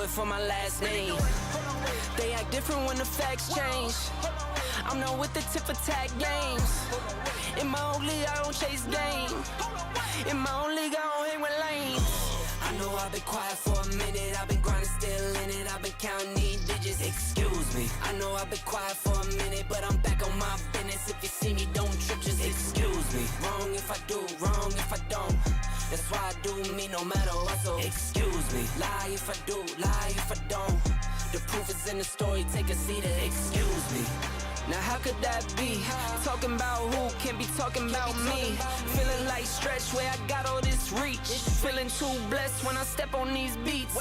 it for my last name. They act different when the facts change. I'm not with the tip for tag games. In my own league, I don't chase game. In my own league, I don't hang with lanes. I know I've been quiet for a minute. I've been grinding, still in it. I've been counting these digits. Excuse me. I know I've been quiet for a minute, but I'm back on my business. If you see me, don't trip, just excuse me. Wrong if I do, wrong if I don't. That's why I do me no matter what, so excuse me. Lie if I do, lie if I don't. The proof is in the story, take a seat and excuse me. Now how could that be? Talking about who can be talking about me. Feeling like stretch where I got all this reach. Feeling too blessed when I step on these beats.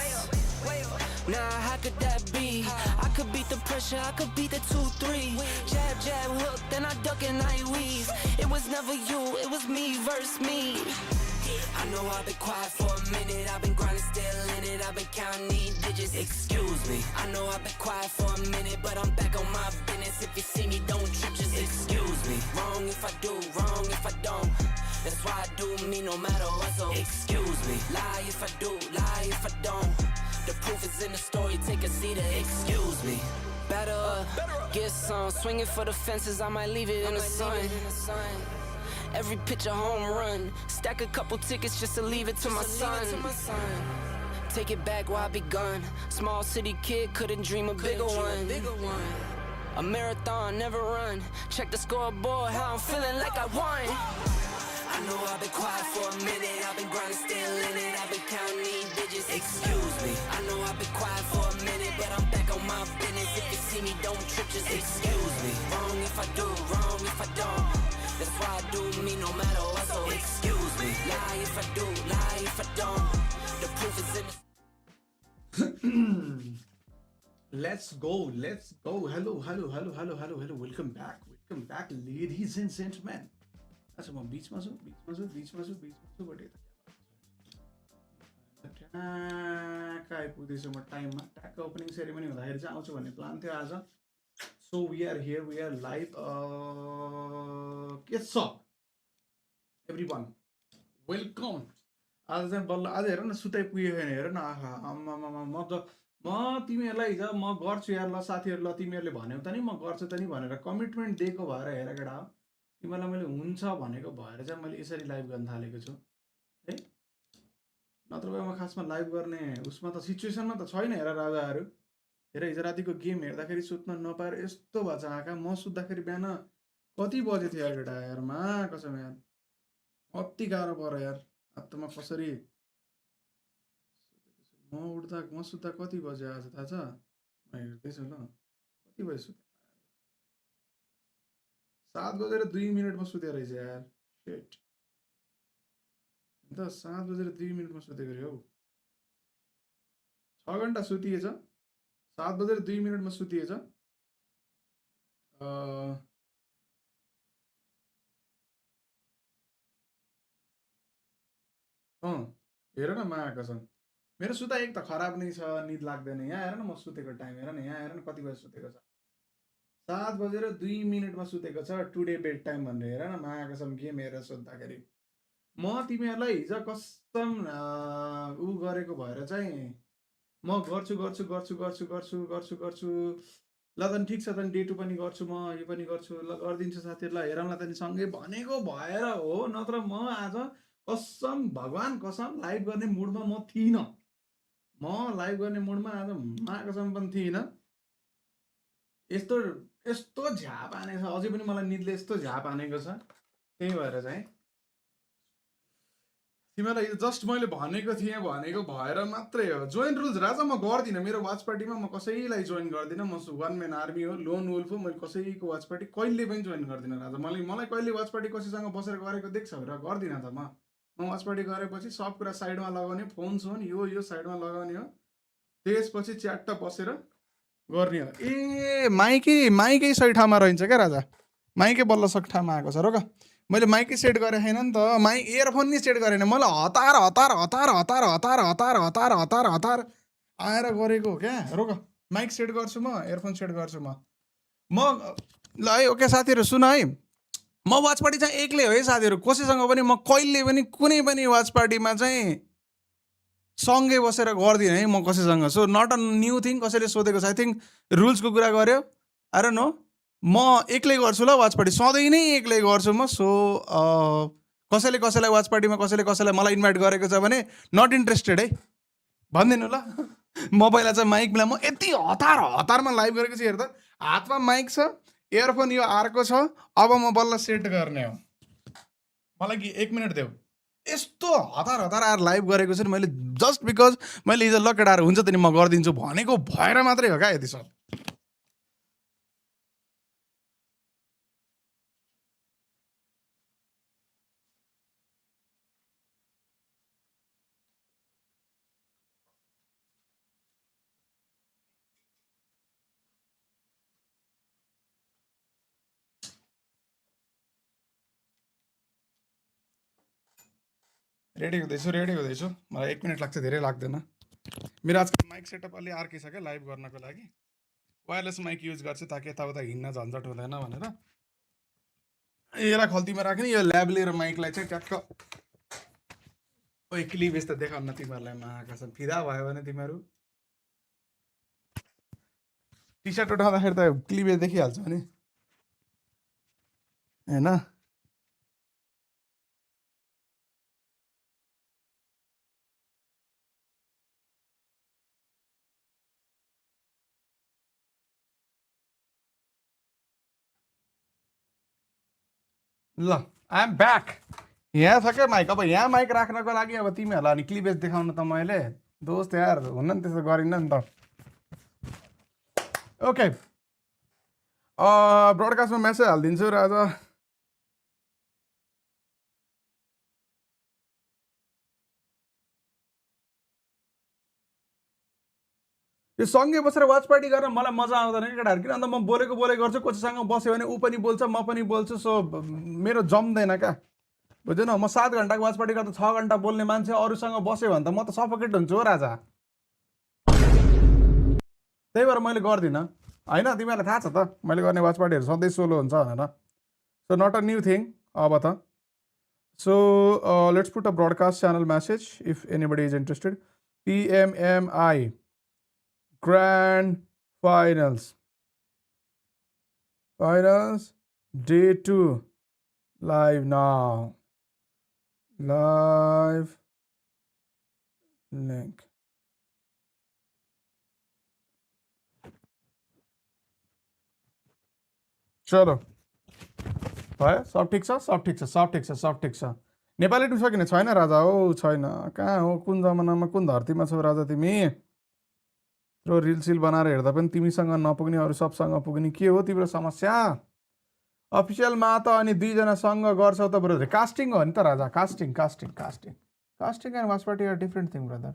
Now how could that be? I could beat the pressure, I could beat the 2-3. Jab, jab, hook, then I duck and I weave. It was never you, it was me versus me. I know I've been quiet for a minute. I've been grinding, still in it. I've been counting these digits. Excuse me. I know I've been quiet for a minute, but I'm back on my business. If you see me, don't trip, just excuse me. Wrong if I do, wrong if I don't. That's why I do me no matter what, so excuse me. Lie if I do, lie if I don't. The proof is in the story, take a seat and excuse me. Better up, get some. Swinging for the fences, I might leave it in the sun. Every pitch a home run. Stack a couple tickets just to leave it to my son. Take it back while I be gone. Small city kid couldn't dream a bigger one. A marathon, never run. Check the scoreboard, how I'm feeling like I won. I know I've been quiet for a minute. I've been grinding, still in it. I've been counting these digits. Excuse me. I know I've been quiet for a minute, but I'm back on my business. If you see me, don't trip, just excuse me. Wrong if I do, wrong if I don't. That's why I do me no matter what, so excuse me. Lie if I do, lie if I don't. The proof is in the... Let's go. Hello. Welcome back, ladies and gentlemen. अच्छा म बीचमा छु but यता ट्याक्क आइपुग्दैछु म टाइममा. ट्याक्क opening ceremony हुँदाखेरि चाहिँ आउँछु भन्ने प्लान थियो आज. So we are here, we are live. के छ एभ्रीवन, वेलकम. आज चाहिँ बल्ल आज हेर न सुताइ पुगेको छैन. हेर न आहा आम्मामा म तिमीहरूलाई हिजो म गर्छु यार, ल साथीहरू, ल तिमीहरूले भन्यौ त नि म गर्छु त नि भनेर कमिटमेन्ट दिएको भएर हेर केटा हो, तिमीलाई मैले हुन्छ भनेको भएर चाहिँ मैले यसरी लाइभ गर्न थालेको छु है. नत्र भए म खासमा लाइभ गर्ने उसमा त सिचुएसनमा त छैन. हेर राजाहरू, हेर हिजो रातिको गेम हेर्दाखेरि सुत्न नपाएर यस्तो भएछ आँखा. म सुत्दाखेरि बिहान कति बजे थियो यार केटा, यार मा कसम यार कति गाह्रो पऱ्यो यार. अब त म कसरी म सुत्दा कति बजे आज थाहा छ? म हेर्दैछु ल कति बजे सुते. 7:02 सुते रहेछ यार. शिट. अन्त 7:02 सुतेको रे हौ. 6 घन्टा सुतिएछ. 7:02 सुतिएछ. हेर न मा कसम मेरो सुता एक त खराब नै छ, निद लाग्दैन. यहाँ हेर न म सुतेको टाइम हेर न, यहाँ हेर न कति बजे सुतेको छ. 7:02 सुतेको छ. टुडे बेड टाइम भनेर हेर न मा कसम गेम हेरेर सोद्धाखेरि. म तिमीहरूलाई हिजो कसम ऊ गरेको भएर चाहिँ म गर्छु. ल त ठिक छ त डे 2 पनि गर्छु, म यो पनि गर्छु, ल गरिदिन्छु साथीहरूलाई. हेरौँला त नि सँगै भनेको भएर हो, नत्र म आज कसम भगवान कसम लाइभ गर्ने मुडमा म थिइनँ. म लाइभ गर्ने मुडमा आज मा कसम पनि थिइनँ. यस्तो झ्याप हानेको छ, अझै पनि मलाई निदले यस्तो झ्याप हानेको छ. त्यही भएर चाहिँ तिमीलाई जस्ट मैले भनेको थिएँ भनेको भएर मात्रै हो. जोइन रुल्स राजा म गर्दिनँ. मेरो वाच पार्टीमा म कसैलाई जोइन गर्दिनँ. म वान म्यान आर्मी हो, लोन वुल्फ हो. मैले कसैको वाच पार्टी कहिले पनि जोइन गर्दिनँ राजा. मलाई कहिले वाच पार्टी कसैसँग बसेर गरेको देख्छ र गर्दिनँ त. म वाच पार्टी गरेपछि सब कुरा साइडमा लगाउने, फोन सोन यो साइडमा लगाउने हो. त्यसपछि च्याट्ट बसेर गर्ने हो. ए माइकै सही ठाउँमा रहन्छ क्या राजा. माइकै बल्ल सक ठाउँमा आएको छ. रोक मैले माइकै सेट गरेको छैन नि त. इयरफोन नि सेट गरेन. मैले हतार आएर गरेको हो क्या. रोक माइक सेट गर्छु म, इयरफोन सेट गर्छु म. ल है ओके साथीहरू सुन है, म वाच पार्टी चाहिँ एक्लै हो है साथीहरू. कसैसँग पनि म कहिले पनि कुनै पनि वाच पार्टीमा चाहिँ सँगै बसेर गर्दिनँ है म कसैसँग। So not a new thing. कसैले सोधेको छ, आई थिङ्क रुल्सको कुरा गर्यो, आई डोन्ट नो। म एक्लै गर्छु ल वाच पार्टी, सधैँ नै एक्लै गर्छु म। सो कसैले कसैलाई वाच पार्टीमा कसैले कसैलाई मलाई इन्भाइट गरेको छ भने नट इन्ट्रेस्टेड है भनिदिनु ल। म पहिला चाहिँ माइकलाई म यति हतारमा लाइभ गरेको छु, हेर त हातमा माइक छ, इयरफोन यो अर्को छ, अब म बल्ल सेट गर्ने हो। मलाई कि 1 मिनट देऊ। यस्तो हतार आएर लाइभ गरेको छु नि मैले, जस्ट बिकज मैले हिजो ल केटाहरू हुन्छ त नि म गरिदिन्छु भनेको भएर मात्रै हो क्या यति सब। रेडी हुँदैछु। मलाई 1 मिनट लाग्छ, धेरै लाग्दैन। मेरो आजकल माइक सेटअप अलि अर्कै छ क्या लाइभ गर्नको लागि। वायरलेस माइक युज गर्छु ताकि यताउता हिँड्न झन्झट हुँदैन भनेर। यसलाई खल्तीमा राख्ने, यो ल्याबलिएर माइकलाई चाहिँ ट्याक्क। ओइ क्लिभेज त देखाउन तिमीहरूलाई महाकासम फिदा भयो भने तिमीहरू टी सर्ट उठाउँदाखेरि त क्लिभेज देखिहाल्छ नि होइन। ल आई एम ब्याक। यहाँ छ क्या माइक। अब यहाँ माइक राख्नको लागि अब तिमीहरूलाई अनि क्लिभेज देखाउन त मैले दोस्त यार हुन्न नि, त्यस्तो गरिन्न नि त। ओके, ब्रोडकास्टमा मेसेज हालिदिन्छु राजा। यो सँगै बसेर वाच पार्टी गर्न मलाई मजा आउँदैन कि केटाहरू। किन अन्त म बोलेको गर्छु, कसैसँग बस्यो भने ऊ पनि बोल्छ म पनि बोल्छु, सो मेरो जम्दैन क्या, बुझ्यो न। म 7 घन्टाको वाच पार्टी गर्दा 6 घन्टा बोल्ने मान्छे अरूसँग बस्यो भने त म त सफोकेट हुन्छु हो राजा। त्यही भएर मैले गर्दिनँ होइन। तिमीहरूलाई थाहा छ त मैले गर्ने वाच पार्टीहरू सधैँ सोलो हुन्छ भनेर। So not a new thing अब त। So let's put a broadcast channel message if anybody is interested. PMMI Grand Finals Day 2 live now. Live link. चलो भयो, सब ठिक छ। नेपाली टिम छ किन छैन राजा हो? छैन। कहाँ हो? कुन जमानामा कुन धरतीमा छौ राजा तिमी? त्यो रिल बनाएर हेर्दा पनि तिमीसँग नपुग्ने अरू सबसँग पुग्ने, के हो तिम्रो समस्या? अफिसियलमा त अनि 2जनासँग गर्छौ त ब्रदर। कास्टिङ हो नि त राजा, casting and watch party are different thing brother.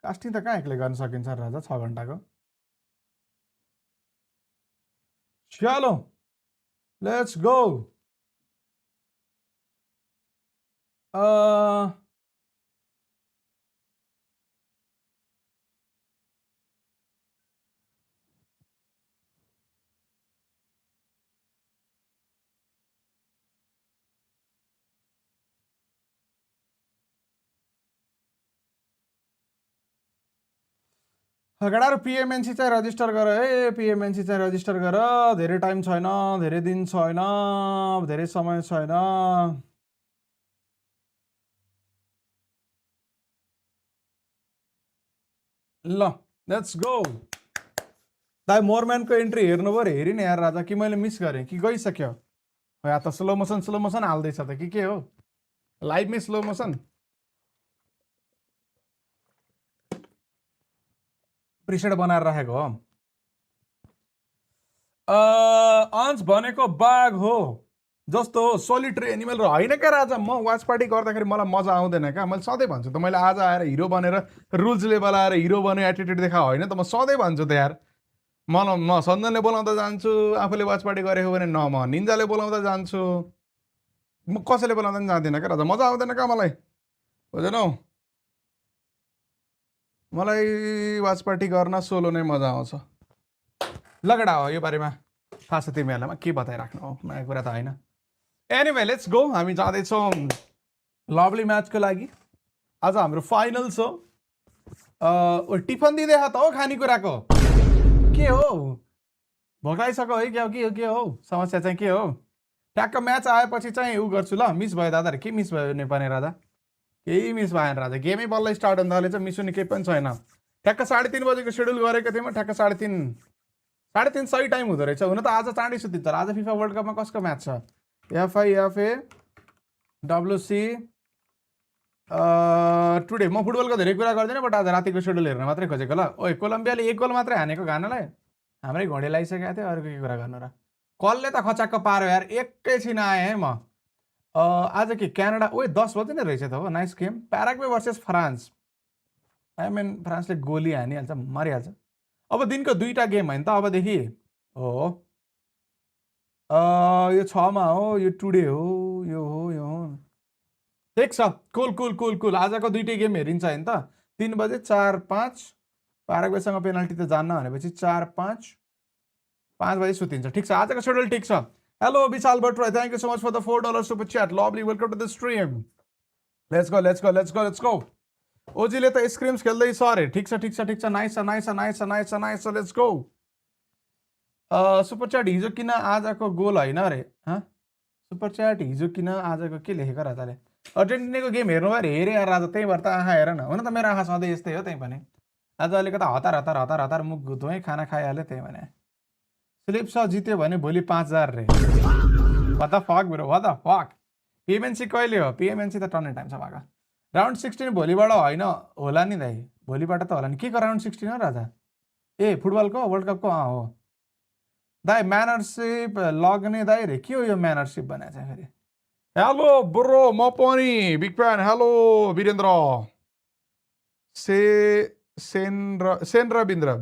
Casting त कहाँ एक्लै गर्न सकिन्छ राजा 6 घन्टाको। चलो लेट्स गो। केटाहरू पिएमएनसी चाहिँ रजिस्टर गर है। पिएमएनसी चाहिँ रजिस्टर गर। धेरै टाइम छैन, धेरै दिन छैन, धेरै समय छैन। ल लेट्स गो। दाइ मोरम्यानको एन्ट्री हेर्नुभयो र हेरिन यार राजा, कि मैले मिस गरेँ कि गइसक्यो? या त स्लो मोसन हाल्दैछ त कि के हो? लाइभमै स्लो मोसन प्रिसेट बनाएर राखेको हो। अन्स भनेको बाघ हो जस्तो हो, सोलिटरी एनिमल र होइन क्या राजा। म वाच पार्टी गर्दाखेरि मलाई मजा आउँदैन क्या। मैले सधैँ भन्छु त, मैले आज आएर हिरो बनेर रुल्स लेभल आएर हिरो बन्यो एटिट्युड देखा होइन त। म सधैँ भन्छु त यार, म सञ्जनले बोलाउँदा जान्छु, आफूले वाच पार्टी गरेको भने न म निन्जाले बोलाउँदा जान्छु, म कसैले बोलाउँदा पनि जाँदिनँ क्या राजा। मजा आउँदैन क्या मलाई, बुझेनौ? मलाई वाच पार्टी गर्न सोलो नै मजा आउँछ। लगडा हो यो बारेमा थाहा छ तिमीहरूलाई, म के बताइराख्नु हो, नयाँ कुरा त होइन। एनिवे लेट्स गो हामी जाँदैछौँ लभली म्याचको लागि आज हाम्रो फाइनल छ टिफन दिँदै त हो खानेकुराको के हो भोक लागिसक्यो है के हो समस्या चाहिँ के हो ट्याक्क म्याच आएपछि चाहिँ उ गर्छु ल मिस भयो दादा के मिस भयो नेपाली राजा केही मिस भएन राजा गेमै बल्ल स्टार्ट हुन थालेछ मिस हुने केही पनि छैन ठ्याक्क 3:30 बजेको सेड्युल गरेको थियौँ ठ्याक्क 3:30 सही टाइम हुँदो रहेछ हुन त आज चाँडै सुतिन्छ आज फिफा वर्ल्ड कपमा कसको म्याच छ एफआइएफए डब्लुसी टुडे म फुटबलको धेरै कुरा गर्दिनँ बट आज रातिको सेड्युल हेर्न मात्रै खोजेको ल ओए कोलम्बियाले 1 गोल मात्रै हानेको गानालाई हाम्रै घोडे लगाइसकेको थियो अरूको के कुरा गर्नु र कसले त खचाक्क पार्यो यार एकैछिन आएँ है म आज के क्यानाडा ओए 10 बजे नै रहेछ त हो nice game Paraguay versus France I mean फ्रान्सले गोली हानिहाल्छ मरिहाल्छ अब दिनको 2टा गेम होइन त अबदेखि हो यो 6 मा हो यो टुडे हो यो हो ठिक छ कुल आजको 2टै गेम हेरिन्छ होइन त 3 बजे 4-5 प्याराग्वेसँग पेनल्टी त जान्न भनेपछि 4-5 बजे सुतिन्छ ठिक छ आजको सेड्युल ठिक छ hello Vishal Bhattarai thank you so much for the $4 super chat lovely welcome to the stream let's go ओजीले त स्क्रिम्स खेल्दैछ अरे ठिक छ nice let's go super chat हिजो किन आजको गोल होइन अरे सुपर च्याट हिजो किन आजको के लेखेको राजाले अर्जेन्टिनाको गेम हेर्नु अरे हेरे यार राजा त्यही भएर त आँखा हेर न हुन त मेरो आँखा सधैँ यस्तै हो त्यही पनि आज अलिकति हतार मुख धोएँ खाना खाइहाल्यो त्यही भने स्लिप्स जित्यो भने भोलि 5,000 रे what the fuck PMNC कहिले हो PMNC त टर्ने टाइम छ भागा राउन्ड 16 भोलिबाट होइन होला नि दाइ भोलिबाट त होला नि के को राउन्ड 16 हो राजा ए फुटबलको वर्ल्ड कपको हो दाइ म्यानरसिप लग्ने दाइ रे के हो यो म्यानरसिप भनेको चाहिँ फेरि हेलो ब्रो म पनि big fan hello Virendra Sen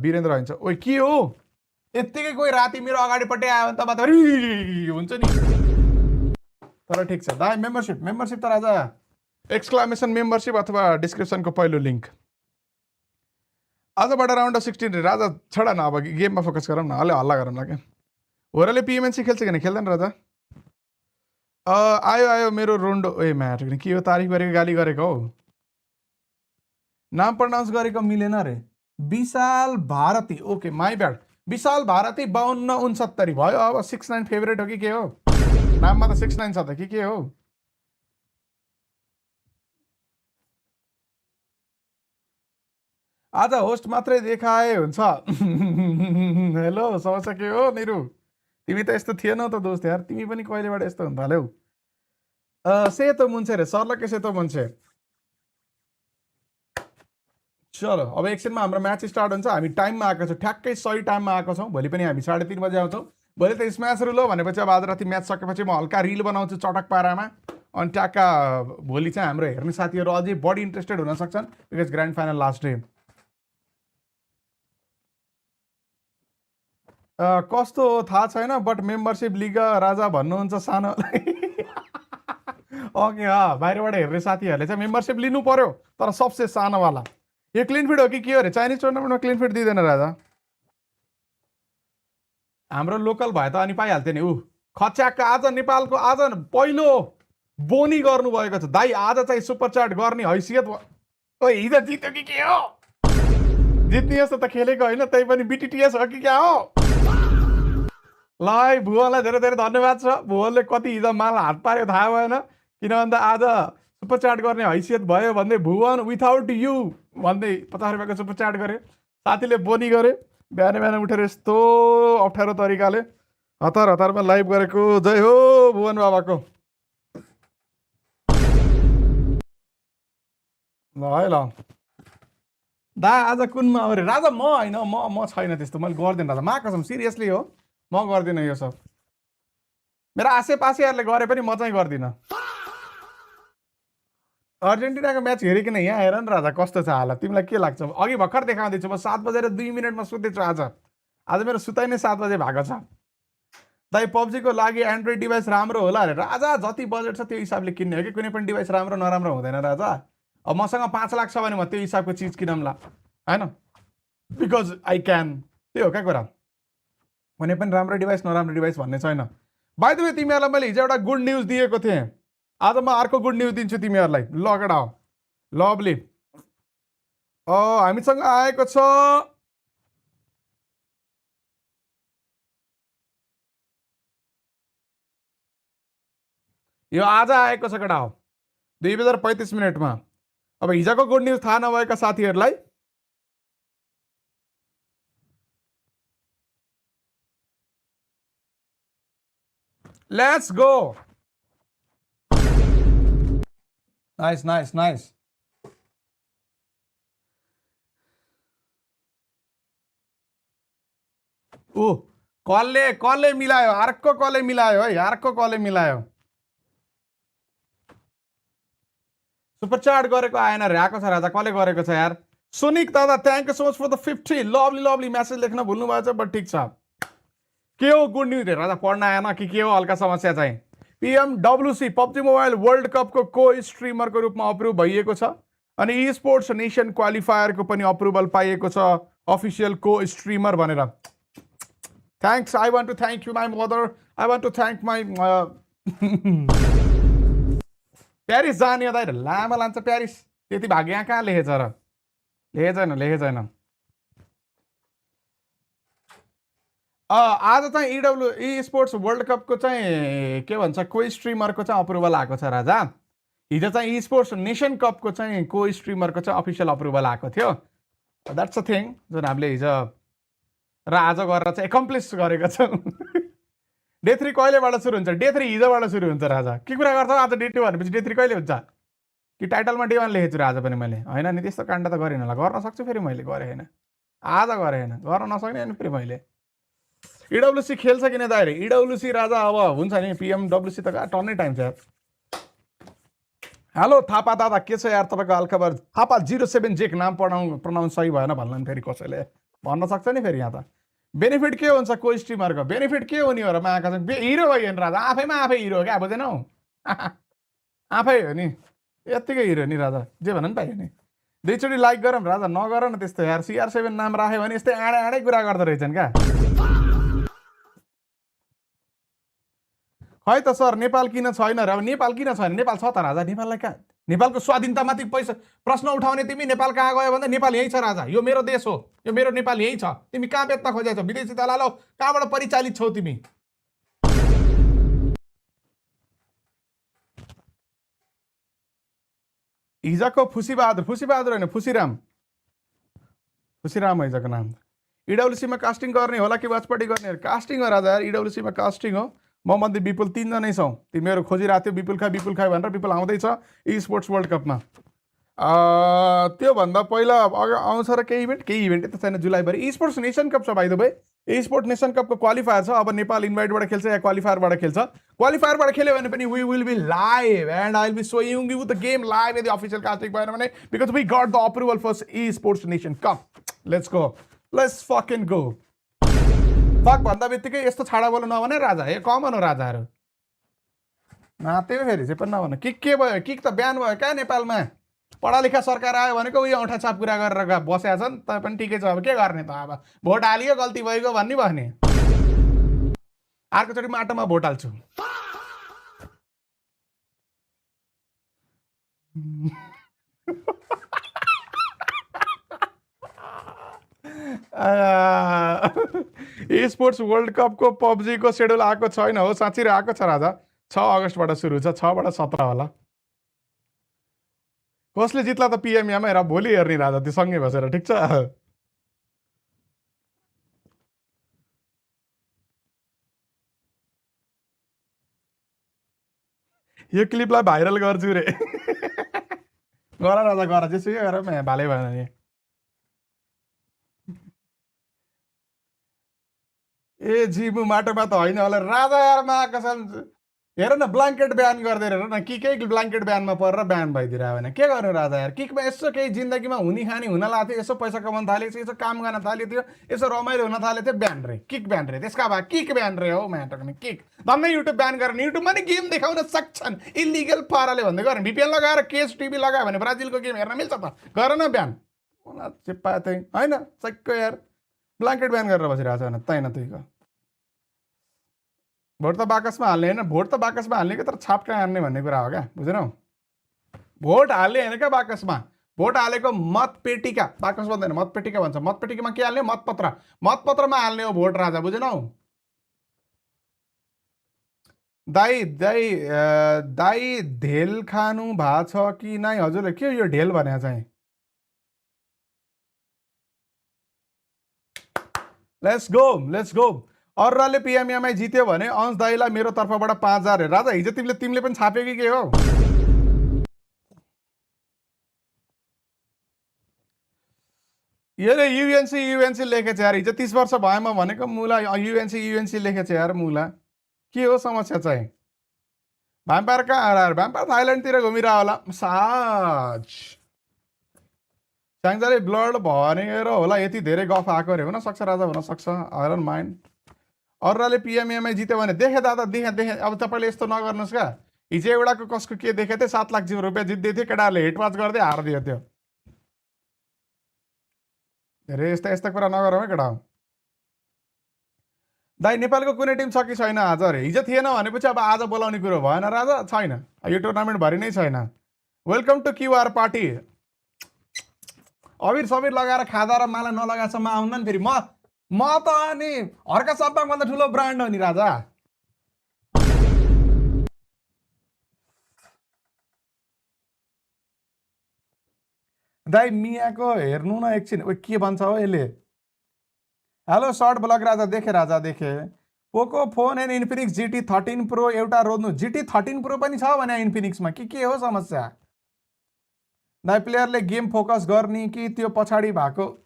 Virendra हुन्छ ओइ के हो यत्तिकै कोही राति मेरो अगाडिपट्टि आयो भने त मात्रै हुन्छ नि तर ठिक छ दाइ मेम्बरसिप त राजा एक्सक्लामेसन मेम्बरसिप अथवा डिस्क्रिप्सनको पहिलो लिङ्क आजबाट राउन्ड 16 राजा छोडा न अब गेममा फोकस गरौँ न हल्ला गरौँ न क्या होराले पिएमएनसी खेल्छ कि खेल्दैन राजा आयो मेरो रोन्डो ए म्याट के हो तारिफ गरेको गाली गरेको हौ नाम प्रनाउन्स गरेको मिलेन रे विशाल भारती ओके माई ब्याड विशाल भारती 5269 भयो अब 69 फेभरेट हो कि के हो नाममा त 69 छ त के हो आज होस्ट मात्रै देखाए हुन्छ हेलो समस्या के हो निरु तिमी त यस्तो थिएनौ त दोस्त यार तिमी पनि कहिलेबाट यस्तो हुन थाल्यौ सेतो मुन्छे रे सर्लकै सेतो मुन्छे चलो अब एकछिनमा हाम्रो म्याच स्टार्ट हुन्छ हामी टाइममा आएको छौँ ठ्याक्कै सही टाइममा आएको छौँ भोलि पनि हामी 3:30 बजे आउँछौँ भोलि त स्म्याच रुल हो भनेपछि अब आज राति म्याच सकेपछि म हल्का रिल बनाउँछु चटक पारामा अनि ट्याक्का भोलि चाहिँ हाम्रो हेर्ने साथीहरू अझै बढी इन्ट्रेस्टेड हुन सक्छन् because grand final last day कस्तो थाहा छैन बट मेम्बरसिप लिग राजा भन्नुहुन्छ सानो ओके बाहिरबाट हेर्ने साथीहरूले चाहिँ मेम्बरसिप लिनु पर्यो तर सबसे सानोवाला यो क्लिन फिड हो कि के हो अरे चाइनिज टुर्नामेन्टमा क्लिन फिड दिँदैन राजा हाम्रो लोकल भए त अनि पाइहाल्थ्यो नि खच्याक्क आज नेपालको आज पहिलो बोनी गर्नुभएको छ दाइ आज चाहिँ सुपर च्याट गर्ने हैसियत हिजो जित्यो कि के हो जित्ने जस्तो त खेलेको होइन त्यही पनि बिटिटिएस हो कि क्या हो ल है भुवनलाई धेरै धेरै धन्यवाद छ भुवनले कति हिजो माल हात पार्यो थाहा भएन किन भन्दा आज सुपर च्याट गर्ने हैसियत भयो भन्दै भुवन विथाउट यु भन्दै 50 रुपियाँको सुपर च्याट गरे साथीले बोनी गरे बिहान उठेर यस्तो अप्ठ्यारो तरिकाले हतारमा लाइभ गरेको जय हो भुवन बाबाको ल है ल दा आज कुनमा अरे राजा म होइन म छैन त्यस्तो मैले गर्दिनँ राजा मा कसम सिरियसली हो म गर्दिनँ यो सब मेरो आसेपासेहरूले गरे पनि म चाहिँ गर्दिनँ अर्जेन्टिनाको म्याच हेरिकन यहाँ हेर न राजा कस्तो छ हालत तिमीलाई के लाग्छ अघि भर्खर देखाउँदैछु म 7:02 सुत्दैछु आज मेरो सुताइ नै 7 बजे भएको छ दाइ पब्जीको लागि एन्ड्रोइड डिभाइस राम्रो होला अरे राजा जति बजेट छ त्यो हिसाबले किन्ने हो कि कुनै पनि डिभाइस राम्रो नराम्रो हुँदैन राजा अब मसँग 5 लाख छ भने म त्यो हिसाबको चिज किनौँला हैन बिकज आई क्यान त्यो हो क्या कुरा कुनै पनि राम्रो डिभाइस नराम्रो डिभाइस भन्ने छैन बाइ द वे तिमीहरूलाई मैले हिजो एउटा गुड न्युज दिएको थिएँ, आज म अर्को गुड न्युज दिन्छु तिमीहरूलाई। लगेडा लभली हामीसँग आएको छ यो आज आएको छ केटा हो 2:35 मा। अब हिजोको गुड न्युज थाहा नभएका साथीहरूलाई let's go. Nice nice nice. कसले मिलायो, अर्को कसले मिलायो है, अर्को कसले मिलायो। सुपरचार्ट गरेको आएन रे, आएको छ राजा, कसले गरेको छ यार। सुनिक दादा thank you so much for the 50 lovely lovely message लेख्न भुल्नु भएछ, बट ठिक छ। के हो गुड न्युज रे राजा, पढ्न आएन कि के हो हल्का समस्या चाहिँ। PMWC पब्जी मोबाइल वर्ल्ड कपको को स्ट्रिमरको रूपमा अप्रुभ भइएको छ अनि ई स्पोर्ट्स नेसन क्वालिफायरको पनि अप्रुभल पाइएको छ अफिसियल को स्ट्रिमर भनेर। Thanks, I want to thank you my mother, I want to thank my Paris जाने दाइ लामा लान्छ प्यारिस, त्यति भाग यहाँ कहाँ लेखेछ र, लेखेको छैन। आज चाहिँ ई स्पोर्ट्स वर्ल्ड कपको चाहिँ के भन्छ को स्ट्रिमरको चाहिँ अप्रुभल आएको छ राजा। हिजो चाहिँ ई स्पोर्ट्स नेसन कपको चाहिँ को स्ट्रिमरको चाहिँ अफिसियल अप्रुभल आएको थियो। द्याट्स अ थिङ जुन हामीले हिजो र आज गरेर चाहिँ एकम्प्लिस गरेको छौँ। डे 3 कहिलेबाट सुरु हुन्छ? डे 3 हिजोबाट सुरु हुन्छ राजा। के कुरा गर्छौ आज डे 2 भनेपछि डे 3 कहिले हुन्छ? कि टाइटलमा डे 1 लेखेछु र आज पनि मैले? होइन नि, त्यस्तो काण्ड त गरेन होला। गर्न सक्छु फेरि मैले, गरेँ होइन, आज गरेँ होइन, गर्न नसक्ने होइन फेरि मैले। EWC खेल्छ किन दाइरे? EWC राजा अब हुन्छ नि, PMWC त टन्नै टाइम छ यार। हेलो थापा दादा, के छ यार तपाईँको हालखबर? थापा 07 जेक नाम प्रनाउन्स सही भएन भन्ला नि फेरि कसैले भन्न सक्छ नि फेरि। यहाँ त बेनिफिट के हुन्छ को स्ट्रिमरको? बेनिफिट के हो नि हो र माका हिरो भयो नि राजा, आफैमा आफै हिरो हो क्या, बुझेनौ? आफै हो नि, यत्तिकै हिरो नि राजा, जे भन्न नि पाइयो नि। दुईचोटि लाइक गरौँ राजा, नगर न त्यस्तो यार। CR7 नाम राख्यो भने यस्तै आँडै कुरा गर्दो रहेछन् क्या। खै त सर नेपाल किन छैन र? अब नेपाल किन छैन? नेपाल छ त राजा, नेपाललाई कहाँ, नेपालको स्वाधीनतामाथि पैसा प्रश्न उठाउने तिमी नेपाल कहाँ गयो भन्दा नेपाल यही छ राजा, यो मेरो देश हो, यो मेरो नेपाल यही छ। तिमी कहाँ बेच्न खोजेछौ? विदेशी दलाल हो, कहाँबाट परिचालित छौ तिमी? हिजोको फुसीबहादुर होइन फुसीराम हिजोको नाम। EWCमा कास्टिङ गर्ने होला कि वाचपाटी गर्ने? कास्टिङ हो राजा यार, EWCमा कास्टिङ हो। म मध्ये विपुल 3 जनै छौँ। तिमीहरू खोजिरहेको थियो विपुल खाइ भनेर, विपुल आउँदैछ ई स्पोर्ट्स वर्ल्ड कपमा। त्योभन्दा पहिला आउँछ र केही इभेन्ट यता छैन जुलाईभरि। ई स्पोर्ट्स नेसन कप छ भाइ दुबई, ई स्पोर्ट्स नेसन कपको क्वालिफायर छ। अब नेपाल इन्भाइटबाट खेल्छ या क्वालिफायरबाट खेल्छ? क्वालिफायरबाट खेल्यो भने पनि we will be live and I will be showing you the game live यदि अफिसियल कास्टिङ भएन भने, because we got the approval for esports nation cup. Let's go, let's fucking go. Fuck भन्दा बित्तिकै यस्तो छाडा बोल्नु नभने राजा, हे कमन हो राजाहरू। त्यही फेरि चाहिँ पनि नभन। किक के भयो? किक त बिहान भयो क्या नेपालमा। पढालेखा सरकार आयो भनेको उयो औँठा छाप कुरा गरेर बसेका छन्। तै पनि ठिकै छ, अब के गर्ने त, अब भोट हालियो गल्ती भइगयो भन्ने भने अर्कोचोटि माटोमा भोट हाल्छु। ई स्पोर्ट्स वर्ल्ड कपको पब्जीको सेड्युल आएको छैन हो? साँच्चै आएको छ राजा, 6 अगस्तबाट सुरु छ, 6बाट 17 होला। कसले जित्ला त PMMI र भोलि हेर्ने राजा, त्यो सँगै बसेर, ठिक छ? यो क्लिपलाई भाइरल गर्छु रे। गर राजा गर, जेसुकै गर, भाले भएन नि। ए जिमु माटोमा त होइन होला राजा यार, कसम हेर न, ब्ल्याङ्केट ब्यान गर्दै हेर न, किकै ब्ल्याङ्केट ब्यानमा परेर ब्यान भइदिएर आयो भने के गर्नु राजा यार। किकमा यसो केही जिन्दगीमा हुने खाने हुन लाग्थ्यो, यसो पैसा कमाउन थालेको थियो, यसो काम गर्न थालेको थियो, यसो रमाइलो हुन थालेको थियो, ब्यान रे, किक ब्यान रे। त्यसका भए किक ब्यान रे हो म्याटो किक। धन्नै युट्युब ब्यान गरेर युट्युबमा नि गेम देखाउन सक्छन् इलिगल पाराले भन्दै गरे। VPN लगाएर केस टिभी लगायो भने ब्राजिलको गेम हेर्न मिल्छ त? गर न ब्यान। चिप्पा त्यही होइन चक्क यार, ब्ल्याङ्केट ब्यान गरेर बसिरहेको छ भने तैन त्यहीको भोट त बाकसमा हाल्ने होइन, भोट त बाकसमा हाल्ने कि तर छाप कहाँ हान्ने भन्ने कुरा हो क्या, बुझेनौ? भोट हाल्ने होइन क्या बाकसमा, भोट हालेको मतपेटिका, बाकस भन्दैन मतपेटिका भन्छ। मतपेटिकामा के हाल्ने? मतपत्र, मतपत्रमा हाल्ने हो भोट राजा, बुझेनौ? दाई दाई दाई ढेल खानु भएको छ कि नै? हजुरले के यो ढेल भने चाहिँ? Let's go let's go. अरूले पिएमएमआई जित्यो भने अंश दाईलाई मेरो तर्फबाट 5000 राजा। हिजो तिमीले पनि छाप्यो कि के हो? यो युएनसी लेखेछ यार। हिजो 30 वर्ष भएमा भनेको मुला युएनसी लेखेछ यार मुला। के हो समस्या चाहिँ? भ्याम्पायर कहाँ? भ्याम्पायर थाइल्यान्डतिर घुमिरह होला। साज स्याङ्जाले ब्लड भनेर होला यति धेरै गफ आएको रे। हुन सक्छ राजा, हुन सक्छ, आई डोन्ट माइन्ड। अरूले पिएमएमआई जित्यो भने देखे दादा, देखे। अब तपाईँले यस्तो नगर्नुहोस् क्या। हिजो एउटाको कसको के देखेको थिएँ, 7 लाख रुपियाँ जित्दै थियो, केटाहरूले हेटवाच गर्दै हारिदियो त्यो। धेरै यस्ता कुरा नगरौँ है केटा। दाइ नेपालको कुनै टिम छ कि छैन आज? अरे हिजो थिएन भनेपछि अब आज बोलाउने कुरो भएन राजा। छैन, यो टुर्नामेन्टभरि नै छैन। Welcome to QR party. अबिर सबिर लगाएर खाँदा र माला नलगाएसम्म आउन्न नि फेरि। म त अनि हर्का सब्बाभन्दा ठुलो ब्रान्ड हो नि राजा। दाइ मियाको हेर्नु न एकछिन। के भन्छ हो यसले? हेलो सर्ट ब्लग राजा। देखे राजा, देखे। पोको phone and Infinix GT 13 pro एउटा रोज्नु। GT 13 प्रो पनि छ भने इन्फिनिक्समा के हो समस्या? दाइ प्लेयरले गेम फोकस गर्ने कि त्यो पछाडि भएको?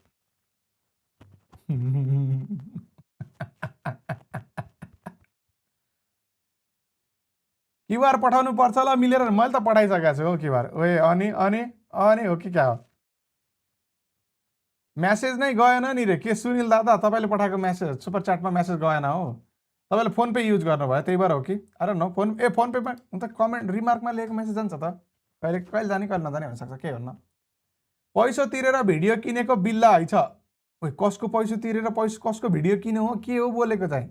क्युआर पठाउनु पर्छ ल मिलेर। मैले त पठाइसकेको छु हो क्युआर। ओए अनि हो कि क्या हो? म्यासेज नै गएन नि रे। के सुनिल दादा तपाईँले पठाएको म्यासेज सुपर च्याटमा म्यासेज गएन हो? तपाईँले फोन पे युज गर्नुभयो त्यही भएर हो कि? अरे न फोन पेमा त कमेन्ट रिमार्कमा लेखेको म्यासेज जान्छ त। कहिले जाने कहिले नजाने हुनसक्छ, के भन्नु? पैसा तिरेर भिडियो किनेको बिल्ला है छ। ओइ कसको पैसा तिरेर कसको भिडियो किन्यो हो? के हो बोलेको चाहिँ?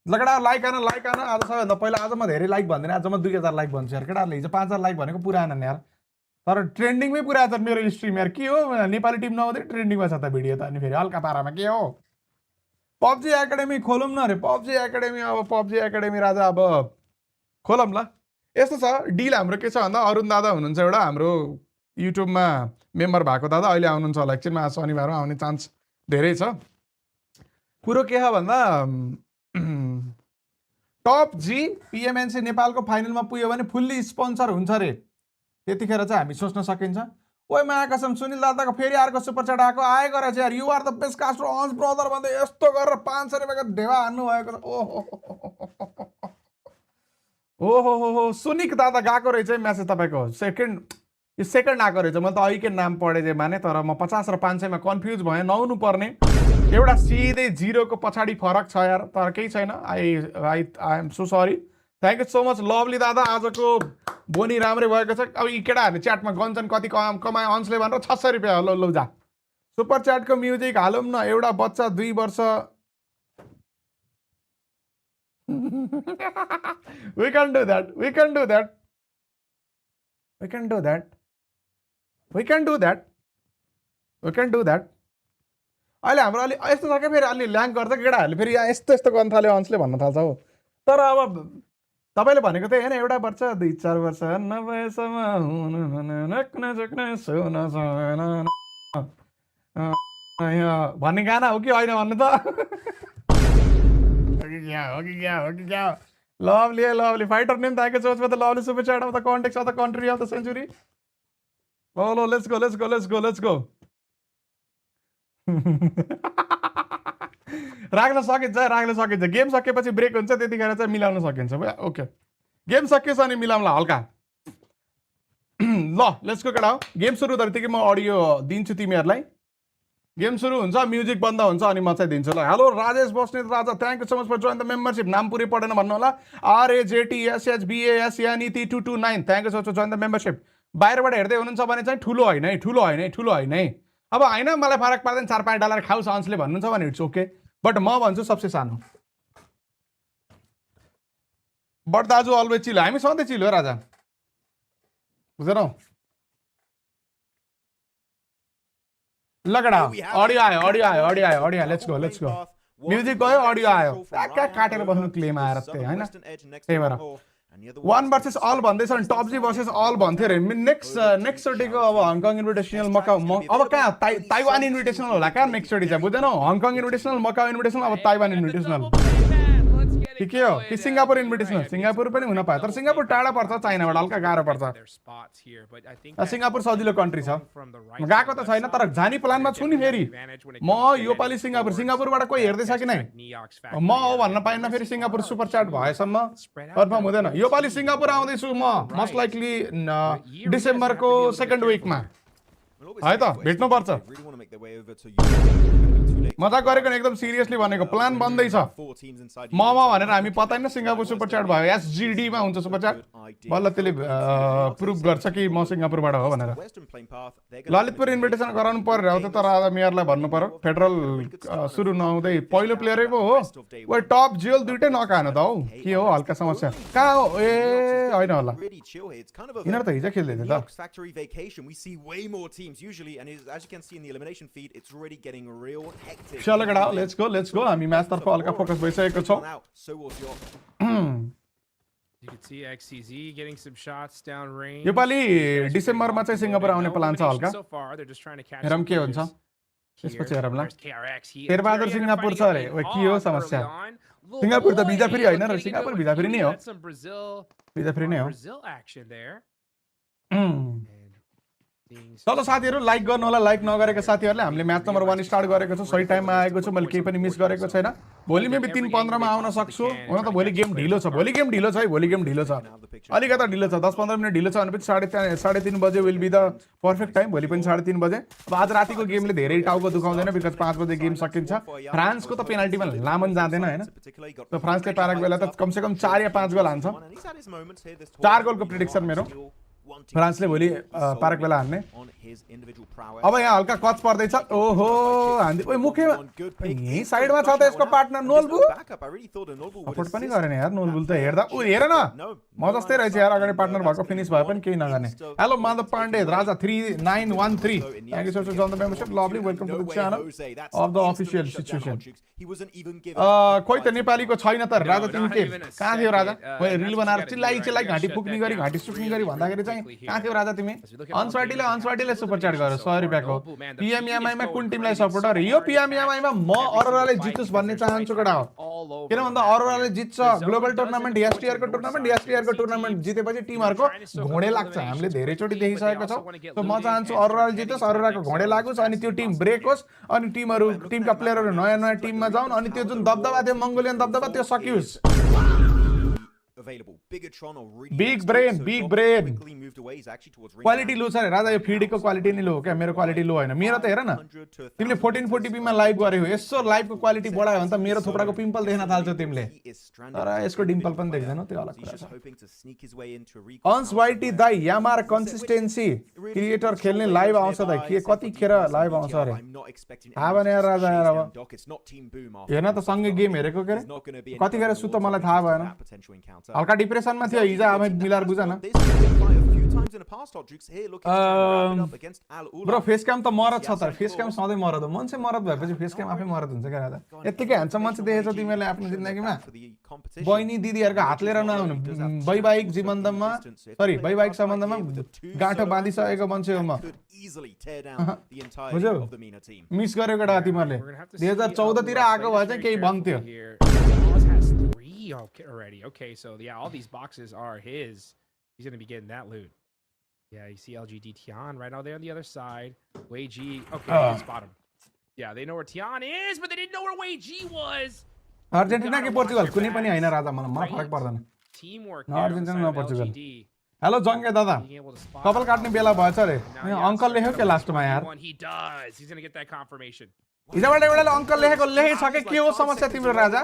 लगडा लाइक आन आज सबैभन्दा पहिला। आज म धेरै लाइक भन्दैन, आज म 2000 लाइक भन्छु यार। केटाहरूले हिजो 5000 लाइक भनेको पुरा आनन् यार। तर ट्रेन्डिङमै पुरा छ मेरो स्ट्रिम यार। के हो नेपाली टिम नहुँदै ट्रेन्डिङमा छ त भिडियो त। अनि फेरि हल्का पारामा के हो? पब्जी एकाडेमी खोलौँ न अरे। पब्जी एकाडेमी राजा अब खोलौँ ल। यस्तो छ डिल हाम्रो के छ भन्दा, अरुण दादा हुनुहुन्छ एउटा हाम्रो युट्युबमा मेम्बर भएको दादा, अहिले आउनुहुन्छ होला एकछिनमा। आज शनिबारमा आउने चान्स धेरै छ। कुरो के हो भन्दा टप जी पिएमएनसी नेपालको फाइनलमा पुग्यो भने फुल्ली स्पोन्सर हुन्छ रे। त्यतिखेर चाहिँ हामी सोच्न सकिन्छ। ओए माया कसम सुनिल दादाको फेरि अर्को सुपर च्याट आएको रहेछ यार। You are the best caster ones brother भन्दै यस्तो गरेर 500 रुपियाँको ढेवा हान्नु भएको छ। ओहो सुनिक दादा गएको रहेछ है म्यासेज तपाईँको। सेकेन्ड आएको रहेछ। मैले त अहिके नाम पढेँ माने, तर म 50 र 500 मा कन्फ्युज भएँ। नहुनु पर्ने एउटा सिधै 0 को पछाडि फरक छ यार, तर केही छैन। I am so sorry. Thank you so much lovely दादा। आजको बोनी राम्रै भएको छ। अब यी केटाहरूले च्याटमा गन्छन् कति कमायो अंशले भनेर 600 रुपियाँ हो। लौ जा सुपर च्याटको म्युजिक हालौँ न। एउटा बच्चा 2 वर्ष we can do that। अहिले हाम्रो अलि यस्तो छ क्या, फेरि अलि ल्याङ गर्छ केटाहरूले। फेरि यहाँ यस्तो गर्न थाल्यो अंशले भन्न थाल्छ हो। तर अब तपाईँले भनेको त्यही होइन, एउटा वर्ष 2-4 वर्ष नभएसम्म भन्ने गाना हो कि होइन भन्नु त? हो कि क्या? Lovely fighter name thank you so much for the lovely super chat of the context of the country of the century. ओलो लेट्स गो। राख्न सकिन्छ। गेम सकेपछि ब्रेक हुन्छ, त्यतिखेर चाहिँ मिलाउन सकिन्छ। ओके गेम सकिएछ अनि मिलाउँला हल्का। ल लेट्स गो केटा हो। गेम सुरु हुँदा बित्तिकै म अडियो दिन्छु तिमीहरूलाई। गेम सुरु हुन्छ, म्युजिक बन्द हुन्छ अनि म चाहिँ दिन्छु ल। हेलो राजेश बस्नेत राजा, thank you so much for join the membership. नाम पुरै पढेन भन्नु होला। RAJTSHBASNET229 thank you so much join the membership. बाहिरबाट हेर्दै हुनुहुन्छ भने चाहिँ ठुलो होइन है। अब होइन मलाई फरक पर्दैन, $4-5 खाउँछ अंशले भन्नुहुन्छ भने इट्स ओके, बट म भन्छु सबसे सानो। बट दाजु अलवेज चिल हामी सधैँ चिल हो राजा बुझेनौ लगडा अडियो आयो लेट्स गो म्युजिक गयो अडियो आयो कहाँ काटेर बस्नु क्लेम आएर हैन त्यही भएर 1 भर्सेस अल भन्दैछ अनि PUBG भर्सेस अल भन्थ्यो अरे नेक्स्ट चोटिको अब हङकङ इन्भिटेसनल मकाउ अब कहाँ ताइवान इन्भिटेसनल होला कहाँ नेक्स्ट चोटि चाहिँ बुझ्दैनौ हङकङ इन्भिटेसनल मकाउ इन्भिटेसनल अब ताइवान इन्भिटेसनल के हो कि सिङ्गापुर इन्भिटेसनल सिङ्गापुर पनि हुन पायो तर सिङ्गापुर टाढा पर्छ चाइनाबाट हल्का गाह्रो पर्छ सिङ्गापुर सजिलो कन्ट्री छ गएको त छैन तर जाने प्लानमा छु नि फेरि म यो पालि सिङ्गापुरबाट कोही हेर्दैछ कि नै म हो भन्न पाइन्न फेरि सिङ्गापुर सुपर च्याट भएसम्म कन्फर्म हुँदैन यो पालि सिङ्गापुर आउँदैछु म मोस्ट लाइकली डिसेम्बरको 2nd विकमा है त भेट्नुपर्छ मजाक गरेको एकदम सिरियसली भनेको प्लान बन्दैछ म भनेर हामी पता नि सिङ्गापुर सुपर च्याट भयो SGD मा हुन्छ सुपर च्याट बल्ल त्यसले प्रुभ गर्छ कि म सिङ्गापुरबाट हो भनेर ललितपुर इन्भिटेसन गराउनु पर्यो हो तर आज मेयरलाई भन्नु पर्यो फेडरल सुरु नहुँदै पहिलो प्लेयरै पो हो ओ टप जेल दुईटै नकान त हौ के हो हल्का समस्या कहाँ हो ए होइन होला यिनीहरू त हिजो खेल्दै थियो त चलो गडा लेट्स गो हामी म्याच तर्फ हल्का फोकस भइसकेको छौं You can see XCZ getting some shots down range. यो पालि डिसेम्बरमा चाहिँ सिङ्गापुर आउने प्लान छ हल्का हेरौँ के हुन्छ त्यसपछि हेरौँला शेरबहादुर सिङ्गापुर छ अरे ओ के हो समस्या सिङ्गापुर त भिजा फ्री होइन र सिङ्गापुर भिजा फ्री नै हो भिजा फ्री नै हो चलो साथीहरु लाइक गर्नु होला लाइक नगरेका साथीहरुले हामीले म्याच नम्बर 1 स्टार्ट गरेको छ सही टाइममा आएको छु मैले केही पनि मिस गरेको छैन भोलि मेबी 3:15 मा आउन सक्छु हुन त भोलि गेम ढिलो छ अलिकता ढिलो छ 10-15 मिनेट ढिलो छ भनेपछि 3:30 बजे will be the perfect time भोलि पनि 3:30 बजे अब आज रातिको गेमले धेरै टाउको दुखाउँदैन बिकज 5 बजे गेम सकिन्छ फ्रान्सको त पेनल्टीमा लामन जाँदैन हैन त फ्रान्सले प्याराग्वेलाई त कम से कम 4 या 5 गोल हान्छ 4 गोलको प्रेडिक्सन मेरो फ्रान्सले भोलि प्याराग्वेलाई हान्ने अब यहाँ हल्का कच पर्दैछ ओहो हान्दै ओइ मुखेमा यही साइडमा छ त यसको पार्टनर नोलबु सपोर्ट पनि गरेन यार नोलबुल त हेर्दा उ हेर न म जस्तै रहेछ यार अगाडि पार्टनर भएको फिनिश भए पनि केही नगर्ने हेलो माधव पाण्डे राजा 3913 thank you so much on the membership lovely welcome to the channel of the official situation खोइ त नेपालीको छैन त राजा तिमी के कहाँ थियो राजा रिल बनाएर चिल्लाइ घाँटी फुक्ने गरी घाँटी सुक्ने गरी भन्दाखेरि चाहिँ कहाँ थियो राजा तिमी अनस्वाटीले सुपर च्याट गर्यो 100 रुपैयाँको PMMI मा कुन टिमलाई सपोर्ट गरे यो PMMI मा म अरोराले जितोस् भन्ने चाहन्छु कडा हो किन भन्दा अरोराले जित्छ ग्लोबल टुर्नामेन्ट STR को टुर्नामेन्ट जितेपछि टिमहरुको घोडे लाग्छ हामीले धेरै चोटी देखिसकेको छौं त म चाहन्छु अरोराले जितोस् अरोराको घोडे लागोस् अनि त्यो टिम ब्रेक होस् अनि टिमका प्लेयरहरु नयाँ टिममा जाउन् अनि त्यो जुन दबदबा थियो मंगोलियन दबदबा त्यो सकियोस् Big brain क्वालिटी लो छ रे राजा यो फिडीको क्वालिटी नै लो हो क्या मेरो क्वालिटी लो हैन मेरो त हेर न तिमीले 1440p मा लाइभ गरे हो यसो लाइभको क्वालिटी बढायो भने त मेरो थोपडाको पिम्पल देख्न थाल्छ तिमीले तर यसको डिम्पल पनि देख्दैनौ त्यो अलग कुरा छ अन्स वाइटी दाइ यामार कन्सिस्टेन्सी क्रिएटर खेल्ने लाइभ आउँछ दाइ के कतिखेर लाइभ आउँछ रे थाहा भएन यार राजा यार अब हेर्न त सँगै गेम हेरेको के रे कतिखेर सुत मलाई थाहा भएन हल्का डिप्रेसनमा थियो हिजो अब मिलाएर बुझ न ब्रो फेस क्याम त मरद छ त फेस क्याम सधैँ मरद हो मान्छे मरद भएपछि फेस क्याम आफै मरद हुन्छ क्या राजा यतिकै ह्यान्डसम मान्छे देखेछौ तिमीले आफ्नो जिन्दगीमा बहिनी दिदीहरुको हात लिएर नआउनु वैवाहिक जीवनमा सरी वैवाहिक सम्बन्धमा गाँठो बाँधिसकेको मान्छे हो म बुझ्यौ मिस गरेको डा तिमीले 2014 तिर आएको भए चाहिँ केही बन्थ्यो already. Okay, so yeah, all these boxes are his. He's going to be getting that loot. Yeah, you see LGD Qeon right out there on the other side. Wei G. Okay, they spot him. Yeah, they know where Qeon is, but they didn't know where Wei G was. Argentina के पोर्चुगल कुनै पनि हैन राजा मलाई फरक पर्दैन Teamwork. Argentina न Portugal hello जंगे दादा कपाल काट्ने बेला भएछ रे अंकल लेख्यो के लास्टमा यार He does. He's going to get that confirmation. हिजोबाट एउटाले अङ्कल लेखिसके के हो समस्या तिम्रो राजा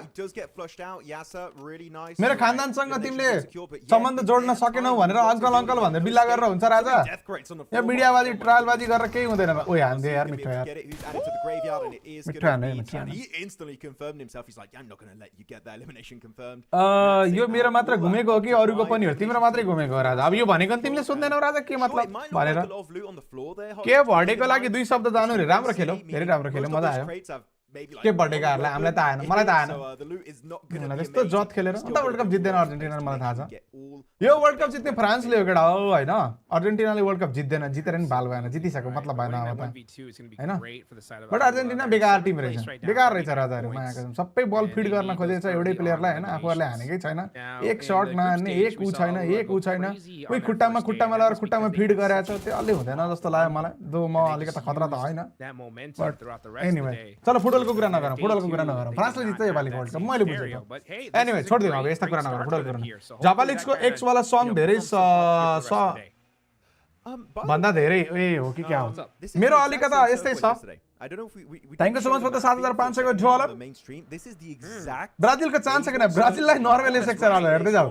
मेरो खानदानसँग तिमीले सम्बन्ध जोड्न सकेनौ भनेर अङ्कल भन्दै बिल्ला गरेर हुन्छ राजा यहाँ मिडियाबाजी ट्रायलबाजी गरेर केही हुँदैन ओइ हान्दे यार मिठो यार यो मेरो मात्र घुमेको हो कि अरूको पनि हो तिम्रो मात्रै घुमेको हो राजा अब यो भनेको नि तिमीले सुन्दैनौ राजा के मतलब भनेर के भर्डेको लागि 2 शब्द जानु रे राम्रो खेल्यो धेरै राम्रो खेल्यो मजा आयो के बर्थडेकाहरूलाई हामीलाई त आएन मलाई त आएन त्यस्तो जत खेलेर अन्त वर्ल्ड कप जित्दैन अर्जेन्टिना मलाई थाहा छ यो वर्ल्ड कप जित्ने फ्रान्सले हो केटा हो हैन अर्जेन्टिनाले वर्ल्ड कप जित्दैन जितेर नि बाल भएन जितिसक्यो मतलब भएन अब त हैन बट अर्जेन्टिना बेकार टिम रहेछ बेकार रहेछ राजाहरु मायाको सबै बल फिड गर्न खोजेछ एउटै प्लेयरलाई हैन आफूहरुले हानेकै छैन एक शट नहान्ने एक उ छैन कोही खुट्टामा लगाएर खुट्टामा फिड गरेछ त्यो अलि हुँदैन जस्तो लाग्यो मलाई दो म अलिकति खतरा त हैन एनीवे चलो फुटबलको कुरा नगरौँ फ्रान्सले जित्छ यो पालिको वर्ल्ड कप मैले बुझेको एनीवे छोड्दिउँ अब यस्ता कुरा नगरौँ फुटबल कुरा जापालिग्सको एक्स वाला सङ धेरै भन्दा धेरै ए हो कि क्या हो मेरो अलिकता यस्तै छ thank you so much for the 7500 को डलर ब्राजिलको चान्स छ किन ब्राजिललाई नर्वेले सेक्छ होला हेर्दै जाऊ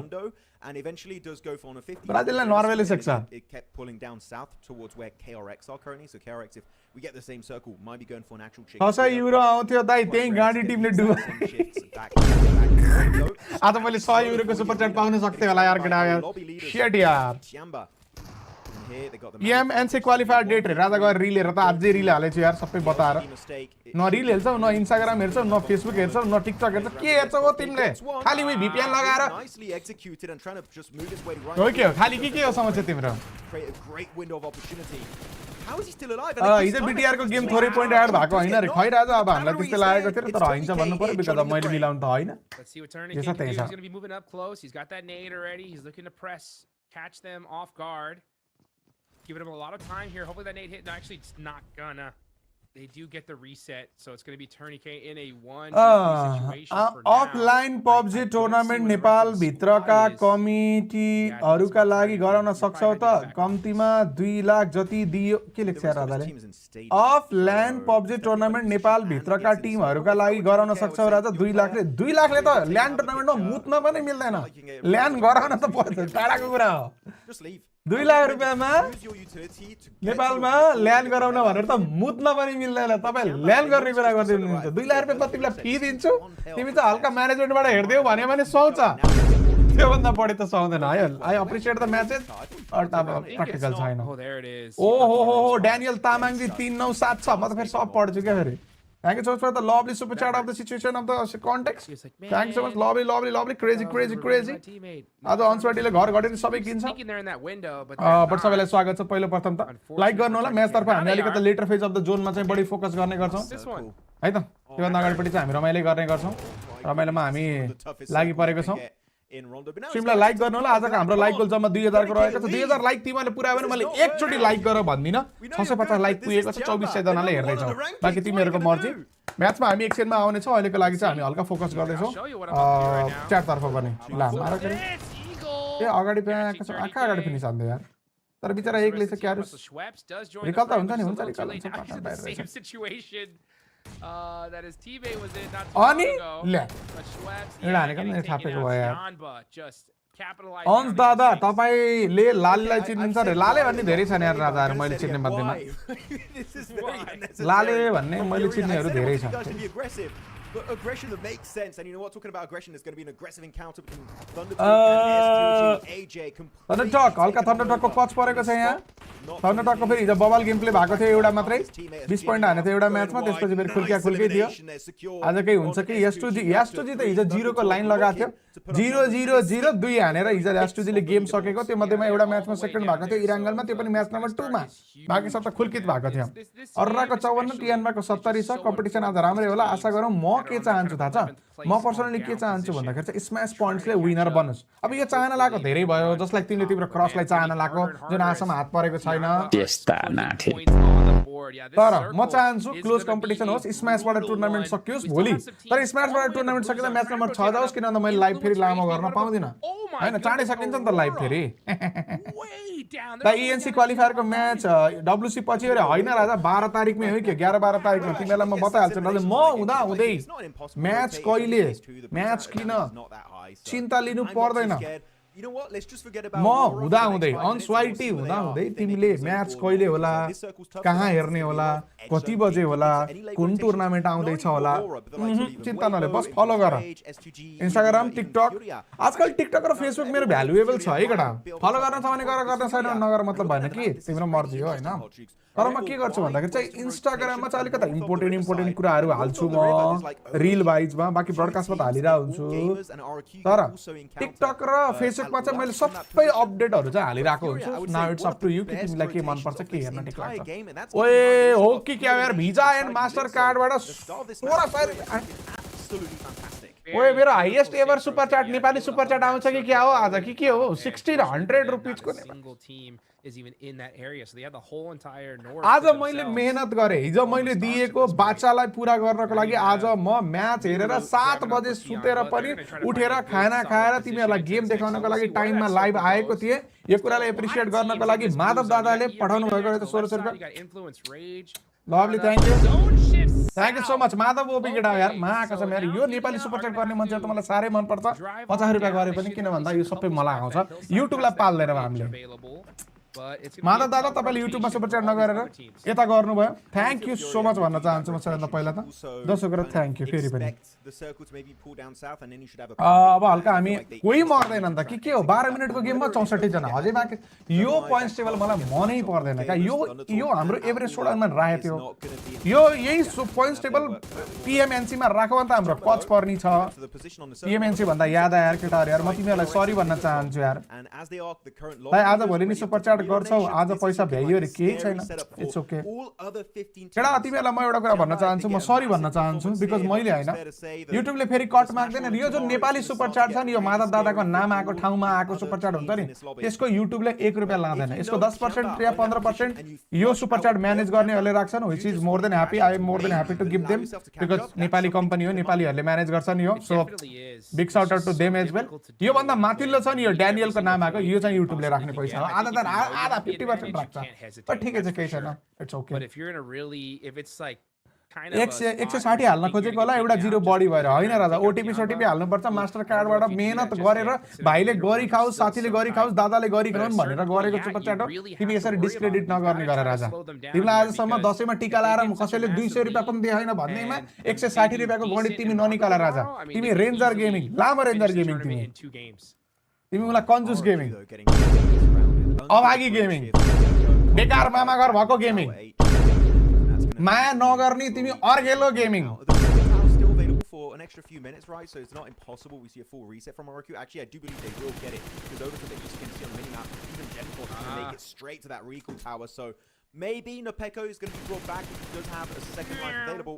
and eventually does go for an 50. ब्राजिललाई नर्वेले सेक्छ It kept pulling down south towards where KRX are currently. So KRX, if we get the same circle, might be going for an actual chick. 600 euro आउँथ्यो दाइ त्यही गाडी टिमले डुब आज मैले 100 युरोको super chat पाउन सक्थे होला यार केटा यार शिट यार Tianba. PMMI क्वालिफायर डेट रे राजा गएर रिल हेर त अझै रिल हालेछु यार सबै बताएर न रिल हेर्छौ न इन्स्टाग्राम हेर्छौ न फेसबुक हेर्छौ न टिकटक हेर्छौ के हेर्छौ हो तिमीले खाली उही VPN लगाएर हो के हो खाली के हो समस्या तिम्रो हिजो BTR को गेम थोरै पोइन्ट एड भएको हैन रे खै राजा अब हामीलाई त्यस्तै लागेको थियो तर हैन भन्नु पर्यो बिकज अब मैले मिलाउनु त हैन Giving him a lot of time here. Hopefully that nade hit. No, actually, it's not gonna. They do get the reset, so it's going to be tourniquet in a 1v3 situation for now. Offline PUBG tournament Nepal भित्रका कमिटीहरुका लागि गराउन सक्छौ त कम्तिमा 2 लाख जति दियो के लेख्छ राजाले अफलाइन PUBG टुर्नामेन्ट नेपाल भित्रका टिमहरुका लागि गराउन सक्छौ राजा 2 लाखले त ल्यान्ड टुर्नामेन्टमा मुत्न पनि मिल्दैन ल्यान्ड गराउन त पर्छ टाढाको कुरा हो 2 लाख रुपैयाँमा नेपालमा ल्यान्ड गराउन भनेर त मुत्न पनि मिल्दैन तपाई ल्यान्ड गर्ने कुरा गर्दिनुहुन्छ 2 लाख रुपैयाँ म तिमीलाई फी दिन्छु तिमी चाहिँ हल्का म्यानेजमेन्टबाट हेर्दैौ भन्यो भने सुहाउँछ त्यो भन्दा बढी त सुहाउँदैन है आई अप्रिशिएट द म्याचेस अट अब प्र्याक्टिकल छैन ओ हो ड्यानियल तामाङ जी 397 छ म त फेरि सब पढ्छु के फेरि Thank you so much for the lovely super chat of the situation of the context. Thank you so much, lovely, crazy. आज अनस्वाटीले घर घटेर सबै किन्छ बट सबैलाई स्वागत छ पहिलो प्रथम त लाइक गर्नु होला म्याच तर्फ हामी अलिकति लेटर फेज अफ द जोनमा चाहिँ बढी फोकस गर्ने गर्छौं है त त्योभन्दा अगाडिपट्टि चाहिँ हामी रमाइलो गर्ने गर्छौं रमाइलोमा हामी लागि परेको छौं स्ट्रिमलाई लाइक गर्नु होला आजको हाम्रो लाइक गोल जम्मा 2000 को रहेको छ 2000 लाइक तिमीले पुरा भने मैले एकचोटी लाइक गर भन्दिन 650 लाइक पुगेको छ 2400 जनाले हेर्दै छौ बाकी तिमीहरुको मर्जी म्याचमा हामी एकछिनमा आउने छौ अहिलेको लागि चाहिँ हामी हल्का फोकस गर्दै छौ च्याट तर्फ पनि ल मार गरे ए अगाडि प्याएको छ आँखा अगाडि फिनिस हान्दै यार तर बिचारा एकले चाहिँ क्यारुस रिकल त हुन्छ नि हुन्छ रिकल हुन्छ that his teammate was in not too long ago. But Schwab's Ann's दादा तपाईले लालेलाई चिन्नुहुन्छ रे लाले भन्ने धेरै छ नि यार राजाहरु मैले चिन्ने मध्येमा लाले भन्ने मैले चिन्नेहरु धेरै छ But aggression that makes sense, and you know what? Talking about aggression, there's going to be an aggressive encounter between ThunderTalk and S2G AJ. ThunderTalk, हल्का ThunderTalk को पच परेको छ यहाँ ThunderTalk को फेरि हिजो बबल गेम प्ले भएको थियो एउटा मात्रै 20 पॉइन्ट हाने थियो एउटा म्याचमा त्यसपछि फेरि खुल्कै थियो आज के हुन्छ कि S2G त हिजो 0 को लाइन लगाएको थियो 0-0-0 2 हानेर हिजो S2G ले गेम सकेको त्यो मध्येमा एउटा म्याचमा सेकेन्ड भएको थियो इराङ्गलमा त्यो पनि म्याच नम्बर 2 मा बाकी सब त खुल्कित भएको थियो अर्राको 54 टियानबाको 70 छ कम्पिटिसन आज राम्रै होला आशा गरौँ म के चाहन्छु थाहा छ म पर्सनली के चाहन्छु भन्दाखेरि चाहिँ स्म्याश पॉइन्ट्सले विनर बनोस् अब यो चाहना लागेको धेरै भयो जसलाई तिमीले तिम्रो क्रसलाई चाहना लागेको जुन आशामा हात परेको छैन तर म चाहन्छु क्लोज कम्पिटिसन होस् स्म्याशबाट टुर्नामेन्ट सकियोस् भोलि तर स्म्याशबाट टुर्नामेन्ट सकिँदा म्याच नम्बर 6 जाओस् किनभने मैले लाइभ फेरि लामो गर्न पाउँदिन हैन चाँडै सकिन्छ नि त लाइभ फेरि down. द ENC क्वालिफायरको म्याच WC पछि अरे हैन राजा 12 तारिखमै हो कि 11-12 तारिखमा तिमीलाई म बताइहाल्छु न म हुँदा हुँदै म्याच कहिले म्याच किन चिन्ता लिनु पर्दैन म हुँदा हुँदै अनस्वाइटी हुँदा हुँदै तिमीले म्याच कहिले होला कहाँ हेर्ने होला कति बजे होला कुन टुर्नामेन्ट आउँदैछ होला चिन्ता नले बस फलो गर इन्स्टाग्राम टिकटक आजकल टिकटक र फेसबुक मेरो भ्यालुएबल छ है केटा फलो गर्न छ भने गर गर्न छैन नगर मतलब भएन कि तिम्रो मर्जी हो हैन तर म के गर्छु भन्दाखेरि चाहिँ इन्स्टाग्राममा चाहिँ अलिकति इम्पोर्टेन्ट कुराहरू हाल्छु म रिल वाइजमा बाकी ब्रडकास्टमा त हालिरा हुन्छु तर टिकटक र फेसबुकमा चाहिँ मैले सबै अपडेटहरू चाहिँ हालिरहेको हुन्छु now it's up to you कि तिमीलाई के मन पर्छ के हेर्न ठिक लाग्छ ओए हो कि क्या यार भिजा एन्ड मास्टर कार्डबाट ओए मेरो highest ever super chat Nepali super chat आउँछ कि क्या हो आज कि के हो 1600 रुपीजको आज मैले मेहनत गरे हिजो मैले दिएको बाचालाई पूरा गर्नको लागि आज म म्याच हेरेर 7 बजे सुतेर पनि उठेर खाना खाएर तिमीहरूलाई गेम देखाउनको लागि टाइममा लाइभ आएको थिए यो कुरालाई एप्रिसिएट गर्नको लागि माधव दादाले पठाउनु भएको रहेछ 1600 रुपैयाँ lovely thank you so much Madhav ओबी केटा यार कसम यार यो नेपाली सुपर च्याट गर्ने मान्छे त मलाई साह्रै मन पर्छ 50 रुपैयाँ गरे पनि किन भन्दा यो सबै मलाई आउँछ युट्युबलाई पाल्दैन हामीले माधव दादा तपाईले युट्युबमा सुपर च्याट नगरेर यता गर्नुभयो थ्याङ्क यू सो मच भन्न चाहन्छु म सबैभन्दा पहिला त दोस्रो कुरा थ्याङ्क यू फेरि पनि अब हल्का हामी कोही मर्दैन त के हो 12 मिनेटको गेममा 64 जना अझै बाँकी यो पोइन्ट्स टेबल मलाई मनै पर्दैन क्या यो हाम्रो एभरेज सोडानमा राखेको थियो यो यही पोइन्ट्स टेबल PMNC मा राखो भने त हाम्रो कच पर्नी छ PMNC भन्दा याद आयो यार केटाहरु यार म तिमीहरूलाई सरी भन्न चाहन्छु यार भाइ आज भोलि नि सुपर च्याट गर्छौ आज पैसा भ्याइयो रे केही छैन इट्स ओके केटा तिमीहरूलाई म एउटा कुरा भन्न चाहन्छु म सरी भन्न चाहन्छु बिकज मैले हैन युट्युबले फेरि कट माग्दैन यो जुन नेपाली सुपर च्याट छ नि यो माधव दादाको नाम आएको ठाउँमा आएको सुपर च्याट हुन्छ नि त्यसको युट्युबले 1 रुपैयाँ लादैन यसको 10% या 15% यो सुपर च्याट म्यानेज गर्नेहरूले राख्छन् which is more than happy I am more than happy to give them because Nepali company हो नेपालीहरूले म्यानेज गर्छन् यो so big shout out to them as well यो भन्दा माथिल्लो छ नि यो ड्यानियलको नाम आएको यो चाहिँ युट्युबले राख्ने पैसा हो आधा 50% राख्छ पर ठिकै छ केही छैन इट्स ओके 160 हाल्न खोजेको होला एउटा जिरो बढी भएर हैन राजा ओटिपी सोटिपी हाल्नुपर्छ मास्टर कार्डबाट मेहनत गरेर भाइले गरी खाओस् साथीले गरी खाओस् दादाले गरी खाउन् भनेर गरेको सुपर च्याट हो तिमी यसरी डिस्क्रेडिट नगर्ने गर राजा तिमीलाई आजसम्म दशैंमा टिका लाएर कसैले 200 रुपैयाँ पनि दिएन भन्दैमा 160 रुपैयाँको गणित तिमी ननिकाला राजा तिमी रेन्जर गेमिङ लामो रेन्जर गेमिङ तिमी मलाई कन्जुस गेमिङ अभागी गेमिङ बेकार मामा घर भएको गेमिङ माया नगर्नी तिमी अर्गेलो gaming for an extra few minutes, right? So it's not impossible we see a full reset from RQ. Actually, I do believe they will get it because over to the east, you can see on the minimap, even Gentle is going to make it straight to that recall tower. So maybe Nopeko is going to be brought back if he does have a second life available.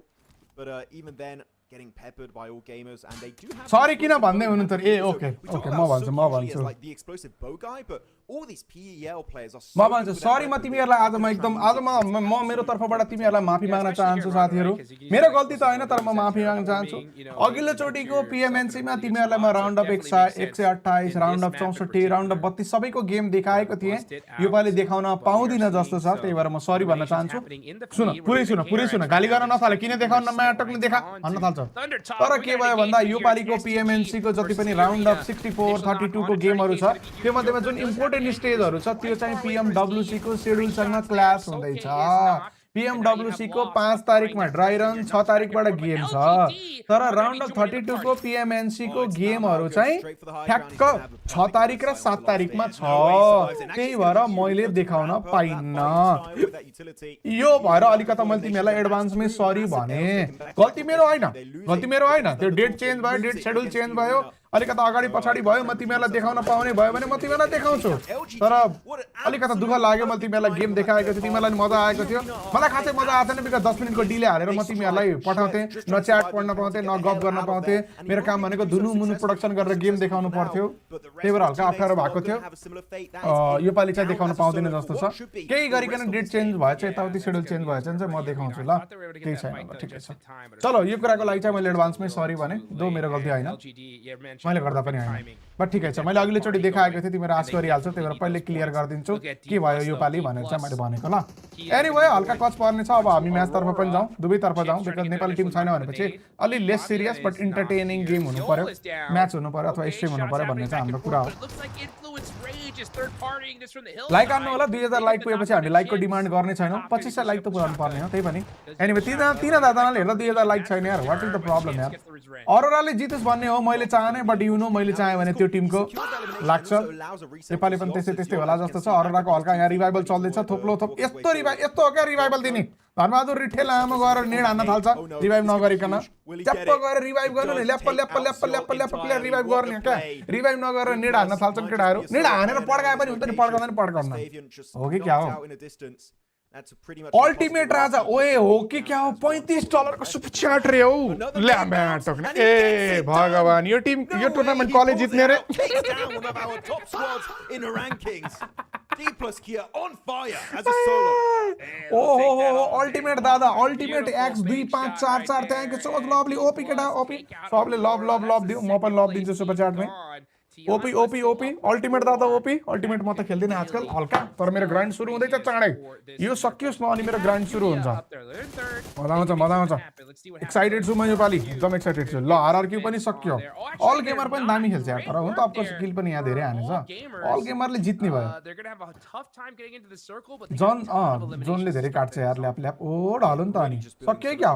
But even then, getting peppered by all gamers, and they do have. Sorry, किन भन्दै हुनु त ए okay म भन्छु like the explosive bow guy, but all these PEL players are so. म भन्छु sorry म तिमीहरूलाई आज म मेरो तर्फबाट तिमीहरूलाई माफी माग्न चाहन्छु साथीहरू मेरो गल्ती त हैन तर म माफी माग्न चाहन्छु अघिल्लो चोटीको PMNC मा तिमीहरूलाई म round of 128 round of 64 round of 32 सबैको गेम देखाएको थिए योपालि देखाउन पाउँदिन जस्तो छ त्यही भएर म सरी भन्न चाहन्छु पुरै सुन गाली गर्न नथाले किन देखाउन नाटकले देखा भन्न थाल्छ तर के भयो भन्दा योपालिको PMNC को जति पनि राउन्ड अफ 64 32 को गेमहरु छ त्यो मध्येमा जुन इम्पोर्टेन्ट स्टेजहरु छ त्यो चाहिँ PMWC को शेड्युलसँग क्लास हुँदैछ PMWC को 5 तारिखमा ड्राई रन 6 तारिखबाट गेम छ तर राउन्ड अफ 32 को PMNC को गेमहरु चाहिँ ठ्याक्क 6 तारिख र 7 तारिखमा छ त्यही भएर मैले देखाउन पाइन्न यो भएर अलिकता मैले तिमीहरूलाई एडभान्समै सरी भने गल्ती मेरो हैन त्यो डेट चेन्ज भयो डेट शेड्युल चेन्ज भयो अलिकता अगाडि पछाडी भयो म तिमीहरूलाई देखाउन पाउने भयो भने म तिमीहरूलाई देखाउँछु तर अलिकता दुःख लाग्यो म तिमीहरूलाई गेम देखाएको थिएँ तिमीहरूलाई मजा आएको थियो मलाई खासै मजा आएको थिएन बिकज 10 मिनेटको डिले हालेर म तिमीहरूलाई पठाउँथे न च्याट पढ्न पाउँथे न गफ गर्न पाउँथे मेरो काम भनेको धुनु मुनु प्रोडक्सन गरेर गेम देखाउनु पर्थ्यो त्यही भएर हल्का अप्ठ्यारो भएको थियो योपालि चाहिँ देखाउन पाउँदैन जस्तो छ केही गरिकन डेट चेन्ज भएछ यताउति शेड्युल चेन्ज भएछ भने चाहिँ म देखाउँछु ल केही छैन ठिकै छ चलो यो कुराको लागि चाहिँ मैले एडभान्समै सरी भने दो मेरो गल्ती हैन मैले गर्दा पनि हैन बट ठिकै छ मैले अघिल्लो चोटी देखाएको थिएँ तिमीहरू आश गरिहाल्छौ त्यही भएर पहिले क्लियर गरिदिन्छु के भयो यो पाली भनेर चाहिँ मैले भनेको ल एनीवे हल्का कच पर्ने छ अब हामी म्याच तर्फ पनि जाउँ दुवैतर्फ जाउँ बिकज नेपाली टिम छैन भनेपछि अलि lace serious but entertaining game हुनु पर्यो म्याच हुनु पर्यो अथवा स्ट्रिम हुनु पर्यो भन्ने चाहिँ हाम्रो कुरा हो लाइक हान्नु होला 2000 लाइक पुगेपछि हामी लाइकको डिमान्ड गर्ने छैनौँ 2500 लाइक त पुगाउनु पर्ने हो त्यही पनि एनीवे तीन दादाले हेर्दा 2000 लाइक छैन यार व्हाट इज द प्रब्लम यार अरोराले जितोस् भन्ने हो मैले चाहने बट यु नो मैले चाहे भने त्यो टिमको लाग्छ नेपाली पनि त्यस्तै होला जस्तो छ अरोराको हल्का यहाँ रिभाइभल चल्दैछ थोप्लो थोप यस्तो हो क्या रिभाइभल दिने धर्मबहादुर रिठे लामो गएर नेड हान्न थाल्छ रिभाइभ नगरिकन च्याप्प गएर रिभाइभ गर्नु नि ल्याप्प प्लेयर रिभाइभ गर्ने क्या रिभाइभ नगरेर नेड हान्न थाल्छन् केटाहरू नेड हानेर पड्काए पनि हुन्छ नि पड्काउँदैन पड्काउन हो कि क्या हो अल्टिमेट राजा ओए हो कि क्या हो $35 को सुपर चैट रे हो ले म्याच ए भगवान यो टुर्नामेन्ट कलेज जित्ने रे Dplus KIA on fire as a solo. Oh, ultimate दादा ultimate X2544 thank you so much lovely OP केटा OP सबले लभ दियो म पनि लभ दिन्छु सुपर च्याट मै OP अल्टिमेट दादा OP अल्टिमेट म त खेल्दिन आजकल हल्का तर मेरो ग्राइन्ड सुरु हुँदैछ चाँडै यो सकियोस् न अनि मेरो ग्राइन्ड सुरु हुन्छ मजा आउँछ एक्साइटेड छु म यो पाली एकदम एक्साइटेड छु ल आरआरक्यू पनि सक्यो अल गेमर पनि दामी खेल्छ यार तर हुन त अफकोर्स स्किल पनि यहाँ धेरै हानेछ अल गेमरले जित्ने भयो जोनले धेरै काट्छ यार ल्याप ओ ढाल्यो नि त अनि सक्यो क्या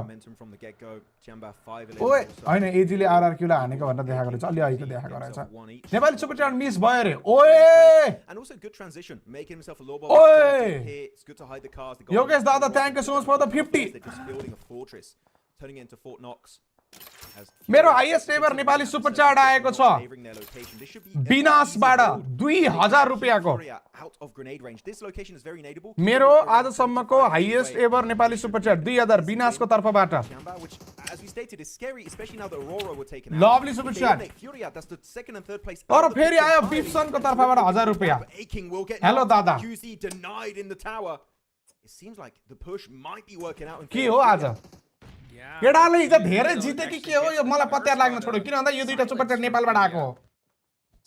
ओए हैन एजीले आरआरक्यूलाई हानेको भनेर देखाएको रहेछ अलि अहिलेको देखाएको रहेछ नेपाली सुपर च्याट मिस भयो रे ओए योगेश दादा thank you so much for the 50 मेरो highest ever Nepali super chat आएको छ विनाशबाट 2000 रुपैयाँको मेरो आजसम्मको highest ever Nepali super chat 2000 विनाशको तर्फबाट लभली सुपर च्याट तर फेरि आयो बिप्सनको तर्फबाट 1000 रुपैयाँ हेलो दादा के हो आज केटाले हिजो धेरै जिते कि के हो यो मलाई पत्ता लाग्न छोड्यो किन भन्दा यो दुईटा सुपर च्याट नेपालबाट आएको हो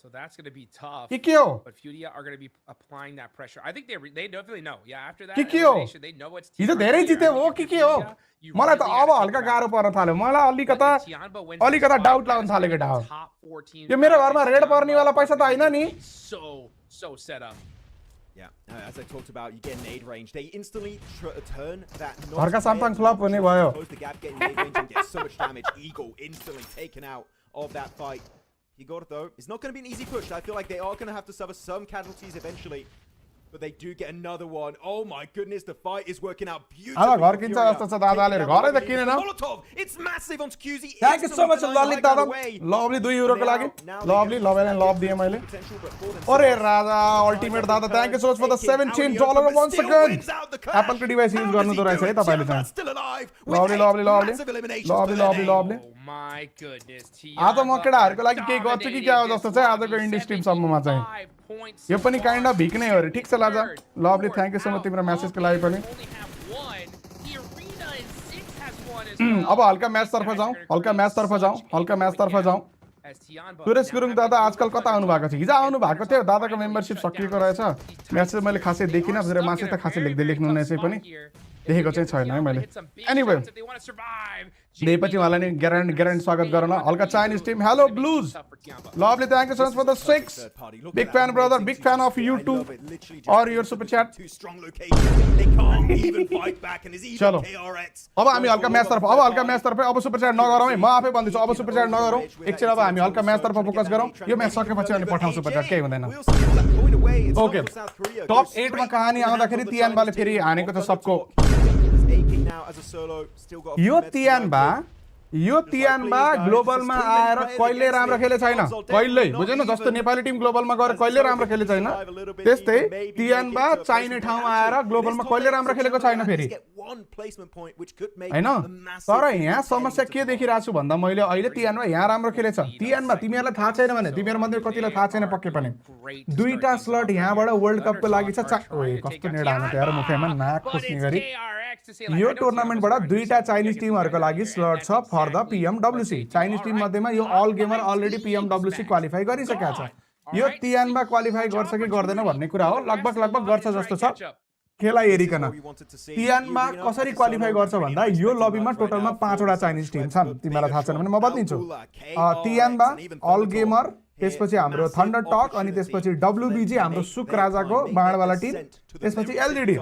So that's going to be tough. Kikyo. But FURIA are going to be applying that pressure. I think they definitely know. Yeah, after that Kikyo. they know it's हिजो धेरै जिते हो Kikyo. मलाई त अब हल्का गाह्रो पर्न थाल्यो मलाई अलिकता डाउट लाग्न थाल्यो केटा हो यो मेरो घरमा रेड पर्नेवाला पैसा त हैन नि So set up. Yeah, as I talked about, you get nade range. They instantly turn that. Harka Sampang flop हुने भयो. Close the gap, get nade range and get so much damage. Eagle instantly taken out of that fight. He got it though. It's not going to be an easy push. I feel like they are going to have to suffer some casualties eventually. But they do get another one. Oh my goodness, the fight is working out beautifully. Ala घर किन्छ जस्तो छ दादाले घरै त किनेन. It's massive on QZ. Thank you so much ललित दादा. Lovely 2 euro को लागि. Lovely लभ दिए मैले. अरे राजा अल्टिमेट दादा thank you so much for the $17 once again. Apple को डिभाइस युज गर्नु त रहेछ है तपाईले चाहिँ. Lovely. Oh my goodness. आज म केटाहरुको लागि केही गर्छु कि क्या हो जस्तो छ आजको इन्डी स्ट्रिम सम्ममा चाहिँ. यो पनि काइन्ड अफ भिक नै हो रे ठीक छ लाजा lovely thank you so much तिम्रो मेसेजको लागि पनि अब हल्का म्याच तर्फ जाउँ सुरेश गुरुङ दादा आजकल कता आउनु भएको छ हिजो आउनु भएको थियो दादाको मेम्बरशिप सकिएको रहेछ मेसेज मैले खासै देखिन तर मासे त खासै लेख्नु नै यसै पनि देखेको चाहिँ छैन है मैले एनीवे देपछि उहाँलाई नि ग्यारेन्ट स्वागत गर्न हल्का Chinese team hello blues lovely thank you so much for the 6 big fan brother big fan of you too और योर सुपर च्याट चलो अब हामी हल्का म्याच तर्फ अब सुपर च्याट नगरौँ है म आफै भन्दैछु अब सुपर च्याट नगरौँ एकछिन अब हामी हल्का म्याच तर्फ फोकस गरौँ यो म्याच सकेपछि अनि पठाउँ सुपर च्याट केही हुँदैन ओके टप 8 मा कहानी आउँदाखेरि तियानबाले फेरि हानेको छ सबको यो तियानबा ग्लोबलमा आएर कहिले राम्रो खेले छैन कहिले बुझ्नु जस्तो नेपाली टिम ग्लोबलमा गएर कहिले राम्रो खेले छैन त्यस्तै तियानबा चाहिने ठाउँमा आएर ग्लोबलमा कहिले राम्रो खेलेको छैन फेरि हैन तर यहाँ समस्या के देखिरहेको छु भन्दा मैले अहिले तियानबा यहाँ राम्रो खेलेछ तियानबा तिमीहरुलाई थाहा छैन भने तिमीहरु मध्ये कतिलाई थाहा छैन पक्कै पनि दुईटा स्लट यहाँबाट वर्ल्ड कपको लागि छ ओए कस्तो नेडा हान्नु यार मुखैमा नाक खोस्ने गरी यो टुर्नामेन्टबाट दुईटा चाइनिज टिमहरुको लागि स्लट छ for the PMWC Chinese team मध्येमा यो all gamer already PMWC qualify गरिसकेको छ यो तियानमा क्वालिफाई गर्छ कि गर्दैन भन्ने कुरा हो लगभग गर्छ जस्तो छ खेला हेरिकन तियानमा कसरी क्वालिफाई गर्छ भन्दा यो लबीमा टोटलमा 5 वटा चाइनिज टिम छन् तिमीलाई थाहा छैन भने म बताइदिन्छु तियानमा अल गेमर त्यसपछि हाम्रो थन्डर टक अनि त्यसपछि WBG हाम्रो सुक राजाको बाणवाला टिम त्यसपछि LGD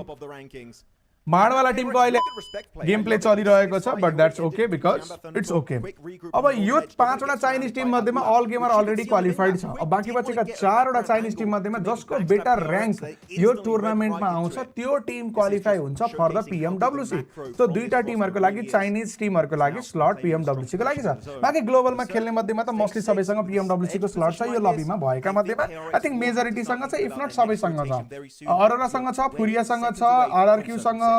बाणवाला टिमको अहिले गेम प्ले चलिरहेको छ but that's okay because it's okay अब यो 5 वटा चाइनिज टिम मध्येमा अल गेमर अलरेडी क्वालिफाइड छ अब बाँकी बचेका 4 वटा चाइनिज टिम मध्येमा जसको बेटर र्याङ्क यो टुर्नामेन्टमा आउँछ त्यो टिम क्वालिफाई हुन्छ फर द PMWC सो दुईटा टिमहरुको लागि चाइनिज टिमहरुको लागि स्लट PMWC को लागि छ बाँकी ग्लोबलमा खेल्ने मध्येमा त मोस्टली सबैसँग PMWC को स्लट छ यो लबीमा भएका मध्येमा आई थिंक मेजोरिटीसँग छ इफ नट सबैसँग छ अरोरासँग छ फुरियासँग छ RRQ सँग छ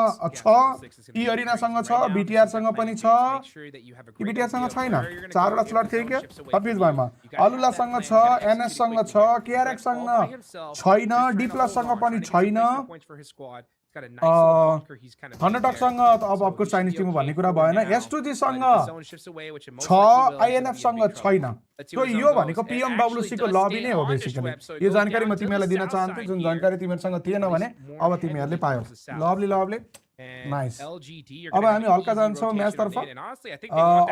eArena सँग छ BTR सँग पनि छ BTR सँग छैन 4 वटा स्लट थियो के कन्फ्युज भएँ म अलुला सँग छ NS सँग छ KRX सँग छैन Dplus सँग पनि छैन ThunderTalk सँग अब अफकोर्स चाइनिज टिम भन्ने कुरा भएन S2G सँग छ INF सँग छैन सो यो भनेको PMWC को लबी नै हो बेसिकली यो जानकारी म तिमीलाई दिन चाहन्छु जुन जानकारी तिमीहरुसँग थिएन भने अब तिमीहरुले पायौ लभली नाइस अब हामी हल्का जान्छौं म्याच तर्फ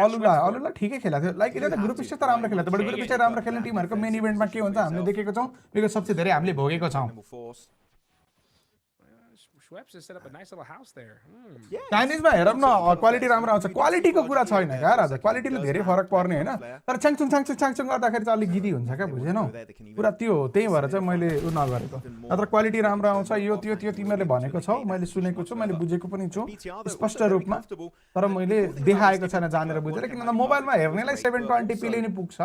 अलुला ठिकै खेला थियो लाइक इले त ग्रुप स्टेज त राम्रो खेला थियो बट ग्रुप स्टेज राम्रो खेल्ने टिमहरुको मेन इभेन्टमा के हुन्छ हामीले देखेको छौं बिकज सबसे धेरै हामीले भोगेको छौं Schweppes has set up a nice little house there. चाइनिजमा हेरौँ न क्वालिटी राम्रो आउँछ क्वालिटीको कुरा छैन क्या राजा क्वालिटीले धेरै फरक पर्ने हैन तर छ्याङछुङ गर्दाखेरि चाहिँ अलि गिदी हुन्छ क्या बुझेनौ पुरा त्यो त्यही भएर चाहिँ मैले उ नगरेको नत्र क्वालिटी राम्रो आउँछ यो त्यो तिमीले भनेको छौ मैले सुनेको छु मैले बुझेको पनि छु स्पष्ट रूपमा तर मैले देखाएको छैन जानेर बुझेर किनभने मोबाइलमा हेर्नेलाई 720p ले नि पुग्छ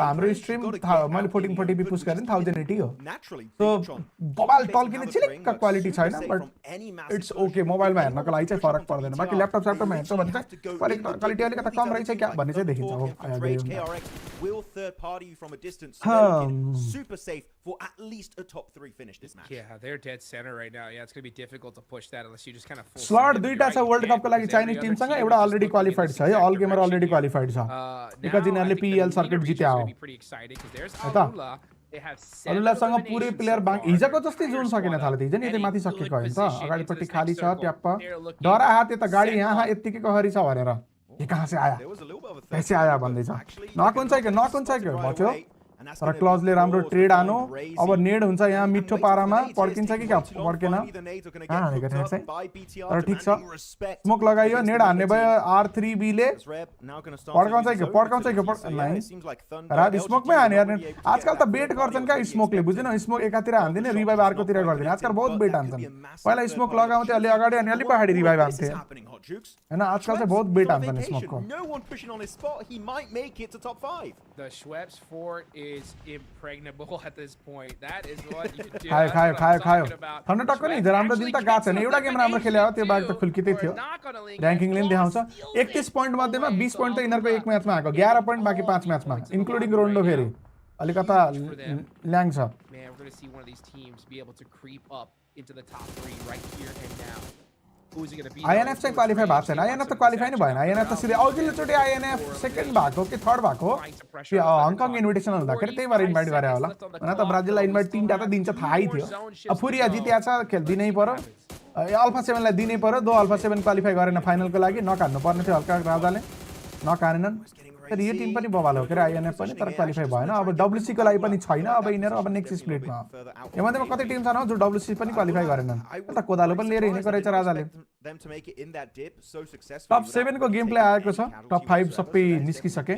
हाम्रो स्ट्रिम मैले 1440p पुश गरेँ 1080 हो सो बबाल टल्किने चिलिक्क क्वालिटी छैन बट इट्स ओके मोबाइलमा हेर्नको लागि चाहिँ फरक पर्दैन बाकी ल्यापटपमा हेर्छ भने चाहिँ क्वालिटी अलिकति कम रहेछ क्या भन्ने चाहिँ देखिन्छ हो for at least a top 3 finish this match. Yeah, they're dead center right now. Yeah, it's going to be difficult to push that unless you just kind of full slot दुईटा छ world कपको लागि Chinese team सँग एउटा already qualified छ है all gamer already qualified छ because इनहरुले PEL circuit जित्या हो अलुलासँग पुरै प्लेयर बाङ हिजोको जस्तै जोन सकेन थाले त हिजो नि यतै माथि सकेको हैन त अगाडिपट्टि खाली छ ट्याप्प डरा हाते त गाडी यहाँ यतिकै हरी छ भनेर ये कहाँ से आया कैसे आया भन्दै छ नक हुन्छ के भछ्यो तर क्लजले राम्रो ट्रेड आनो अब नेड हुन्छ यहाँ मिठो पारामा पड्किन्छ कि क्या पड्केन कहाँ हानेको थियो चाहिँ तर ठीक छ स्मोक लगाइयो नेड हान्ने भयो R3B ले पड्काउँछ कि रात स्मोकमै हाने यार आजकल त बेट गर्छन् क्या स्मोकले बुझेन स्मोक एकातिर हान्दिने रिभाइभ अर्कोतिर गर्दिने आजकल बहुत बेट हान्छन् पहिला स्मोक लगाउँथे अलि अगाडि अनि अलि पछाडि रिभाइभ हान्थे हैन आजकल चाहिँ बहुत बेट हान्छन् स्मोकको The Schweppes fort is impregnable at this point. That is what you do. खायो ThunderTalk नि राम्रो दिन त गएको छैन एउटा गेम राम्रो खेल्यो त्यो बाहेक त खुल्कितै थियो र्याङ्किङले पनि देखाउँछ 31 पोइन्ट मध्येमा 20 पोइन्ट त इनहरुको एक म्याचमा आएको 11 पोइन्ट बाकी 5 म्याचमा इन्क्लुडिङ रोन्डो फेरि अलिकता ल्याङ छ Man, we're going to see one of these teams be able to creep up into the top 3 right here and now. Who's it going to be? INF चाहिँ क्वालिफाई भएको छैन INF त क्वालिफाई नै भएन INF त सिधै अघिल्लो चोटि INF सेकेन्ड भएको कि थर्ड भएको हङकङ इन्भिटेसनल हुँदाखेरि त्यही भएर इन्भाइट गरे होला भने त ब्राजिललाई इन्भाइट 3टा त दिन्छ थाहै थियो अब फुरिया जित्या छ खेल दिनै पर्यो अल्फा 7 लाई दिनै पर्यो दो अल्फा 7 क्वालिफाई गरेन फाइनलको लागि नक हान्नु पर्ने थियो हल्का राजाले नक हानेनन् तर यो टिम पनि बवाल हो के INF पनि तर क्वालिफाई भएन अब WC को लागि पनि छैन अब इनहरु अब नेक्स्ट स्प्लिटमा यो मध्येमा कतै टिम छन् जो WC पनि क्वालिफाई गरेनन् त कोदालो पनि लिएर हिँडेको रहेछ राजाले टप 7 को गेम प्ले आएको छ टप 5 सबै निस्किसके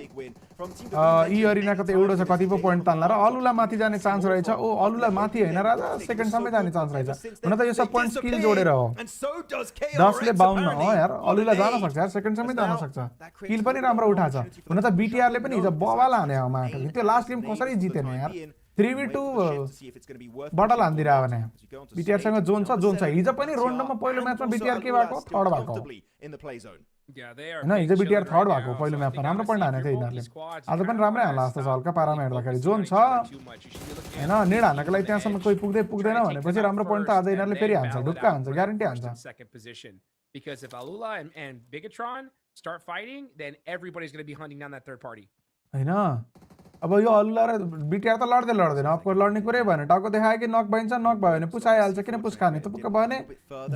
eArena को त एउटो छ कति पो पोइन्ट तान्ला र अलुला माथि जाने चान्स रहेछ ओ अलुला माथि हैन राजा सेकेन्ड सम्मै जाने चान्स रहेछ हुन त यो सब पोइन्ट स्किल जोडेर हो 10 ले 52 हो यार अलुला जान सक्छ यार सेकेन्ड सम्मै जान सक्छ किल पनि राम्रो उठाछ हुन त BTR ले पनि हिजो बवाल हाने हो माटो त्यो लास्ट गेम कसरी जितेन यार 3v2 बटल हान्दिरा भने BTR सँग जोन छ हिजो पनि रोन्डोमा पहिलो म्याचमा BTR के भएको थर्ड भएको हैन हिजो BTR थर्ड भएको पहिलो म्याचमा राम्रो पोइन्ट हानेको थियो यिनीहरुले आज पनि राम्रै हाल्ला जस्तो छ हल्का पारामा हेर्दाखेरि जोन छ हैन नेड हान्नको लागि त्यहाँसम्म कोही पुग्दैन भनेपछि राम्रो पोइन्ट त आज यिनीहरुले फेरि हान्छ ढुक्का हुन्छ ग्यारेन्टी हान्छ Because if Alula and Bigetron start fighting, then everybody's going to be hunting down that third party. हैन अब यो अल्ला र बिटिआर त लड्दै लड्दैन अफको लड्ने कुरै भएन टाको देखायो कि नक भइन्छ नक भयो भने पुस आइहाल्छ किन पुस खाने त पुक भयो भने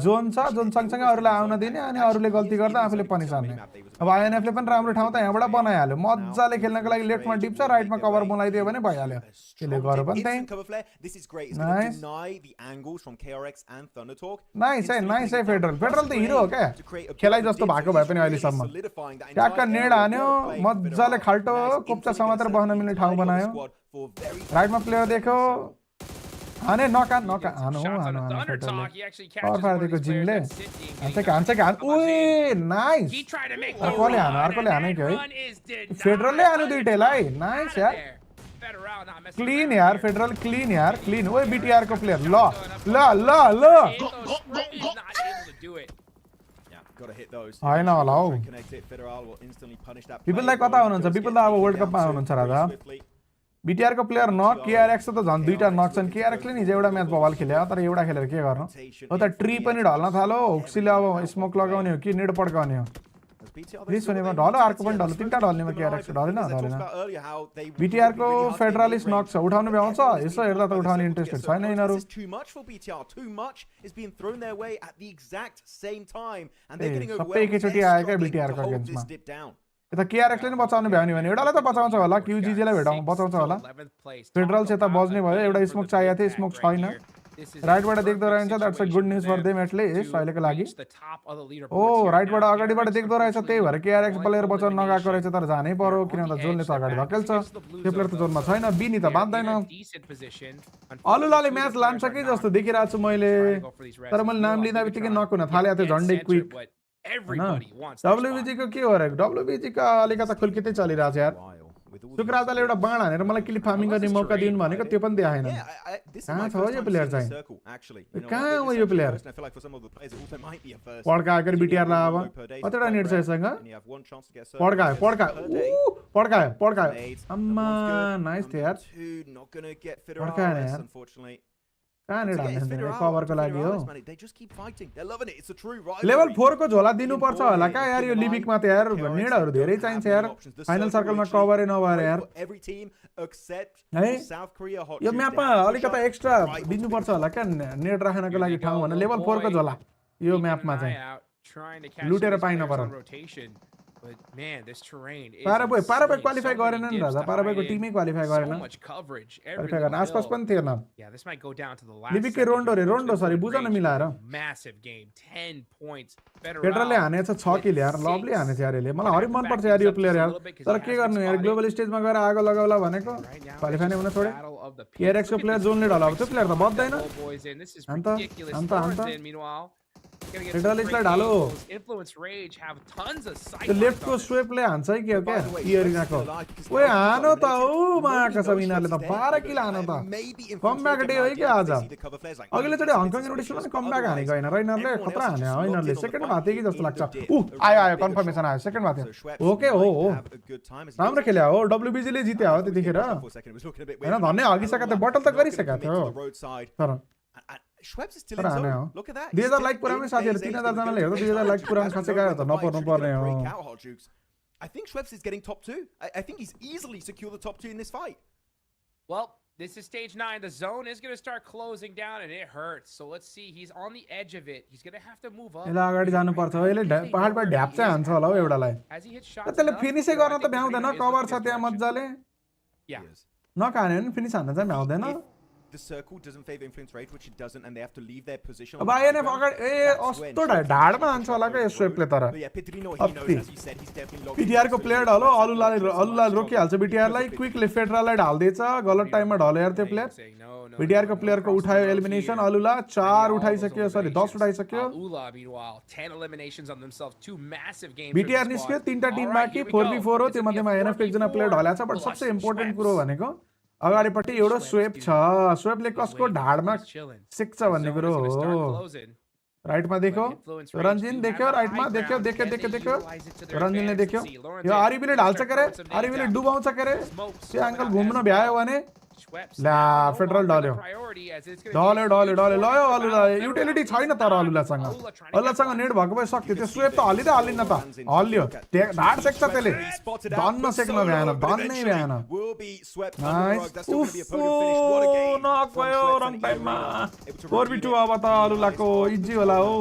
जोन छ जोन सँगसँगै अरूलाई आउन दिने अनि अरूले गल्ती गर्दा आफूले पनिस हान्ने अब आइएनएफले पनि राम्रो ठाउँ त यहाँबाट बनाइहाल्यो मजाले खेल्नको लागि लेफ्टमा डिप्छ राइटमा कभर बनाइदियो भने भइहाल्यो त्यसले गर्यो पनि त्यही नाइस है फेडरल त हिरो हो क्या खेलाइ जस्तो भएको भए पनि अहिलेसम्म ट्याक्क नेड हान्यो मजाले खाल्टो कोप्चा समातेर बस्न मिल्ने ठाउँ बनायो राइटमा प्लेयर देख्यो हाने नका हानु फेडरलले जिमले ओए नाइस अर्कोले हाने कि है फेडरलले हान्यो दुईटैलाई नाइस यार क्लीन यार फेडरल क्लीन ओए बीटीआर को प्लेयर ल हैन होला हौ पिपललाई कता हुनुहुन्छ पिपल त अब वर्ल्ड कपमा हुनुहुन्छ राजा बीटीआर को प्लेयर नक केआरएक्स त झन् दुईटा नक छन् केआरएक्सले नि एउटा म्याच बवाल खेल्यो तर एउटा खेलेर के गर्नु हो त ट्री पनि ढल्न थाल्यो होक्सीले अब स्मोक लगाउने हो कि नेड पड्काउने हो प्लिज सुनेमा ढल्यो अर्को पनि ढल्यो तीनटा ढल्नेमा केआरएक्स ढलेन बीटीआर को फेडरलिस्ट नक छ उठाउनु भ्याउँछ यसो हेर्दा त उठाउने इन्ट्रेस्टेड छैन यिनीहरू सबै एकैचोटि आयो क्या बीटीआर को अगेन्स्टमा यता केआरएक्सले नि बचाउनु भ्याउने भने एउटालाई त बचाउँछ होला क्युजीजीलाई भेटाउँ बचाउँछ होला फेडरल चाहिँ त बज्ने भयो एउटा स्मोक चाहिएको थियो स्मोक छैन राइटबाट देख्दो रहेछ that's a good news for them at least अहिलेको लागि ओ राइटबाट अगाडिबाट देख्दो रहेछ त्यही भएर केआरएक्स प्लेयर बचाउन नगएको रहेछ तर जानै पर्यो किन भन्दा जोनले त अगाडि धकेल्छ त्यो प्लेयर त जोनमा छैन बिनी त बाँध्दैन अलुलाले म्याच लान्छ कि जस्तो देखिरहेको छु मैले तर मैले नाम लिँदा बित्तिकै नकुन थालेको थियो झन्डै क्विक डब्लुबिजी को के हो रे डब्लुबिजी का अलिकता खुल्कितै चलिरहेछ यार सुक्राताले एउटा बाण हानेर मलाई क्लिप फार्मिङ गर्ने मौका दिनु भनेको त्यो पनि देखाएन कहाँ छ यो प्लेयर चाहिँ कहाँ हो यो प्लेयर पड्कायो बिटिआर ला अब कतिवटा नेट छ यससँग पड्कायो अम्मा नाइस थियो यार पड्कायो यार कहाँ नेट हान्ने कभरको लागि हो लेभल 4 को झोला दिनुपर्छ होला क्या यार यो लिमिकमा त यार नेडहरू धेरै चाहिन्छ यार फाइनल सर्कलमा कभरै नभएर यार है यो म्यापमा अलिकता एक्स्ट्रा दिनुपर्छ होला क्या नेट राख्नको लागि ठाउँ भने लेभल 4 को झोला यो म्यापमा चाहिँ लुटेर पाइन पर्यो पाराबाई क्वालिफाई गरेन नि राजा पाराबाईको टिमै क्वालिफाई गरेन आसपास पनि थिएन लिबिककै रोन्डो सरी बुझ न मिलाएर फेडरलले हानेछ 6 किल यार लभली हानेछ यार यसले मलाई हरि मन पर्छ यार यो प्लेयर यार तर के गर्नु यार ग्लोबल स्टेजमा गएर आगो लगाउला भनेको क्वालिफाई नै हुन छोडे केआरएक्स को प्लेयर जोनले ढलाउ त्यो प्लेयर त बच्दैन अन्त फेडरलिस्टलाई ढालो त्यो लेफ्टको स्वेपले हान्छ है के हो क्या इएरिनाको ओए हानो त हो माका सब यिनीहरूले त 12 किल हानो त कमब्याक डे हो कि आज अघिल्लोचोटि हङकङ इन्भिटेसनल पनि कमब्याक हानेको होइन र यिनीहरूले खतरा हाने हो यिनीहरूले सेकेन्ड भाथे कि जस्तो लाग्छ आयो कन्फर्मेसन आयो सेकेन्ड भाथे ओके हो राम्रो खेल्या हो डब्लुबिजीले जित्या हो त्यतिखेर हैन धन्य हगिसका त बटल त गरिसकेका थियो तर Schweppes is still in zone. Look at that. 2000 like पुरामै साथीहरु 3000 जनाले हेर्दा 2000 लाइक पुरामै खासै गयो त नपर्नु पर्ने हो I think Schweppes is getting top 2. I think he's easily secured the top 2 in this fight. Well, this is stage 9. The zone is going to start closing down and it hurts. So let's see. He's on the edge of it. He's going to have to move up. एला अगाडि जानु पर्छ यसले पहाडबाट ढ्याप चाहिँ हान्छ होला हो एउटालाई त्यसले फिनिसै गर्न त भ्याउँदैन कभर छ त्यहाँ मज्जाले नकाने नि फिनिस हान्न चाहिँ भ्याउँदैन The circle doesn't favor influence rate, which it doesn't, and they have to leave their position. अब आइएनएफ अगाडि अस्तो ढाडमा हान्छ होला के स्वेपले तर बीटीआर को प्लेयर ढलो अलुलाले रोकिहाल्छ बीटीआरलाई क्विकली फेडरललाई ढाल्दैछ गलत टाइममा ढल्यो यार त्यो प्लेयर बीटीआर को प्लेयर को उठायो एलिमिनेसन अलुला 4 उठाइसक्यो सरी 10 उठाइसक्यो बीटीआर निस्क्यो तीनटा टिम बाँकी 4v4 हो त्यो मध्येमा एनएफ एकजना प्लेयर ढल्याछ बट सबसे इम्पोर्टेन्ट कुरो भनेको अगाडिपट्टि एउटा स्वेप छ स्वेपले कसको ढाडमा सिक्छ भन्ने कुरो हो राइटमा देख्यो रञ्जिन देख्यो राइटमा देख्यो रञ्जिनले देख्यो यो आरबीले ढाल्छ के रे आरबीले डुबाउँछ के रे त्यो एंगल घुम्न भ्यायो भने swept. ला Now, no federal longer the डाल्यो priority as it's gonna be डाल्यो a डाल्यो huge डाल्यो warning लयो for अल्लुलाई Battle. Utility Federal छैन is तर not. अल्लुलासँग Aula trying to अल्लुसँग capitalize. Net भएको भए सक्थ्यो You त्यो can see स्वेप त they हल्लिँदै still हल्लिन्न त runs into हल्लियो look at ढाड सेक्छ swept त्यसले and he spotted out, धन्न but सेक्न solo, भ्याएन but धन्नै eventually भ्याएन will be swept under the nice rug. That's still going to be a podium उफो finish. What a game knock from भयो Swept wrong and टाइममा eArena. Able to 4v2 redeem अब it. त Nice अल्लुलाको off the easy होला हो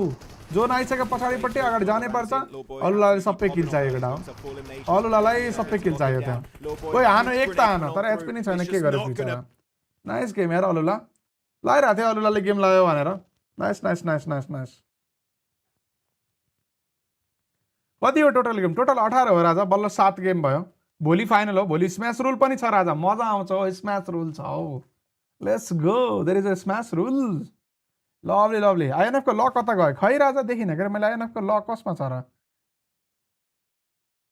John आइसके पछाडि पट्टि अगाडि जानै पर्छ अल्लुलाले सबै किल चाहिएको ठाउँ अल्लुलालाई सबै किल चाहियो त्यहाँ ओइ हानो एक त हानो तर एचपी नै छैन के गरेस् बिचरा नाइस गेम यार अल्लुला लाइरहेको थियो अल्लुलाले गेम लायो भनेर nice nice nice nice nice कति हो टोटल गेम टोटल 18 हो राजा बल्ल 7 गेम भयो भोलि फाइनल हो भोलि स्म्याच रुल पनि छ राजा मजा आउँछ हो स्म्याच रुल छ हो let's go there is a smatch rule lovely lovely INF को लक कता गयो खै राजा देखिन के मैले आइएनएफ को लक कसमा छ र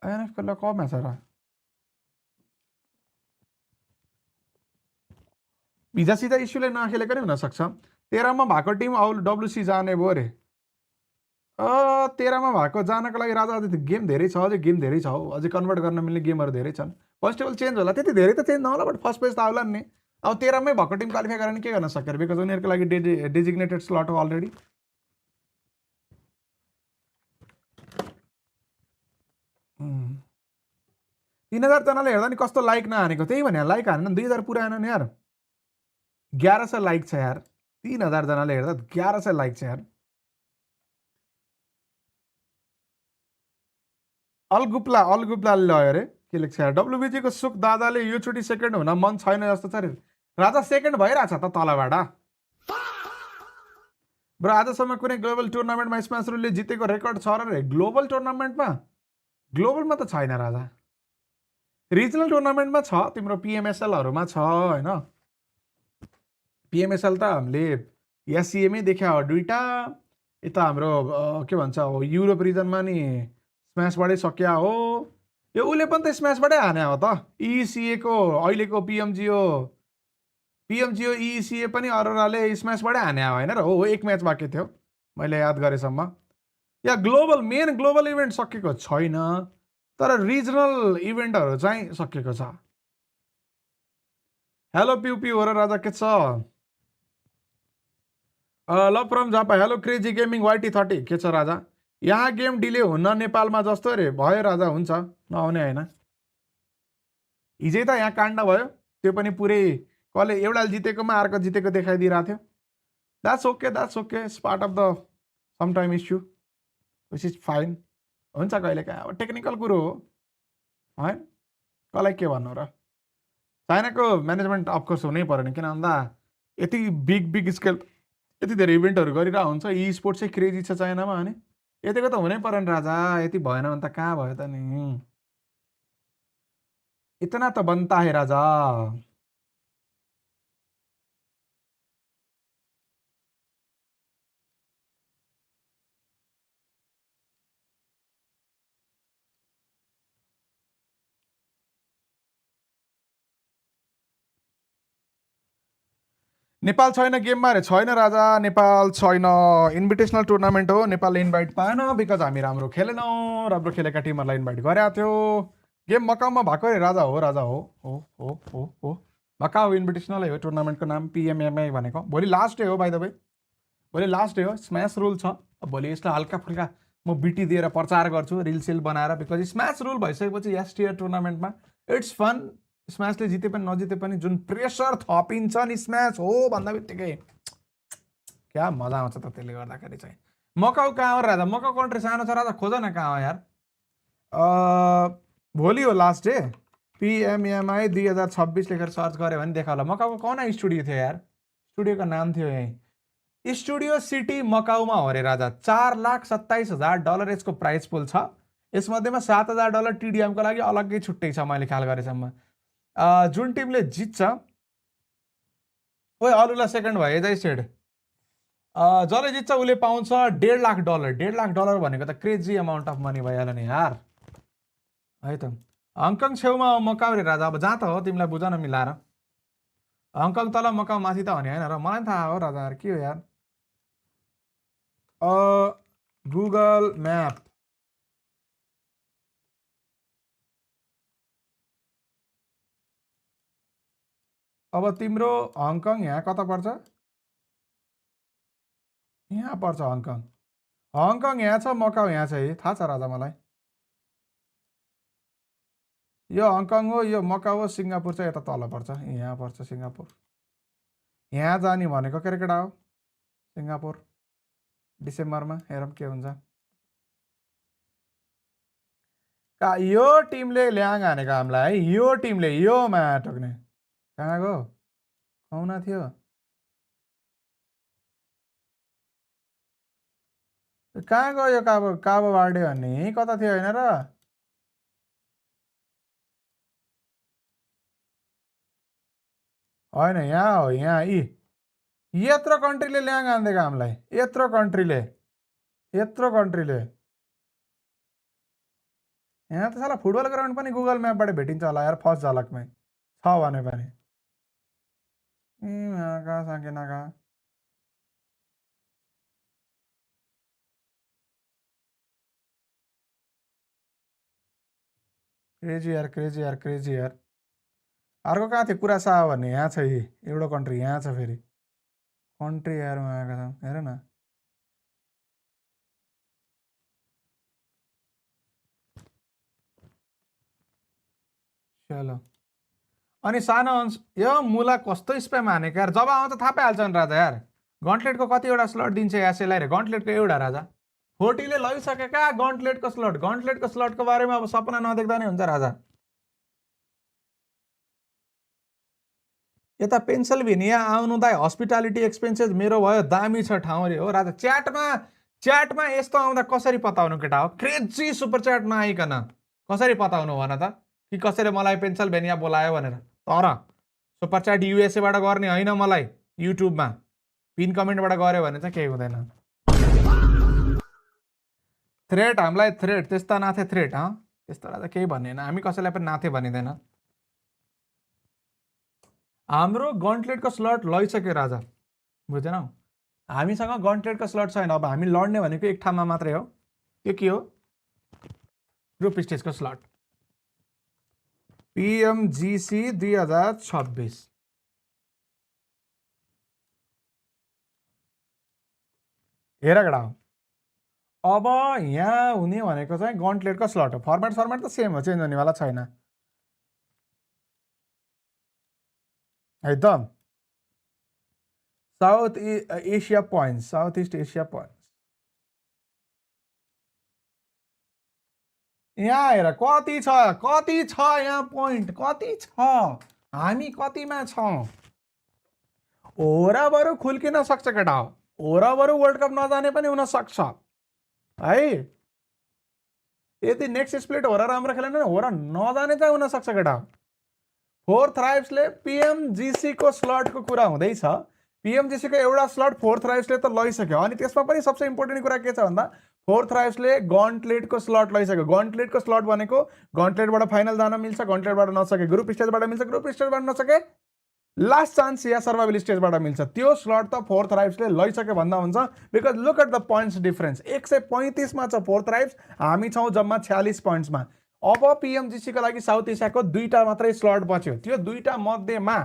आइएनएफ को लक कमा छ र भिजा सिधा इस्युले नखेलेको नि हुनसक्छ 13 मा भएको टिम डब्लुसी जाने भयो रे 13 मा भएको जानको लागि राजा अझै गेम धेरै छ अझै गेम धेरै छ हो अझै कन्भर्ट गर्न मिल्ने गेमहरू धेरै छन् फर्स्ट टेबल चेन्ज होला त्यति धेरै त चेन्ज नहोला बट फर्स्ट पेज त आउला नि अब 13 मै भएको टिम क्वालिफाई गरेर के गर्न सकेर बिकज उनीहरुको लागि डेजिग्नेटेड स्लट हो अलरेडी Hmm. 3000 जनाले हेर्दा नि कस्तो लाइक नहानेको त्यही भने लाइक हानेन 2000 पुरा आएन नि यार 1100 लाइक छ यार 3000 जनाले हेर्दा 1100 लाइक छ यार अलगुप्ला लयो रे के लेख्छ यार डब्लुबीजी को सुख दादाले यो चोटी सेकेन्ड हुन मन छैन जस्तो छ रे राजा सेकेन्ड भइराछ त तलबाट ब्रो आजसम्म कुनै ग्लोबल टुर्नामेन्टमा स्म्याच रुलले जितेको रेकर्ड छ र रे ग्लोबल टुर्नामेन्टमा ग्लोबलमा त छैन राजा रिजनल टुर्नामेन्टमा छ तिम्रो पिएमएसएलहरुमा छ हैन पिएमएसएल त हामीले एससीएमै देखा हो दुईटा यता हाम्रो के भन्छ युरोप रिजनमा नि स्म्याशबाटै सकिया हो यो उले पनि त स्म्याशबाटै हाने हो त इसीए को अहिलेको पिएमजिओ इसीए पनि अरोराले स्म्याशबाटै हाने हो हैन र हो एक म्याच बाँकी थियो मैले याद गरेसम्म या मेन ग्लोबल इभेन्ट सकेको छैन तर रिजनल इभेन्टहरु चाहिँ सकेको छ हेलो पिउपी हो र राजा के छ love from Jhapa hello crazy gaming YT30 के छ राजा यहाँ गेम डिले हुन नेपालमा जस्तो रे भयो राजा हुन्छ नआउने हैन हिजै त यहाँ काण्ड भयो त्यो पनि पुरै कसले एउटा जितेकोमा अर्को जितेको देखाइदिइराको थियो that's okay part of the some time issue which is fine हुन्छ कहिलेकाहीँ अब टेक्निकल कुरो हो है कसलाई के भन्नु र चाइनाको म्यानेजमेन्ट अफकोर्स हुनै पर्यो नि किन भन्दा यति बिग स्केल यति धेरै इभेन्टहरू गरिरहेको हुन्छ ई स्पोर्ट्स चाहिँ क्रेजी छ चाइनामा अनि यतिको त हुनै पर्यो नि राजा यति भएन भने त कहाँ भयो त नि इतना त बनता है राजा नेपाल छैन गेममा रे छैन राजा नेपाल छैन इन्भिटेसनल टुर्नामेन्ट हो नेपालले इन्भाइट पाएन बिकज हामी राम्रो खेलेनौँ राम्रो खेलेका टिमहरूलाई इन्भाइट गरेका थियो गेम मकाउमा भएको रे राजा हो मकाउ इन्भिटेसनल हो टुर्नामेन्टको नाम PMMI भनेको भोलि लास्ट डे हो बाइ द वे भोलि लास्ट डे हो स्म्याच रुल छ भोलि यसलाई हल्का फुल्का म बिटी दिएर प्रचार गर्छु रिल सेल बनाएर बिकज स्म्याच रुल भइसकेपछि एसटियर टुर्नामेन्टमा इट्स फन स्म्याचले जिते पनि नजिते पनि जुन प्रेसर थपिन्छ नि स्म्याच हो भन्दा बित्तिकै क्या मजा आउँछ त त्यसले गर्दाखेरि चाहिँ मकाउ कहाँ हो राजा मकाउ कन्ट्री सानो छ राजा खोज न कहाँ हो यार भोलि हो लास्ट डे PMMI 2026 लेखेर सर्च गऱ्यो भने देखा होला मकाउको कौन स्टुडियो थियो यार स्टुडियोको नाम थियो यही स्टुडियो सिटी मकाउमा हो रे राजा $4,27,000 यसको प्राइस पुल छ यसमध्येमा $7,000 TDM को लागि अलग्गै छुट्टै छ मैले ख्याल गरेसम्म जुन टिमले जित्छ ओए अरूलाई सेकेन्ड भयो एजै सेड जसले जित्छ उसले पाउँछ $1,50,000 भनेको त क्रेजी अमाउन्ट अफ मनी भइहाल्यो नि यार है त हङकङ छेउमा मकाउ रे राजा अब जहाँ त हो तिमीलाई बुझ न मिलाएर हङकङ तल मकाउ माथि त भने होइन र मलाई थाहा हो राजा के हो यार गुगल म्याप अब तिम्रो हङकङ यहाँ कता पर्छ यहाँ पर्छ हङकङ हङकङ यहाँ छ मकाउ यहाँ छ है थाहा छ राजा मलाई यो हङकङ हो यो मकाउ हो सिङ्गापुर चाहिँ यता तल पर्छ यहाँ पर्छ सिङ्गापुर यहाँ जाने भनेको केटा हो सिङ्गापुर डिसेम्बरमा हेरौँ के हुन्छ यो टिमले ल्याङ हानेको हामीलाई है यो टिमले यो टक्ने कहाँ गयो आउन थियो कहाँ गयो यो काबो बार्डे भन्ने कता थियो होइन र होइन यहाँ हो यहाँ यत्रो कन्ट्रीले ल्याङ हानिदिएको हामीलाई यत्रो कन्ट्रीले यहाँ त साला फुटबल ग्राउन्ड पनि गुगल म्यापबाट भेटिन्छ होला यार फर्स्ट झलकमै छ भने पनि कहाँ सकेन कहाँ क्रेजी यार अर्को कहाँ थियो कुरा सा भन्ने यहाँ छ एउटा कन्ट्री यहाँ छ फेरि कन्ट्री यार आएका छौँ हेर न चलो अनि सानो अंश यो मुला कस्तो स्प्याम हानेको यार जब आउँछ थाहा पाइहाल्छ नि राजा यार गन्टलेटको कतिवटा स्लट दिन्छ यसैलाई रे गन्टलेटको एउटा राजा 40ले लगिसकेका गन्टलेटको स्लटको बारेमा अब सपना नदेख्दा नै हुन्छ राजा यता पेन्सिल्भेनिया आउनु दाइ हस्पिटालिटी एक्सपेन्सेस मेरो भयो दामी छ ठाउँ रे हो राजा च्याटमा यस्तो आउँदा कसरी पताउनु केटा हो क्रेजी सुपर च्याट नआइकन कसरी पताउनु भन त कि कसैले मलाई पेन्सिल्भेनिया बोलायो भनेर तर सुपर च्याट युएसएबाट गर्ने होइन मलाई युट्युबमा पिन कमेन्टबाट गऱ्यो भने चाहिँ केही हुँदैन थ्रेट हामीलाई थ्रेट त्यस्ता नाथे थ्रेट त्यस्तो राजा केही भन्दैन हामी कसैलाई पनि नाथे भनिँदैन हाम्रो गन्टलेटको स्लट लैसक्यो राजा बुझेनौ हामीसँग गन्टलेटको स्लट छैन अब हामी लड्ने भनेको एक ठाउँमा मात्रै हो त्यो के हो ग्रुप स्टेजको स्लट PMGC 2026 हेर केटा अब यहाँ हुने भनेको चाहिँ गन्टलेटको स्लट हो फर्मेट त सेम हो चेन्ज हुनेवाला छैन है त साउथ ईस्ट एसिया पोइन्ट्स यहाँ हेर कति छ यहाँ पोइन्ट कति छ हामी कतिमा छौँ ओरा बरु खुल्किन सक्छ केटा ओरा बरु वर्ल्ड कप नजाने पनि हुन सक्छ है यदि नेक्स्ट स्प्लिट हो र राम्रो खेलेन हो र नजाने चाहिँ हुन सक्छ केटा फोर्थ राइब्सले PMGC को स्लटको कुरा हुँदैछ PMGC को एउटा स्लट फोर्थ राइब्सले त लैसक्यो अनि त्यसमा पनि सबसे इम्पोर्टेन्ट कुरा के छ भन्दा फोर्थ राइब्सले गन्टलेटको स्लट लैसक्यो गन्टलेटको स्लट भनेको गन्टलेटबाट फाइनल जान मिल्छ गन्टलेटबाट नसके ग्रुप स्टेजबाट मिल्छ ग्रुप स्टेजबाट नसके लास्ट चान्स या सर्भाइभल स्टेजबाट मिल्छ त्यो स्लट त फोर्थ राइब्सले लैसक्यो भन्दा हुन्छ because look at the points difference 135 मा छ फोर्थ राइब्स हामी छौँ जम्मा 46 पोइन्ट्समा अब PMGC को लागि साउथ एसियाको दुईटा मात्रै स्लट बच्यो त्यो दुईटा मध्येमा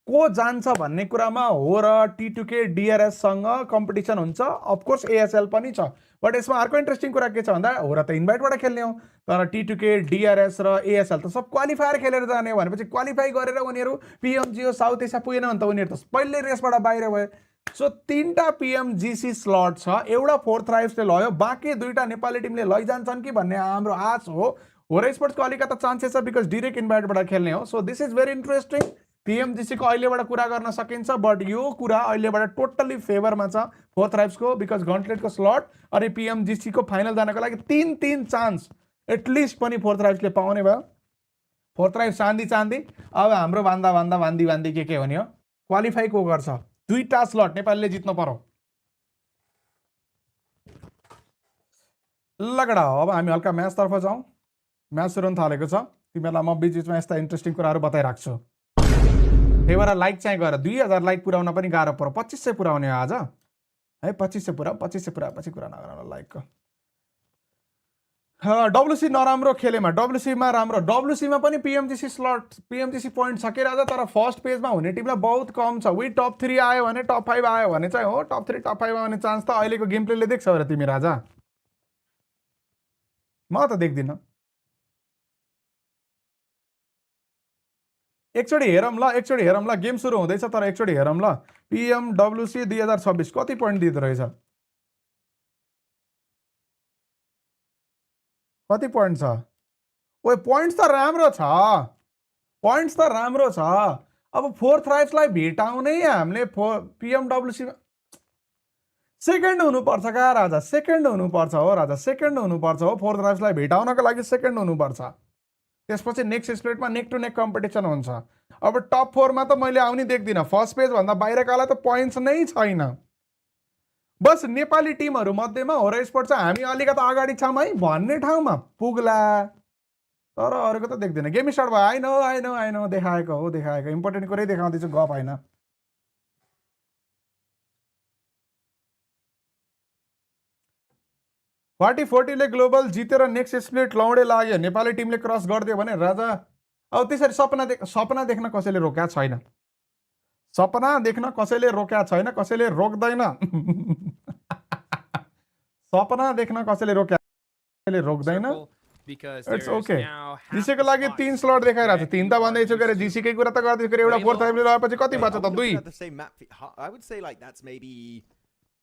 को जान्छ भन्ने कुरामा हो र T2K DRS सँग कम्पिटिसन हुन्छ अफकोर्स ASL पनि छ बट यसमा अर्को इन्ट्रेस्टिङ कुरा के छ भन्दा हो र त इन्भाइटबाट खेल्ने हो तर T2K DRS र ASL त सब क्वालिफायर खेलेर जाने हो भनेपछि क्वालिफाई गरेर उनीहरू PMGO साउथ एसिया पुगेन भने त उनीहरू त पहिल्यै रेसबाट बाहिर भयो सो तीनटा PMGC स्लट छ एउटा फोर्थ राइब्सले लयो बाँकी दुईटा नेपाली टिमले लैजान्छन् कि भन्ने हाम्रो आश हो होरा स्पोर्ट्सको अलिकता चान्सेस छ बिकज डिरेक्ट इन्भाइटबाट खेल्ने हो so this is very interesting PMGC को अहिलेबाट कुरा गर्न सकिन्छ बट यो कुरा अहिलेबाट टोटल्ली फेभरमा छ फोर्थ राइब्सको बिकज गन्टलेटको स्लट अनि PMGC को फाइनल जानको लागि तीन चान्स एटलिस्ट पनि फोर्थ राइब्सले पाउने भयो फोर्थ राइब्स चाँदी अब हाम्रो बान्दी के हुने हो क्वालिफाई को गर्छ दुईटा स्लट नेपालले जित्नु पर्यो लगडा अब हामी हल्का म्याचतर्फ जाउँ म्याच सुरु हुन थालेको छ तिमीहरूलाई म बिचमा यस्ता इन्ट्रेस्टिङ कुराहरू बताइराख्छु त्यही भएर लाइक चाहिँ गर 2000 लाइक पुर्याउन पनि गाह्रो पर्यो 2500 पुर्याउने हो आज है 2500 पुरा पछि कुरा नगर लाइकको डब्लुसी नराम्रो खेलेमा डब्लुसीमा राम्रो डब्लुसीमा पनि पिएमजिसी स्लट पिएमजिसी पोइन्ट छ कि राजा तर फर्स्ट पेजमा हुने टिमलाई बहुत कम छ वी टप 3 आयो भने टप 5 आयो भने चाहिँ हो टप 3 टप 5 आउने चान्स त अहिलेको गेम प्लेले देख्छ र तिमी राजा म त देख्दिन एकचोटि हेरौँ ल गेम सुरु हुँदैछ तर एकचोटि हेरौँ ल पिएमडब्लुसी 2026 कति पोइन्ट दिँदो रहेछ कति पोइन्ट छ ओए पोइन्ट्स त राम्रो छ अब फोर्थ राइट्सलाई भेटाउनै हामीले पिएमडब्लुसी सेकेन्ड हुनुपर्छ का राजा सेकेन्ड हुनुपर्छ हो फोर्थ राइट्सलाई भेटाउनको लागि सेकेन्ड हुनुपर्छ त्यसपछि नेक्स्ट स्प्लिटमा नेक टु नेक कम्पिटिसन हुन्छ अब टप 4 मा त मैले आउने देख्दिनँ फर्स्ट पेज भन्दा बाहिरकालाई त पोइन्ट्स नै छैन बस नेपाली टिमहरू मध्येमा होरा स्पोर्ट्स चाहिँ हामी अलिकति अगाडि छौँ है भन्ने ठाउँमा पुग्ला तर अरूको त देख्दैन गेम स्टार्ट भयो आई नो देखाएको इम्पोर्टेन्ट कुरै देखाउँदैछु गफ होइन फोर्टीले ग्लोबल जितेर नेक्स्ट स्प्लिट लौडे लाग्यो नेपाली टिमले क्रस गरिदियो भने राजा अब त्यसरी सपना देख्न कसैले रोक्या छैन कसैले रोक्दैन सपना देख्न कसैले रोक्दैन इट्स ओके जिसीको लागि 3 स्लट देखाइरहेको छ 3 त भन्दैछु के जिसीकै कुरा त गर्दैछु के एउटा फोर्थ टाइमले लगाएपछि कति बच्छ त 2 I would say like that's maybe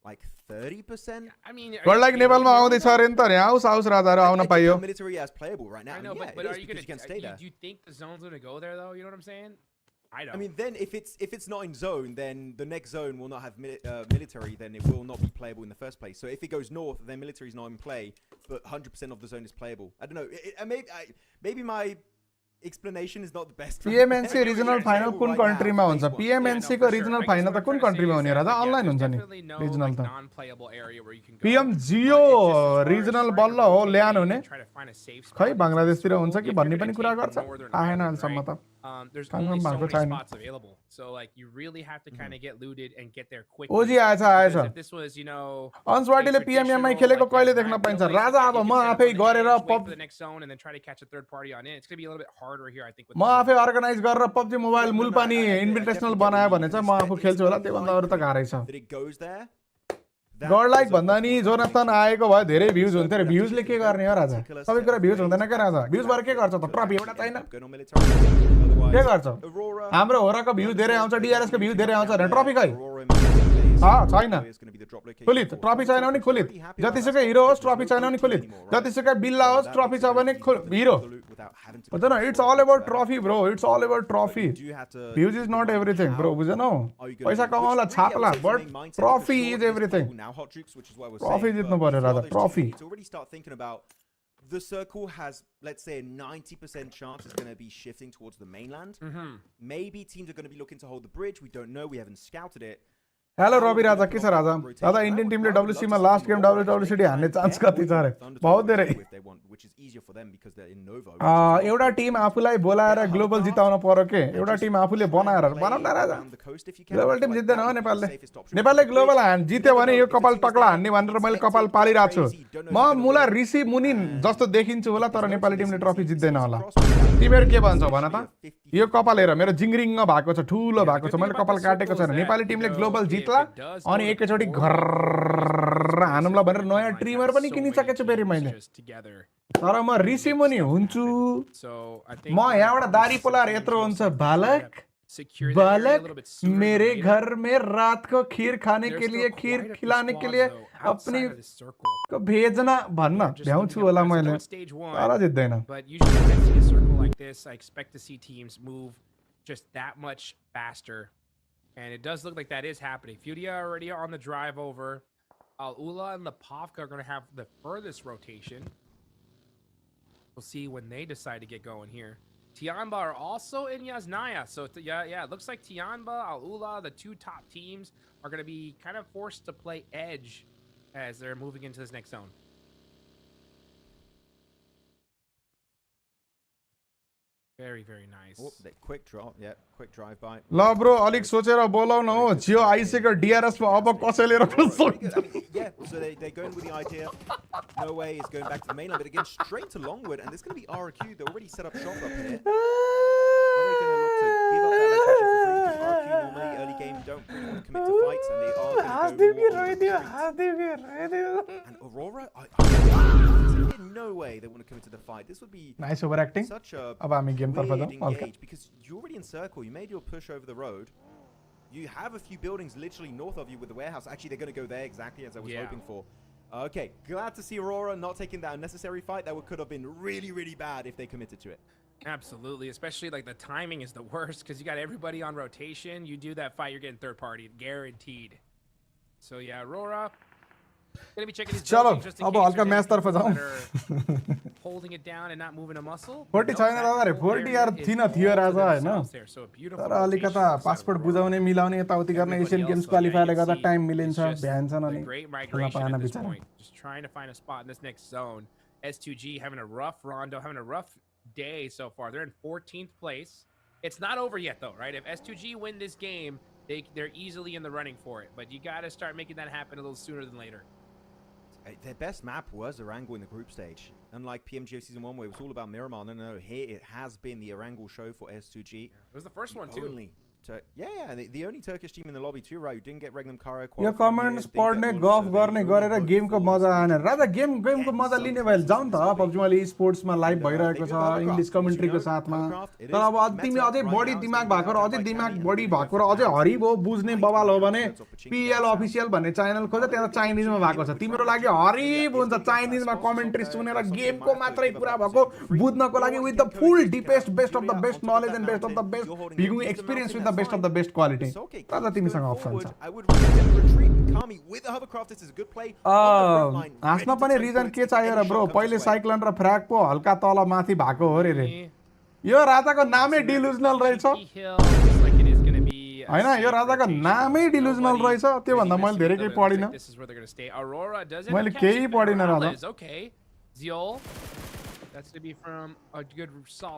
like 30%. I mean, like नेपालमा आउँदैछ अरे नि त रे आउस राजाहरु आउन पाइयो military as playable right now. I know, yeah, but are you because gonna can stay there. do you think the zone's gonna go there though? You know what I'm saying? I don't. I mean, then if it's not in zone, then the next zone will not have military. Then it will not be playable in the first place. So if it goes north, then military is not in play, but 100% of the zone is playable. I don't know. Maybe my explanation is not the best. PMNC regional final कुन country मा हुन्छ PMNC को regional final त कुन country मा हुने राजा online हुन्छ नि regional त PMGO regional बल्ल हो ल्यान हुने खै बंगलादेशतिर हुन्छ कि भन्ने पनि कुरा गर्छ आएन अहिलेसम्म त there's only so many spots available, so like you really have to kind of get looted and get there quickly. ओजी आएछ If this was, you know, अनस्वाटीले PMMI खेलेको कहिले देख्न पाइन्छ राजा अब म आफै गरेर the next zone and then try to catch a third party on it. It's going to be a little bit harder here, I think. म आफै अर्गनाइज गरेर PUBG मोबाइल मुलपानी इन्भिटेशनल बनायो भने चाहिँ म आफू खेल्छु होला त्यो भन्दा अरु त गाह्रै छ गड लाइक भन्दा नि जोनाथन आएको भए धेरै भ्यूज हुन्थ्यो रे भ्यूजले के गर्ने हो राजा सबै कुरा भ्यूज हुँदैन के राजा भ्यूज भएर के गर्छ त ट्रफी एउटा छैन के गर्छ हाम्रो होराको भ्यू धेरै आउँछ डीआरएस को भ्यू धेरै आउँछ र ट्रफी खै छैन खुलित ट्रफी छैन भने खुलित जतिसुकै हिरो होस् ट्रफी छैन भने खुलित जतिसुकै बिल्ला होस् ट्रफी छ भने हिरो बुझ्न it's all about trophy bro it's all about trophy views is not everything bro बुझ्नौ पैसा कमाउला छापला but trophy is everything trophy जित्नु पर्यो राजा trophy The circle has, let's say, a 90% chance it's going to be shifting towards the mainland. Maybe teams are going to be looking to hold the bridge. We don't know. We haven't scouted it. हेलो रवि राजा के छ राजा दादा Indian टिमले डब्ल्युसी मा last game डब्ल्युडब्ल्युसिटी हान्ने chance कति छ रे बहुत धेरै एउटा टिम आफुलाई बोलाएर ग्लोबल जिताउन पर्यो के एउटा टिम आफुले बनाएर बनाउन राजा ग्लोबल टिम जित्दैन हो नेपालले ग्लोबल जित्यो भने यो कपाल टक्ला हान्ने भनेर मैले कपाल पालिरहेको छु म मुला ऋषि मुनि जस्तो देखिन्छु होला तर नेपाली टिमले ट्रफी जित्दैन होला तिमीहरु के भन्छौ भन त यो कपाल हेर मेरो जिङरिङ भएको छ ठुलो भएको छ मैले कपाल काटेको छैन नेपाली टिमले ग्लोबल जित्ला अनि एकैचोटी घर हानुमला भनेर नयाँ ट्रिमर पनि किनिसकेछु फेरि मैले तर म ऋषि मुनि हुन्छु म यहाँबाट दारी पोलार यत्रो हुन्छ बालक बालक मेरे घर में रात को खीर खाने के लिए खीर खिलाने के लिए अपनी को भेजना भन्न भ्याउँछु होला मैले तर जित्दैन like this, I expect to see teams move just that much faster. And it does look like that is happening. FURIA already on the drive over. Ula and the Pavka are going to have the furthest rotation. We'll see when they decide to get going here. Tianba are also in Yasnaya. So, yeah, it looks like Tianba, Ula, the two top teams, are going to be kind of forced to play edge as they're moving into this next zone. Very, very nice. Oh, that quick drop. Yeah, quick drive by. ल bro अलिक सोचेर बोलाउन हो जियो आइसक्यो DRS मा अब कसैले रोक्न Very good. सक्छ I mean, yeah, so they're going with the idea. No way is going back to the mainland, but again, straight to Longwood, and there's going to be RQ. They're already set up shop up here. Are they going to look to give up that location for free? Because RQ normally early game don't really want to commit to fights, and they are going to go more and Aurora, there's no way they want to commit to the fight. This would be nice over acting such a अब हामी game तर्फ weird जाउँ हल्का engage because you're already in circle. You made your push over the road. You have a few buildings literally north of you with the warehouse. Actually, they're going to go there exactly as I was hoping for. Okay, glad to see Aurora not taking that unnecessary fight. That could have been really, really bad if they committed to it. Absolutely, especially like the timing is the worst because you got everybody on rotation. You do that fight, you're getting third party, guaranteed. So yeah, Aurora gonna be checking his चलो buildings just in अब case हल्का there's match any तर्फ people जाउँ that are holding it down and not moving a muscle. 40 छैन दादा रे 40 यार thin थियो राजा हैन तर अलिकता पासपोर्ट बुझाउने मिलाउने यताउति गर्ने एशियन गेम्स क्वालिफायरले गर्दा टाइम मिलिन्छ भ्यान्छन् अनि खेल्न पाएन बिचारा just trying to find a spot in this next zone. S2G having a rough Rondo, having a rough day so far. They're in 14th place. It's not over yet though, right? If S2G win this game, they're easily in the running for it. But you got to start making that happen a little sooner than later. Their best map was Erangel in the group stage. Unlike PMGO Season 1 where it was all about Miramar. No, here it has been the Erangel show for S2G. It was the first one too. The only Turkish team in the lobby too, right? Who didn't get Regum Qeon. यो comments पढ्ने गफ गर्ने गरेर गेमको मजा आएन राजा गेमको मजा लिने भए जाउँ त पबजी मोबाइल स्पोर्ट्समा लाइभ भइरहेको छ इङ्ग्लिस कमेन्ट्रीको साथमा तर अब तिमी अझै बढी दिमाग भएको र अझै दिमाग बढी भएको र अझै हरिबो बुझ्ने बवाल हो भने पिएल अफिसियल भन्ने च्यानल खोज त्यहाँ चाइनिजमा भएको छ तिम्रो लागि हरिब हुन्छ चाइनिजमा कमेन्ट्री सुनेर गेमको मात्रै कुरा भएको बुझ्नको लागि with the full deepest best of the best knowledge and best of the best भिडिङ experience with the best of the best quality तर तिमीसँग अप्सन छ हाँस्न पनि रिजन के चाहियो र ब्रो पहिले साइक्लोन र फ्र्याग पो हल्का तल माथि भएको हो रे यो राजाको नामै डिलुजनल रहेछ हैन यो राजाको नामै डिलुजनल रहेछ त्यो भन्दा मैले धेरै केही पढिन मैले केही पढिन राजा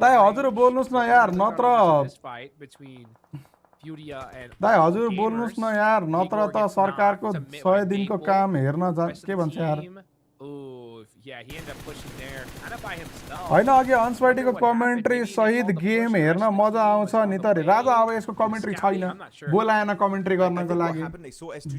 दाइ हजुर बोल्नुस् न यार नत्र दाइ हजुर बोल्नुस् न यार नत्र त सरकारको 100 दिनको काम हेर्न के भन्छ यार होइन अघि अनस्वाइटीको कमेन्ट्री सहित गेम हेर्न मजा आउँछ नि त राजा अब यसको कमेन्ट्री छैन बोलाएन कमेन्ट्री गर्नको लागि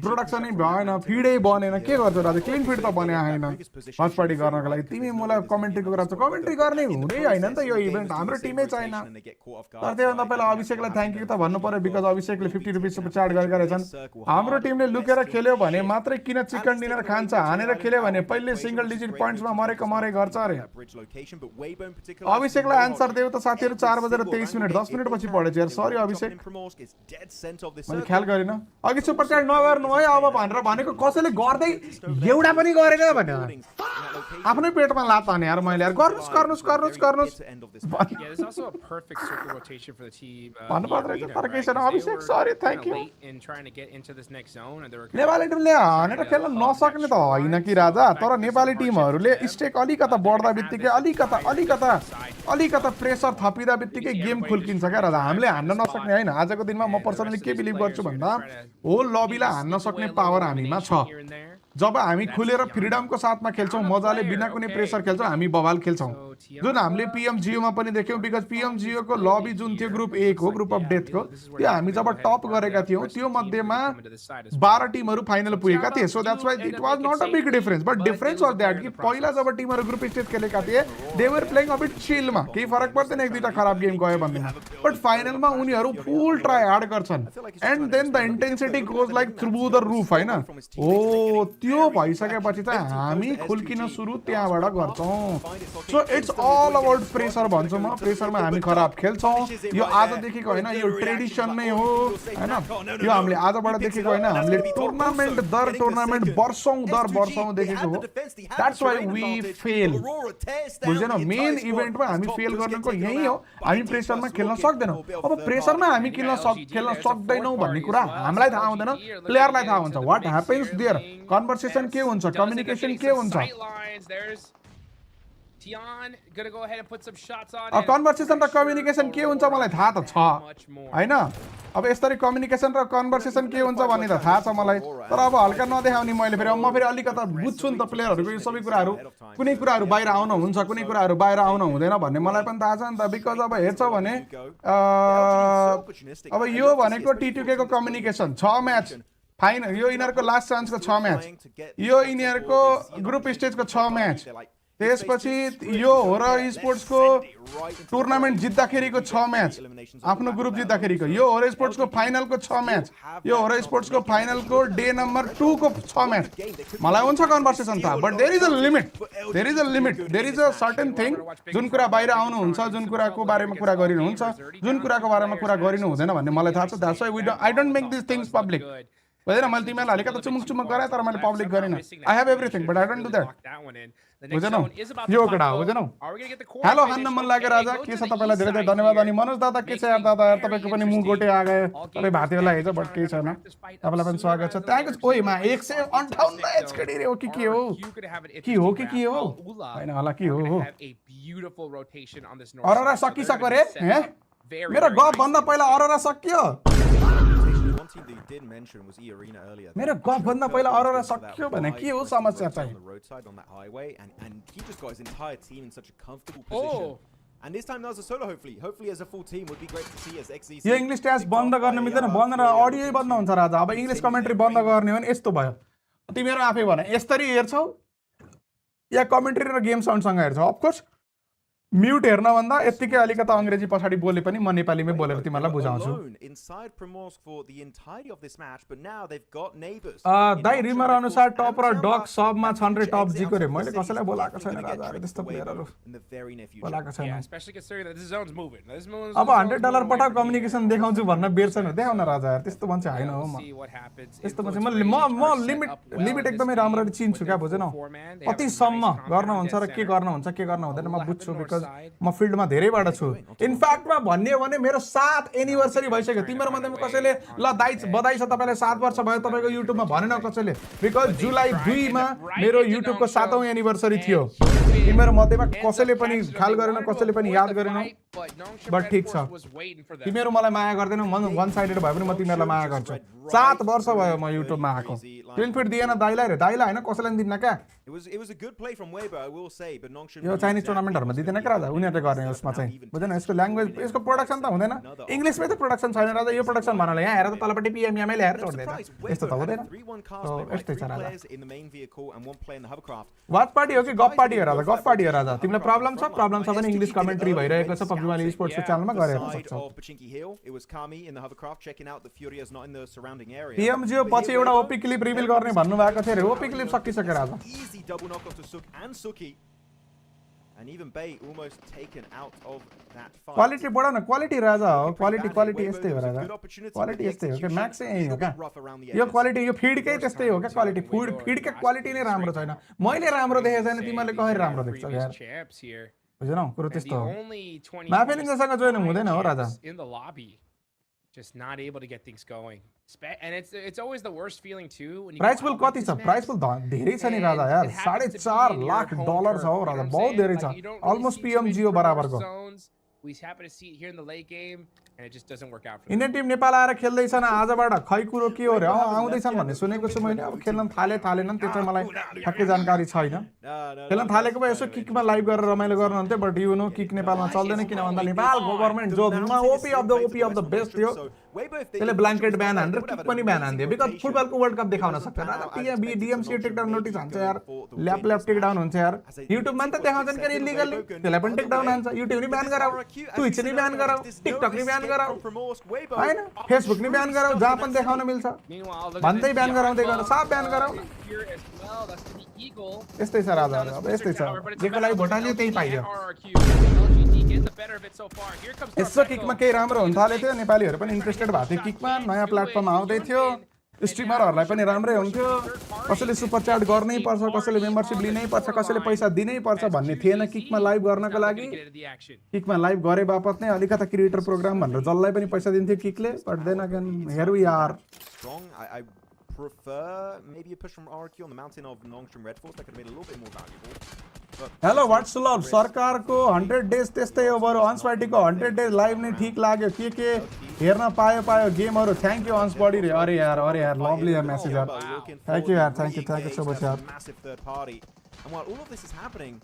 प्रोडक्सनै भएन फिडै बनेन के गर्छ राजा क्लिन फिड त बने आएन अनस्वाइटी गर्नको लागि तिमी मलाई कमेन्ट्रीको कुरा छ कमेन्ट्री गर्ने हुँदै होइन नि त यो इभेन्ट हाम्रो टिमै छैन तर त्योभन्दा पहिला अभिषेकलाई थ्याङ्क यू त भन्नु पर्यो बिकज अभिषेकले 50 रुपिस चार्ज गरेका रहेछन् हाम्रो टिमले लुकेर खेल्यो भने मात्रै किन चिकन डिनर खान्छ हानेर खेल्यो भने पहिले सिंगल डिजिट पोइन्ट्समा मरेको मरे गर्छ अरे अभिषेकलाई आन्सर देऊ त साथीहरु 4:23 10 मिनेट पछि पढेछ यार सरी अभिषेक मैले ख्याल गरिन अघि सुपर च्याट नगर्नु है अब भनेर भनेको कसैले गर्दै एउटा पनि गरेन भने आफ्नै पेटमा लात हाने यार मैले यार गर्नुस् भन्नु पर्दैन तर के छैन अभिषेक सरी थ्याङ्क यू नेपाली टिमले हानेर खेल्न नसक्ने त होइन कि राजा तर नेपाली टिमहरूले स्टेक अलिकता बढ्दा बित्तिकै अलिकता प्रेसर थपिँदा बित्तिकै गेम खुल्किन्छ क्या राजा हामीले हान्न नसक्ने होइन आजको दिनमा म पर्सनली के बिलिभ गर्छु भन्दा होल लबीलाई हान्न सक्ने पावर हामीमा छ जब हामी खुलेर फ्रिडमको साथमा खेल्छौं मजाले बिना कुनै प्रेसर खेल्छौं हामी बवाल खेल्छौं जुन हामीले पीएमजीओ मा पनि देख्यौं बिकज पीएमजीओ को लबी जुन थियो ग्रुप ए को ग्रुप अफ डेथ को त्यो हामी जब टप गरेका थियौं त्यो मध्येमा 12 टिमहरु फाइनल पुगेका थिए so that's why it was not a big difference but difference was that कि पहिला जब टिमहरु ग्रुप स्टेज खेलेका थिए they were playing a bit chill मा केही फरक पर्दैन एक दुईटा खराब गेम गयो भन्दैमा बट फाइनल मा उनीहरु फुल ट्राई हार्ड गर्छन् and then the intensity goes like through the roof हैन ओ त्यो भइसकेपछि त हामी खुल्किन सुरु त्यहाँबाट गर्छौं so it's all about pressure भन्छु म प्रेसरमा हामी खराब खेल्छौं यो आज देखेको हैन यो ट्रेडिसन नै हो हैन यो हामीले आजबाट देखेको हैन हामीले टुर्नामेन्ट दर टुर्नामेन्ट वर्षौं दर वर्षौं देखेको हो दैट्स व्हाई वी फेल बुझ्दैन मेन इभेन्टमा हामी फेल गर्नुको यही हो हामी प्रेसरमा खेल्न सक्दैनौं अब प्रेसरमा हामी खेल्न सक्दैनौं भन्ने कुरा हामीलाई थाहा हुँदैन प्लेयरलाई थाहा हुन्छ व्हाट ह्यापन्स देयर कन्भर्सेसन के हुन्छ कम्युनिकेसन के हुन्छ Tian gonna go ahead and put some shots on. Conversation र कम्युनिकेसन के हुन्छ मलाई थाहा त छ हैन अब यसरी कम्युनिकेसन र कन्भर्सेसन के हुन्छ भन्ने त थाहा छ मलाई तर अब हल्का नदेखाउने मैले फेरि म फेरि अलिकता बुझ्छु नि त प्लेयरहरुको यो सबै कुराहरु कुनै कुराहरु बाहिर आउन हुन्छ कुनै कुराहरु बाहिर आउन हुँदैन भन्ने मलाई पनि थाहा छ नि त बिकज अब हेर्छौ भने अब यो भनेको T2K को कम्युनिकेसन 6 म्याच फाइनल यो यिनीहरुको लास्ट चान्सको 6 म्याच यो यिनीहरुको ग्रुप स्टेजको 6 म्याच त्यसपछि यो होरा स्पोर्ट्सको टुर्नामेन्ट जित्दाखेरिको 6 म्याच आफ्नो ग्रुप जित्दाखेरिको यो होरा स्पोर्ट्सको फाइनलको 6 म्याच यो होरा स्पोर्ट्सको फाइनलको डे नम्बर 2 को 6 म्याच मलाई हुन्छ कन्भर्सेसन था but there is a limit there is a certain thing जुन कुरा बाहिर आउनु हुन्छ जुन कुराको बारेमा कुरा गरिनु हुन्छ जुन कुराको बारेमा कुरा गरिनु हुँदैन भन्ने मलाई थाहा छ that's why I don't make this things public बुझेन मैले तिमीलाई हल्का त चुमुक गरे तर मैले पब्लिक गरिन I have everything but I don't do that बुझेनौ यो कडा हो बुझेनौ हेलो हान्न मन लाग्यो राजा के छ तपाईलाई धेरै धेरै धन्यवाद अनि मनोज दादा के छ यार दादा यार तपाईको पनि मुख गोटे आ गयो तपाई भाते होला हेज बट केही छैन तपाईलाई पनि स्वागत छ त्यहाँको ओइ मा 158 एचकेडी रे हो कि हो हैन होला के हो अरोरा सकिसक्यो रे हे मेरो गफ भन्दा पहिला अरोरा सकियो One team that you did mention was eArena earlier. मेरो गफ भन्दा पहिला अरोरा सक्यो भने के हो समस्या चाहिँ on the roadside on that highway and he just got his entire team in such a comfortable position. And this time that was a solo hopefully as a full team would be great to see as XEC. यो English ट्यास बन्द गर्न मिल्दैन बन्द र audio बन्द हुन्छ राजा अब English commentary बन्द गर्ने हो भने यस्तो भयो तिमीहरु आफै भन यसरी हेर्छौ या कमेन्ट्री र गेम साउन्ड सँग हेर्छौ अफ कोर्स म्युट हेर्न भन्दा यतिकै अलिकता अंग्रेजी पछाडी बोले पनि म नेपालीमै बोलेर तिमीहरुलाई बुझाउँछु दाइ रिमर अनुसार टप र डग सबमा छन् रे टप जी को रे मैले कसैलाई बोलाएको छैन राजा त्यस्तो प्लेयरहरु बोलाएको छैन अब $100 पठाउ कम्युनिकेसन देखाउँछु भन्न बेर छैन देखाउन राजा यार त्यस्तो भन्छ हैन हो म त्यस्तो भन्छ म लिमिट एकदमै राम्ररी चिन्छु क्या बुझेनौ कति सम्म गर्न हुन्छ र के गर्न हुन्छ के गर्न हुँदैन म बुझ्छु बिकज म फिल्डमा धेरैबाट छु इनफ्याक्टमा भन्ने हो भने मेरो 7 एनिभर्सरी भइसक्यो तिम्रो मध्येमा कसैले ल दाइ बधाई छ तपाईलाई 7 वर्ष भयो तपाईको युट्युबमा भनेन कसैले बिकज जुलाई 2 मा मेरो युट्युबको 7औं एनिभर्सरी थियो तिम्रो मध्येमा कसैले पनि ख्याल गरेन कसैले पनि याद गरेन बट ठीक छ तिमीहरु मलाई माया गर्दैन म वन साइडेड भए पनि म तिमीहरुलाई माया गर्छु 7 वर्ष भयो म युट्युबमा आएको क्लिन फिट दिएन दाइलाई हैन कसैलाई दिन्न क्या It was a good play from Weibo, I will say, but Nongshim यो चाइनिज टुर्नामेन्टहरुमा दिदैन के राजा उनीहरुले गर्ने यसमा चाहिँ बुझ्दैन यसको ल्याङ्ग्वेज यसको प्रोडक्सन त हुँदैन इंग्लिशमै त प्रोडक्सन छैन राजा यो प्रोडक्सन भन्नाले यहाँ हेर त तलपट्टि PMMI ल्याएर छोड्दैन यस्तो त हुँदैन यस्तै छ राजा वाच पार्टी हो कि गफ पार्टी हो राजा गफ पार्टी हो राजा तिमीलाई प्रब्लम छ भने इंग्लिश कमेन्ट्री भइरहेको छ PUBG वाली स्पोर्ट्सको च्यानलमा गरेर सक्छौ PMGO पछि एउटा ओपी क्लिप रिभिल गर्ने भन्नु भएको थियो रे ओपी क्लिप सकिसक्यो राजा easy double knockoff to Suk and Suki. And even Bay almost taken out of that fight. Quality बढा न क्वालिटी राजा हो क्वालिटी यस्तै हो राजा क्वालिटी यस्तै हो के म्याक्स यही हो क्या यो क्वालिटी यो फिडकै त्यस्तै हो क्या क्वालिटी फिडकै क्वालिटी नै राम्रो छैन मैले राम्रो देखेको छैन तिमीले कसरी राम्रो देख्छौ यार बुझ्नौ कुरो त्यस्तो हो म्याफेलिङसँग जोइन हुँदैन हो राजा just not able to get things going. And it's always the worst feeling too when you prize pool कति छ प्राइस पुल धेरै छ नि राजा यार $4.5 लाख छ हो राजा बहुत धेरै छ अलमोस्ट PMGO बराबरको we happen to see it here in the late game and it just doesn't work out for Indian team Nepal आएर खेल्दै छन् आजबाट खै कुरो के हो रे आउँदै छन् भन्ने सुनेको छु मैले अब खेल्न थालेनन् त्यो चाहिँ मलाई ठ्याक्कै जानकारी छैन खेल्न थालेको भए यसो किकमा लाइभ गरेर रमाइलो गर्नुहुन्थ्यो बट यु नो किक नेपालमा चल्दैन किन भन्दा नेपाल गभर्नमेन्ट जो ओपी अफ द बेस्ट थियो त्यसले ब्ल्याङ्केट ब्यान हानेर किक पनि ब्यान हान्दियो बिकज फुटबलको वर्ल्ड कप देखाउन सक्दैन राजा DMC टेकडाउन नोटिस हान्छ यार ल्याप टेकडाउन हुन्छ यार युट्युबमा त देखाउँछन् के इलिगली त्यसलाई पनि टेकडाउन हान्छ युट्युब नि ब्यान गराऊ ट्विच नि ब्यान गराऊ टिकटक नि ब्यान गराऊ हैन फेसबुक नि ब्यान गराऊ जहाँ पनि देखाउन मिल्छ भन्दै ब्यान गराउँदै गर्नु सब ब्यान गराऊ यस्तै छ राजा अब यस्तै छ जेको लागि भोट हाल्यो त्यही पाइयो यसो किकमा केही राम्रो हुन थाले थियो नेपालीहरु पनि इन्ट्रेस्टेड भएको थियो किकमा नयाँ प्लेटफर्म आउँदै थियो स्ट्रिमरहरुलाई पनि राम्रै हुन्थ्यो कसैले सुपर च्याट गर्नै पर्छ कसैले मेम्बरशिप लिनै पर्छ कसैले पैसा दिनै पर्छ भन्ने थिएन किकमा लाइभ गर्नको लागि किकमा लाइभ गरे बापत नै अलिकता क्रिएटर प्रोग्राम भनेर जसलाई पनि पैसा दिन्थ्यो किकले but then again here we are I prefer maybe a push from RQ on the mountain of Nongshim RedForce that could have made it a little bit more valuable. Hello what's love सरकारको 100 days त्यस्तै हो बरु अन्सपाइटीको 100 days live नै ठीक लाग्यो के हेर्न पायो गेमहरु थ्यांक यू अन्सबडी रे अरे यार लभली मेसेज यार थ्यांक यू यार थ्यांक यू सो मच यार massive third party. And while all of this is happening,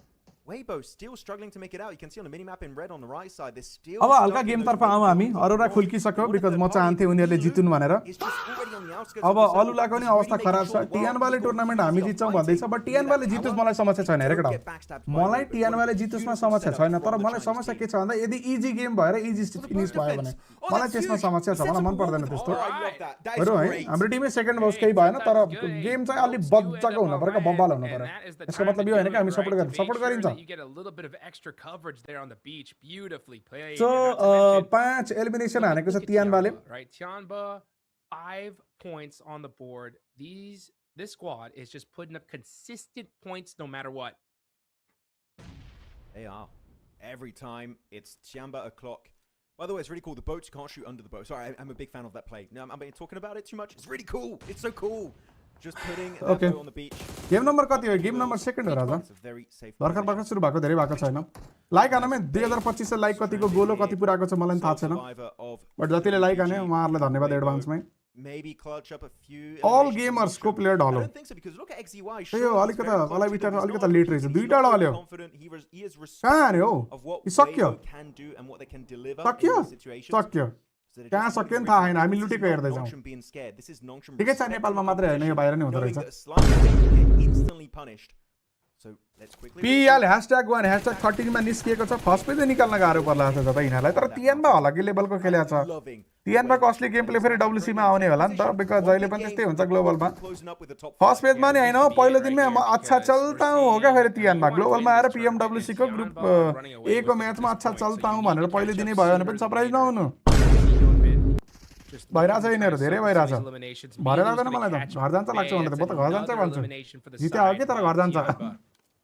Weibo still struggling to make it out. You can see on the minimap in red on the right side, they're still अब हल्का game तर्फ आउँ हामी Arora खुल्किसक्यो because म चाहन्थे उनीहरुले जितुन् भनेर अब अलुलाको नि अवस्था खराब छ टियानबाले टुर्नामेन्ट हामी जित्छौं भन्दै छ बट टियानबाले जितुस् मलाई समस्या छैन हेर केटा मलाई टियानबाले जितुस्मा समस्या छैन तर मलाई समस्या के छ भन्दा यदि इजी गेम भएर इजी फिनिश भयो भने मलाई त्यसमा समस्या छ मलाई मन पर्दैन त्यस्तो हेरौ है हाम्रो टिममै सेकेन्ड भोस केही भएन तर गेम चाहिँ अलि बज्जाको हुनु पर्यो के बब्बाल हुनु पर्यो यसको मतलब यो हैन कि हामी सपोर्ट गरिन्छ You get a little bit of extra coverage there on the beach. Beautifully played. So, 5 elimination हानेको छ Tianbaले. Right, Tianba 5 points on the board. This squad is just putting up consistent points no matter what. They are. Every time it's Tianba o'clock. By the way, it's really cool. The boats can't shoot under the boat. Sorry, I'm a big fan of that play. No, I'm talking about it too much. It's really cool. It's so cool. Just putting that boat on the beach. Game number कति हो game number second हो राजा भर्खर सुरु भएको धेरै भएको छैन like हानमै 2025 से like कतिको गोलो कति पुराको छ मलाई थाहा छैन बट जतिले लाइक हाने उहाँहरुलाई धन्यवाद एडभान्समै maybe clutch up a few all gamers को प्लेयर हलो यो अलिकता लेट रहेछ दुईटा हल्यो कहाँ हान्यो हो सक्यो कहाँ सक्यो नि थाहा छैन हामी लुटेको हेर्दै छौं ठिकै छ नेपालमा मात्रै हैन यो बाहिर नै हुँदो रहेछ PL #1 #13 मा निस्किएको छ फर्स्ट पेज निकाल्न गाह्रो पर्ला जस्तो छ त यिनीहरुलाई तर टिएनमा हल्की लेभलको खेलेको छ टिएनमा को असली गेम प्ले फेरि WC मा आउने होला नि त बिकज जहिले पनि त्यस्तै हुन्छ ग्लोबलमा फर्स्ट पेजमा नि हैन पहिलो दिनमै अच्छा चलता हूं हो क्या फेरि टिएनमा ग्लोबलमा आएर PMWC को ग्रुप ए को म्याचमा अच्छा चलता हूं भनेर पहिलो दिनै भयो भने पनि सरप्राइज नहुनु भइराछ यिनीहरु धेरै भइराछ भरे लाग्दैन मलाई त घर जान्छ लाग्छ मलाई त म त घर जान्छ भन्छु जित्या हो कि तर घर जान्छ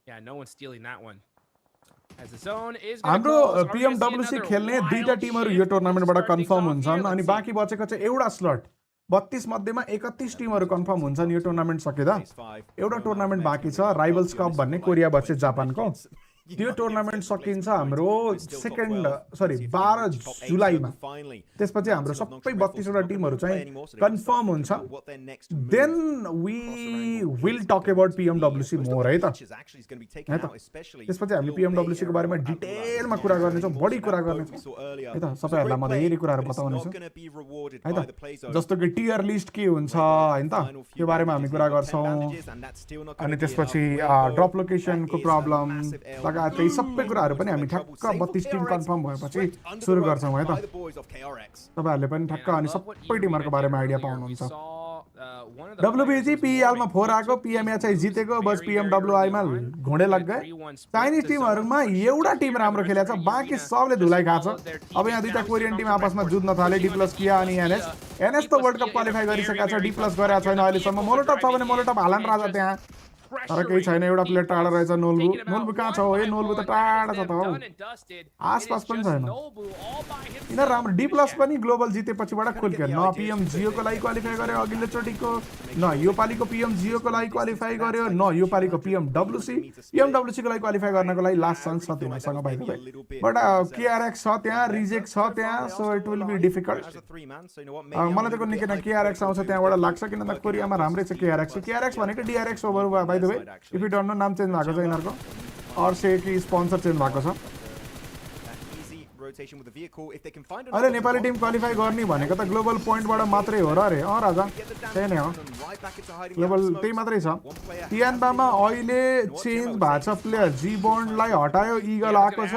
Yeah, no one's stealing that one. As the zone is हाम्रो PMWC खेल्ने दुईटा टिमहरु यो टुर्नामेन्टबाट कन्फर्म हुन्छन् अनि बाँकी बचेको चाहिँ एउटा स्लट 32 मध्येमा 31 टिमहरु कन्फर्म हुन्छन् यो टुर्नामेन्ट सकिदा एउटा टुर्नामेन्ट बाँकी छ राइभल्स कप भन्ने कोरिया भर्सेस जापानको त्यो टुर्नामेन्ट सकिन्छ हाम्रो 12 जुलाईमा त्यसपछि हाम्रो सबै 32 वटा टिमहरु चाहिँ कन्फर्म हुन्छ then we will talk about PMWC more है त त्यसपछि हामी PMWC को बारेमा डिटेलमा कुरा गर्ने छौं बढी कुरा गर्ने छौं है त सबैहरुलाई म धेरै कुराहरु बताउने छु है त जस्तो कि टियर लिस्ट के हुन्छ हैन त त्यो बारेमा हामी कुरा गर्छौं अनि त्यसपछि ड्रप लोकेसनको प्रब्लम त्यही सबै कुराहरु पनि हामी ठक्क 32 टिम कन्फर्म भएपछि सुरु गर्छौं है त तपाईहरुले पनि ठक्क अनि सबै टिमहरुको बारेमा आइडिया पाउनुहुन्छ WBG PEL मा 4 आको PMA चाहिँ जितेको बस PMWI मा घोडे लग गए चाइनिज टिमहरुमा एउटा टिम राम्रो खेलेछ बाँकी सबले धुलाई खाछ अब यहाँ दुईटा कोरियन टिम आपसमा जुझ्न थाले Dplus KIA अनि NS त वर्ल्ड कप क्वालिफाई गरिसकेका छ Dplus गरेको छैन अहिले सम्म मोलोटप छ भने मोलोटप हालन राजा त्यहाँ तर केही छैन एउटा प्लेयर टाढा रहेछ नोल्बु कहाँ छ हो ए नोल्बु त टाढा छ त हो आसपास पनि छैन यिनीहरु राम्रो Dplus पनि ग्लोबल जितेपछिबाट खुल्क्यो न PMGO को लागि क्वालिफाई गर्यो अघिल्लो चोटीको न यो पालीको PMGO को लागि क्वालिफाई गर्यो न यो पालीको PMWC को लागि क्वालिफाई गर्नको लागि लास्ट चान्स छ तिनीहरुसँग by the way but KRX छ त्यहाँ रिजेक्ट छ त्यहाँ so it will be difficult मलाई त निकै न KRX आउँछ त्यहाँबाट लाग्छ किन त कोरियामा राम्रै छ KRX भनेको DRX over by the way if you don't know नाम चेन्ज भएको छ यिनीहरुको और से कि स्पोन्सर चेन्ज भएको छ अहिले नेपाली टिम क्वालिफाई गर्ने भनेको त ग्लोबल पोइन्टबाट मात्रै हो र रे राजा त्यही नै हो ग्लोबल त्यही मात्रै छ टियानबामा अहिले चेन्ज भएको छ प्लेयर जीबोन्डलाई हटायो इगल आएको छ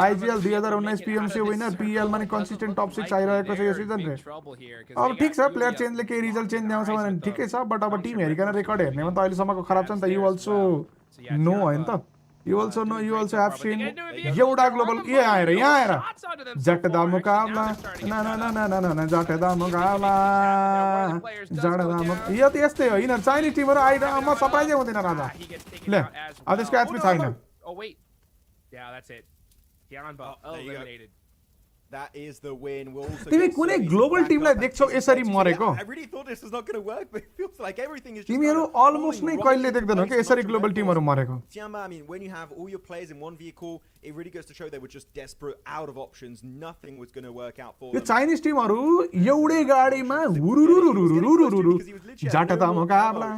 आइजिएल 2019 PMC विनर PEL मा नि कन्सिस्टेन्ट टप 6 आइरहेको छ यो सिजन रे अब ठीक छ प्लेयर चेन्जले के रिजल्ट चेन्ज ल्याउँछ भने ठिकै छ बट अब टिम हेरिकन रेकर्ड हेर्ने भने त अहिले सम्मको खराब छ नि त यु अल्सो नो हैन त You also know, you also have seen एउटा ग्लोबल यहाँ आएर जट्टदा मुकाबला ना जट्टदा मुकाबला यो त यस्तै हो यिनीहरु चाइनिज टिमहरु आइरा म सरप्राइजै हुँदैन राजा ले अब त्यसको एचपी छैन Oh wait. Yeah, that's it. Tianba eliminated. That is the win. We'll also तिमी get कुनै Surrey's ग्लोबल back टिमलाई up and देख्छौ यसरी TCG. मरेको? I really thought this was not going to work, but it feels like everything is just तिमीहरू kind of almost नै falling कहिले right into देख्दैनौ place कि for यसरी Nongshim ग्लोबल RedForce. टिमहरू मरेको? Tianba, I mean, when you have all your players in one vehicle, it really goes to show they were just desperate, out of options. Nothing was going to work out for यो them. Chinese टिमहरू एउटै गाडीमा हुरुरुरुरुरुरुरु जाटता मुकाबला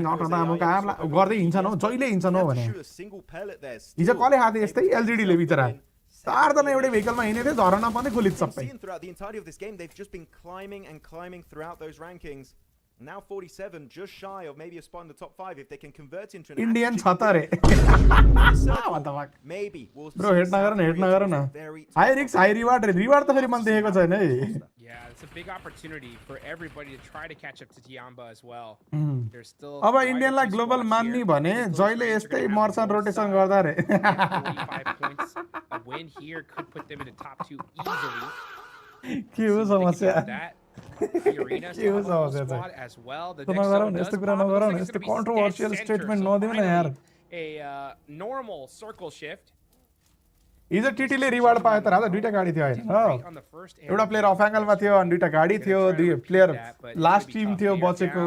नटता मुकाबला गर्दै हिँड्छन् हो, जहिले हिँड्छन् हो भने। हिजो कसले खाथे यस्तै एलजीडीले बिचरा 4 जना एउटै भेहिकलमा हिँडेथे, झरना पनि खुलित सबै। Throughout the entirety of this game, they've just been climbing and climbing throughout those rankings. Now 47, just shy of maybe a spot in the top 5 if they can convert into an Indian छ त रे। maybe we'll bro head नगर न। High risk high reward रे, reward त फेरि मैले देखेको छैन है। Yeah, it's a big opportunity for everybody to try to catch up to Tianba as well. There's still अब इन्डियनलाई ग्लोबल मान्ने भने जहिले यस्तै मर्छन् रोटेसन गर्दा रे। 45 points. A win here could put them in the top 2 easily. के हो समस्या? INVITATIONAL squad as well. The next नगरौ zone न, does यस्तो कुरा pop. It नगरौ looks न, like it's यस्तो gonna be dead controversial center, statement so नदिनु न यार। finally, a normal circle shift. हिजो टीटीले रिवार्ड पायो त राजा, दुईटा गाडी थियो हैन? Right on the first एउटा प्लेयर अफ एंगलमा थियो अनि दुईटा गाडी थियो, दुई प्लेयर लास्ट टिम थियो बचेको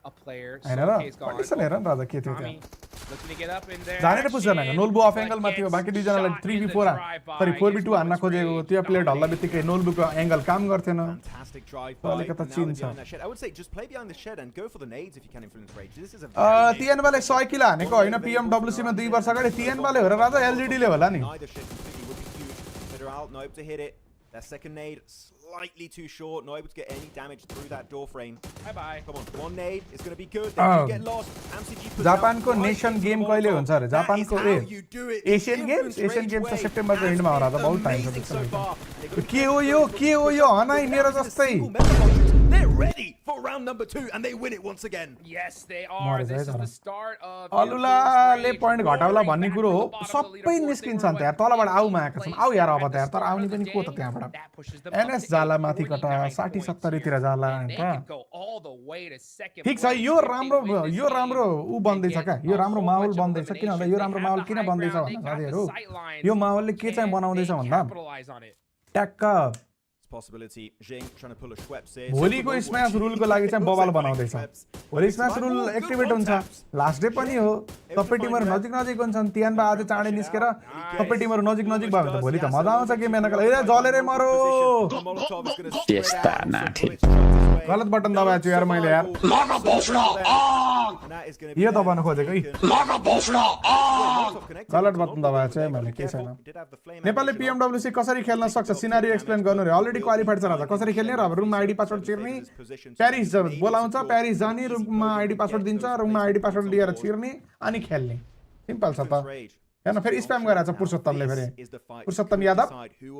a player. हैन र? Soke's gone. कन्डिसन हेर न राजा के थियो Tommy त्यहाँ। looking to get up in there. जानेर पुछ्दैन Action, नोलबु अफ but एंगलमा थियो, gets बाकी दुईजनालाई shot 3v4 in the drive-by. Sorry 4v2 हान्न Here's खोजेको, Rage त्यो प्लेयर ढल्ला dominating. बित्तिकै नोलबुको एंगल काम गर्थेन। Fantastic drive Well, by. look at that Now scene, they're sir. behind that shed. I would say just play behind the shed and go for the nades if you can influence Rage. This is a very तिएनबाले 100 kilo हानेको हैन पीएमडब्ल्यूसी मा 2 वर्ष अगाडि तिएनबाले हो र राजा एलजीडीले होला नि। Neither shed completely would be huge. They're out, not able to hit it. That second nade slightly too short, not able to get any damage through that door frame. Bye bye. Come on, one nade is going to be good. They do get lost. MCG puts जापानको out right nation into game the कहिले Molotov. हुन्छ रे? That is जापानको how you do it. Asian games, Influence Asian Rage games त way. सेप्टेम्बरको एन्डमा हो राजा, बहुत time छ Amazing so त्यसको। far. They've got के हो यो हनाइ मेरो जस्तै। They're ready for round number 2 and they win it once again. Yes, they are. This is the start of अलुलाले पोइन्ट घटाउला भन्ने कुरो हो, सबै निस्किन्छन् त यार, तलबाट आउ मागेका छन्, आउ यार अब त यार, तर आउने पनि को त त्यहाँबाट? एनएस जाला माथि कता 60-70 तिर जाला हैन त। ठीक छ, यो राम्रो उ बन्दैछ क्या, यो राम्रो माहौल बन्दैछ। किन भन्दा यो राम्रो माहौल किन बन्दैछ भन्दा साथीहरु, यो माहौलले के चाहिँ बनाउँदैछ भन्दा ट्याक्क Possibility. Jing trying to pull a Schweppes here. भोलिको स्म्याश रुलको लागि चाहिँ बबल बनाउँदैछ। भोलि स्म्याश रुल एक्टिभेट हुन्छ, लास्ट डे पनि हो। सबै टिमहरु नजिक हुन्छन्, तियानबा आज चाँडै निस्केर सबै टिमहरु नजिक भयो भने त भोलि त मजा आउँछ गेम हेर्नका लागि। ए जलेरै मरो, गलत बटन दबाएछु यार मैले यार। यो दबाउन खोजेको है, गलत बटन दबाएछु है मैले, के छैन। नेपालले पीएमडब्ल्यूसी कसरी खेल्न सक्छ सिनारियो एक्सप्लेन गर्नु रे। अलरेडी क्वालिफाइड छ राजा, कसरी खेल्ने र अब रुममा आइडी पासवर्ड छिर्ने, प्यारिस बोलाउँछ, प्यारिस जाने, रुममा आइडी पासवर्ड दिन्छ, रुममा आइडी पासवर्ड लिएर छिर्ने अनि खेल्ने, सिम्पल छ त। हेर्न फेरि स्प्याम गरेछ पुरुषोत्तमले, फेरि पुरुषोत्तम यादव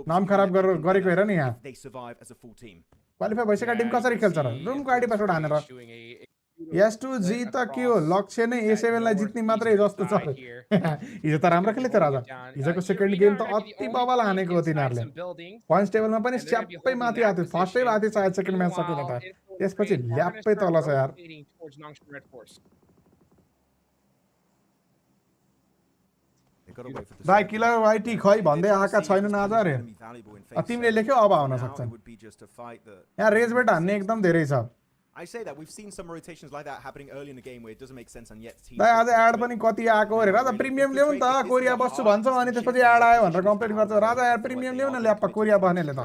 नाम खराब गरेको हेर नि यहाँ। क्वालिफाई भइसकेको टिम कसरी खेल्छ र? रुमको आइडी पासवर्ड हानेर। S2G त के हो, लक्ष्य नै A7 लाई जित्ने मात्रै जस्तो छ। हिजो त राम्रो खेले थियो राजा, हिजोको सेकेन्ड गेम त अति बबल हानेको हो तिनीहरूले। पोइन्ट्स टेबलमा पनि च्याप्पै माथि आएको थियो, फर्स्टै आएको थियो सायद, सेकेन्ड म्याच सकेन त, त्यसपछि ल्याप्पै तल छ यार। भाइ किलर वाइटी खै भन्दै आएका छैनन् आज रे, तिमीले लेख्यौ अब आउन सक्छन् यहाँ। रेजबेट हान्ने एकदम धेरै छ। I say that we've seen some rotations like that happening early in the game where it doesn't make sense and yet भाइ आज एड पनि कति आएको रे राजा, प्रिमियम ल्याउ नि त, कोरिया बस्छु भन्छ अनि त्यसपछि एड आयो भनेर कम्प्लेन गर्छ राजा। यार प्रिमियम ल्याउ न, ल्याप्पा कोरिया बस्नेले त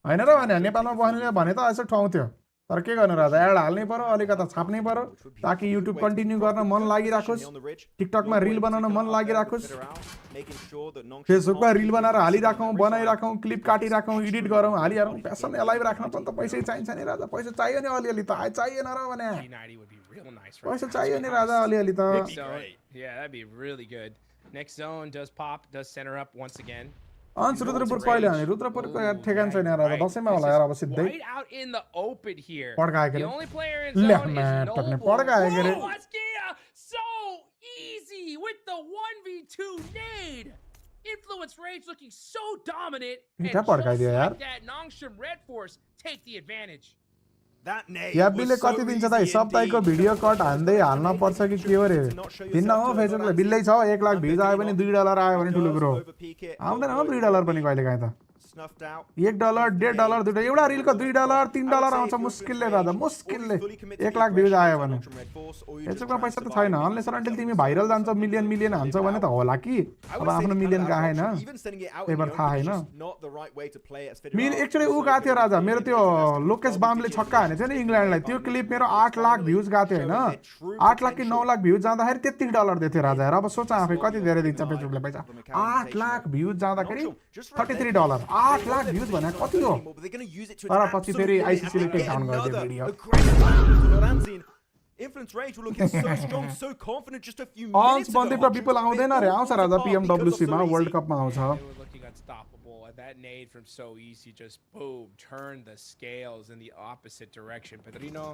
हैन र भने, नेपालमा बस्नेले भने त यसो ठाउँ थियो, तर के गर्नु राजा, एड हाल्नै पर्यो, अलिकता छाप्नै पर्यो ताकि युट्युब कन्टिन्यू गर्न मन लागिराखोस्, टिकटकमा रिल बनाउन मन लागिराखोस्, फेसबुकमा रिल बनाएर हालिराखौँ, बनाइराखौँ, क्लिप काटिराखौँ, एडिट गरौँ, हालिहालौँ। प्यासन एलाइभ राख्न पनि त पैसै चाहिन्छ नि राजा, पैसा चाहियो नि अलिअलि त, चाहिएन र भने पैसा चाहियो नि राजा अलिअलि त। Yeah, that'd be really good. Next zone does pop, does center up once again. अंश रुद्रपुर कहिले आउने? रुद्रपुरको यार ठेगान छैन यार, राजा दशैंमा होला यार अब सिधै। Right out in the open here. पड्कायो के The रे? only player in ले zone is म्याट टक्ने Noble. पड्कायो के रे? Dplus KIA, so easy with the 1v2 nade. Influence Rage looking so dominant. And क्या just पड्काइदियो यार? like that, Nongshim RedForce take the advantage. That nade याबीले was so कति दिन्छ easy दाइ सबैको indeed. Video cut हान्दै हाल्न पर्छ कि के हो रे दिन्न हो फेसबुकले बिल्लै छ 1 लाख भ्युज आयो भने $2 आयो भने ठुलो कुरो आउँदैन हो $2 पनि कहिले काहीँ त Snuffed out. $1 $1.5 दुईटा एउटा रिलको $2 $3 आउँछ मुस्किलले दादा मुस्किलले 1 लाख भ्युज आयो भने फेसबुकमा पैसा त छैन अनलेस अन्टिल तिमी भाइरल जान्छ मिलियन हान्छ भने त होला कि अब आफ्नो मिलियन गएको छैन त्यही भएर थाहा छैन एक्चुअली ऊ गएको थियो राजा मेरो त्यो लोकेश बामले छक्का हाने थियो नि इङ्ल्यान्डलाई त्यो क्लिप मेरो 8 लाख भ्युज गएको थियो होइन 8 लाख कि 9 लाख भ्युज जाँदाखेरि $33 दिएको थियो राजा र अब सोच आफै कति धेरै दिन्छ फेसबुकले पैसा 8 लाख भ्युज जाँदाखेरि $33 8 लाख भ्युज भने कति हो तर पछि फेरि आइसीसीले टेक डाउन गरिदियो video Influence range were looking so strong, so confident just a few minutes Ann's ago. बन्दै त पिपल आउँदैन रे आउँछ राजा PMWC मा वर्ल्ड कपमा आउँछ They were looking unstoppable, and that nade from so easy just boom turned the scales in the opposite direction. Pedrino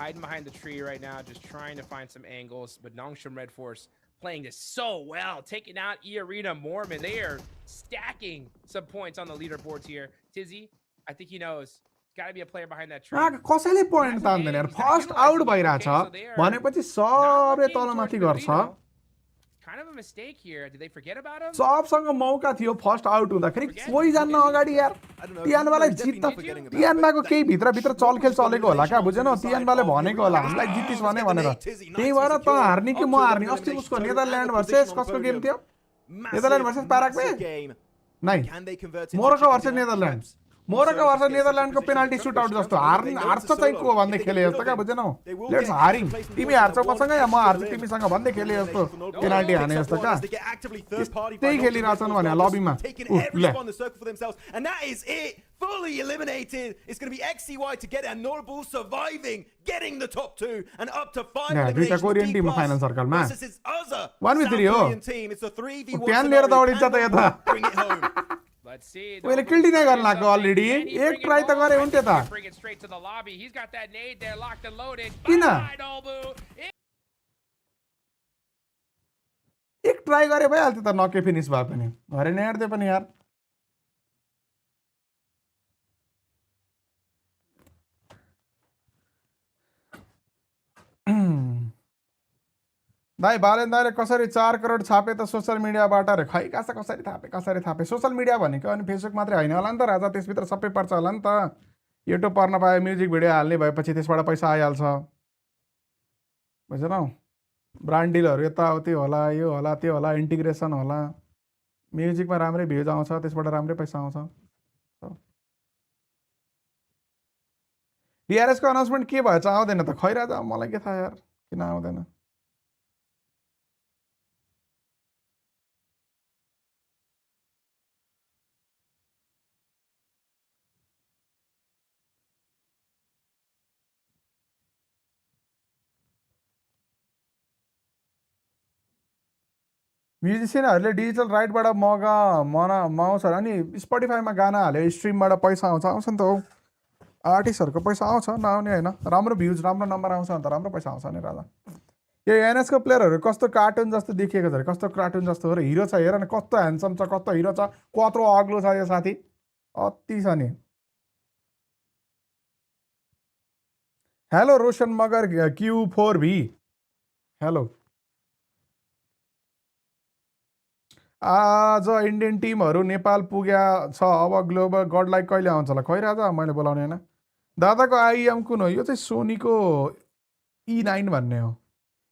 hiding behind the tree right now, just trying to find some angles. But Nongshim RedForce playing this so well, taking out eArena Mormon. They are stacking some points on the leaderboards here. Tizzy, I think he knows. Got to be a player behind that tree. कसैले point तान्दैन यार first out भइरहेछ भनेपछि सबले तलमाथि गर्छ Kind of a mistake here. Did they forget about him? सबसँग मौका थियो फर्स्ट आउट हुँदाखेरि कोही जान्न अगाडि यार तियानबालाई जित्न तियानबाको केही भित्र चलखेल चलेको होला क्या बुझेनौ तियानबाले भनेको होला हामीलाई जितिस भनेर त्यही भएर त हार्ने कि म हार्ने अस्ति उसको नेदरल्यान्ड भर्सेस कसको गेम थियो नेदरल्यान्ड भर्सेस पाराग्वे नै Morocco versus Netherland Morocco versus नेदरल्यान्डको पेनाल्टी सुट आउट जस्तो हार्छ चाहिँ को भन्दै खेले जस्तो क्या बुझेनौ लेट्स हारिङ तिमी हार्छौ मसँग या म हार्छु तिमीसँग भन्दै खेले जस्तो पेनाल्टी हाने जस्तो क्या त्यही खेलिरहेछन् भने लबीमा And that is it. Fully eliminated. It's going to be XCY to get it, and Notable surviving, getting the top 2 and up to 5 eliminations. Korean team final circle ma. This is other 1v3 हो. team. It's a 3v1. PAN लिएर दौडिन्छ त यता. Bring it home. Let's see. मैले किल deny गर्न लाग्यो already एक try त गरे हुन्थ्यो त Bring it straight to the lobby. He's got that nade there locked and loaded. किन एक ट्राई गरे भइहाल्थ्यो त नके फिनिश भए पनि भरे नेड्दै पनि यार दाइ बालेन दाइले कसरी 4 करोड छापे त सोशल मिडियाबाट रे खै कसरी थापे सोशल मिडिया भनेको अनि फेसबुक मात्रै हैन होला नि त राजा त्यसभित्र सबै पर्छ होला नि त युट्युब पर्न पाए म्युजिक भिडियो हाल्ने भएपछि त्यसबाट पैसा आइहाल्छ बुझ्यौ ब्रान्ड डिलहरु यताउति होला यो होला त्यो होला इन्टिग्रेसन होला म्युजिकमा राम्रै भ्युज आउँछ त्यसबाट राम्रै पैसा आउँछ डीआरएस को अनाउन्समेन्ट के भएछ आउँदैन त खै राजा मलाई के थाहा यार किन आउँदैन म्युजिसियनहरूले डिजिटल राइटबाट मगाउँछ अनि स्पोटिफाईमा गाना हाल्यो स्ट्रिमबाट पैसा आउँछ नि त हौ आर्टिस्टहरूको पैसा आउँछ नआउने होइन राम्रो भ्युज राम्रो नम्बर आउँछ भने त राम्रो पैसा आउँछ नि राजा यो एनएसको प्लेयरहरू कस्तो कार्टुन जस्तो देखिएको छ कस्तो कार्टुन जस्तो हो र हिरो छ हेर न कस्तो ह्यान्डसम छ कस्तो हिरो छ कत्रो अग्लो छ यो साथी अति छ नि hello Roshan Magar Q4V hello आज इन्डियन टिमहरू नेपाल पुग्या छ अब ग्लोबल गडलाइक कहिले आउँछ होला खै राजा मैले बोलाउने होइन दादाको आइएम कुन हो यो चाहिँ सोनीको E9 भन्ने हो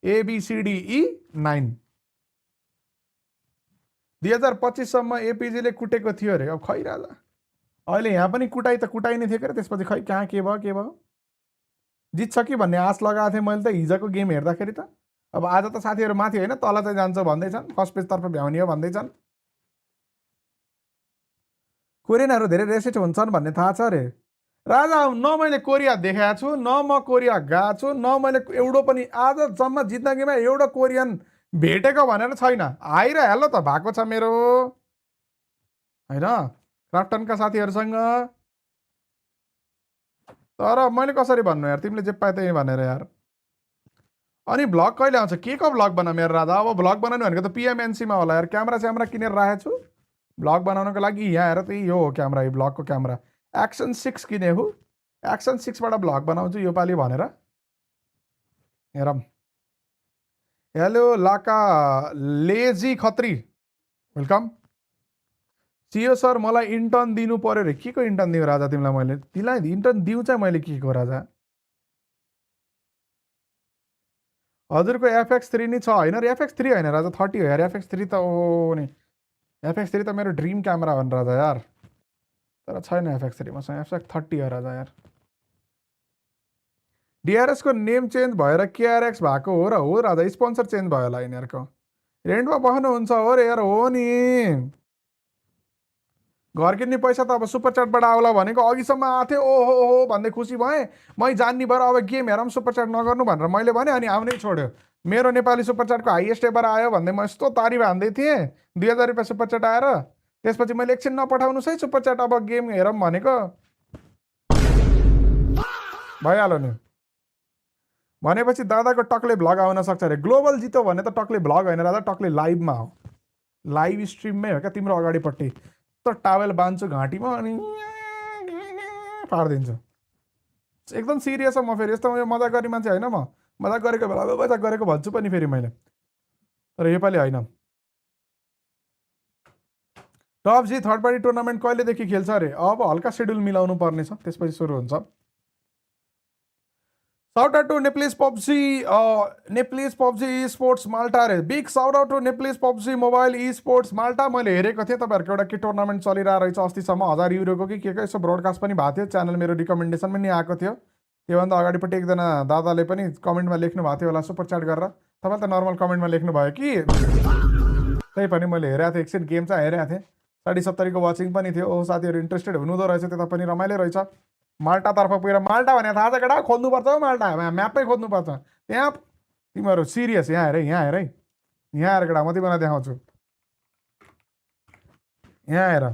ABCDE 9 2025 सम्म एपीजीले कुटेको थियो अरे अब खै राजा अहिले यहाँ पनि कुटाइ नै थियो के त्यसपछि खै कहाँ के भयो जित्छ कि भन्ने आश लगाएको थिएँ मैले त हिजोको गेम हेर्दाखेरि त अब आज त साथीहरू माथि होइन तल चाहिँ जान्छ भन्दैछन् फर्स्ट पेजतर्फ भ्याउने हो भन्दैछन् कोरियनहरू धेरै रेसेट हुन्छन् भन्ने थाहा छ अरे राजा न मैले कोरिया देखाएको छु न म कोरिया गएको छु न मैले एउटो पनि आज जम्मा जिन्दगीमा एउटा कोरियन भेटेको भनेर छैन आइरहेलो त भएको छ मेरो होइन क्राफ्टनका साथीहरूसँग तर मैले कसरी भन्नु यार तिमीले जे पाए त्यही भनेर यार अनि भ्लग कहिले आउँछ के को भ्लग बना मेरो राजा अब भ्लग बनाउनु भनेको त PMNC मा होला यार क्यामेरा किनेर राखेको छु भ्लग बनाउनको लागि यहाँ हेर त यो हो क्यामेरा यो भ्लगको क्यामेरा एक्सन 6 किने हो एक्सन 6 बाट भ्लग बनाउँछु यो पालि भनेर हेरौँ। Hello Laka lazy Khatri welcome. सियो सर मलाई इन्टर्न दिनु पर्यो रे। के को इन्टर्न दिउँ राजा तिमीलाई? मैले तिमीलाई इन्टर्न दिउँ चाहिँ मैले के को राजा? हजुरको FX3 नि छ होइन र? FX3 होइन राजा 30 हो यार। FX3 त ओ नि FX3 त मेरो ड्रिम क्यामेरा हो नि राजा यार, तर छैन FX3 मसँग। FX30 हो राजा यार। DRS को नेम चेन्ज भएर KRX भएको हो र? हो राजा, स्पोन्सर चेन्ज भयो होला यिनीहरूको। रेन्टमा बस्नुहुन्छ हो रे यार? हो नि। घर किन्ने पैसा त अब सुपर च्याटबाट आउला भनेको अघिसम्म आथ्यो। ओहो हो भन्दै खुसी भएँ। मै जान्ने भएर अब गेम हेरौँ सुपर च्याट नगर्नु भनेर मैले भने, अनि आउनै छोड्यो। मेरो नेपाली सुपर च्याटको हाइएस्ट एभर आयो भन्दै म यस्तो तारिफ हान्दै थिएँ। 2000 रुपियाँ सुपर च्याट आएर त्यसपछि मैले एकछिन नपठाउनुहोस् है सुपर च्याट, अब गेम हेरौँ भनेको भइहाल्यो नि। भनेपछि दादाको टक्ले भ्लग आउन सक्छ अरे। ग्लोबल जित्यो भने त टक्ले भ्लग होइन राजा, टक्ले लाइभमा हो। लाइभ स्ट्रिममै हो क्या तिम्रो अगाडिपट्टि। त टावेल बान्छु घाँटीमा अनि पारिदिन्छु। एकदम सिरियस हो म। फेरि यस्तो मजाक गर्ने मान्छे होइन म। मजाक गरेको बेला मजाक गरेको भन्छु पनि फेरि मैले, तर योपालि होइन। PUBG थर्ड पार्टी टुर्नामेन्ट कहिलेदेखि खेल्छ अरे? अब हल्का सेड्युल मिलाउनु पर्ने छ, त्यसपछि सुरु हुन्छ। Shout out to Dplus PUBG Esports माल्टा रे। Big shout out to Dplus PUBG mobile esports माल्टा। मैले हेरेको थिएँ तपाईँहरूको एउटा के टुर्नामेन्ट चलिरहेको रहेछ अस्तिसम्म, 1000 युरोको कि के यसो ब्रोडकास्ट पनि भएको थियो। च्यानल मेरो रिकमेन्डेसन पनि आएको थियो। त्योभन्दा अगाडिपट्टि एकजना दादाले पनि कमेन्टमा लेख्नु भएको थियो होला सुपर च्याट गरेर। तपाईँ त नर्मल कमेन्टमा लेख्नु भयो कि? त्यही पनि मैले हेरेको थिएँ, एकछिन गेम चाहिँ हेरेको थिएँ। 70 को वाचिङ पनि थियो। ओ साथीहरू इन्ट्रेस्टेड हुनुहुँदो रहेछ, त्यता पनि रमाइलो रहेछ। माल्टातर्फ पुगेर माल्टा भने थाहा छ केटा? खोज्नुपर्छ हौ माल्टा, म्यापै खोज्नुपर्छ त्यहाँ। तिमीहरू सिरियस? यहाँ हेर, यहाँ हेर है, यहाँ हेर केटा, म तिमीलाई देखाउँछु। यहाँ हेर,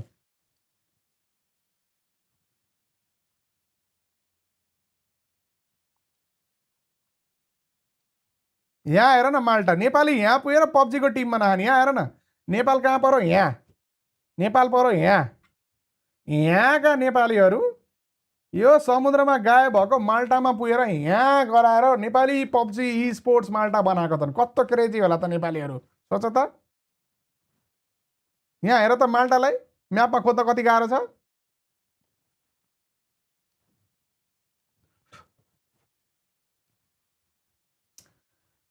यहाँ हेर न माल्टा। नेपाली यहाँ पुगेर पब्जीको टिममा नखाने। यहाँ हेर न, नेपाल कहाँ पऱ्यो? यहाँ नेपाल पऱ्यो। यहाँका नेपालीहरू यो समुद्रमा गायब भएको माल्टामा पुगेर यहाँ गराएर नेपाली PUBG esports माल्टा बनाएको त। कस्तो क्रेजी होला त नेपालीहरू, सोच त। यहाँ हेर त माल्टालाई म्यापमा खोज्दा कति गाह्रो छ।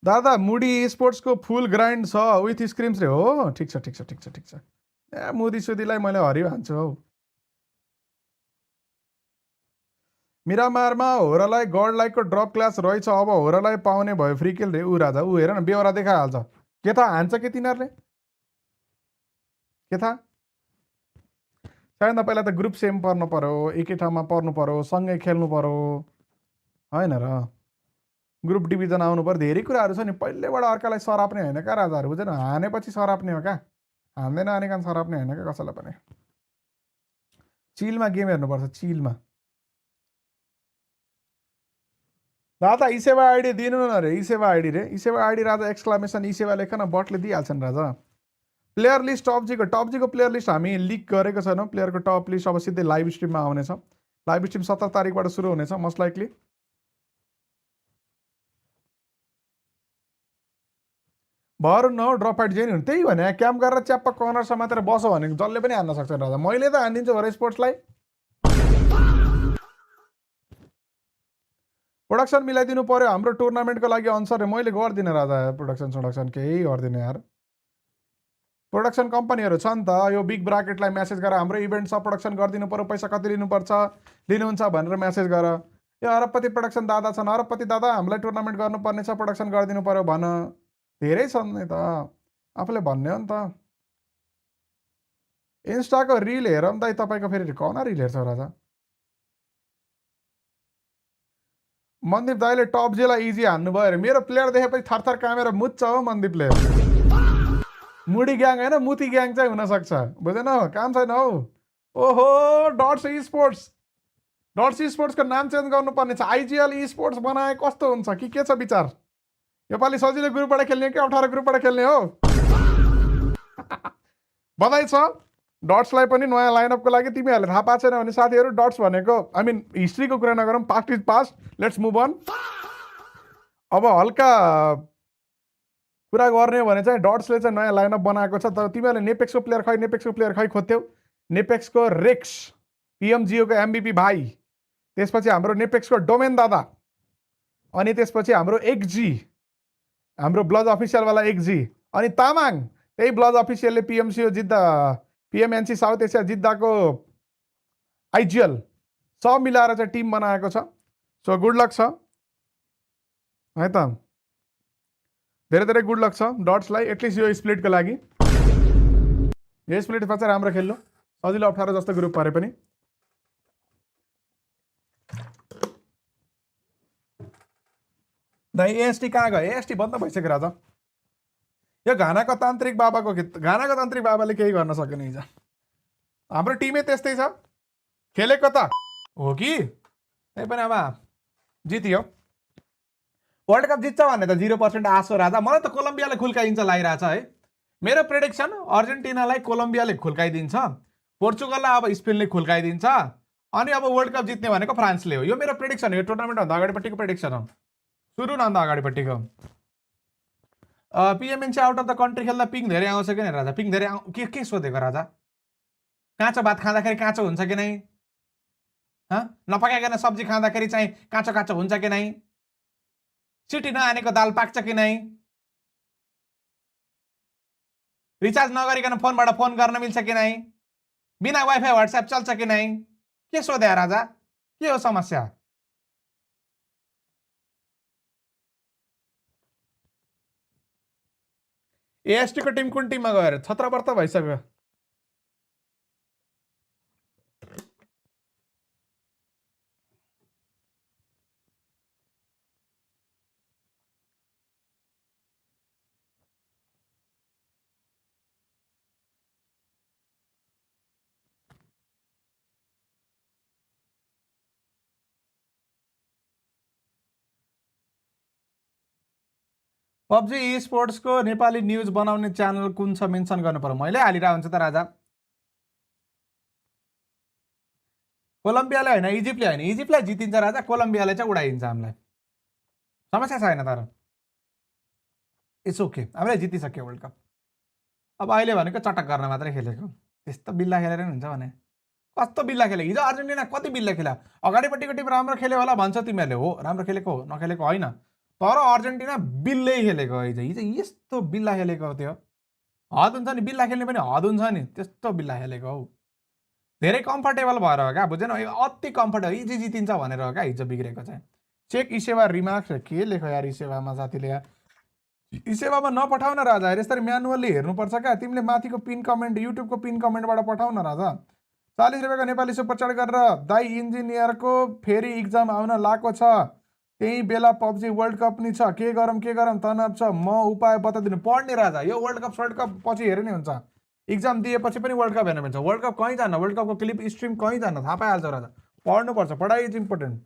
दादा मुडी स्पोर्ट्सको फुल ग्राइन्ड छ विथ स्क्रिम्स रे। हो ठिक छ ठिक छ ठिक छ ठिक छ। ए मुदी सुदीलाई मैले हरियो हान्छु हौ। मिरामारमा होरालाई गड लाइकको ड्रप क्लास रहेछ, अब होरालाई पाउने भयो फ्री किल रे। ऊ राजा ऊ हेर न, बेहोरा देखाइहाल्छ। के थाहा हान्छ के तिनीहरूले? के थाहा? सायद पहिला त ग्रुप सेम पर्नु पर्यो, एकै ठाउँमा पर्नु पर्यो, सँगै खेल्नु पर्यो होइन र? ग्रुप डिभिजन आउनु पर्यो, धेरै कुराहरू छ नि। पहिलेबाट अर्कालाई सराप्ने होइन क्या राजाहरू, बुझेन? हानेपछि सराप्ने हो क्या, हान्दैन हाने काम सराप्ने होइन क्या कसैलाई पनि। चिलमा गेम हेर्नुपर्छ, चिलमा। दादा इसेवा आइडी दिनु न रे। इसेवा आइडी रे, इसेवा आइडी राजा एक्सक्लामेसन इसेवा लेख न, बटले दिइहाल्छन् राजा। प्लेयर लिस्ट टपजीको प्लेयर लिस्ट हामी लिक गरेको छैनौँ। प्लेयरको टप लिस्ट अब सिधै लाइभ स्ट्रिममा आउनेछ। लाइभ स्ट्रिम 17 तारिकबाट सुरु हुनेछ मोस्ट लाइकली। भर न ड्रप आइट जेनी हुन्। त्यही भने क्याम्प गरेर च्याप्प कर्नर समातेर बसो भनेको जसले पनि हान्न सक्छ राजा। मैले त हानिदिन्छु भरे स्पोर्ट्सलाई। प्रोडक्सन मिलाइदिनु पर्यो हाम्रो टुर्नामेन्टको लागि अनुसार। मैले गर्दिनँ राजा प्रोडक्सन केही गर्दिनँ यार। प्रोडक्सन कम्पनीहरू छ नि त, यो बिग ब्राकेटलाई म्यासेज गरेर हाम्रो इभेन्ट छ प्रोडक्सन गरिदिनु पर्यो, पैसा कति लिनुपर्छ, लिनुहुन्छ भनेर म्यासेज गर। यो अरबपति प्रोडक्सन दादा छन्, अरबपति दादा हामीलाई टुर्नामेन्ट गर्नुपर्ने छ, प्रोडक्सन गरिदिनु पर्यो भन। धेरै छन् नि त, आफूले भन्ने हो नि त। इन्स्टाको रिल हेरौँ त तपाईँको। फेरि कौन रिल हेर्छ राजा? मनदीप दाइले टपजीलाई इजी हान्नुभयो अरे। मेरो प्लेयर देखेपछि थरथर कामेर मुच्छ हो मनदीपले। मुडी ग्याङ होइन, मुती ग्याङ चाहिँ हुनसक्छ, बुझेन? काम छैन हौ। ओहो डट्स स्पोर्ट्सको नाम चेन्ज गर्नुपर्ने छ। IGL esports बनाए कस्तो हुन्छ कि के छ विचार? योपालि सजिलो ग्रुपबाट खेल्ने कि 18 ग्रुपबाट खेल्ने हो? बधाई छ डट्सलाई पनि नयाँ लाइनअपको लागि तिमीहरूले थाहा पाएको छैन भने साथीहरू डट्स भनेको आई मिन हिस्ट्रीको कुरा नगरौँ past is past let's move on अब हल्का कुरा गर्ने हो भने चाहिँ डट्सले चाहिँ नयाँ लाइनअप बनाएको छ तर तिमीहरूले नेपेक्सको प्लेयर खै खोज्थ्यौ नेपेक्सको रेक्स पिएमजिओको एमबिपी भाइ त्यसपछि हाम्रो नेपेक्सको डोमेन दादा अनि त्यसपछि हाम्रो एक्जी हाम्रो ब्लज अफिसियलवाला एक्जी अनि तामाङ त्यही ब्लज अफिसियलले पिएमसिओ जित्दा पिएमएनसी साउथ एसिया जित्दाको आइजिएल सब मिलाएर चाहिँ टिम बनाएको छ सो गुड लक छ है त धेरै धेरै गुड लक छ डट्सलाई एटलिस्ट यो स्प्लिटको लागि यो स्प्लिटमा चाहिँ राम्रो खेल्नु सजिलो अप्ठ्यारो जस्तो ग्रुप परे पनि दाइ एएसटी कहाँ गयो एएसटी बन्द भइसक्यो राजा यो घानाको तान्त्रिक बाबाले केही गर्न सकेन हिजो हाम्रो टिमै त्यस्तै छ खेलेको त हो कि त्यही पनि अब जित्यो वर्ल्ड कप जित्छ भन्ने त 0% आश हो राजा मलाई त कोलम्बियाले खुल्काइदिन्छ लागिरहेछ है मेरो प्रेडिक्सन अर्जेन्टिनालाई कोलम्बियाले खुल्काइदिन्छ पोर्चुगललाई अब स्पेनले खुल्काइदिन्छ अनि अब वर्ल्ड कप जित्ने भनेको फ्रान्सले हो यो मेरो प्रेडिक्सन हो यो टुर्नामेन्टभन्दा अगाडिपट्टिको प्रेडिक्सन हो सुरु न अन्त अगाडिपट्टिको पिएमएनसी आउट अफ द कन्ट्री खेल्दा पिङ धेरै आउँछ कि नै राजा पिङ धेरै के सोधेको राजा काँचो भात खाँदाखेरि काँचो हुन्छ कि नै नपकाइकन सब्जी खाँदाखेरि चाहिँ काँचो काँचो हुन्छ कि नै सिटी नआनेको दाल पाक्छ कि नै रिचार्ज नगरिकन फोनबाट फोन गर्न मिल्छ कि नै बिना वाइफाई व्हाट्सएप चल्छ कि नै के सोधे राजा के हो समस्या एएसटी को टिम कुन टिममा गयो छत्रपर्त भइसक्यो PUBG eSports को नेपाली न्यूज बनाउने च्यानल कुन छ मेन्सन गर्नु पर्यो मैले हालिरा हुन्छ त राजा कोलम्बियाले हैन इजिप्टले जितिन्छ राजा कोलम्बियाले चाहिँ उडाइदिन्छ हामीलाई समस्या छैन तर इट्स ओके हामीले जितिसक्यो वर्ल्ड कप अब अहिले भनेको चटक गर्न मात्रै खेलेको त्यस्तो बिल्ला खेलेर नि हुन्छ भने कस्तो बिल्ला खेले हिजो अर्जेन्टिना कति बिल्ला खेला अगाडिपट्टिको टिम राम्रो खेल्यो होला भन्छ तिमीहरूले हो राम्रो खेलेको हो नखेलेको होइन तर अर्जेन्टिना बिल्लै खेलेको हिजो यस्तो बिल्ला खेलेको त्यो हद हुन्छ नि बिल्ला खेल्ने पनि हद हुन्छ नि त्यस्तो बिल्ला खेलेको हौ धेरै कम्फर्टेबल भएर हो क्या बुझेन अति कम्फर्टेबल इजी जितिन्छ भनेर हो क्या हिजो बिग्रेको चाहिँ चेक इसेवा रिमार्क्स के लेख्यो यार इसेवामा साथीले यार इसेवामा नपठाउ न राजा यसरी म्यानुअली हेर्नुपर्छ क्या तिमीले माथिको पिन कमेन्ट युट्युबको पिन कमेन्टबाट पठाउ न राजा 40 रुपियाँको नेपाली सुपरचार्ट गरेर दाइ इन्जिनियरको फेरि इक्जाम आउन लागेको छ त्यही बेला PUBG वर्ल्ड कप नि छ के गरम तनाव छ म उपाय बताइदिनु पर्ने राजा यो वर्ल्ड कप पछि हेर्ने हुन्छ इक्जाम दिएपछि पनि वर्ल्ड कप हेर्न मिल्छ वर्ल्ड कप कहीँ जान्न वर्ल्ड कपको क्लिप स्ट्रिम कहीँ जान्न थाहा पाइहाल्छ राजा पढ्नुपर्छ पढाइ इज इम्पोर्टेन्ट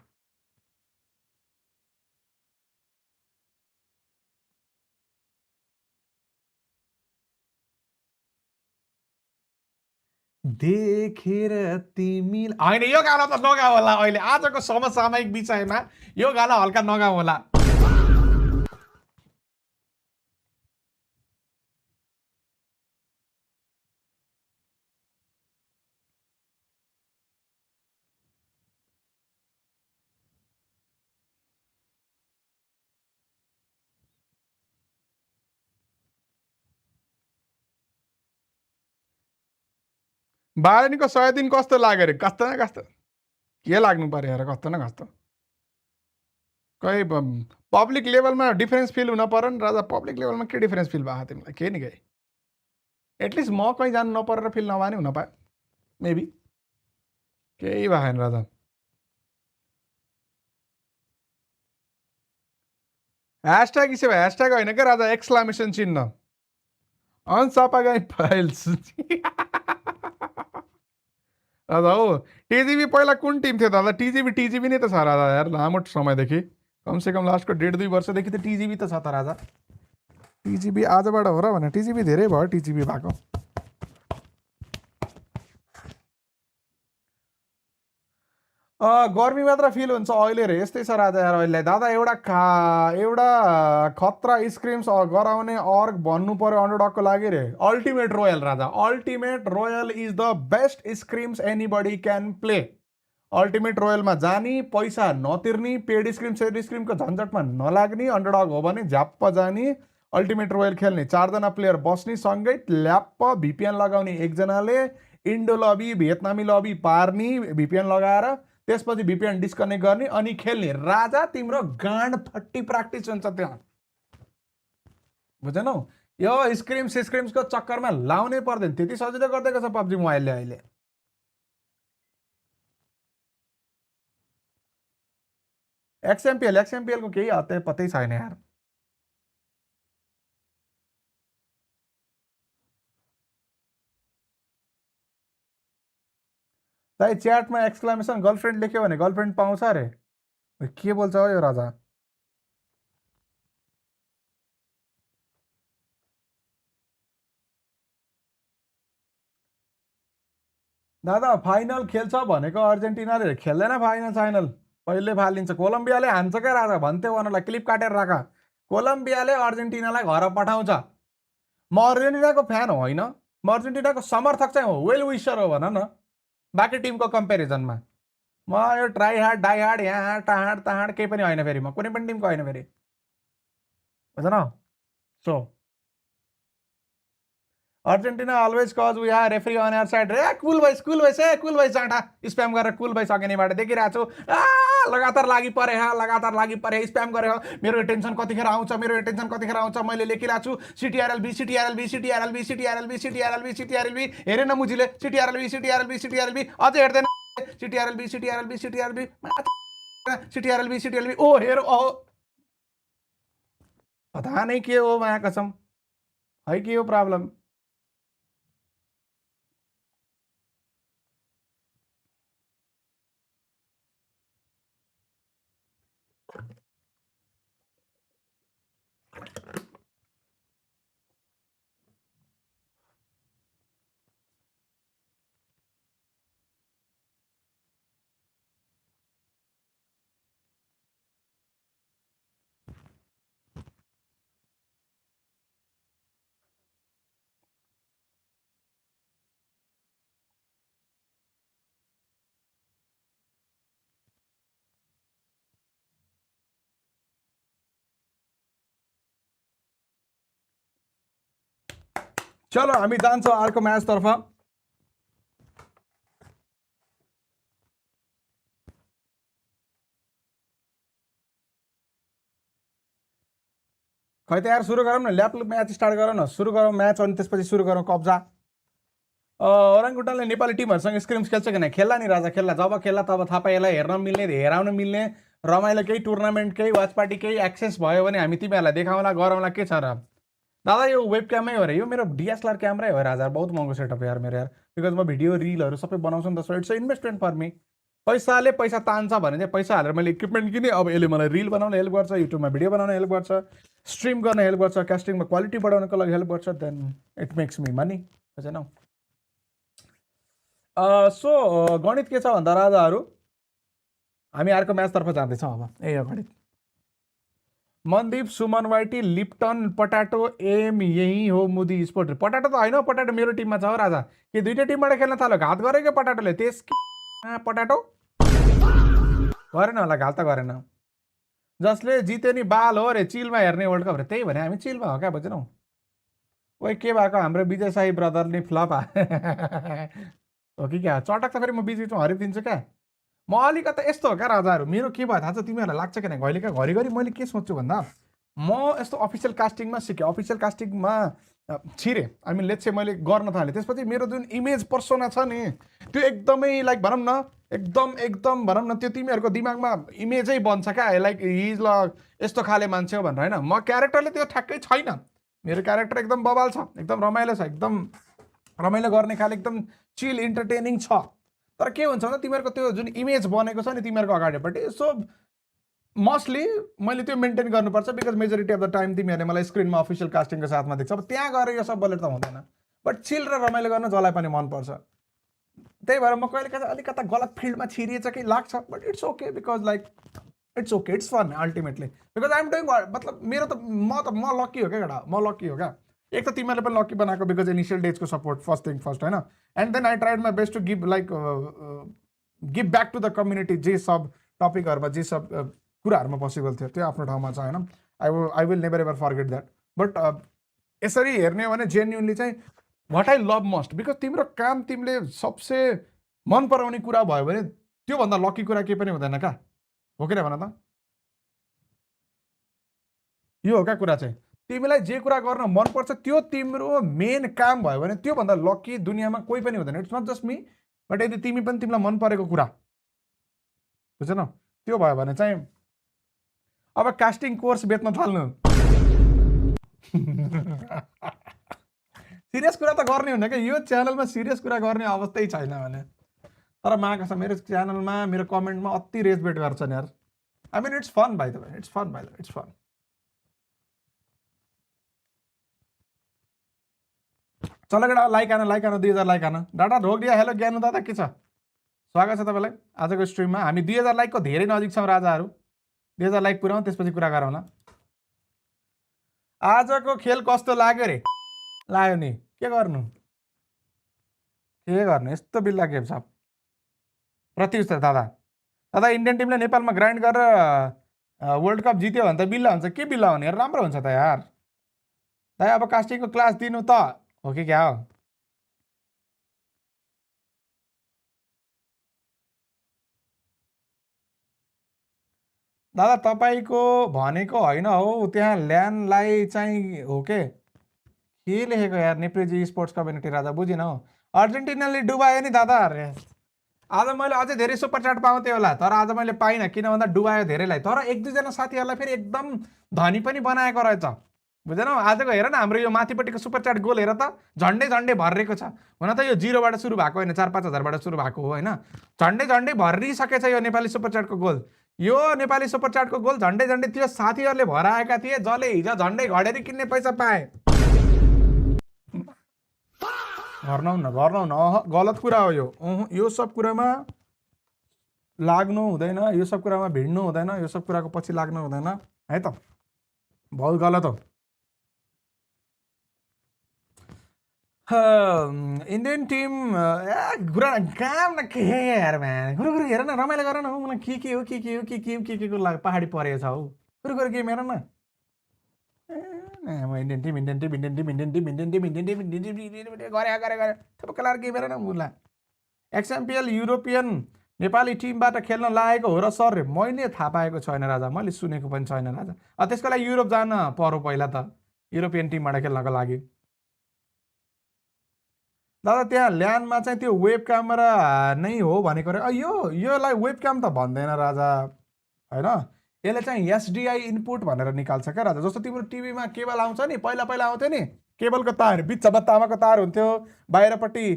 देखेर तिमी होइन यो गाना त नगाऊ होला अहिले आजको समसामयिक विषयमा यो गाना हल्का नगाऊ होला बालनीको 100 दिन कस्तो लाग्यो रे कस्तो न कस्तो के लाग्नु पर्यो यार कस्तो न कस्तो कहीँ पब्लिक लेभलमा डिफरेन्स फिल हुन पर्यो नि राजा पब्लिक लेभलमा के डिफरेन्स फिल भएको तिमीलाई के नि के एटलिस्ट म कहीँ जानु नपरेर फिल नभए नि हुन पायो मेबी केही भएन राजा ह्यासट्याग इसे भयो ह्यासट्याग होइन क्या राजा एक्सक्लामेसन चिन्ह अनसापागाई फाइल्स राजा हो टिजिबी पहिला कुन टिम थियो दादा टिजिबी नै त छ राजा यार लामो समयदेखि कमसेकम लास्टको 1.5-2 वर्षदेखि त टिजिबी त छ त राजा टिजिबी आजबाट हो र भने टिजिबी धेरै भयो टिजिबी भएको गर्मी मात्र फिल हुन्छ अहिले रे यस्तै छ राजा यार अहिले दादा एउटा खतरा स्क्रिम्स गराउने अर्ग भन्नु पर्यो अन्डरडगको लागि रे अल्टिमेट रोयल राजा ultimate royal is the best scrims anybody can play ultimate रोयलमा जाने पैसा नतिर्ने पेड स्क्रिमको झन्झटमा नलाग्ने अन्डरडग हो भने झ्याप्प जाने अल्टिमेट रोयल खेल्ने 4 जना प्लेयर बस्ने सँगै ल्याप्प भिपिएन लगाउने एकजनाले इन्डो लबी भियतनामी लबी पार्ने भिपिएन लगाएर त्यसपछि भिपिएन डिस्कनेक्ट गर्ने अनि खेल्ने राजा तिम्रो गाँड फट्टी प्र्याक्टिस हुन्छ त्यहाँ बुझेनौ यो स्क्रिम्सको चक्करमा लाउनै पर्दैन त्यति सजिलो गरिदिएको छ पब्जी मोबाइलले अहिले एक्सएमपिएलको केही हत्तै पत्तै छैन यार दाइ च्याटमा एक्सक्लामेसन गर्लफ्रेन्ड लेख्यो भने गर्लफ्रेन्ड पाउँछ अरे के बोल्छ हो यो राजा दादा फाइनल खेल्छ भनेको अर्जेन्टिनाले खेल्दैन फाइनल पहिले फालिन्छ कोलम्बियाले हान्छ क्या राजा भन्थ्यो उनीहरूलाई क्लिप काटेर राख कोलम्बियाले अर्जेन्टिनालाई घर पठाउँछ म अर्जेन्टिनाको फ्यान होइन म अर्जेन्टिनाको समर्थक चाहिँ हो वेल विसर हो भन न बाँकी टिमको कम्पेरिजनमा म यो ट्राई हार्ड डाई हार्ड यहाँ टाँड केही पनि होइन फेरि म कुनै पनि टिमको होइन फेरि बुझ्न so Argentina always cause we are referee on our side रे कुल भाइ चाँटा स्प्याम गरेर कुल भाइ सकिनेबाट देखिरहेको छु लगातार लागि परे स्प्याम गरे मेरो एटेन्सन कतिखेर आउँछ मैले लेखिरहेको छु सिटिआरएलबी हेरे न मुजीले सिटिआरएलबी अझै हेर्दैन सिटिआरएलबी ओ हेर पता नै के हो माया कसम है के हो प्रब्लम चलो हामी जान्छौँ अर्को म्याचतर्फ खै त यार सुरु गरौँ न ल्यापटप म्याच स्टार्ट गरौँ न सुरु गरौँ म्याच अनि त्यसपछि सुरु गरौँ कब्जा ओराङगुटानले नेपाली टिमहरूसँग स्क्रिम्स खेल्छ कि नै खेल्ला नि राजा खेल्ला जब खेल्ला तब थाहा पाए यसलाई हेर्न मिल्ने हेराउन मिल्ने रमाइलो केही टुर्नामेन्ट केही वाच पार्टी केही एक्सेस भयो भने हामी तिमीहरूलाई देखाउँला गरौँला के छ र दादा यो वेब क्यामै हो रे यो मेरो डिएसएलआर क्यामेरै हो राजा बहुत महँगो सेटअप यार मेरो यार बिकज म भिडियो रिलहरू सबै बनाउँछु नि त so it's investment for me पैसाले पैसा तान्छ भने चाहिँ पैसा हालेर मैले इक्विपमेन्ट किनेँ अब यसले मलाई रिल बनाउन हेल्प गर्छ युट्युबमा भिडियो बनाउन हेल्प गर्छ स्ट्रिम गर्न हेल्प गर्छ कास्टिङमा क्वालिटी बढाउनको लागि हेल्प गर्छ then it makes me money बुझेनौ सो गणित के छ भन्दा राजाहरू हामी अर्को म्याचतर्फ जाँदैछौँ अब ए गणित मनदीप सुमन वाइटी लिप्टन पटाटो एम यही हो मुदी स्पोर्ट पटाटो त होइन पटाटो मेरो टिममा छ हो राजा कि दुईटै टिमबाट खेल्न थाल्यो घात गरे क्या पटाटोले त्यस पटाटो गरेन होला घात त गरेन जसले जित्यो नि बाल हो रे चिलमा हेर्ने वर्ल्ड कप रे त्यही भने हामी चिलमा हो क्या बुझेनौ ओइ के भएको हाम्रो विजय साई ब्रदर नि फ्लप हो कि क्या चटक त फेरि म बिचमा हरिदिन्छु क्या म अलिकति यस्तो हो क्या राजाहरू मेरो के भयो थाहा छ तिमीहरूलाई लाग्छ कि घहिले क्या घरिघरि मैले के सोच्छु भन्दा म यस्तो अफिसियल कास्टिङमा सिकेँ अफिसियल कास्टिङमा छिरेँ आई मिन लेट्स से मैले गर्न थालेँ त्यसपछि मेरो जुन इमेज पर्सोना छ नि त्यो एकदमै लाइक भनौँ न एकदम भनौँ न त्यो तिमीहरूको दिमागमा इमेजै बन्छ क्या लाइक हिज ल यस्तो खाले मान्छे हो भनेर होइन म क्यारेक्टरले त्यो ठ्याक्कै छैन मेरो क्यारेक्टर एकदम बबाल छ एकदम रमाइलो छ एकदम रमाइलो गर्ने खाले एकदम चिल इन्टरटेनिङ छ तर के हुन्छ भन्दा तिमीहरूको त्यो जुन इमेज बनेको छ नि तिमीहरूको अगाडिपट्टि सो मोस्टली मैले त्यो मेन्टेन गर्नुपर्छ because majority of the time तिमीहरूले मलाई स्क्रिनमा अफिसियल कास्टिङको साथमा देख्छ अब त्यहाँ गएर यो सब बोलेर त हुँदैन बट चिल र रमाइलो गर्न जसलाई पनि मनपर्छ त्यही भएर म कहिले कहिले अलिकता गलत फिल्डमा छिरिएछ कि लाग्छ but it's okay because like it's okay it's fun ultimately because I'm doing मतलब मेरो त म लकी हो क्या केटा म लकी हो क्या एक त तिमीहरूले पनि लकी बनाएको बिकज इनिसियल डेजको सपोर्ट फर्स्ट थिङ फर्स्ट होइन and then I tried my best to give like give back to the community जे सब टपिकहरूमा जे सब कुराहरूमा पोसिबल थियो त्यो आफ्नो ठाउँमा छ होइन I will never ever forget that but यसरी हेर्ने हो भने जेन्युनली चाहिँ what I love must because तिम्रो काम तिमीले सबसे मन पराउने कुरा भयो भने त्योभन्दा लकी कुरा केही पनि हुँदैन क्या हो किन भन त यो हो क्या कुरा चाहिँ तिमीलाई जे कुरा गर्न मनपर्छ त्यो तिम्रो मेन काम भयो भने त्योभन्दा लकी दुनियाँमा कोही पनि हुँदैन it's not just me but यदि तिमी पनि तिमीलाई मन परेको कुरा बुझेन त्यो भयो भने चाहिँ अब कास्टिङ कोर्स बेच्न थाल्नु सिरियस कुरा त गर्ने हुन्न क्या यो च्यानलमा सिरियस कुरा गर्ने अवस्थै छैन भने तर माका छ मेरो च्यानलमा मेरो कमेन्टमा अति रेजबेट गर्छन् यार आई मिन इट्स फन भाइ त इट्स फन भाइ इट्स फन चल केटा लाइक आन 2000 लाइक आन डाटा ढोक दिया हेलो ज्ञानु दादा के छ स्वागत छ तपाईँलाई आजको स्ट्रिममा हामी 2000 लाइकको धेरै नजिक छौँ राजाहरू 2000 लाइक पुऱ्याउँ त्यसपछि कुरा गरौँ न आजको खेल कस्तो लाग्यो रे लाग्यो नि के गर्नु यस्तो बिल्ला गेम छ प्रत्युत्तर दादा इन्डियन टिमले नेपालमा ग्राइन्ड गरेर वर्ल्ड कप जित्यो भने त बिल्ला हुन्छ के बिल्ला हुने राम्रो हुन्छ त यार दाइ अब कास्टिङको क्लास दिनु त हो कि क्या हो दादा तपाईँको भनेको होइन हो त्यहाँ ल्यान्डलाई चाहिँ हो के लेखेको यार नेप्रेजी स्पोर्ट्स कम्युनिटी राजा बुझिन हौ अर्जेन्टिनाले डुबायो नि दादा अरे आज मैले अझै धेरै सुपर च्याट पाउँथेँ होला तर आज मैले पाइनँ किन भन्दा डुबायो धेरैलाई तर एक दुईजना साथीहरूलाई फेरि एकदम धनी पनि बनाएको रहेछ बुझेनौ आजको हेर न हाम्रो यो माथिपट्टिको सुपर च्याट गोल हेर त झन्डै भरिएको छ हुन त यो 0बाट सुरु भएको होइन 4-5 हजारबाट सुरु भएको हो होइन झन्डै भरिसकेछ यो नेपाली सुपर च्याटको गोल यो नेपाली सुपर च्याटको गोल झन्डै त्यो साथीहरूले भराएका थिए जसले हिजो झन्डै घडेरी किन्ने पैसा पाए गर्नौ न गलत कुरा हो यो सब कुरामा लाग्नु हुँदैन यो सब कुरामा भिड्नु हुँदैन यो सब कुराको पछि लाग्नु हुँदैन है त बहुत गलत हो इन्डियन टिम काम न के यार म्यान कुरो हेर न रमाइलो गर न हौ मलाई के को लागि पहाडी परेको छ हौ कुरो गेम हेर न इन्डियन टिम गरे थपकलार गेम हेर न मुला एक्सएमपिएल युरोपियन नेपाली टिमबाट खेल्न लागेको हो र सर रे मैले थाहा पाएको छैन राजा मैले सुनेको पनि छैन राजा त्यसको लागि युरोप जान पर्यो पहिला त युरोपियन टिमबाट खेल्नको लागि दादा त्यहाँ ल्यान्डमा चाहिँ त्यो वेब क्यामेरा नै हो भनेको रे योलाई वेब क्याम त भन्दैन राजा होइन यसले चाहिँ एसडिआई इनपुट भनेर निकाल्छ क्या राजा जस्तो तिम्रो टिभीमा केबल आउँछ नि पहिला आउँथ्यो नि केबलको तार बिचमा तामाको तार हुन्थ्यो बाहिरपट्टि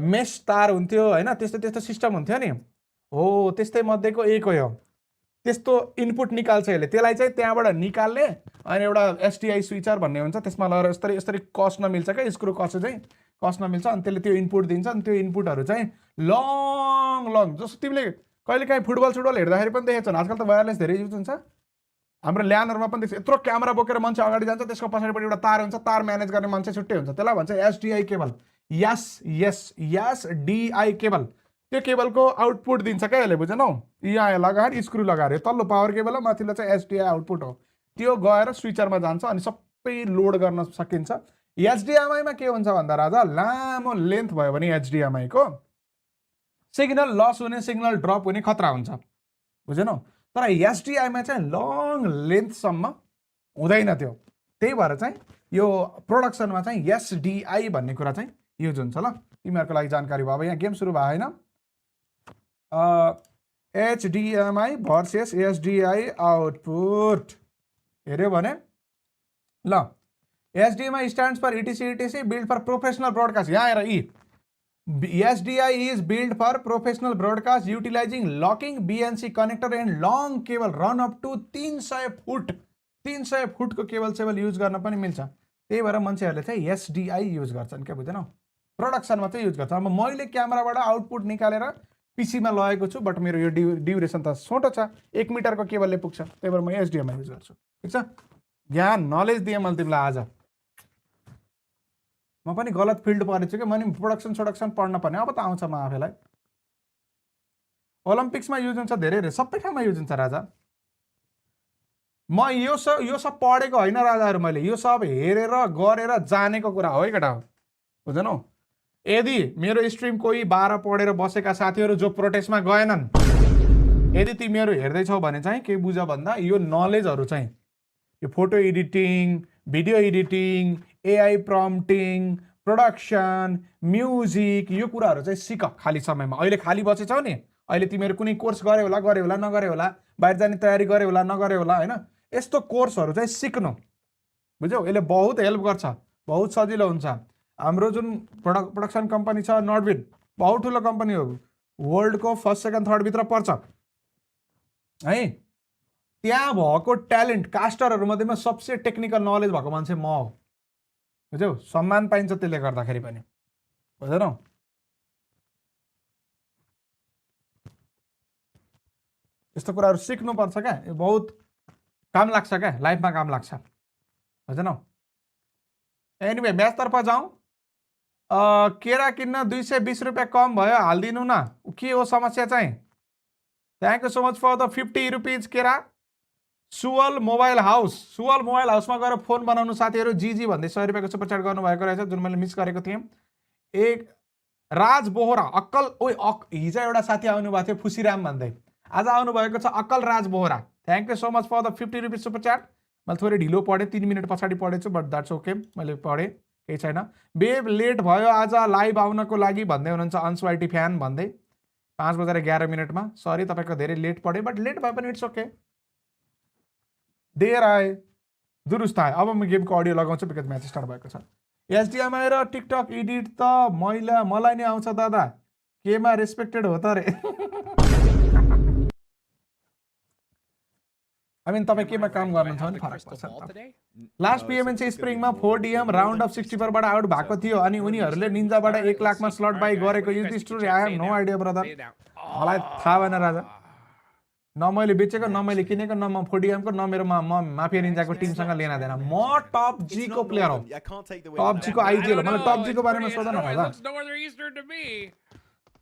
मेस तार हुन्थ्यो होइन त्यस्तो सिस्टम हुन्थ्यो नि हो त्यस्तै मध्येको एक हो त्यस्तो इनपुट निकाल्छ यसले त्यसलाई चाहिँ त्यहाँबाट निकाल्ने अनि एउटा एसडिआई स्विचर भन्ने हुन्छ त्यसमा लगेर यसरी कस्न मिल्छ क्या स्क्रु कस्न मिल्छ अनि त्यसले त्यो इनपुट दिन्छ अनि त्यो इनपुटहरू चाहिँ लङ जस्तो तिमीले कहिलेकाहीँ फुटबल हेर्दाखेरि पनि देखेको छ आजकल त वायरलेस धेरै युज हुन्छ हाम्रो ल्यानहरूमा पनि देख्छ यत्रो क्यामेरा बोकेर मान्छे अगाडि जान्छ त्यसको पछाडिपट्टि एउटा तार हुन्छ तार म्यानेज गर्ने मान्छे छुट्टै हुन्छ त्यसलाई भन्छ एसडिआई केबल एसडिआई केबल त्यो केबलको आउटपुट दिन्छ क्या यसले बुझेनौ यहाँ लगाएर स्क्रु लगाएर तल्लो पावर केबल हो माथिल्लो चाहिँ एसडिआई आउटपुट हो त्यो गएर स्विचरमा जान्छ अनि सबै लोड गर्न सकिन्छ एचडिएमआईमा के हुन्छ भन्दा राजा लामो लेन्थ भयो भने एचडिएमआईको सिग्नल लस हुने सिग्नल ड्रप हुने खतरा हुन्छ बुझेनौ तर एचडिएमआईमा चाहिँ लङ लेन्थसम्म हुँदैन त्यो त्यही भएर चाहिँ यो प्रोडक्सनमा चाहिँ एसडिआई भन्ने कुरा चाहिँ युज हुन्छ ल तिमीहरूको लागि जानकारी भयो अब यहाँ गेम सुरु भयो होइन एचडिएमआई भर्सेस एसडिआई आउटपुट हेऱ्यो भने ल HDMI stands for ETC built for professional broadcast. यहाँ हेर SDI is built for professional broadcast utilizing locking BNC connector and long cable run up to 300 foot 300 फुटको केबल युज गर्न पनि मिल्छ त्यही भएर मान्छेहरूले चाहिँ SDI युज गर्छन् क्या बुझेनौ प्रोडक्सनमा चाहिँ युज गर्छ। अब मैले क्यामेराबाट आउटपुट निकालेर पीसीमा लगेको छु, बट मेरो यो ड्युरेसन त छोटो छ, 1 मिटरको केबलले पुग्छ, त्यही भएर म एचडिएमआई युज गर्छु। ठिक छ, ज्ञान नलेज दिएँ मैले तिमीलाई आज। म पनि गलत फिल्ड परेछु कि, मैले प्रोडक्सन पढ्न पर्ने, अब त आउँछ म आफैलाई। ओलम्पिक्समा युज हुन्छ, धेरै सबै ठाउँमा युज हुन्छ राजा। म यो सब पढेको होइन राजाहरू, मैले यो सब हेरेर गरेर जानेको कुरा हो है केटा हो, बुझ्दैनौ? यदि मेरो स्ट्रिम कोही 12 पढेर बसेका साथीहरू जो प्रोटेस्टमा गएनन्, यदि तिमीहरू हेर्दैछौ भने चाहिँ के बुझ भन्दा यो नलेजहरू चाहिँ यो photo editing, video editing, AI prompting, production, music, यो कुराहरू चाहिँ सिक खाली समयमा। अहिले खाली बसेछौ नि, अहिले तिमीहरू कुनै कोर्स गरे होला नगरे होला, बाहिर जाने तयारी गरे होला नगरे होला हैन, यस्तो कोर्सहरू चाहिँ सिक्नु, बुझ्यौ? यसले बहुत हेल्प गर्छ, बहुत सजिलो हुन्छ। हाम्रो जुन प्रोडक्सन कम्पनी छ नर्डविन, बहुत ठुलो कम्पनी हो, वर्ल्डको फर्स्ट सेकेन्ड थर्ड भित्र पर्छ है। त्यहाँ भएको ट्यालेन्ट कास्टरहरू मध्येमा सबसे टेक्निकल नलेज भएको मान्छे म हो, बुझ्यौ? सम्मान पाइन्छ त्यसले गर्दाखेरि पनि, बुझ्दैनौ? यस्तो कुराहरू सिक्नुपर्छ क्या, यो बहुत काम लाग्छ क्या, लाइफमा काम लाग्छ, बुझ्दैनौ? एनिवे म्याचतर्फ जाउँ। केरा किन्न 220 रुपियाँ कम भयो, हालिदिनु न, के हो समस्या चाहिँ? Thank you so much for the 50 rupees केरा। सुवल मोबाइल हाउसमा गएर फोन बनाउनु साथीहरू, जी भन्दै 100 रुपियाँको सुपरच्याट गर्नुभएको रहेछ, जुन मैले मिस गरेको थिएँ। एक राज बोहरा अक्कल, हिजो एउटा साथी आउनुभएको थियो फुसीराम भन्दै, आज आउनुभएको छ Akkal Raj Bohara. Thank you so much for the 50 rupees super chat. मैले थोरै ढिलो पढेँ, 3 मिनट पछाडि पढेछु, बट द्याट्स ओके, मैले पढेँ, केही छैन। बेब लेट भयो आज लाइभ आउनको लागि भन्दै हुनुहुन्छ अनस्वाइटी फ्यान भन्दै, 5:11 सरी तपाईँको धेरै लेट पढेँ, बट लेट भए पनि इट्स ओके, देर आए दुरुस्त आए। अब म गेमको अडियो लगाउँछु बिकज म्याच स्टार्ट भएको छ। एचडिएमआई र टिकटक एडिट त मलाई नै आउँछ दादा, केमा रेस्पेक्टेड हो त रे? I mean, तपाईँ केमा काम गर्नुहुन्छ भने फरक पर्छ। लास्ट पिएमएनसी स्प्रिङमा 4DM राउन्ड अफ 64 बाट आउट भएको थियो, अनि उनीहरूले निन्जाबाट 1 लाखमा स्लट बाई गरेको। Is this true? I have no idea brother, मलाई थाहा भएन राजा। न मैले बेचेको, न मैले किनेको, न म 4DM को, न मेरो माफिया निन्जाको टिमसँग लेना देना। म टप जी को प्लेयर हो, टप जी को आइजिएल हो। मलाई टप जी को बारेमा सोध न राजा।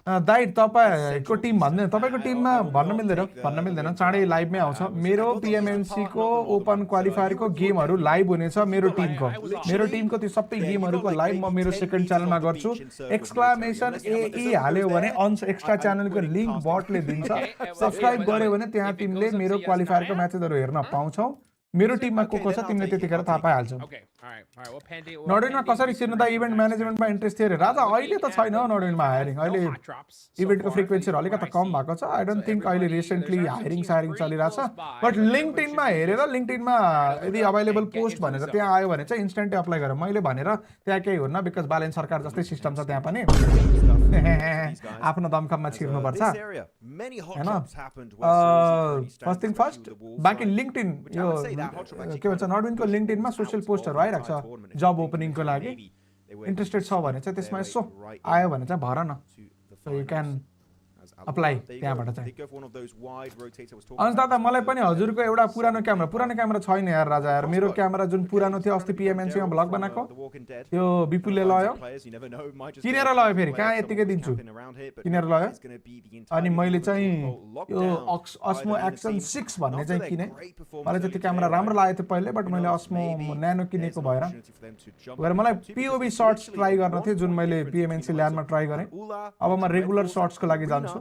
दाइ तपाईँको टिम भन्दैन, तपाईँको टिममा भन्न मिल्दैन, चाँडै लाइभमै आउँछ। मेरो पिएमएमसी को ओपन क्वालिफायरको गेमहरू लाइभ हुनेछ मेरो टिमको त्यो सबै गेमहरूको लाइभ म मेरो सेकेन्ड च्यानलमा गर्छु। एक्सक्लामेसन एई हाल्यो भने एक्स्ट्रा च्यानलको लिङ्क बटले दिन्छ, सब्सक्राइब गर्यो भने त्यहाँ तिमीले मेरो क्वालिफायरको म्याचेसहरू हेर्न पाउँछौ। मेरो टिममा को छ तिमीले त्यतिखेर थाहा पाइहाल्छौ। नर्डविनमा कसरी छिर्नु त? इभेन्ट म्यानेजमेन्टमा इन्ट्रेस्ट थियो अरे राजा। अहिले त छैन नर्डविनमा हायरिङ, अहिले इभेन्टको फ्रिक्वेन्सीहरू अलिकति कम भएको छ। आई डोन्ट थिङ्क अहिले रिसेन्टली हायरिङ चलिरहेछ, बट लिङ्क्डइनमा हेरेर लिङ्क्डइनमा यदि अभाइलेबल पोस्ट भनेर त्यहाँ आयो भने चाहिँ इन्स्टेन्टली अप्लाई गर। मैले भनेर त्यहाँ केही हुन्न, बिकज बालेन सरकार जस्तै सिस्टम छ त्यहाँ पनि, आफ्नो दमखममा छिर्नुपर्छ हैन। फर्स्ट थिङ फर्स्ट, बाँकी लिङ्क्डइन यो के भन्छ नर्डविनको लिङ्क्डइनमा सोसियल पोस्टहरू आइरहेको छ जब ओपनिङको लागि। इन्ट्रेस्टेड छ भने चाहिँ त्यसमा यसो आयो भने चाहिँ भर न, सो यु क्यान अप्लाई त्यहाँबाट चाहिँ। अन्त दादा मलाई पनि हजुरको एउटा पुरानो क्यामेरा छैन यार राजा यार। मेरो क्यामेरा जुन पुरानो थियो अस्ति पिएमएनसीमा भ्लग बनाएको त्यो विपुलले लयो, किनेर लयो, फेरि कहाँ यतिकै दिन्छु, किनेर लयो। अनि मैले चाहिँ यो अस्मो एक्सन 6 भन्ने चाहिँ किने। मलाई चाहिँ त्यो क्यामेरा राम्रो लागेको थियो पहिले, बट मैले अस्मो न्यानो किनेको भएर मलाई पिओभी सर्ट्स ट्राई गर्न थियो, जुन मैले पिएमएनसी ल्यान्डमा ट्राई गरेँ। अब म रेगुलर सर्ट्सको लागि जान्छु,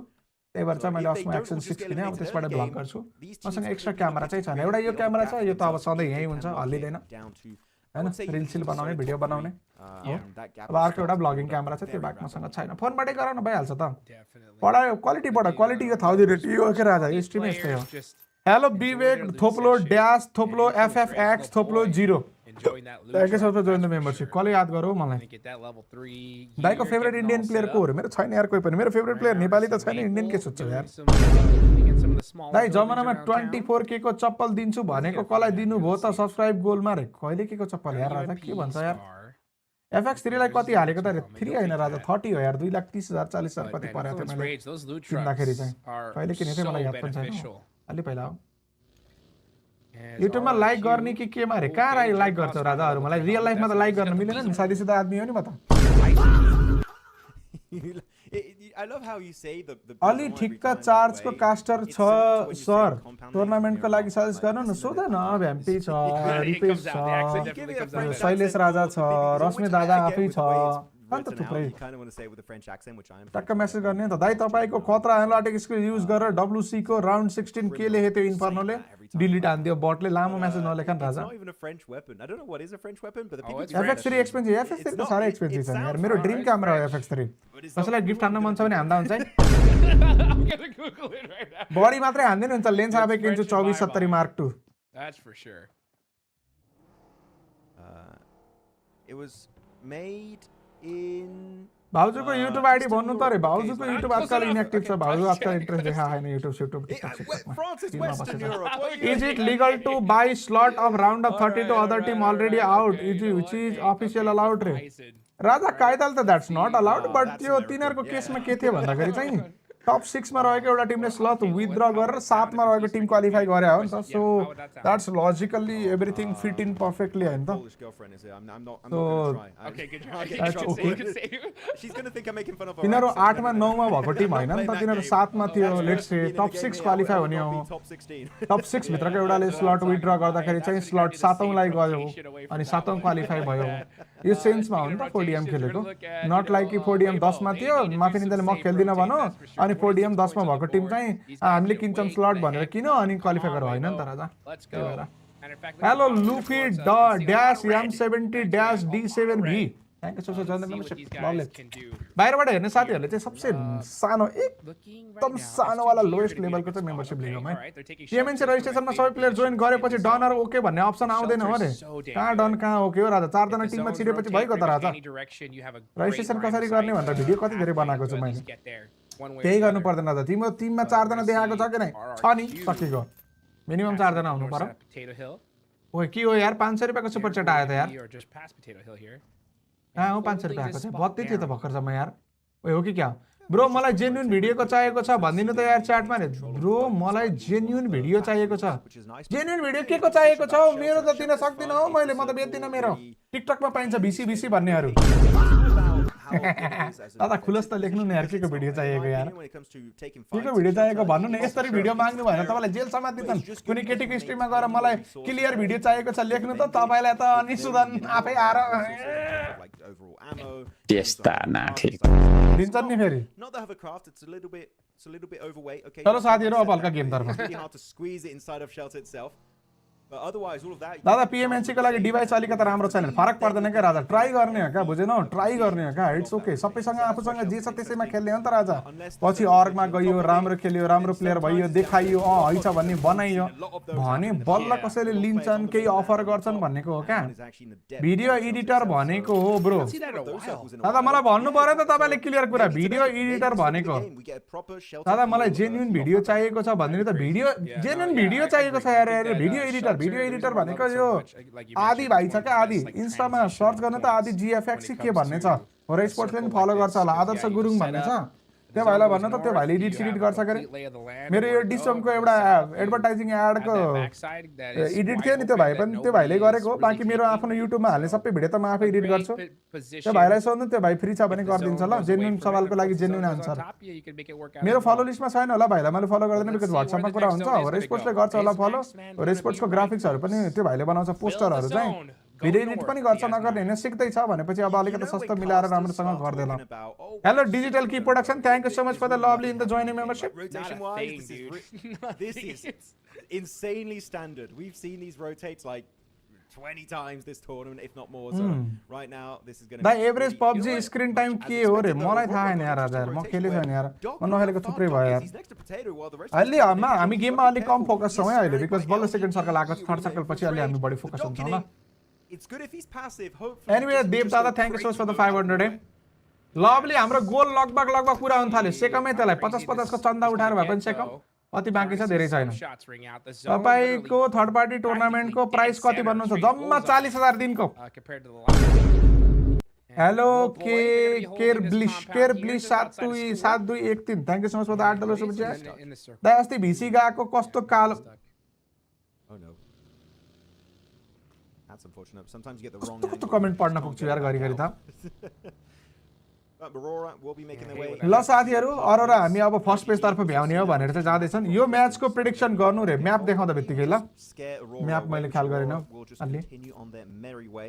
त्यही भएर चाहिँ मैले अस्मो एक्सन 6 किने। अब त्यसबाट भ्लग गर्छु। मसँग एक्स्ट्रा क्यामेरा चाहिँ छैन, एउटा यो क्यामेरा छ, यो त अब सधैँ यहीँ हुन्छ, हल्लिँदैन हैन, रिल बनाउने भिडियो बनाउने हो। अब अर्को एउटा ब्लगिङ क्यामेरा छ, त्यो बाइक मसँग छैन। फोनबाटै गराउन भइहाल्छ त। पढायो क्वालिटी यो 1000 रेट यो के राजा, यो स्ट्रिम यस्तै हो। हेलो विवेक थोप्लो ड्यास थोप्लो FFX थोप्लो 0 एकै साथ जोइन द मेम्बरशिप। कसले याद गरौ मलाई? दाइको फेभरेट इन्डियन प्लेयर को हो? मेरो छैन यार कोही पनि। मेरो फेभरेट प्लेयर नेपाली त छैन, इन्डियन के सोध्छौ यार? दाइ जमानामा 24K को चप्पल दिन्छु भनेको कसलाई दिनुभयो त? सब्सक्राइब गोलमा रे। कहिले के को चप्पल यार राजा, के भन्छ यार? FX3 लाई कति हालेको त 3 हैन राजा 30 हो यार 2,30,000 40,000 कति परेको थियो मैले किन्दाखेरि चाहिँ कहिले किनेको थिएँ मलाई याद पनि छैन अलि पहिला हो युट्युबमा लाइक गर्ने कि केमा रे कहाँ लाइक गर्छौ राजाहरु मलाई रियल लाइफमा त लाइक गर्न मिलेन नि सादी सिधा आदमी हो नि म त I love how you say the अलि ठिक्क चार्जको कास्टर छ सर टुर्नामेन्टको लागि सजेस्ट गर्नु न सोध न भ्याम्पी छ रिपेस छ शैलेश राजा छ रश्मि दादा आफै छ अन्त थुप्रै टक्क मेसेज गर्ने त दाइ तपाईको खतरा एनालिटिक स्किल युज गरेर WC को राउन्ड 16 के लेखे त्यो इन्फर्नोले डिलिट हान्दियो बटले लामो मेसेज नलेखन राजा FX3 एक्सपेन्सिभ FX3 त सारै एक्सपेन्सिभ छ यार मेरो ड्रिम क्यामेरा हो FX3 कसैलाई गिफ्ट हान्न मन छ भने हान्दा हुन्छ है बडी मात्रै हान्दैन हुन्छ लेन्स आफै किन्छु 2470 Mark II That's for sure. It was made in भाउजूको युट्युब आइडी भन्नु त रे भाउजूको युट्युब आजकल इनएक्टिभ छ भाउजू आजकल इन्ट्रेस्ट देखा छैन YouTube is it legal to buy slot of round of 32 other team already out is which is official allowed रे राजा कायदाले त दैट्स नॉट अलाउड बट त्यो तिनीहरुको केसमा के थियो भन्दाखेरि चाहिँ टप 6 मा रहेको एउटा टिमले स्लट विथड्र गरेर 7 मा रहेको टिम क्वालिफाई गरे हो नि त so that's logically everything fit in perfectly हैन त तिनीहरु 8 मा 9 मा भएको टिम हैन नि त तिनीहरु 7 मा थियो लेट्स से टप 6 क्वालिफाई हुने हो टप 6 भित्रको एउटाले स्लट विथड्र गर्दाखेरि चाहिँ स्लट 7औं लाई गयो अनि 7औं क्वालिफाई भयो यो सेन्समा हो नि त पोडियम खेलेको नट लाइक कि पोडियम 10 मा थियो माफी निदाले म खेल्दिन भनो अनि पोडियम 10 मा भएको टिम चाहिँ हामीले किन्छौं स्लट भनेर किन अनि क्वालिफाई गरेर हैन नि त राजा hello Luffy dash M70 dash D7V thank you so much जन मेम्बरशिप बाहिरबाट हेर्ने साथीहरुले चाहिँ सबसे सानो एकदम सानो वाला लोएस्ट लेभलको चाहिँ मेम्बरशिप लियो है PMMI रजिस्ट्रेसनमा सबै प्लेयर जोइन गरेपछि डन र ओके भन्ने अप्सन आउँदैन हो रे कहाँ डन कहाँ ओके हो राजा 4 जना टिममा छिरेपछि भइगयो त राजा रजिस्ट्रेसन कसरी गर्ने भनेर भिडियो कति धेरै बनाएको छु मैले त्यही गर्नु पर्दैन त तिम्रो टिममा 4 जना देखाएको छ कि नै छ नि सकिएको मिनिमम 4 जना हुनु पर्यो ओए के हो यार 500 रुपैयाँको सुपर चैट आयो त यार कहाँ हो 500 रुपैयाँको चाहिँ बत्ती थियो त भर्खर जम्मा यार ओए हो कि क्या ब्रो मलाई जेन्युइन भिडियोको चाहिएको छ भनिदिनु त यार च्याटमा रे ब्रो मलाई जेन्युइन भिडियो चाहिएको छ जेन्युइन भिडियो के को चाहिएको छ मेरो त दिन सक्दिन हो मैले म त बेच्दिन मेरो टिकटकमा पाइन्छ VC भन्नेहरु दादा खुलस त लेख्नु न यार के को भिडियो चाहिएको यार के को भिडियो चाहिएको भन्नु न यसरी भिडियो माग्नु भएन तपाईलाई जेल समाति दिन्छन् कुनै केटीको स्ट्रिममा गएर मलाई क्लियर भिडियो चाहिएको छ लेख्नु त तपाईलाई त अनि सुदन आफै आएर त्यस्ता नाथे दिन्छन् नि फेरि चलो साथीहरु अब हल्का गेम तर्फ दादा PMMI को लागि डिभाइस अलिकति राम्रो छैन फरक पर्दैन के राजा ट्राई गर्ने हो क्या बुझेनौ ट्राई गर्ने हो क्या इट्स ओके सबैसँग आफूसँग जे छ त्यसैमा खेल्ने हो नि त राजा पछि अर्गमा गयो राम्रो खेल्यो राम्रो प्लेयर भयो देखाइयो है छ भन्ने बनाइयो भने बल्ल कसैले लिन्छन् केही अफर गर्छन् भन्नेको हो क्या भिडियो एडिटर भनेको हो ब्रो दादा मलाई भन्नु पर्यो त तपाईले क्लियर कुरा भिडियो एडिटर भनेको दादा मलाई जेन्युइन भिडियो चाहिएको छ भन्दिनु त भिडियो जेन्युइन भिडियो चाहिएको छ यार भिडियो एडिटर भनेको यो आदि भाइ छ क्या आदि इन्स्टामा सर्च गर्ने त आदि GFX के भन्ने छ FURIA Esportsले पनि फलो गर्छ होला आदर्श गुरुङ भन्ने छ त्यो भाइलाई भन्नु त त्यो भाइले एडिट गर्छ गरे मेरो यो डिस्टमको एउटा एडभर्टाइजिङ एडको एडिट थियो नि त्यो भाइ पनि त्यो भाइले गरेको बाकी मेरो आफ्नो युट्युबमा हाल्ने सबै भिडियो त म आफै एडिट गर्छु त्यो भाइलाई सोध्नु त्यो भाइ फ्री छ भने गरिदिन्छ ल जेन्युइन सवालको लागि जेन्युइन आन्सर मेरो फलो लिस्टमा छैन होला भाइलाई मैले फलो गर्दैन बिकज व्हाट्सएपमा कुरा हुन्छ FURIA Esportsले गर्छ होला फलो FURIA Esportsको ग्राफिक्सहरु पनि त्यो भाइले बनाउँछ पोस्टरहरु चाहिँ भिडियो एडिट पनि गर्छ नगर्ने हैन सिक्दै छ भनेपछि अब अलिकति सस्तो मिलाएर राम्रोसँग गर्दैन hello digital key production thank you so much for the lovely in the joining membership This is insanely standard. We've seen these rotate like 20 times this tournament, if not more. So right now, this is going to be the average PUBG screen time के हो रे मलाई थाहा हैन यार आज म खेले छैन यार म नखेलेको थुप्रै भयो यार अहिले हामी गेममा अलि कम फोकस छौं है अहिले बिकज बल्ल सेकेन्ड सर्कल आएको थर्ड सर्कल पछि अलि हामी बढी फोकस हुन्छौं ल It's good if he's passive. Hopefully. Anyway, Dev Dada, thank you so much for the 500. Lovely, हाम्रो गोल लगभग पुरा हुन थाल्यो सेकमै त्यसलाई 50-50 को चन्दा उठाएर भए पनि सेकम अति बाँकी छ धेरै छैन तपाईको थर्ड पार्टी टुर्नामेन्टको प्राइस कति भन्नुहुन्छ जम्मा 40,000 दिनको hello Well, boys, they're gonna be holding this care compound here bliss just outside of school. 7213 thank you so much for the $8 super In chat the circle. दाइ अस्ति भिसी गएको कस्तो कालो Stuck. Oh no. That's unfortunate. Sometimes you get the wrong angle. कस्तो comment पढ्न पुग्छु यार घरि घरि त Aurora will be making their way. ल साथीहरु अरोरा हामी अब फर्स्ट पेज तर्फ भ्याउने हो भनेर चाहिँ जाँदैछन् यो म्याचको प्रेडिक्सन गर्नु रे म्याप देखाउँदा बित्तिकै ल Scare Aurora म्याप मैले ख्याल गरेन will just अलि continue on their merry way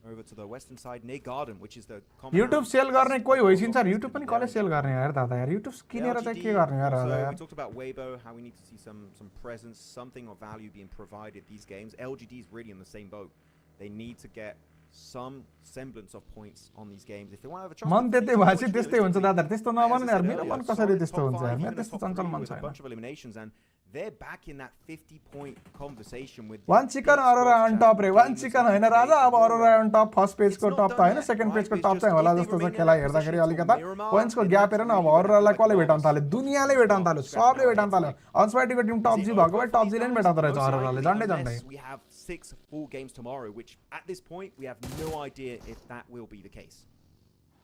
over to the western side near Garden, which is the compound. YouTube sell गर्ने कोही होइसिन्छ युट्युब पनि कसले सेल गर्ने यार दादा यार युट्युब किनेर चाहिँ के गर्ने यार Also, दादा we यार talked about Weibo, how we need to see some presence, something of value being provided these games. LGD is really in the same boat. They need to get some semblance of points on these games if they want to have a chance. मन त्यतै भएपछि त्यस्तै हुन्छ दादा त्यस्तो As I नभन्नु यार said मेरो earlier, मन कसरी solid त्यस्तो top हुन्छ यार five, मेरो even a त्यस्तो top चञ्चल three मन with a छैन bunch of eliminations, and they're back in that 50-point conversation with one chicken Aurora on top रे वान चिकन हैन राजा अब अरोरा अन टप फर्स्ट पेजको टप त हैन सेकेन्ड पेजको टप चाहिँ होला जस्तो छ खेला हेर्दाखेरि अलिकता पोइन्ट्सको ग्याप हेर न अब अरोरालाई कसले भेटाउन थाल्यो दुनियाले भेटाउन थाल्यो सबले भेटाउन थाल्यो अनस्पाइटीको टिम टप जी भएको भए टप जीले नि भेटाउँदो रहेछ अरोराले झन्डै झन्डै we have 6 full games tomorrow, which at this point we have no idea if that will be the case.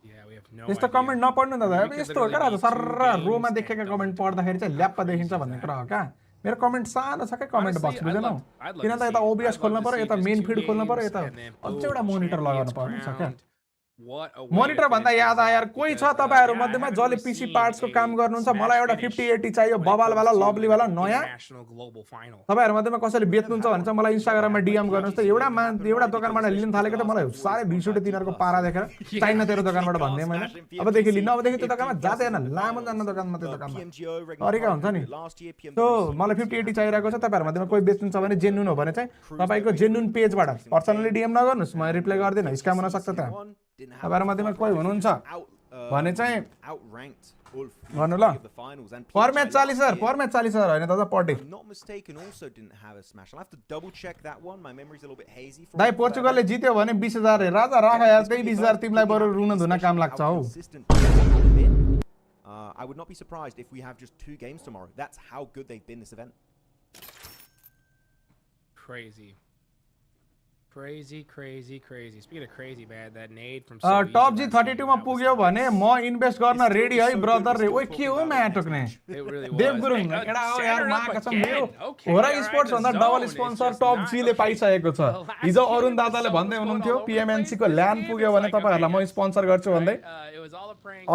Yeah, we have no यस्तो idea. कमेन्ट नपढ्नु दादा We अब could यस्तो हो क्या literally Raja need two sir games Roma and देखेका double comment पढ्दाखेरि चाहिँ ल्याप्प देखिन्छ भन्ने कुरा हो क्या मेरो कमेन्ट सानो छ क्या कमेन्ट Honestly, बक्स बुझेनौ I'd love किन to त यता see it. ओबिएस I'd खोल्न love to पर्यो see यता just मेन two फिड खोल्न पर्यो games यता and then अझै boom, एउटा मोनिटर लगाउनु champions पर्ने छ क्या crowned. What a way monitor to भन्दा finish याद things आयो यार off कोही because, छ तपाईहरु yeah, I मध्येमा haven't जसले really पीसी seen पार्ट्सको a काम गर्नुहुन्छ smash मलाई एउटा finish 5080 चाहियो when it बबाल वाला comes to लभली वाला an नयाँ international global final. तपाईहरु मध्येमा कसैले बेच्नुहुन्छ भने चाहिँ मलाई इन्स्टाग्राममा डीएम गर्नुहोस् त एउटा दोकानबाट लिन थालेको त मलाई साह्रै भिड उठ्यो तिनीहरुको पारा देखेर चाहिन तेरो दोकानबाट भन्ने मैले अबदेखि लिन अबदेखि त्यो दोकानमा जाँदैन लामो जान्न दोकानमा त्यो दोकानमा तरिका हुन्छ नि सो मलाई 5080 चाहिरहेको छ तपाईहरु मध्येमा कोही बेच्नुहुन्छ भने जेन्युन हो भने चाहिँ तपाईको जेन्युन पेजबाट पर्सनली डीएम नगर्नुस् म रिप्लाई गर्दिन स्क्याम हुन सक्छ त्यहाँ तपाईहरु मध्येमा कोही हुनुहुन्छ भने चाहिँ गर्नु ल पर म्याच 40 हैन दादा per day not mistaken also didn't have a smash. I'll have to double check that one. My memory's a little bit hazy. दाइ पोर्चुगलले जित्यो भने 20000 रे राजा राख यार त्यही 20000 तिमीलाई बरु रुन धुन काम लाग्छ हौ I would not be surprised if we have just 2 games tomorrow. That's how good they've been this event. Crazy. Speaking of crazy, man, that nade from top G 32 मा पुग्यो भने म इन्भेस्ट गर्न रेडी है ब्रदर रे ओइ के हो म्या टक्ने देव गुरुङ एडा हो यार मा कसम मेरो होरा स्पोर्ट्स भन्दा डबल स्पोन्सर टप जी ले पाइसकेको छ हिजो अरुण दादाले भन्दै हुनुहुन्थ्यो पीएमएनसी को ल्यान्ड पुग्यो भने तपाईहरुलाई म स्पोन्सर गर्छु भन्दै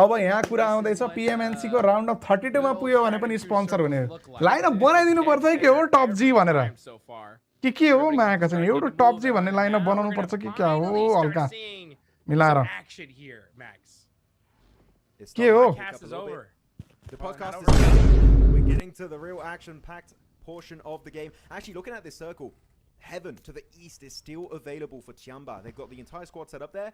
अब यहाँ कुरा आउँदैछ पीएमएनसी को राउन्ड अफ 32 मा पुग्यो भने पनि स्पोन्सर हुने लाइन बनाइदिनु पर्छ है के हो टप जी भनेर के हो माका चाहिँ एउटा टप जी भन्ने लाइन बनाउनु पर्छ कि क्या हो हल्का मिलाएर के हो The podcast is done. We're getting to the real action-packed portion of the game. Actually, looking at this circle, Heaven to the east is still available for Tianba. They've got the entire squad set up there.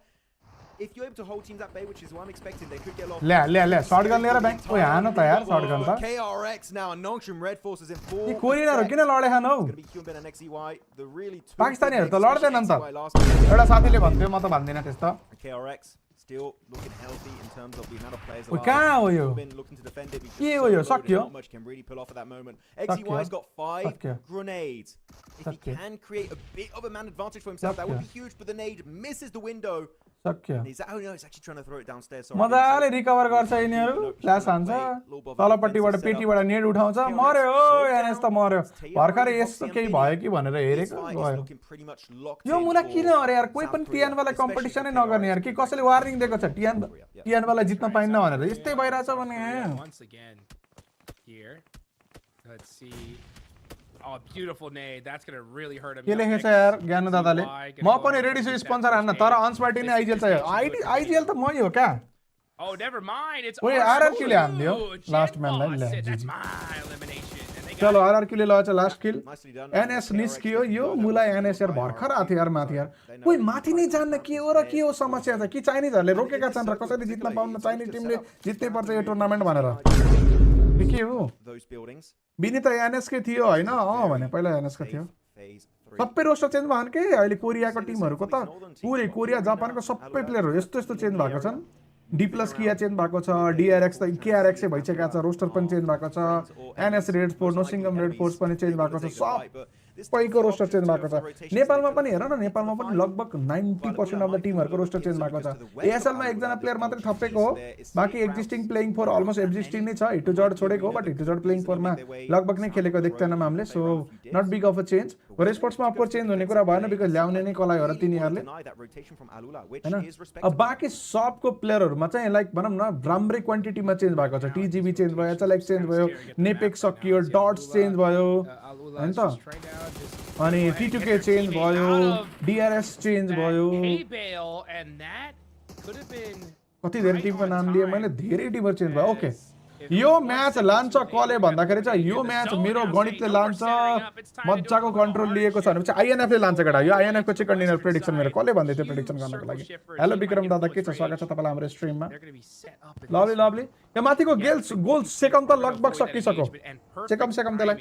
If you're able to hold teams at bay, which is what I'm expecting, they could get a lot. ले shotgun लिएर bank ओए हान त यार shotgun त KRX now and Nongshim RedForce is in full. के कोरियनहरु किन लडे खान हौ It's going to be Qeon and XEY. The really two पाकिस्तानीहरु त लड्दैनन् त XEY एउटा साथीले भन्थ्यो म त भन्दिन त्यस्तो KRX still looking healthy in terms of the amount of players. ओए कहाँ हो यो Been looking to defend it. के हो यो सक्यो Not much can really pull off at that moment. XEY's got 5 grenades. If he can create a bit of a man advantage for himself, that would be huge. But the nade misses the window. सक्यो He's oh no, he's actually trying to throw it downstairs. मजाले recover गर्छ यिनीहरु flash हान्छ तलपट्टिबाट पेटीबाट नेड उठाउँछ मर्यो ओ NS त मर्यो भर्खरै यस्तो केही भयो कि भनेर हेरेको गयो यो मुला किन अरे यार कोही पनि टिएन वाला कम्पिटिसनै नगर्ने यार कि कसैले वार्निङ दिएको छ टिएन वाला जित्न पाइन्न भनेर यस्तै भइराछ भने once again here. Let's see. Oh, beautiful nade. That's going to really hurt him. के लेखेछ यार ज्ञानु दादाले म पनि रेडी छु स्पोन्सर हान्न तर अनस्पाइटी नै आइजिएल चाहियो आइजिएल त मै हो क्या Oh, never mind. It's ओए आरआरक्यू ले हान्दियो लास्ट म्यानलाई ले That's my elimination. And they got चलो आरआरक्यू ले लछ लास्ट किल एनएस निस्कियो यो मुला एनएस यार भर्खर आथ्यो यार माथि यार कोही माथि नै जान्न के हो र के हो समस्या छ कि चाइनिजहरुले रोकेका छन् र कसरी जित्न पाउन चाइनिज टिमले जित्नै पर्छ यो टुर्नामेन्ट भनेर के हो बिनी त एनएस के थियो हैन भने पहिला एनएस को थियो सबै रोस्टर चेन्ज भयो के अहिले कोरियाको टिमहरुको त पुरै कोरिया जापानको सबै प्लेयरहरु यस्तो यस्तो चेन्ज भएको छन् Dplus KIA चेन्ज भएको छ DRX त KRX भइसकेको छ रोस्टर पनि चेन्ज भएको छ एनएस रेडफोर्स नोसिंगम रेडफोर्स पनि चेन्ज भएको छ सब सबैको रोस्टर चेन्ज भएको छ नेपालमा पनि हेर न नेपालमा पनि लगभग 90% अफ द टिमहरुको रोस्टर चेन्ज भएको छ एएसएल मा एकजना प्लेयर मात्रै थपेको हो बाकी existing playing four almost existing नै छ हिट टु जड छोडेको हो बट हिट टु जड प्लेइङ फोर मा लगभग नै खेलेको देख्दैनौं हामीले so not big of a change for स्पोर्ट्समा अफ कोर्स चेन्ज हुने कुरा भएन बिकज ल्याउने नै कलाइ हो र तिनीहरुले हैन अब बाकी सबको प्लेयरहरुमा चाहिँ लाइक भनौं न राम्रै क्वान्टिटीमा चेन्ज भएको छ टीजीबी चेन्ज भयो एचएलएक्स चेन्ज भयो नेपेक सकियो डट्स चेन्ज भयो हैन त अनि T2K चेन्ज भयो DRS चेन्ज भयो कति धेरै टिमको नाम लिए मैले धेरै टिमहरु चेन्ज भयो ओके यो म्याच लान्छ कले भन्दाखेरि चाहिँ यो म्याच मेरो गणितले लान्छ मज्जाको कन्ट्रोल लिएको छ भने चाहिँ आईएनएफ ले लान्छ केटा यो आईएनएफ को चिकन डिनर प्रेडिक्सन मेरो कसले भन्दै थियो प्रेडिक्सन गर्नको लागि हेलो विक्रम दादा के छ स्वागत छ तपाईलाई हाम्रो स्ट्रिममा लभली लभली यो माथिको गोल सेकन्ड त लगभग सकिसक्यो सेकन्ड त्यसलाई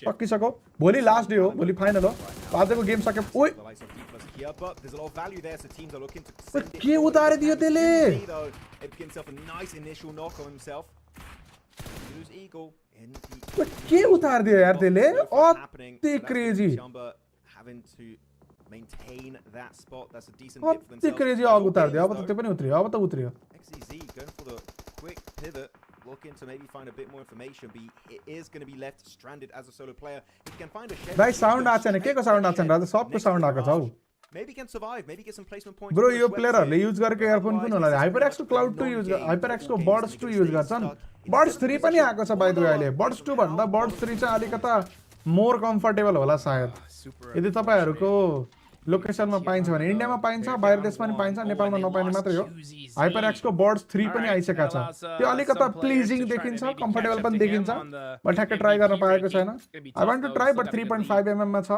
सकिसक्यो भोलि लास्ट डे हो भोलि फाइनल हो आजको गेम सक्यो ओइ के उतारे दियो त्यसले के उतार दियो यार त्यसले अति क्रेजी अति क्रेजी अब उतार दियो अब त त्यो पनि उत्रियो अब त उत्रियो looking to maybe find a bit more information but he is going to be left stranded as a solo player. He can find a shed. Guys sound आछ नि के को साउन्ड आछ नि राजा सबको साउन्ड आको छ हौ maybe can survive maybe get some placement points bro यो प्लेयरहरुले युज गरेको इयरफोन कुन होला हाइपरएक्स को क्लाउड 2 युज हाइपरएक्स को बर्ड्स 2 युज गर्छन् बर्ड्स 3 पनि आको छ बाइ द वे अहिले बर्ड्स 2 भन्दा बर्ड्स 3 चाहिँ अलिकता मोर कम्फर्टेबल होला सायद यदि तपाईहरुको लोकेसनमा पाइन्छ भने इन्डियामा पाइन्छ बाहिर देशमा पनि पाइन्छ नेपालमा नपाइने मात्रै हो हाइपरएक्स को बर्ड्स 3 पनि आइसकेका छ त्यो अलिकता प्लिजिङ देखिन्छ कम्फर्टेबल पनि देखिन्छ म ठ्याक्कै ट्राई गर्न पाएको छैन I want to try but 3.5 mm मा छ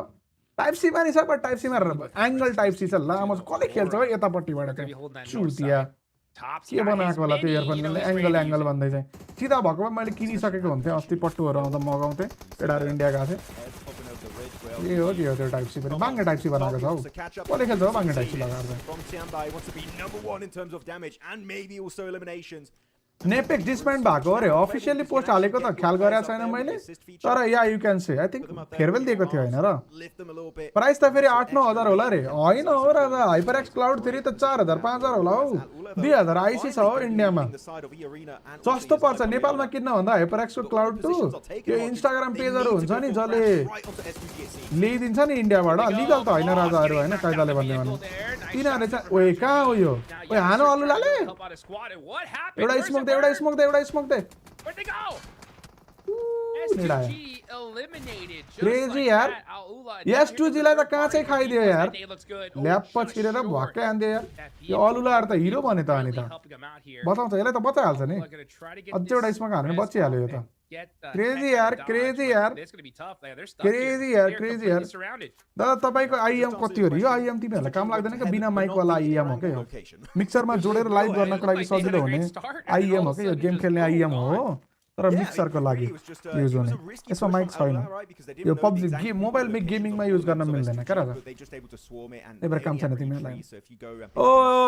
टाइप सी पनि छ बट टाइप सी मा एंगल टाइप सी छ लामो कसले खेल्छ हो यतापट्टिबाट चाहिँ चुतिया के बनाएको होला त्यो इयरफोन एंगल भन्दै चाहिँ सिधा भएको मैले किनिसकेको हुन्थे अस्ति पट्टुहरु आउँदा मगाउँथे केटाहरु इन्डिया गएको थिए ए हो त्यो टाइप सी पनि बाङ्गे टाइप सी बनाएको छ हौ कसले खेल्छ हो बाङ्गे टाइप सी लगाएर नेपेक डिसमेन्ट भएको अरे अफिसियली पोस्ट हालेको त ख्याल गरेको छैन मैले तर yeah you can say I think farewell दिएको थियो हैन र प्राइस त फेरि 8-9 हजार होला रे हैन हो र हाइपरएक्स क्लाउड 3 त 4000 5000 होला हौ 2000 आइसी छ हो इन्डियामा सस्तो पर्छ नेपालमा किन्न भन्दा हाइपरएक्स को क्लाउड 2 यो इन्स्टाग्राम पेजहरु हुन्छ नि जले ल्याइदिन्छ नि इन्डियाबाट लिगल त हैन राजाहरु हैन कायदाले भन्ने भने तिनीहरुले चाहिँ ओए कहाँ हो यो ओए हानो अलुलाले एउटा smoke they Where'd they go? Crazy यार S2G लाई त कहाँ चाहिँ खाइदियो यार ल्याप पछिरेर भक्कै आन्दियो यार यो अलुलाहरु त हिरो बने त अनि त बचाउँछ यसलाई त बचाइहाल्छ नि अझै एउटा स्मोक हाल्नु बचिहाल्यो यो त क्रेजी यार दादा तपाईको आईएम कति हो यो आईएम तिमीहरुलाई काम लाग्दैन के बिना माइक वाला आईएम हो के यो मिक्सरमा जोडेर लाइभ गर्नको लागि सजिलो हुने आईएम हो के यो गेम खेल्ने आईएम हो तर मिक्सरको लागि युज हुने यसमा माइक छैन यो PUBG गेम मोबाइल गेमिङमा युज गर्न मिल्दैन के राजा एभर काम छैन तिमीहरुलाई ओ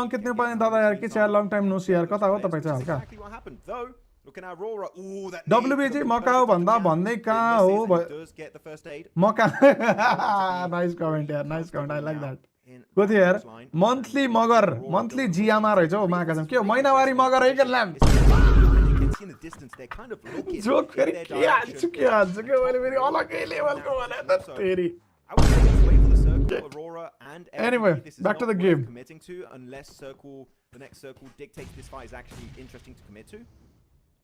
अंकित नेपाली दादा यार के छ यार लङ टाइम नो सी यार कता हो तपाई चाहिँ हल्का WBG MACAO भन्दा भन्दै कहाँ हो MACAO नाइस कमेन्ट यार nice comment I like that को थियो यार मन्थली जियामा रहेछ हो माका के हो महिनावारी मगर है के ल्याम जोक फेरि के हाल्छु के मैले फेरि अलगै लेभलको भने त तेरी Aurora and anyway, back to the game. Committing to unless the next circle dictates this fight is actually interesting to commit to.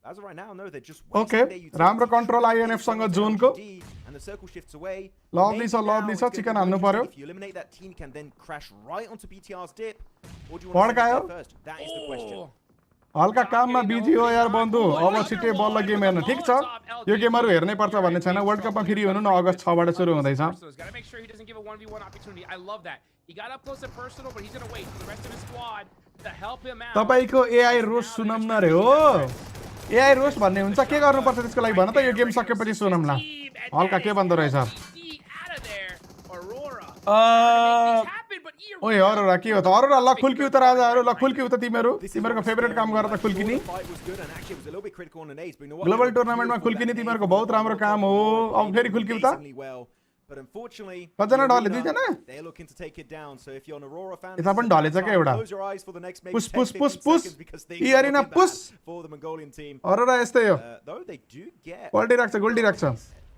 As of right now, no, they're just okay. राम्रो कन्ट्रोल INF सँग John को and the circle shifts away. Lovely छ chicken हाल्नु पर्यो. If you eliminate that team, can then crash right onto BTR's dip. Or do you want to go first? That is the question. हल्का काममा busy हो यार बन्धु अब छिटै बल्ल गेम हेर्न ठीक छ यो गेमहरु हेर्नै पर्छ भन्ने छैन वर्ल्ड कपमा फेरि हुनु न अगस्त 6 बाट सुरु हुँदैछ तपाईको एआई रोस्ट सुनम न रे हो एआई रोस्ट भन्ने हुन्छ के गर्नुपर्छ त्यसको लागि भन त यो गेम सकेपछि सुनमला हल्का के भन्दो रहेछ ओए अरोरा के हो त अरोरा ल खुल्की उता राजाहरु ल खुल्की उता तिमीहरुको फेभरेट काम गरेर त खुल्किनी ग्लोबल टुर्नामेन्टमा खुल्किनी तिमीहरुको बहुत राम्रो काम हो अब फेरि खुल्की उता But unfortunately, कजना ढले दुईजना they're looking to take it down. So if you're an Aurora fan, यता पनि ढलेछ के एउटा close your eyes for the next maybe push 10, push 15 push push seconds because things are eArena looking push bad for the Mongolian team. Arora यस्तै हो Though they do get पल्टी राख्छ गोल्टी राख्छ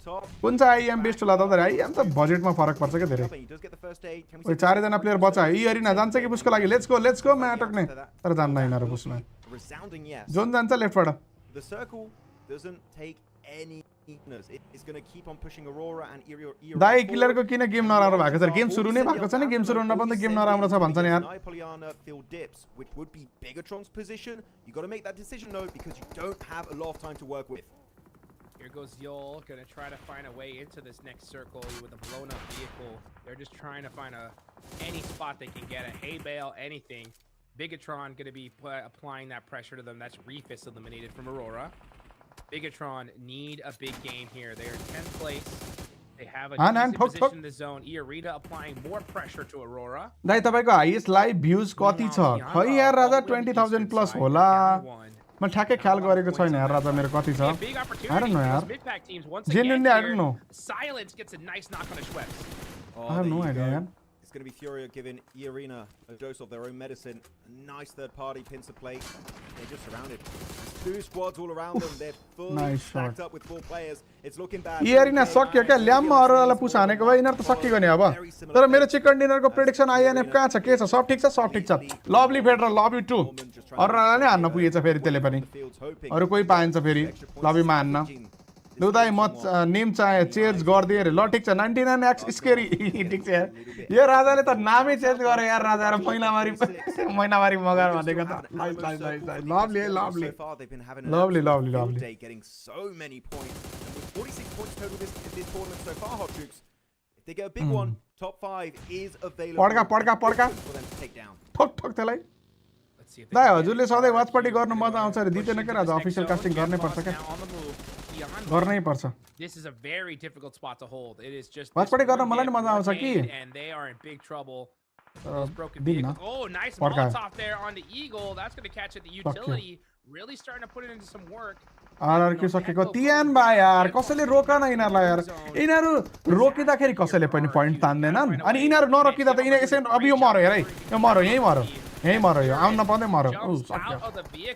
top. कुन चाहिँ आइएम बेस्ट होला त आइएम त बजेटमा फरक पर्छ के धेरै He does get the first aid. Can we ओइ चारैजना प्लेयर बचा eArena जान्छ कि पुसको लागि लेट्स गो मैं अटक्ने तर जान्न यिनीहरु पुसमा resounding yes. जोन जान्छ लेफ्टबाट The circle doesn't take any weakness. It's going to keep on pushing Aurora and Earina. दाइ किलरको किन गेम नराम्रो भएको छ गेम सुरु नै भएको छ नि गेम सुरु हुन पनि गेम नराम्रो छ भन्छन् यार Poliana fill dips, which would be Bigetron's position. You got to make that decision though because you don't have a lot of time to work with. Here goes Yol, gonna try to find a way into this next circle with a blown up vehicle. They're just trying to find any spot they can get, a hay bale, anything. Bigetron gonna be applying that pressure to them. That's Refis eliminated from Aurora. Bigetron need a big game here. They are in 10th place. They have a decent position in the zone. eArena applying more pressure to Aurora. दाइ तपाईको highest live भ्यूज कति छ खै यार राजा 20000 plus होला म ठ्याक्कै ख्याल गरेको छैन यार राजा मेरो कति छ I don't know यार genuinely I don't know Silence gets a nice knock on his Schweppes. I have no idea यार It's going to be FURIA giving eArena a dose of their own medicine. A nice third-party pincer plate. They're just surrounded. There's 2 squads all around them. They're fully stacked up with 4 players. It's looking bad. eArena सक्यो क्या ल्याममा अरोरालाई पुस हानेको भए यिनीहरु त सकियो नि अब तर मेरो चिकन डिनरको प्रेडिक्सन INF कहाँ छ के छ सब ठीक छ लभली फेडर लभ यु टु अरोरालाई नै हान्न पुगेछ फेरि त्यसले पनि अरु कोही पाइन्छ फेरि लबीमा हान्न लु दाइ म नेम चाहे चेन्ज गर्दिए रे ल ठीक छ 99x स्केरी ठीक छ यार यो राजाले त नामै चेन्ज गरे यार राजा र महिनावारी मगर भनेको त lovely getting so many points. 46 points total this tournament so far, Hot Troops. If they get a big one, top 5 is available पड्का for them to take down. ठोक त्यसलाई दाइ हजुरले सधैँ वाच पार्टी गर्न मजा आउँछ रे दितेन के राजा अफिसियल कास्टिङ गर्नै पर्छ के गर्नै पर्छ This is a very difficult spot to hold. It is just watch party गर्न मलाई नि मजा आउँछ कि and they are in big trouble. दिन Oh, nice Molotov there on the Eagle. That's going to catch at the utility. Really starting to put it into some work. RRQ सकेको Tianba यार कसैले रोका न यिनीहरुलाई यार यिनीहरु रोकिदाखेरि कसैले पनि पॉइन्ट तान्दैनन् अनि यिनीहरु नरोकिदा त यिनीहरु यसै अब यो मर्यो हेर है यो मर्यो यही मर्यो यो आउन नपाउँदै मर्यो सक्यो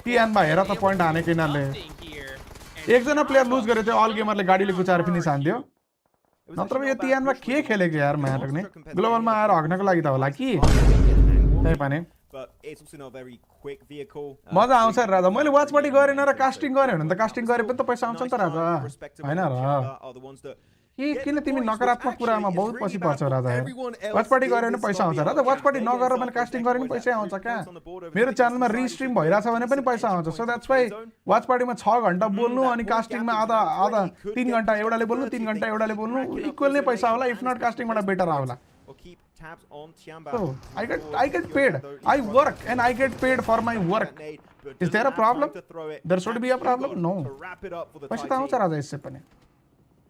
Tianba हेर त पॉइन्ट हानेको यिनीहरुले एकजना प्लेयर लुज गरे थियो अल गेमरले गाडीले कुचाएर फिनिश हान्दियो नत्र यो Tianba के खेलेको यार म्याटक नि ग्लोबलमा आएर हग्नको लागि त होला कि त्यही पनि But it's also not a very quick vehicle. मजा आउँछ राजा मैले वाच पार्टी गरेन र कास्टिङ गरे भने त कास्टिङ गरे पनि त पैसा आउँछ नि त राजा हैन र के किन तिमी नकारात्मक कुरामा बहुत पछि पर्छ राजा वाच पार्टी गरे भने पैसा आउँछ राजा वाच पार्टी नगरेर मैले कास्टिङ गरे पनि पैसा आउँछ क्या मेरो च्यानलमा रिस्ट्रिम भइराछ भने पनि पैसा आउँछ सो द्याट्स व्हाई वाच पार्टीमा 6 घण्टा बोल्नु अनि कास्टिङमा आधा 3 घण्टा एउटाले बोल्नु 3 घण्टा एउटाले बोल्नु इक्वल नै पैसा होला इफ नट कास्टिङबाट बेटर आउला Tabs on Tianba. So, I get paid. I work and I get paid for my work. Is there a problem? There should be a problem? No. पैसा त आउँछ राजा यसै पनि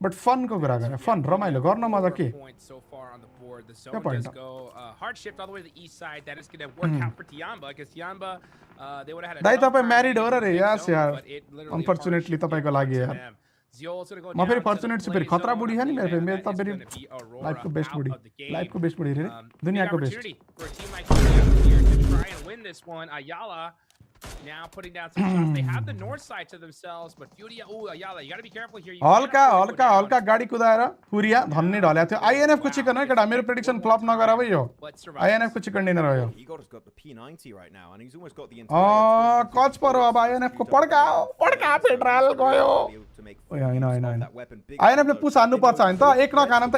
बट फन को कुरा गरे fun रमाइलो गर्न मजा के hard shift all the way to the east side. That is going to work out for Tianba because Tianba they would have had a दाइ तपाई म्यारिड हो र रे यस यार अनफर्चुनेटली तपाईको लागि यार म फेरि फर्चुनेट छु फेरि खतरा बुढी छ नि मेरो त फेरि लाइफको बेस्ट बुढी रे दुनियाको best Now putting down some shots. They have the north side to themselves, but FURIA, Ayala, you got to be careful here. हल्का गाडी कुदाएर FURIA धन्ने ढल्या थियो INF को चिकन है केटा मेरो प्रेडिक्सन फ्लप नगर अब यो INF को चिकन डिनर हो यो Igor's got the P90 right now and he's almost got the entire कच परो अब INF को पड्का पेट्रोल गयो ओइ हैन INF ले पुस हान्नु पर्छ हैन त एक नकानम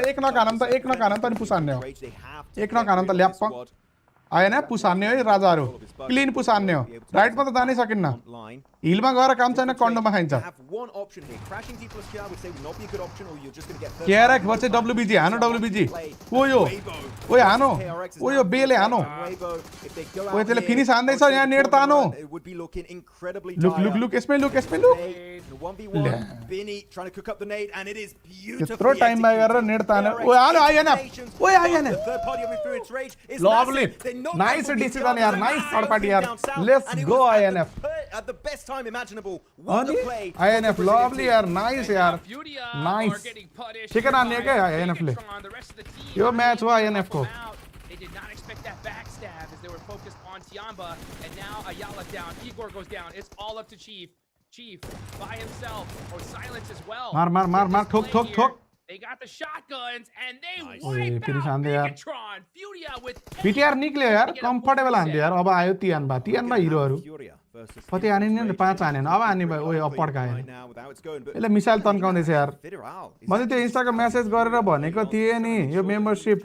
त नि पुस हान्ने हो एक नकानम त ल्याप INF पुस हान्ने हो राजाहरु क्लीन पुस हान्ने हो राइटमा त जानै सकिन्न हिलमा गएर काम छैन कन्डोमा खाइन्छ केआरएक्स बचे WBG हानो WBG ओइ हानो ओयो बेले हानो ओइ त्यसले फिनिश हान्दै छ यहाँ नेट तानो लुक यसमै लुक यत्रो टाइम मा गरेर नेट तानो ओइ हानो INF लभली नाइस डिसिजन यार नाइस थर्ड पार्टी यार let's go INF at the best time imaginable. What a play. INF lovely यार, nice यार, nice. Chicken आने का INF ले. यो match हुआ INF को. They did not expect that backstab as they were focused on Tianba, and now Ayala down. Igor goes down. It's all up to Chief. Chief by himself, or Silence as well. मार, ठोक. They got the shotguns and they wipe out Bigetron. FURIA with PTR निक्ल्यो यार, comfortable हान्थ्यो यार. अब आयो Tianba हिरोहरु. कति हाने नि 5 हाने. अब हाने भयो. ओए अब पड्कायो. यसले मिसाइल तन्काउँदै छ यार. मैले त्यो इन्स्टाको मेसेज गरेर भनेको थिए नि, यो मेम्बरशिप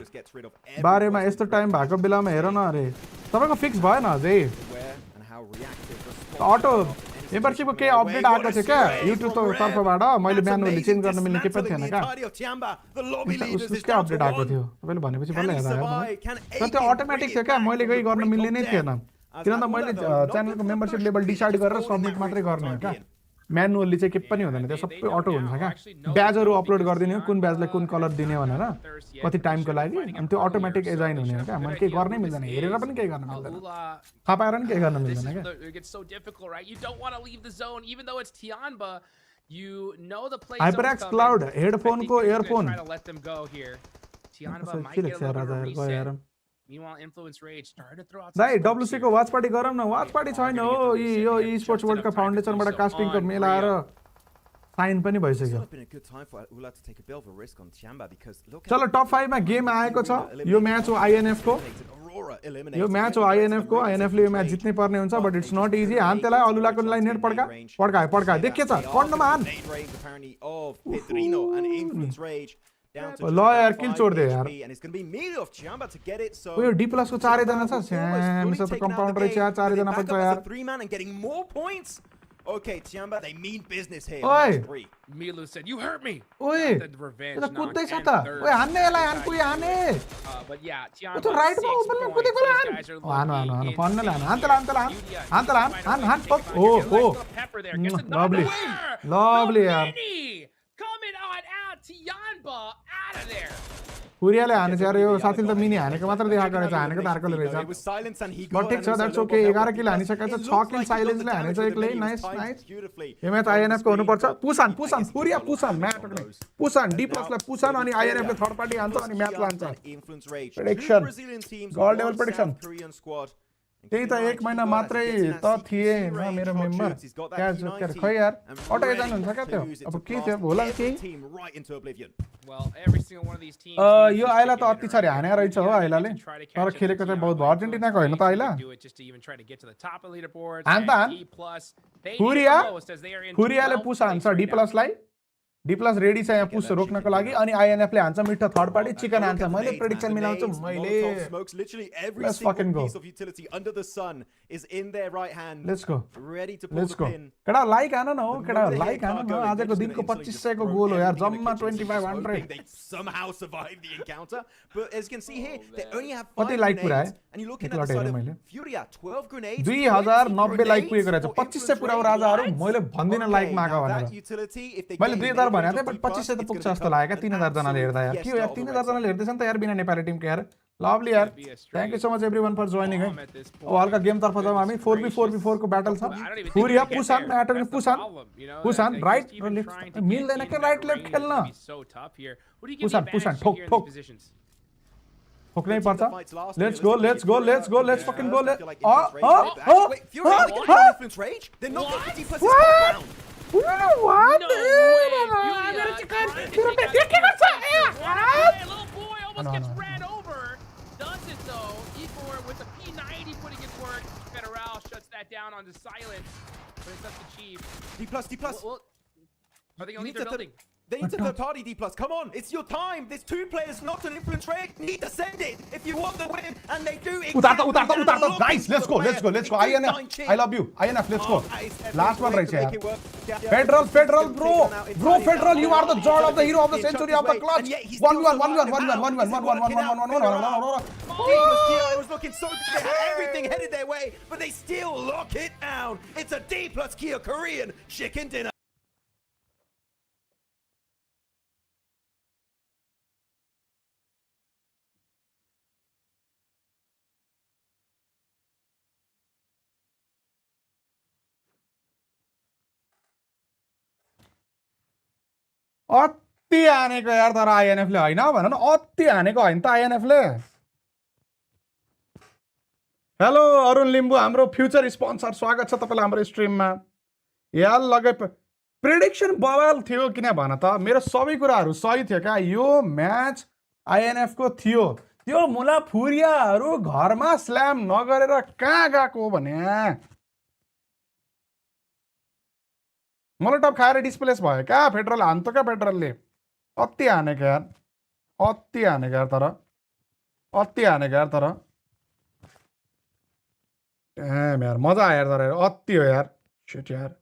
बारेमा यस्तो टाइम भएको बेलामा हेर न अरे. तपाईको फिक्स भएन अझै. अटो मेम्बरशिपको के अपडेट आएको छ क्या युट्युबको तर्फबाट. मैले म्यानुअली चेन्ज गर्न मिल्ने के पनि थिएन क्या. उसकै अपडेट आएको थियो. तपाईले भनेपछि बल्ल हेर्दा यार. त्यो अटोमेटिक थियो क्या, मैले गई गर्न मिल्ने नै थिएन. किनभने मैले च्यानलको मेम्बरशिप लेभल डिसाइड गरेर सबमिट मात्रै गर्ने हो क्या. म्यानुअली चाहिँ के पनि हुँदैन, त्यो सबै अटो हुन्छ क्या. ब्याजहरू अपलोड गरिदिने हो, कुन ब्याजलाई कुन कलर दिने भनेर कति टाइमको लागि. अनि त्यो अटोमेटिक एजाइन हुने हो क्या. मैले केही गर्नै मिल्दैन, हेरेर पनि केही गर्न मिल्दैन, थाहा पाएर पनि केही गर्न मिल्दैन क्या. HyperX Cloud हेडफोनको earphone Meanwhile, Influence Rage started to throw out दाइ WC को वाच पार्टी गरौँ न. वाच पार्टी छैन हो. यो eSports वर्ल्ड कप फाउन्डेसनबाट कास्टिङको मेल आएर साइन पनि भइसक्यो. चलो टप 5 मा गेम आएको छ. यो म्याच हो INF को. INF ले यो म्याच जित्नै पर्ने हुन्छ, बट इट्स नट इजी. हान त्यसलाई अलुलाको लागि नेट पड्कायो. देखेछ पड्नमा हान. ल यार किल छोड दे यार. यो Dplus को 4 जना छ. स्याम त कम्पाउन्डर छ यार. 4 जना पनि छ यार. Okay, Tianba, they mean business here. Oi! Milu said, "You hurt me." Oi! The revenge knock. Oi, hanne यसलाई हान कुई हाने. But yeah, Tianba. त्यो राइट मा ओपन कुदेको हान. हान पन्नले हान. हान. Lovely यार. Coming on out, Tianba out of there. FURIAले हानेछ यार. यो साथीले त मिनी हानेको मात्र देखाएको रहेछ. हानेको त अर्कोले रहेछ. बट ठिक छ, द्याट्स ओके. 11 किल हानिसकेको छ. 6 किल साइलेन्सले हानेछ एक्लै. नाइस. यो म्याच INF को हुनुपर्छ. पुसान FURIA म्याच टक्ने. Dplus लाई पुसान अनि INF ले थर्ड पार्टी हान्छ अनि म्याच लान्छ. Prediction gold level prediction. त्यही त 1 महिना मात्रै त थिए न मेरो मेम्बर. क्या जोकर खै यार. अटो एजाइन हुन्छ क्या त्यो. अब के थियो होला के. यो आइला त अति छरे हाने रहेछ हो आइलाले. तर खेलेको चाहिँ बहुत भयो. अर्जेन्टिनाको हैन त आइला. हान. FURIAले पुस हान्छ Dplus लाई. Dplus रेडी छ यहाँ पुस रोक्नको लागि. अनि INF ले हान्छ मिठो थर्ड पार्टी. चिकन हान्छ. मैले प्रेडिक्सन मिलाउँछु. Let's fucking go. Let's go. केटा लाइक हान न हो. केटा लाइक हान न. आजको दिनको 2500 को गोल हो यार. जम्मा 2500. कति लाइक पुराए? 2090 लाइक पुगेको रहेछ. 2500 पुराउ राजाहरु. मैले भन्दिन लाइक मागा भनेर. मैले 2000 भने थिए, बट 2500 त पुग्छ जस्तो लाग्यो क्या. 3000 जनाले हेर्दा यार. के हो यार 3000 जनाले हेर्दैछ नि त यार बिना नेपाली टिमको यार. लभली यार. Thank you so much everyone for joining है. अब हल्का गेम तर्फ जाउँ हामी. 4v4 को ब्याटल छ. FURIA Pusan matter Pusan right र लेफ्ट मिल्दैन के राइट लेफ्ट खेल्न. पुसान ठोक ठोक्नै पर्छ. Let's go let's fucking go. What? Almost gets ran over. Does it though? Igor with the P90 putting his work. Federal shuts that down onto Silence. But it's up to Chief. Dplus. Well, I think only they're building. They need to third party Dplus. Come on, it's your time. There's 2 players, not an influence rate. Need to send it if you want the win, and they do. Utarta. Guys, let's go. INF, I love you. INF, let's go. Last one right here. Federal, bro, Federal, you are the god of the hero of the century of the clutch. 1v1. It was looking so good. They had everything headed their way, but they still lock it down. It's a Dplus KIA Korean chicken dinner. अति हानेको यार तर आइएनएफले होइन भन न अति हानेको होइन त आइएनएफले हेलो अरुण लिम्बू हाम्रो फ्युचर स्पोन्सर स्वागत छ तपाईँलाई हाम्रो स्ट्रिममा यार लगे प्रेडिक्सन बवाल थियो किन भन त मेरो सबै कुराहरू सही थियो क्या यो म्याच आइएनएफको थियो त्यो मुला फुरियाहरू घरमा स्ल्याम नगरेर कहाँ गएको भने मोलोटप खाएर डिस्प्लेस भयो क्या फेडरल हान्थ्यो क्या फेडरलले अति हानेको यार अति हानेको यार तर अति हानेको यार तर यार मजा आयो यार तर अति हो यार शिट यार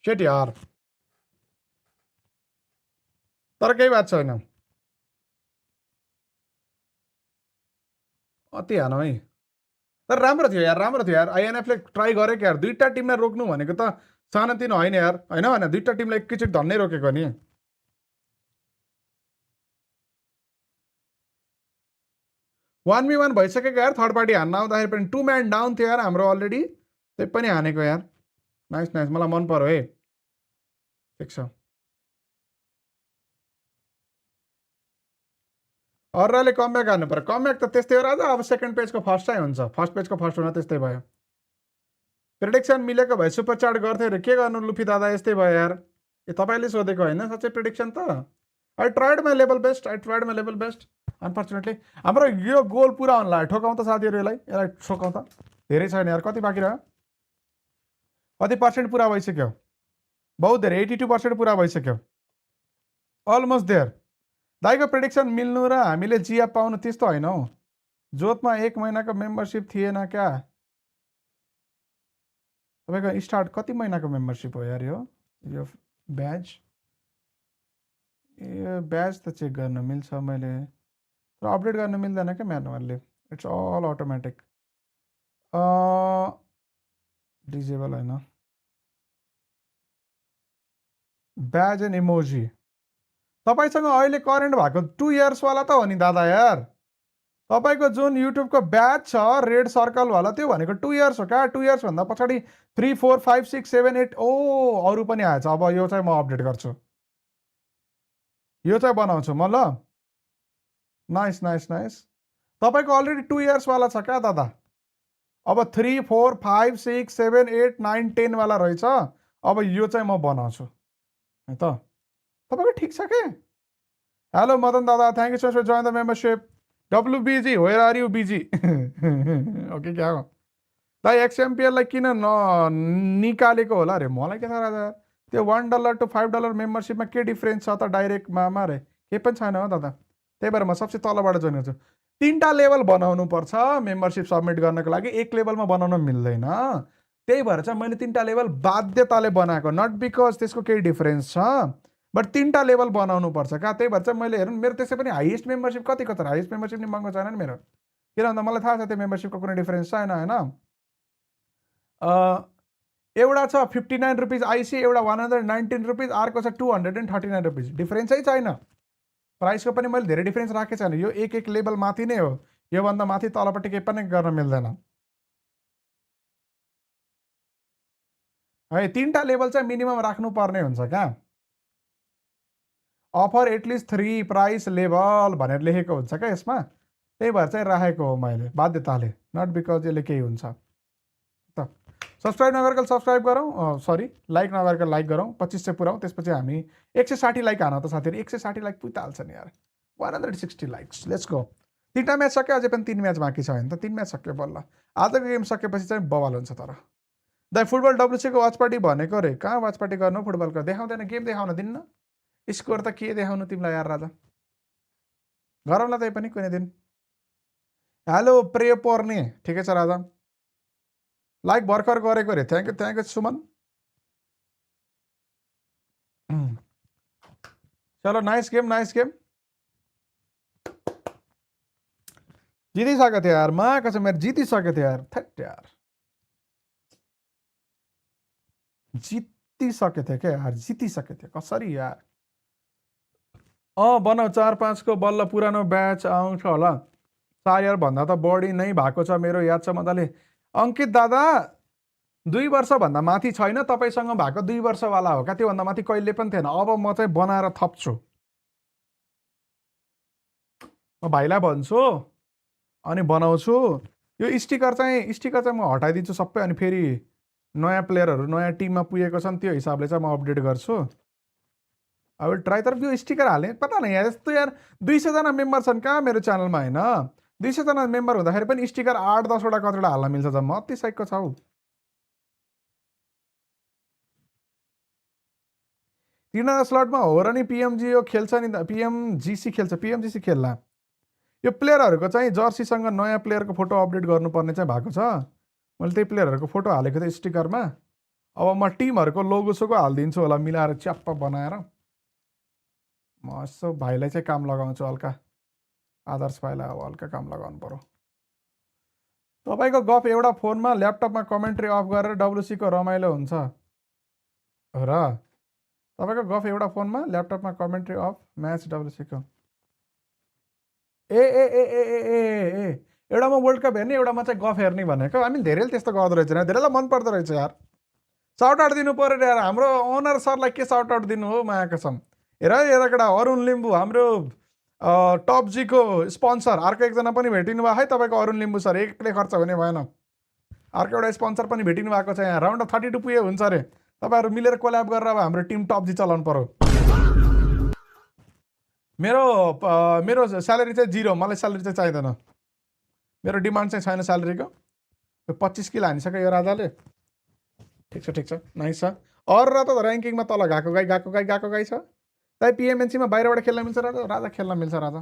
शिट यार तर केही बात छैन अति हानौँ है तर राम्रो थियो यार आइएनएफले ट्राई गरेको यार दुईटा टिमलाई रोक्नु भनेको त सानोतिनो होइन यार होइन होइन दुईटा टिमलाई एकैचोटि धन्नै रोकेको नि 1v1 भइसकेको यार थर्ड पार्टी हान्न आउँदाखेरि पनि 2 म्यान डाउन थियो यार हाम्रो अलरेडी त्यही पनि हानेको यार नाइस नाइस मलाई मन पर्यो है ठिक छ अर्राले कमब्याक हान्नु पर्यो कमब्याक त त्यस्तै हो राजा अब सेकेन्ड पेजको फर्स्ट चाहिँ हुन्छ फर्स्ट पेजको फर्स्ट हुन त्यस्तै भयो प्रेडिक्सन मिलेको भए सुपर चार्ट गर्थ्यो अरे के गर्नु लुफी दादा यस्तै भयो यार ए तपाईँले सोधेको होइन साँच्चै प्रेडिक्सन त I tried my level best unfortunately हाम्रो यो गोल पुरा हुन लाग्यो ठोकाउँ त साथीहरू यसलाई ठोकाउँ त धेरै छैन यार कति बाँकी रह्यो कति पर्सेन्ट पुरा भइसक्यो बहुत धेरै 82% पुरा भइसक्यो अलमोस्ट देयर दाइको प्रेडिक्सन मिल्नु र हामीले जिया पाउनु त्यस्तो होइन हौ जोतमा 1 महिनाको मेम्बरसिप थिएन क्या तपाईँको स्टार्ट कति महिनाको मेम्बरसिप हो यार यो ब्याज यो ब्याज त चेक गर्न मिल्छ मैले तर अपडेट गर्न मिल्दैन क्या म्यानुअलले इट्स अल अटोमेटिक डिजेबल होइन ब्याज एन्ड इमोजी तपाईँसँग अहिले करेन्ट भएको 2 इयर्सवाला त हो नि दादा यार तपाईँको जुन युट्युबको ब्याज छ रेड सर्कलवाला त्यो भनेको 2 इयर्स हो क्या 2 इयर्सभन्दा पछाडि 3 4 5 6 7 8 ओ अरू पनि आएछ अब यो चाहिँ म अपडेट गर्छु यो चाहिँ बनाउँछु म ल नाइस नाइस नाइस तपाईँको अलरेडी 2 इयर्सवाला छ क्या दादा अब 3 4 5 6 7 8 9 10 वाला रहेछ अब यो चाहिँ म बनाउँछु है त तपाईँको ठिक छ के हेलो मदन दादा thank you so much for join the membership WBG where are you busy okay क्या हो दाइ XMPL लाई किन निकालेको होला अरे मलाई के थाहा राजा त्यो $1 to $5 मेम्बरसिपमा के डिफरेन्स छ त डाइरेक्टमा रे केही पनि छैन हो दादा त्यही भएर म सबसे तलबाट जोइन गर्छु 3टा लेभल बनाउनु पर्छ मेम्बरसिप सबमिट गर्नको लागि एक लेभलमा बनाउन मिल्दैन त्यही भएर चाहिँ मैले 3टा लेभल बाध्यताले बनाएको नट बिकज त्यसको केही डिफरेन्स छ बट 3टा लेभल बनाउनु पर्छ क्या त्यही भएर चाहिँ मैले हेर्नु मेरो त्यसै पनि हाइएस्ट मेम्बरसिप कतिको छ हाइएस्ट मेम्बरसिप नि महँगो छैन नि मेरो किन भन्दा मलाई थाहा छ त्यो मेम्बरसिपको कुनै डिफरेन्स छैन होइन एउटा छ 59 रुपिज आइसी एउटा 119 रुपिज अर्को छ 239 रुपिज डिफरेन्सै छैन प्राइसको पनि मैले धेरै डिफरेन्स राखेको छैन यो एक लेभल माथि नै हो योभन्दा माथि तलपट्टि केही पनि गर्न मिल्दैन है 3टा लेभल चाहिँ मिनिमम राख्नु पर्ने हुन्छ क्या अफर एटलिस्ट 3 प्राइस लेभल भनेर लेखेको हुन्छ क्या यसमा त्यही भएर चाहिँ राखेको हो मैले बाध्यताले नट बिकज यसले केही हुन्छ त सब्सक्राइब नगरेको सब्सक्राइब गरौँ सरी लाइक नगरेको लाइक गरौँ 2500 पुऱ्याउँ त्यसपछि हामी 160 लाइक हान त साथीहरू 160 लाइक पुगिहाल्छ नि यार 160 लाइक्स लेट्स गो 3टा म्याच सक्यो अझै पनि 3 म्याच बाँकी छ होइन त 3 म्याच सक्यो बल्ल आजको गेम सकेपछि चाहिँ बवाल हुन्छ तर दाइ फुटबल WC को वाच पार्टी भनेको रे कहाँ वाच पार्टी गर्नु फुटबलको देखाउँदैन गेम देखाउन दिन्न स्कोर त के देखाउनु तिमीलाई यार राजा गरौँला त्यही पनि कुनै दिन हेलो प्रे पर्ने ठिकै छ राजा लाइक भर्खर गरेको रे थ्याङ्क यू सुमन चलो नाइस गेम जितिसकेको थियो यार मा कसम मेरो जितिसकेको थियो यार थट यार जितिसकेको थियो क्या यार जितिसकेको थियो कसरी यार बनाऊ 4-5 को बल्ल पुरानो ब्याच आउँछ होला 4 इयर भन्दा त बढी नै भएको छ मेरो याद छ मजाले। अङ्कित दादा 2 वर्षभन्दा माथि छैन, तपाईँसँग भएको 2 वर्षवाला हो क्या, त्योभन्दा माथि कहिले पनि थिएन। अब म चाहिँ बनाएर थप्छु, म भाइलाई भन्छु अनि बनाउँछु। यो स्टिकर चाहिँ म हटाइदिन्छु सबै, अनि फेरि नयाँ प्लेयरहरू नयाँ टिममा पुगेको छन् त्यो हिसाबले चाहिँ म अपडेट गर्छु। I will try. तर यो स्टिकर हाल्ने पता नहीं यार, यस्तो यार 200जना मेम्बर छन् कहाँ मेरो च्यानलमा होइन। 200जना मेम्बर हुँदाखेरि पनि स्टिकर 8-10वटा कतिवटा हाल्न मिल्छ जम्मा, अति साइकको छ हौ। तिनीहरू स्लटमा हो र नि पिएमजी यो खेल्छ नि त, पिएमजिसी खेल्छ, पिएमजिसी खेल्ला। यो प्लेयरहरूको चाहिँ जर्सीसँग नयाँ प्लेयरको फोटो अपडेट गर्नुपर्ने चाहिँ भएको छ। मैले त्यही प्लेयरहरूको फोटो हालेको थिएँ स्टिकरमा। अब म टिमहरूको लोगो सोगो हालिदिन्छु होला मिलाएर च्याप्प बनाएर। म यसो भाइलाई चाहिँ काम लगाउँछु हल्का, आदर्श भाइलाई अब हल्का काम लगाउनु पऱ्यो। तपाईँको गफ एउटा फोनमा ल्यापटपमा कमेन्ट्री अफ गरेर डब्लुसीको रमाइलो हुन्छ र। तपाईँको गफ एउटा फोनमा ल्यापटपमा कमेन्ट्री अफ म्याच डब्लुसीको। ए ए ए ए ए ए ए एउटामा वर्ल्ड कप हेर्ने, एउटामा चाहिँ गफ हेर्ने भनेको। हामी धेरैले त्यस्तो गर्दो रहेछ, धेरैलाई मन पर्दो रहेछ यार। साउट आउट दिनु पऱ्यो यार, हाम्रो ओनर सरलाई के साउट आउट दिनु हो माया कसम। हेर केटा अरुण लिम्बू हाम्रो टप जीको स्पोन्सर, अर्को एकजना पनि भेटिनु भयो है तपाईँको अरुण लिम्बू सर। एकले खर्च हुने भएन, अर्को एउटा स्पोन्सर पनि भेटिनु भएको छ यहाँ। राउन्ड अफ 32 पुगे हुन्छ अरे, तपाईँहरू मिलेर कोल्याब गरेर अब हाम्रो टिम टप जी चलाउनु पऱ्यो। मेरो स्यालेरी चाहिँ 0, मलाई स्यालेरी चाहिँ चाहिँदैन, मेरो डिमान्ड चाहिँ छैन स्यालेरीको। 25 किलो हानिसक्यो यो राजाले। ठिक छ नाइस छ। अरू त ऱ्याङ्किङमा तल गएको गाई छ। तै पिएमएनसीमा बाहिरबाट खेल्न मिल्छ राजा खेल्न मिल्छ राजा।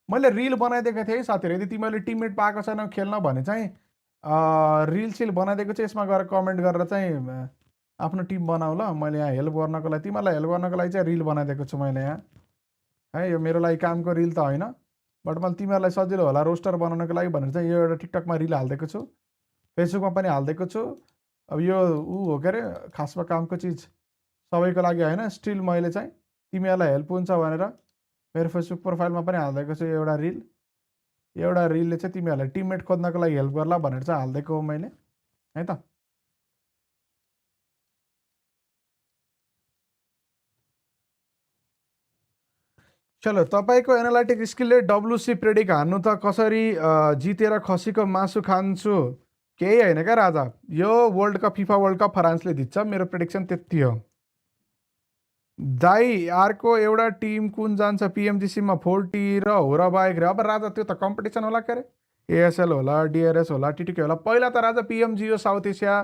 मैले रिल बनाइदिएको थिएँ है साथीहरू, यदि तिमीहरूले टिममेट पाएको छैन खेल्न भने चाहिँ रिल सिल बनाइदिएको चाहिँ यसमा गएर कमेन्ट गरेर चाहिँ आफ्नो टिम बनाऊ ल। मैले यहाँ हेल्प गर्नको लागि, तिमीहरूलाई हेल्प गर्नको लागि चाहिँ रिल बनाइदिएको छु मैले यहाँ है। यो मेरो लागि कामको रिल त होइन, बट मैले तिमीहरूलाई सजिलो होला रोस्टर बनाउनको लागि भनेर चाहिँ यो एउटा टिकटकमा रिल हालिदिएको छु, फेसबुकमा पनि हालिदिएको छु। अब यो हो के अरे खासमा कामको चिज सबैको लागि होइन, स्टिल मैले चाहिँ तिमीहरूलाई हेल्प हुन्छ भनेर मेरो फेसबुक प्रोफाइलमा पनि हालिदिएको छु एउटा रिल। एउटा रिलले चाहिँ तिमीहरूलाई टिममेट खोज्नको लागि हेल्प गर्ला भनेर चाहिँ हालिदिएको हो मैले है त। चलो, तपाईँको एनालाइटिक स्किलले डब्लुसी प्रेडिक हान्नु त कसरी जितेर खसीको मासु खान्छु केही होइन क्या राजा। यो world cup FIFA world cup फ्रान्सले जित्छ, मेरो प्रेडिक्सन त्यति हो। दाई अर्को एउटा टिम कुन जान्छ पिएमजिसीमा 40 र हो र बाइक रे। अब राजा त्यो त कम्पिटिसन होला के अरे, एएसएल होला, डिआरएस होला, टिटिके होला। पहिला त राजा पिएमजिओ साउथ एसिया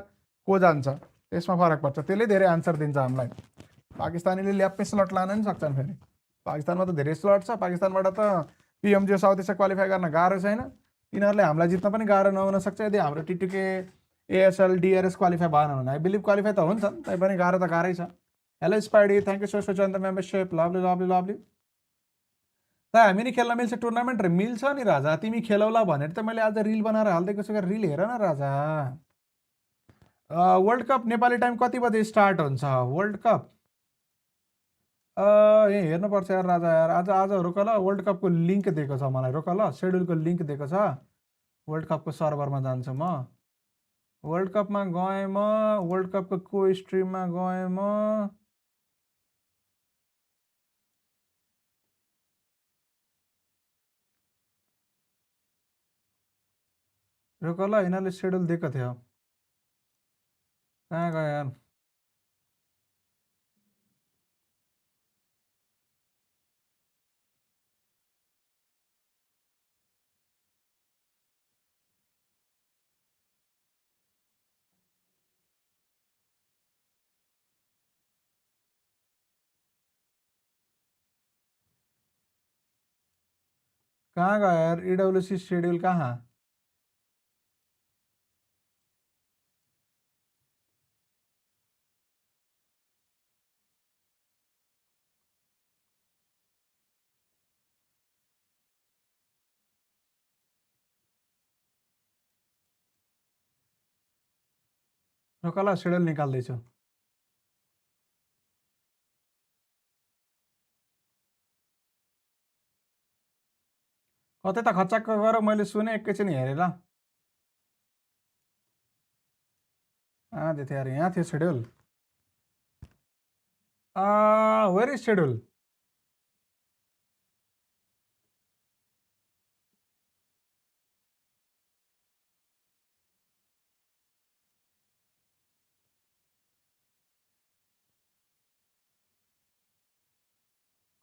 को जान्छ त्यसमा फरक पर्छ, त्यसले धेरै आन्सर दिन्छ हामीलाई। पाकिस्तानीले ल्याप्पै स्लट लान नि सक्छन्, फेरि पाकिस्तानमा त धेरै स्लट छ। पाकिस्तानबाट त पिएमजिओ साउथ एसिया क्वालिफाई गर्न गाह्रो छैन, तिनीहरूले हामीलाई जित्न पनि गाह्रो नहुन सक्छ यदि हाम्रो टिटिके एएसएल डिआरएस क्वालिफाई भएन भने। आई बिलिभ क्वालिफाई त हुन्छन्, तै पनि गाह्रो त गाह्रै छ। Hello Spidey, thank you so much for the membership, lovely lovely lovely. त हामी नि खेल्न मिल्छ टुर्नामेन्ट र मिल्छ नि राजा, तिमी खेलौला भनेर त मैले आज रिल बनाएर हालिदिएको छु। रिल हेर न राजा। वर्ल्ड कप नेपाली टाइम कति बजे स्टार्ट हुन्छ वर्ल्ड कप? हेर्नुपर्छ यार राजा यार। आज रोक ल, वर्ल्ड कपको लिङ्क दिएको छ मलाई, रोक ल, सेड्युलको लिङ्क दिएको छ। वर्ल्ड कपको सर्भरमा जान्छु म, वर्ल्ड कपमा गएँ म, वर्ल्ड कपको को स्ट्रिममा गएँ म। रोक ल, यिनीहरूले सेड्युल दिएको थियो, कहाँ गयो यार। कहाँ गयो यार इडब्ल्युसी सेड्युल कहाँ? रोक ल, सेड्युल निकाल्दैछु। कतै त खच्चाक्क गर मैले सुने एकैछिन हेरेँ ल दे यार यहाँ थियो सेड्युल वेयर इज सेड्युल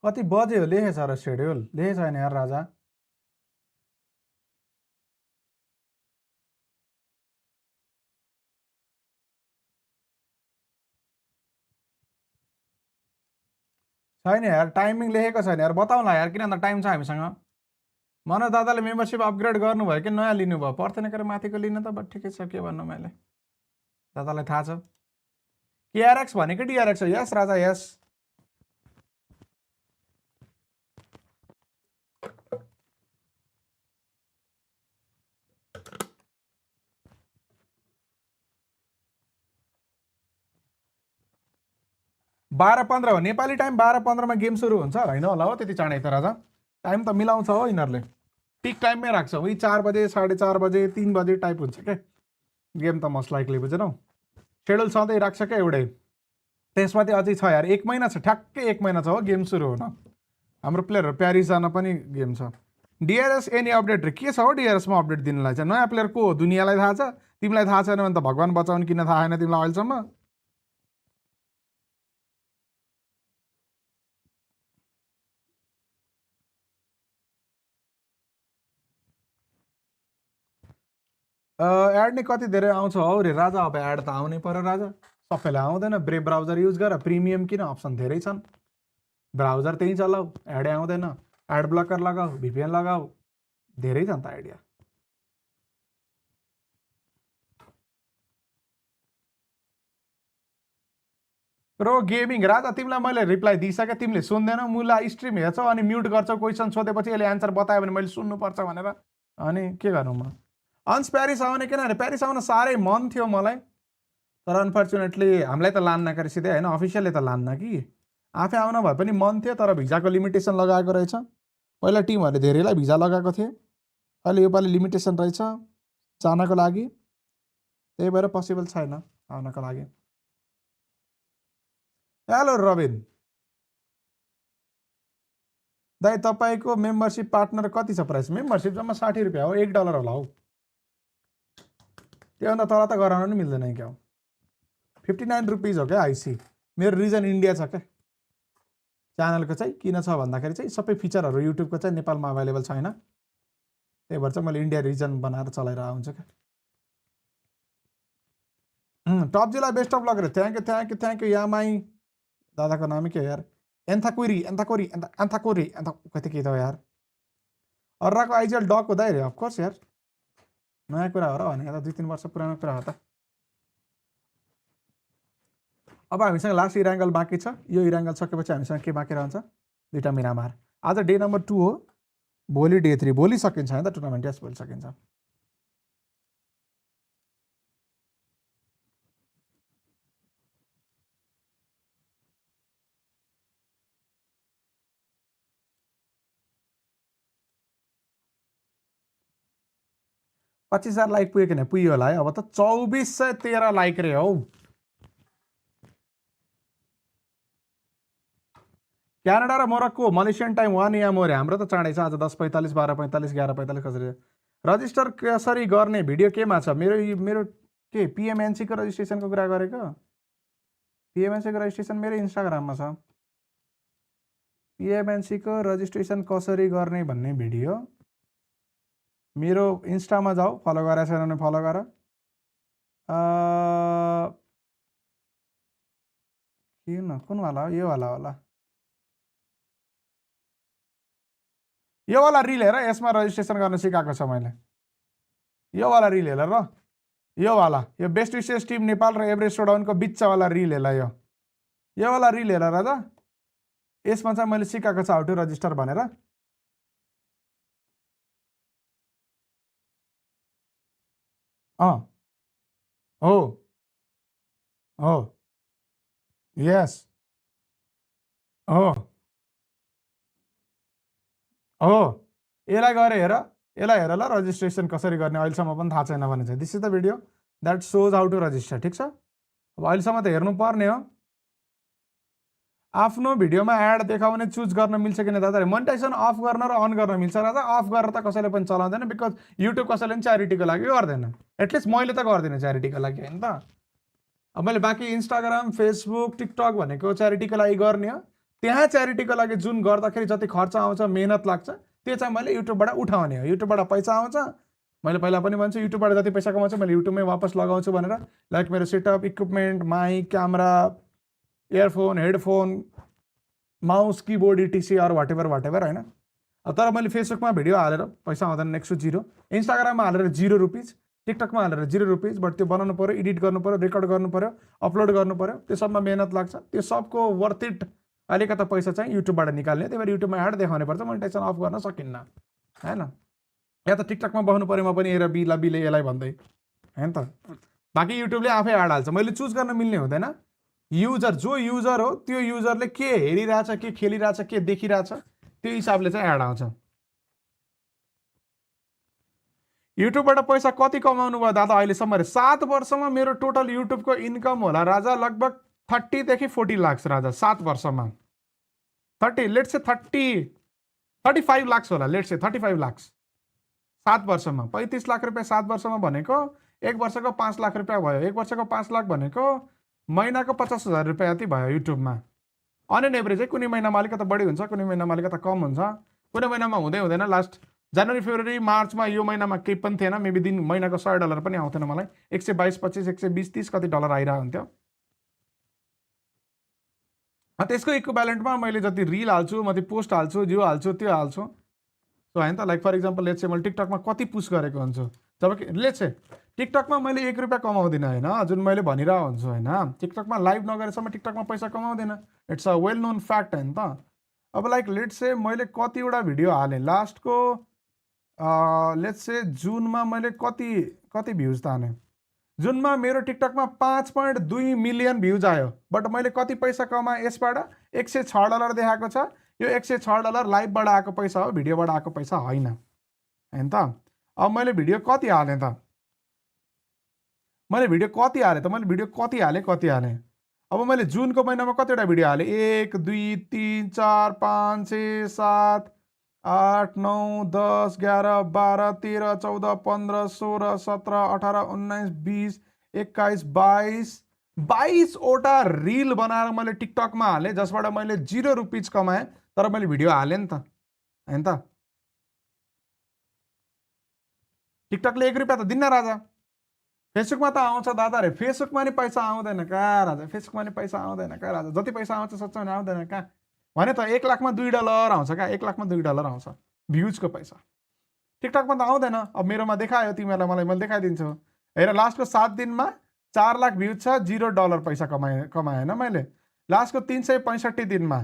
कति बज्यो लेखेछ र सेड्युल लेखेछ छैन यार राजा छैन यार टाइमिङ लेखेको छैन यार बताउँला यार किन अन्त टाइम छ हामीसँग मनोज दादाले मेम्बरसिप अपग्रेड गर्नुभयो कि नयाँ लिनुभयो पर्थेन के माथिको लिन त बट ठिकै छ के भन्नु मैले दादालाई थाहा छ केआरएक्स भनेको डिआरएक्स हो यस राजा यस बाह्र पन्ध्र हो नेपाली टाइम 12:15 गेम सुरु हुन्छ होइन होला हो त्यति चाँडै त राजा टाइम त मिलाउँछ हो यिनीहरूले पिक टाइममै राख्छ उही 4 बजे 4:30 बजे 3 बजे टाइप हुन्छ क्या गेम त मोस्ट लाइकली बुझेनौ सेड्युल सधैँ राख्छ क्या एउटै त्यसमाथि अझै छ यार 1 महिना छ ठ्याक्कै 1 महिना छ हो गेम सुरु हुन हाम्रो प्लेयरहरू प्यारिस जान पनि गेम छ डिआरएस एनी अपडेट के छ हो डिआरएसमा अपडेट दिनलाई चाहिँ नयाँ प्लेयर को हो दुनियाँलाई थाहा छ तिमीलाई थाहा छैन भने त भगवान् बचाउन किन थाहा छैन तिमीलाई अहिलेसम्म एड नै कति धेरै आउँछ हौ रे राजा अब एड त आउनै पर्यो राजा सबैलाई आउँदैन ब्रेभ ब्राउजर युज गर प्रिमियम किन अप्सन धेरै छन् ब्राउजर त्यही चलाऊ एडै आउँदैन एड ब्लकर लगाऊ भिपिएन लगाऊ धेरै छ नि त आइडिया प्रो गेमिङ राजा तिमीलाई मैले रिप्लाई दिइसकेँ तिमीले सुन्दैनौ मुला स्ट्रिम हेर्छौ अनि म्युट गर्छौ क्वेसन सोधेपछि यसले एन्सर बतायो भने मैले सुन्नुपर्छ भनेर अनि के गर्नु म अन्स प्यारिस आउने किनभने प्यारिस आउन साह्रै मन थियो मलाई तर अनफर्चुनेटली हामीलाई त लान्न के सिधै होइन अफिसियलले त लान्न कि आफै आउन भए पनि मन थियो तर भिजाको लिमिटेसन लगाएको रहेछ पहिला टिमहरूले धेरैलाई भिजा लगाएको थिए अहिले योपालि लिमिटेसन रहेछ जानको लागि त्यही भएर पोसिबल छैन आउनको लागि हेलो रबिन दाइ तपाईँको मेम्बरसिप पार्टनर कति छ प्राइस मेम्बरसिप जम्मा 60 रुपियाँ हो $1 होला हौ त्योभन्दा तल त गराउन नि मिल्दैन क्या 59 रुपिज हो क्या आइसी मेरो रिजन इन्डिया छ क्या च्यानलको चाहिँ किन छ भन्दाखेरि चाहिँ सबै फिचरहरू युट्युबको चाहिँ नेपालमा अभाइलेबल छैन त्यही भएर चाहिँ मैले इन्डिया रिजन बनाएर चलाइरहेको हुन्छ क्या टपजीलाई बेस्ट अफ लक रे थ्याङ्क यू यामाई दादाको नामै के हो यार एन्थाकोरी कति के त यार अर्राको आइजिएल डक हुँदै रे अफकोर्स यार नयाँ कुरा हो र भने त 2-3 वर्ष पुरानो कुरा हो त अब हामीसँग लास्ट इराङ्गल बाँकी छ यो इराङ्गल सकेपछि हामीसँग के बाँकी रहन्छ 2टा मिरामार आज डे नम्बर 2 हो भोलि डे 3 भोलि सकिन्छ हैन त टुर्नामेन्ट यस भोलि सकिन्छ $25,000 लाइक पुग्यो किन पुग्यो होला है अब त 2413 लाइक रे हौ क्यानाडा र मोरक्को मलेसियन टाइम 1 AM हो रे हाम्रो त चाँडै छ आज 10:45 12:45 11:45 कसरी रजिस्टर कसरी गर्ने भिडियो केमा छ मेरो के पिएमएनसी को रजिस्ट्रेसनको कुरा गरेको पिएमएनसी को रजिस्ट्रेसन मेरो इन्स्टाग्राममा छ पिएमएनसी को रजिस्ट्रेसन कसरी गर्ने भन्ने भिडियो मेरो इन्स्टामा जाऊ फलो गरेर छैन भने फलो गर किन कुन वाला हो यो वाला होला यो वाला रिल हेर यसमा रजिस्ट्रेसन गर्न सिकाएको छ मैले यो वाला रिल हेर र यो वाला यो बेस्ट विशेष टिम नेपाल र एभरेस्ट शोडाउनको बिचवाला रिल हेर यो वाला रिल हेर राजा यसमा चाहिँ मैले सिकाएको छ हाउ टु रजिस्टर भनेर हो हो यस हो यसलाई गएर हेर ल रजिस्ट्रेसन कसरी गर्ने अहिलेसम्म पनि थाहा छैन भने चाहिँ this is the video that shows how to register ठिक छ अब अहिलेसम्म त हेर्नुपर्ने हो आफ्नो भिडियोमा एड देखाउने चुज गर्न मिल्छ कि दादा मोनेटाइजेसन अफ गर्न र अन गर्न मिल्छ राजा अफ गरेर त कसैले पनि चलाउँदैन बिकज युट्युब कसैले पनि च्यारिटीको लागि गर्दैन एटलिस्ट मैले त गर्दिनँ च्यारिटीको लागि होइन त अब मैले बाँकी इन्स्टाग्राम फेसबुक टिकटक भनेको च्यारिटीको लागि गर्ने हो त्यहाँ च्यारिटीको लागि जुन गर्दाखेरि जति खर्च आउँछ मेहनत लाग्छ त्यो चाहिँ मैले युट्युबबाट उठाउने हो युट्युबबाट पैसा आउँछ मैले पहिला पनि भन्छु युट्युबबाट जति पैसा कमाउँछु मैले युट्युबमै वापस लगाउँछु भनेर लाइक मेरो setup equipment mic camera earphone headphone mouse keyboard etc अरू वाटेभर होइन तर मैले फेसबुकमा भिडियो हालेर पैसा आउँदैन नेक्स्ट जिरो इन्स्टाग्राममा हालेर ₹0 टिकटकमा हालेर ₹0 बट त्यो बनाउनु पऱ्यो एडिट गर्नु पऱ्यो रेकर्ड गर्नु पऱ्यो अपलोड गर्नु पऱ्यो त्यो सबमा मेहनत लाग्छ त्यो सबको वर्थ इट अलिकति पैसा चाहिँ युट्युबबाट निकाल्ने त्यही भएर युट्युबमा एड देखाउने पर्छ मोनेटाइजेसन अफ गर्न सकिन्न होइन या त टिकटकमा बस्नु पऱ्यो म पनि हेर बिले यसलाई भन्दै होइन त बाँकी युट्युबले आफै एड हाल्छ मैले चुज गर्न मिल्ने हुँदैन युजर जो युजर हो त्यो युजरले के हेरिरहेछ के खेलिरहेछ के देखिरहेछ त्यो हिसाबले चाहिँ एड आउँछ युट्युबबाट पैसा कति कमाउनु भयो दादा अहिलेसम्म 7 वर्षमा मेरो टोटल युट्युबको इन्कम होला राजा लगभग 30 देखि 40 लाख राजा 7 वर्षमा 30 लेट्स से 35 लाख होला लेट्स से 35 लाख 7 वर्षमा 35 लाख रुपियाँ 7 वर्षमा भनेको एक वर्षको 5 लाख रुपियाँ भयो एक वर्षको 5 लाख भनेको महिनाको 50,000 रुपियाँ जति भयो युट्युबमा अन एन एभरेज कुनै महिनामा अलिकति बढी हुन्छ कुनै महिनामा अलिकति कम हुन्छ कुनै महिनामा हुँदैन लास्ट जनवरी फेब्रुअरी मार्चमा यो महिनामा केही पनि थिएन मेबी दिन महिनाको $100 पनि आउँथेन मलाई 122 25 120 30 कति डलर आइरहेको हुन्थ्यो त्यसको इक्विभ्यालेन्टमा मैले जति रिल हाल्छु म पोस्ट हाल्छु जो हाल्छु त्यो हाल्छु सो होइन त like for example let's say मैले टिकटकमा कति पुस गरेको हुन्छु जब कि लेट्स से टिकटकमा मैले ₹1 कमाउँदिनँ होइन जुन मैले भनिरहेको हुन्छु होइन टिकटकमा लाइभ नगरेसम्म टिकटकमा पैसा कमाउँदिनँ it's a well known fact होइन त अब लाइक लेट्स से मैले कतिवटा भिडियो हालेँ लास्टको लेट्स से जुनमा मैले कति भ्युज ताने जुनमा मेरो टिकटकमा 5.2 मिलियन भ्युज आयो बट मैले कति पैसा कमाएँ यसबाट $106 देखाएको छ यो $106 लाइभबाट आएको पैसा हो भिडियोबाट आएको पैसा होइन त अब मैले भिडियो कति हालेँ त मैले भिडियो कति हालेँ अब मैले जुनको महिनामा कतिवटा भिडियो हालेँ 1 2 3 4 5 6 7 8 9 10 11 12 13 14 15 16 17 18 19 20 21 22 वटा रिल बनाएर मैले टिकटकमा हालेँ जसबाट मैले ₹0 कमाएँ तर मैले भिडियो हालेँ नि त होइन त टिकटकले ₹1 त दिन्न राजा फेसबुकमा त आउँछ दादा रे फेसबुकमा नि पैसा आउँदैन कहाँ राजा फेसबुकमा नि पैसा आउँदैन कहाँ राजा जति पैसा आउँछ सच्च भने आउँदैन कहाँ भने त 1 लाखमा $2 आउँछ कहाँ 1 लाखमा $2 आउँछ भ्युजको पैसा टिकटकमा त आउँदैन अब मेरोमा देखायो तिमीहरूलाई मैले देखाइदिन्छु हेर लास्टको 7 दिनमा 4 लाख भ्युज छ $0 पैसा कमाएँ होइन मैले लास्टको 365 दिनमा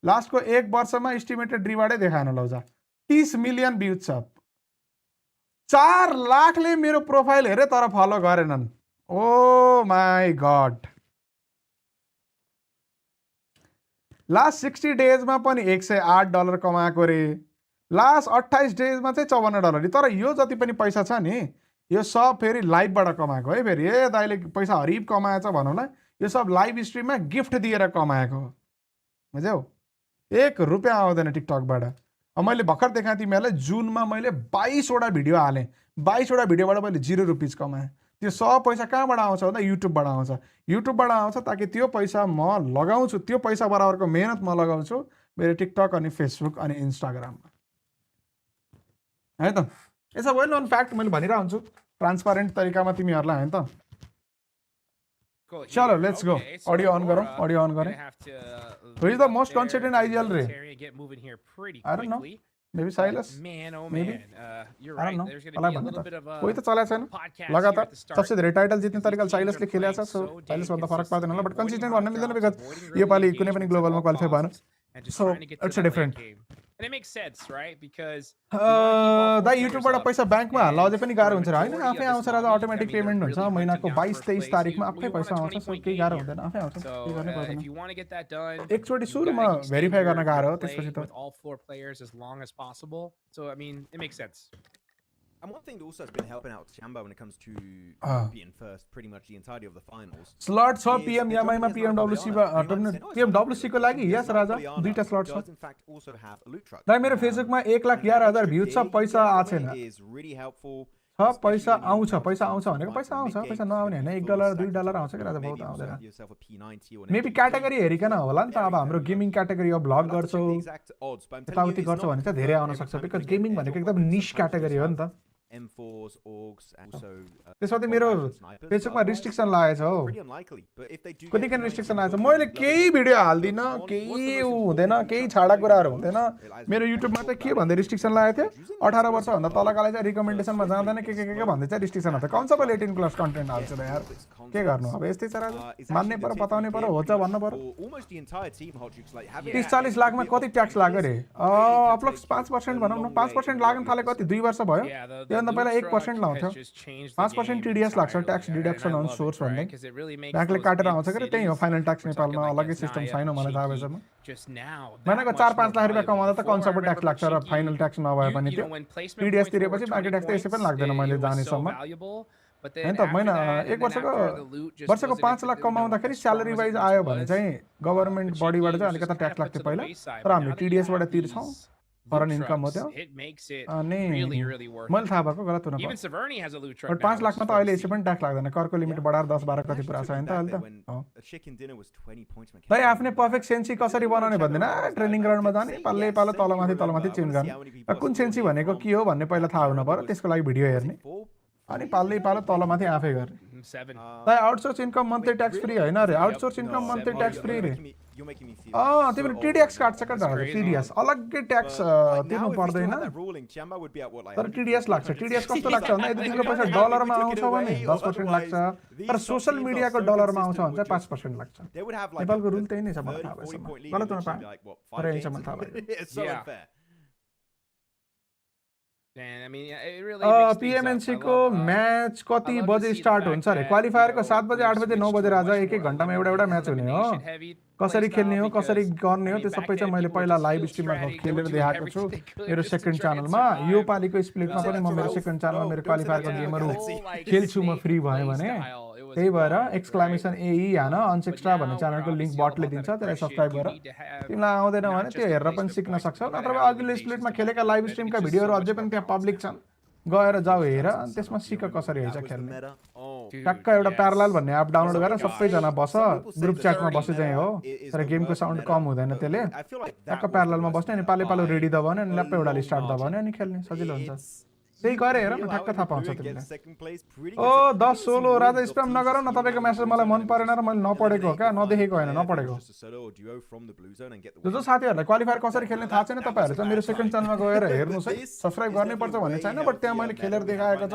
लास्टको 1 वर्षमा इस्टिमेटेड रिवार्डै देखाएन लौजा 30 मिलियन भ्युज छ 4 लाखले मेरो प्रोफाइल हेरे तर फलो गरेनन् ओ माई गड लास्ट 60 डेजमा पनि $108 कमाएको रे लास्ट 28 डेजमा चाहिँ $54 तर यो जति पनि पैसा छ नि यो सब फेरि लाइभबाट कमाएको है फेरि दाइले पैसा हरिब कमाएछ भनौँ न यो सब लाइभ स्ट्रिममा गिफ्ट दिएर कमाएको हो बुझ्यौ ₹1 आउँदैन टिकटकबाट अब मैले भर्खर देखाएँ तिमीहरूलाई जुनमा मैले 22 वटा भिडियो हालेँ 22 वटा भिडियोबाट मैले ₹0 कमाएँ त्यो सब पैसा कहाँबाट आउँछ भन्दा युट्युबबाट आउँछ ताकि त्यो पैसा म लगाउँछु त्यो पैसा बराबरको मेहनत म लगाउँछु मेरो टिकटक अनि फेसबुक अनि इन्स्टाग्राममा है त it's a well known fact मैले भनिरहेको हुन्छु ट्रान्सपारेन्ट तरिकामा तिमीहरूलाई होइन त चलो लेट्स गो अडियो अन गरौँ अडियो अन गरेँ Who is the most consistent IGL रे? I don't know. Maybe Silas. Man, oh Maybe. man. You're I right. don't know. There's going to be a little bit of a कोही त चलाएको छैन लगातार सबसे धेरै title जित्ने तरिका साइलसले खेलेको छ सो साइलस भन्दा फरक पर्दैन होला बट कन्सिस्टेन्ट भन्न मिल्दैन बिकज यो पालि कुनै पनि ग्लोबलमा क्वालिफाई भएन so it's a different And it makes sense, right? Because दाइ युट्युबबाट पैसा ब्याङ्कमा हाल्न अझै पनि गाह्रो हुन्छ र होइन आफै आउँछ र अटोमेटिक पेमेन्ट हुन्छ महिनाको 22-23 तारिकमा आफै पैसा आउँछ सो केही गाह्रो हुँदैन आफै आउँछ केही गर्नै पर्दैन एकचोटि सुरुमा भेरिफाई गर्न गाह्रो हो त्यसपछि त all 4 players as long as possible. So I mean, it makes sense. And one thing that also has been helping out Tianba when it comes to being first pretty much the entirety of the finals. Slot छ PMMI मा PMWC PMWC को लागि यस राजा दुईटा slot छ In fact, also have a loot truck. दाइ मेरो फेसबुकमा 1,11,000 view छ पैसा आछैन Is really helpful. छ पैसा आउँछ भनेको पैसा आउँछ पैसा नआउने हैन $1 $2 आउँछ कि राजा बहुत आउँदैन मेबी क्याटेगोरी हेरिकन होला नि त अब हाम्रो गेमिङ क्याटेगोरी अब भ्लग गर्छौ यताउति गर्छौ भने चाहिँ धेरै आउन सक्छ बिकज गेमिङ भनेको एकदम निश क्याटेगोरी हो नि त M4s, Orgs, and also त्यसपछि मेरो फेसबुकमा रिस्ट्रिक्सन लागेछ हो pretty unlikely, but if they do कति किन रिस्ट्रिक्सन लागेछ मैले केही भिडियो हाल्दिन केही हुँदैन केही छाडा कुराहरु हुँदैन मेरो युट्युबमा चाहिँ के भन्दै रिस्ट्रिक्सन लागेको थियो 18 वर्ष भन्दा तलकालाई चाहिँ रिकमेन्डेसनमा जाँदैन के भन्दै चाहिँ रिस्ट्रिक्सन हुन्छ कम से कम 18 प्लस कन्टेन्ट हाल्छ र यार के गर्नु अब यस्तै छ राजा मान्नै पर्यो बताउनै पर्यो हो छ भन्नु पर्यो almost the entire team hot tricks like having 30-40 लाखमा कति ट्याक्स लाग्यो रे अप्लक्स 5% भनौं न 5% लाग्न थाले कति 2 वर्ष भयो त्योभन्दा पहिला 1% लाउँथ्यो 5% TDS लाग्छ ट्याक्स डिडक्सन अन सोर्स भन्ने ब्याङ्कले काटेर आउँछ के त्यही हो फाइनल ट्याक्स नेपालमा अलग्गै सिस्टम छैन मलाई थाहा भएसम्म महिनाको 4-5 लाख रुपैयाँ कमाउँदा त कन्सर्ट ट्याक्स लाग्छ र फाइनल ट्याक्स नभए पनि त्यो TDS तिरेपछि बाँकी ट्याक्स त यसै पनि लाग्दैन मैले जानेसम्म हैन त महिना एक वर्षको 5 लाख कमाउँदाखेरि स्यालेरी वाइज आयो भने चाहिँ गभर्नमेन्ट बडीबाट चाहिँ अलिकति ट्याक्स लाग्थ्यो पहिला तर हामीले TDS बाट तिर्छौं फरन इन्कम हो त्यो अनि मैले थाहा भएको गलत हुन पर्छ 5 लाखमा त अहिले यसै पनि ट्याक्स लाग्दैन करको लिमिट बढाएर 10-12 कति पुरा छ हैन त अहिले त तै आफ्नै पर्फेक्ट सेन्सी कसरी बनाउने भन्दैन ट्रेनिङ ग्राउन्डमा जाने पालो तलमाथि चेन्ज गर्ने कुन सेन्सी भनेको के हो भन्ने पहिला थाहा हुन पर्यो त्यसको लागि भिडियो हेर्ने अनि पालो तलमाथि आफै गर्ने तै outsource income monthly tax free हैन रे outsource income monthly tax free रे तिम्रो TDS काट्छ का TDS अलग्गै ट्याक्स तिर्नु पर्दैन तर TDS लाग्छ TDS कस्तो लाग्छ भन्दा यदि तिम्रो पैसा डलरमा आउँछ भने 10% लाग्छ तर सोशल मिडियाको डलरमा आउँछ भने चाहिँ 5% लाग्छ नेपालको रुल त्यही नै छ मलाई थाहा भएछ गलत हुन पाए तर यहीसम्म थाहा भयो PMNC को म्याच कति बजे स्टार्ट हुन्छ रे क्वालिफायरको 7 बजे 8 बजे 9 बजे राजा एक घण्टामा एउटा म्याच हुने हो कसरी खेल्ने हो कसरी गर्ने हो त्यो सबै चाहिँ मैले पहिला लाइभ स्ट्रिममा खेलेर देखाएको छु मेरो सेकेन्ड च्यानलमा यो पालिको स्प्लिटमा पनि म मेरो सेकेन्ड च्यानलमा मेरो क्वालिफायरको गेमहरु खेल्छु म फ्री भयो भने त्यही भएर एक्सक्लामेसन AE हैन अनसेक्स्ट्रा भन्ने च्यानलको लिंक बटले दिन्छ त्यसलाई सब्स्क्राइब गर तिमीलाई आउँदैन भने त्यो हेरेर पनि सिक्न सक्छौ नत्र अघिल्लो स्प्लिटमा खेलेका लाइभ स्ट्रिमका भिडियोहरु अझै पनि त्यहाँ पब्लिक छन् गएर जाऊ हेर अनि त्यसमा सिक कसरी हुन्छ खेल्ने टक्क एउटा प्यारालल भन्ने एप डाउनलोड गरेर सबै जना बस ग्रुप च्याटमा बसे चाहिँ हो तर गेमको साउन्ड कम हुँदैन त्यसले टक्क प्याराललमा बस्ने अनि पालो रेडी दबाउने अनि लप्पै एउटा स्टार्ट दबाउने अनि खेल्ने सजिलो हुन्छ त्यही गरे हेर न ठक्क थाहा पाउँछ तिमीले ओ 10-16 राजा स्प्याम नगर न तपाईको मेसेज मलाई मन परेन र मैले नपढेको हो क्या नदेखेको हैन नपढेको जो साथीहरुलाई क्वालिफायर कसरी खेल्ने थाहा छैन तपाईहरु चाहिँ मेरो सेकेन्ड च्यानलमा गएर हेर्नुस् है सब्स्क्राइब गर्नै पर्छ भन्ने छैन बट त्यहाँ मैले खेलेर देखाएको छ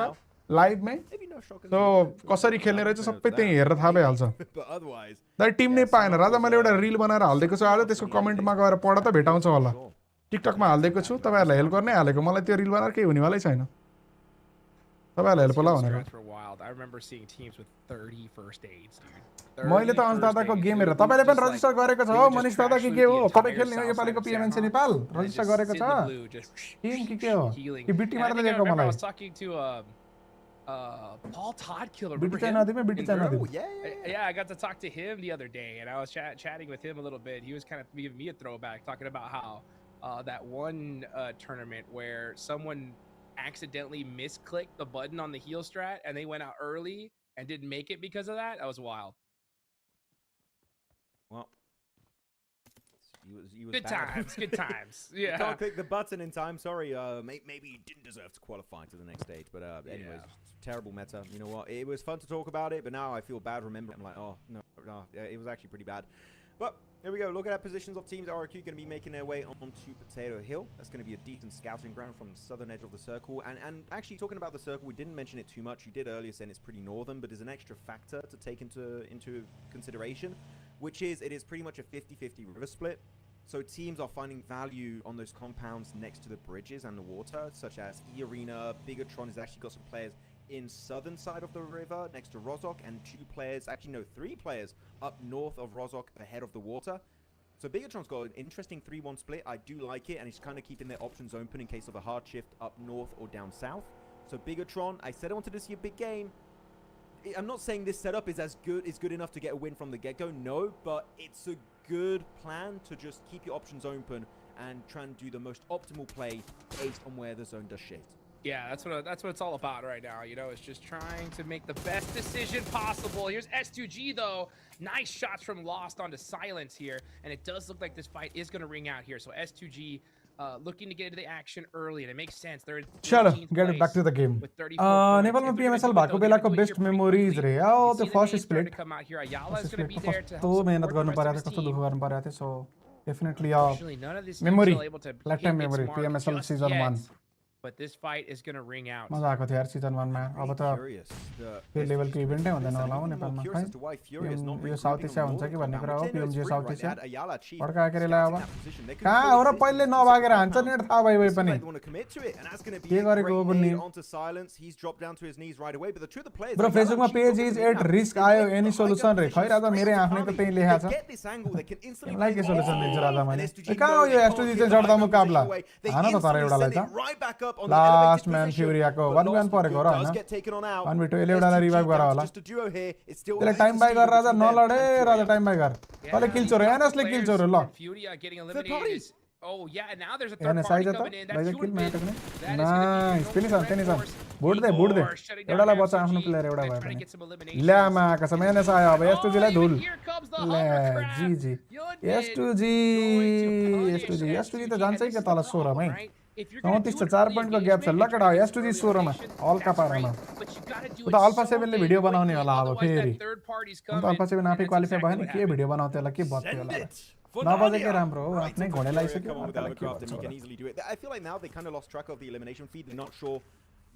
लाइभमै सो कसरी खेल्ने रहेछ सबै त्यही हेरेर थाहा भइहाल्छ दाइ टिम नै पाएन राजा मैले एउटा रिल बनाएर हाल्दिएको छु आज त्यसको कमेन्टमा गएर पढ त भेटाउँछ होला टिकटकमा हाल्दिएको छु तपाईहरुलाई हेल्प गर्नै हालेको मलाई त्यो रिल बनाएर केही हुनेवालै छैन तपाईहरुलाई हेल्प होला भनेको मैले त अन्त दादाको गेम हेरेर तपाईले पनि रजिस्टर गरेको छ हो मनिष दादा के हो तपाई खेल्ने हो योपालिको PMNC नेपाल रजिस्टर गरेको छ टिम के हो कि बिटी मात्र दिएको मलाई Paul Todd killer. BT Channel. Yeah, I got to talk to him the other day, and I was chatting with him a little bit. He was kind of giving me a throwback, talking about how that one tournament where someone accidentally misclicked the button on the heel strat, and they went out early and didn't make it because of that. That was wild. Well, he was good bad. Good times. Yeah. You can't click the button in time. Sorry. Maybe he didn't deserve to qualify to the next stage. But anyways, terrible meta. You know what? It was fun to talk about it, but now I feel bad remembering. I'm like, oh no, it was actually pretty bad. But here we go. Look at our positions of teams. RQ going to be making their way onto Potato Hill. That's going to be a decent scouting ground from the southern edge of the circle. And actually talking about the circle, we didn't mention it too much. You did earlier saying it's pretty northern, but there's an extra factor to take into consideration, which is it is pretty much a 50-50 river split. So teams are finding value on those compounds next to the bridges and the water, such as eArena. Bigetron has actually got some players in southern side of the river next to Rozhok, and 3 players up north of Rozhok ahead of the water. So Bigetron's got an interesting 3-1 split. I do like it, and it's kind of keeping their options open in case of a hard shift up north or down south. So Bigetron, I said I wanted to see a big game. I'm not saying this setup is good enough to get a win from the get-go, no, but it's a good plan to just keep your options open and try and do the most optimal play based on where the zone does shit. Yeah, that's what it's all about right now. You know, it's just trying to make the best decision possible. Here's S2G though. Nice shots from Lost onto Silence here, and it does look like this fight is going to ring out here. So S2G looking to get into the action early, and it makes sense. They're चलो get back to the game. नेपालमा PMSL भएको बेलाको best memories रे हो त्यो first split कस्तो मेहनत गर्नु पर्यो थियो, कस्तो दुःख गर्नु पर्यो थियो. So definitely memory life time memory PMSL season 1. But this fight is going to ring out. मजा आएको थियो यार सीजन 1 मा. अब त त्यो लेभलको इभेन्टै हुँदैन होला हो नेपालमा. खै यो साउथ एसिया हुन्छ कि भन्ने कुरा हो. PMG साउथ एसिया पड्का केरेला अब कहाँ हो र पहिले नभागेर हान्छ नि थाहा भइ भइ पनि के गरेको हो भन्ने. ब्रो फेसबुकमा पेज इज एट रिस्क आयो एनी सोलुसन रे. खै राजा मेरो आफ्नै त त्यही लेखा छ. तिमीलाई के सोलुसन दिन्छु राजा मैले. कहाँ हो यो S2G चाहिँ जड्दा मुकाबला हान त तर एउटालाई त लास्ट म्यान फ्युरियाको 1v1 परेको र हैन 1v2 एले एउटालाई रिभाइभ गरा होला. त्यसले टाइम बाइ गर राजा नलडे राजा टाइम बाइ गर. कले किल चोर एनएसले किल चोर ल. Oh yeah, now there's a third party coming in. That's kill म्याट गर्ने. नाइस फिनिश on बुड दे एउटालाई बचा आफ्नो प्लेयर एउटा भयो पनि. ल्या मा कसम एनएस आयो अब S2G लाई धुल. ले जी S2G त जान्छै के तल 16 मै. 34 छ 4 पोइन्टको ग्याप छ. ल केटा S2G 16 मा अल्का पारामा. उता अल्फा 7 ले भिडियो बनाउने होला अब फेरि. अन्त अल्फा 7 आफै क्वालिफाई भयो नि के भिडियो बनाउँथे होला के बत्थ्यो होला. नबजेकै राम्रो हो आफ्नै घोडे लागिसक्यो. I feel like now they kind of lost track of the elimination feed. They're not sure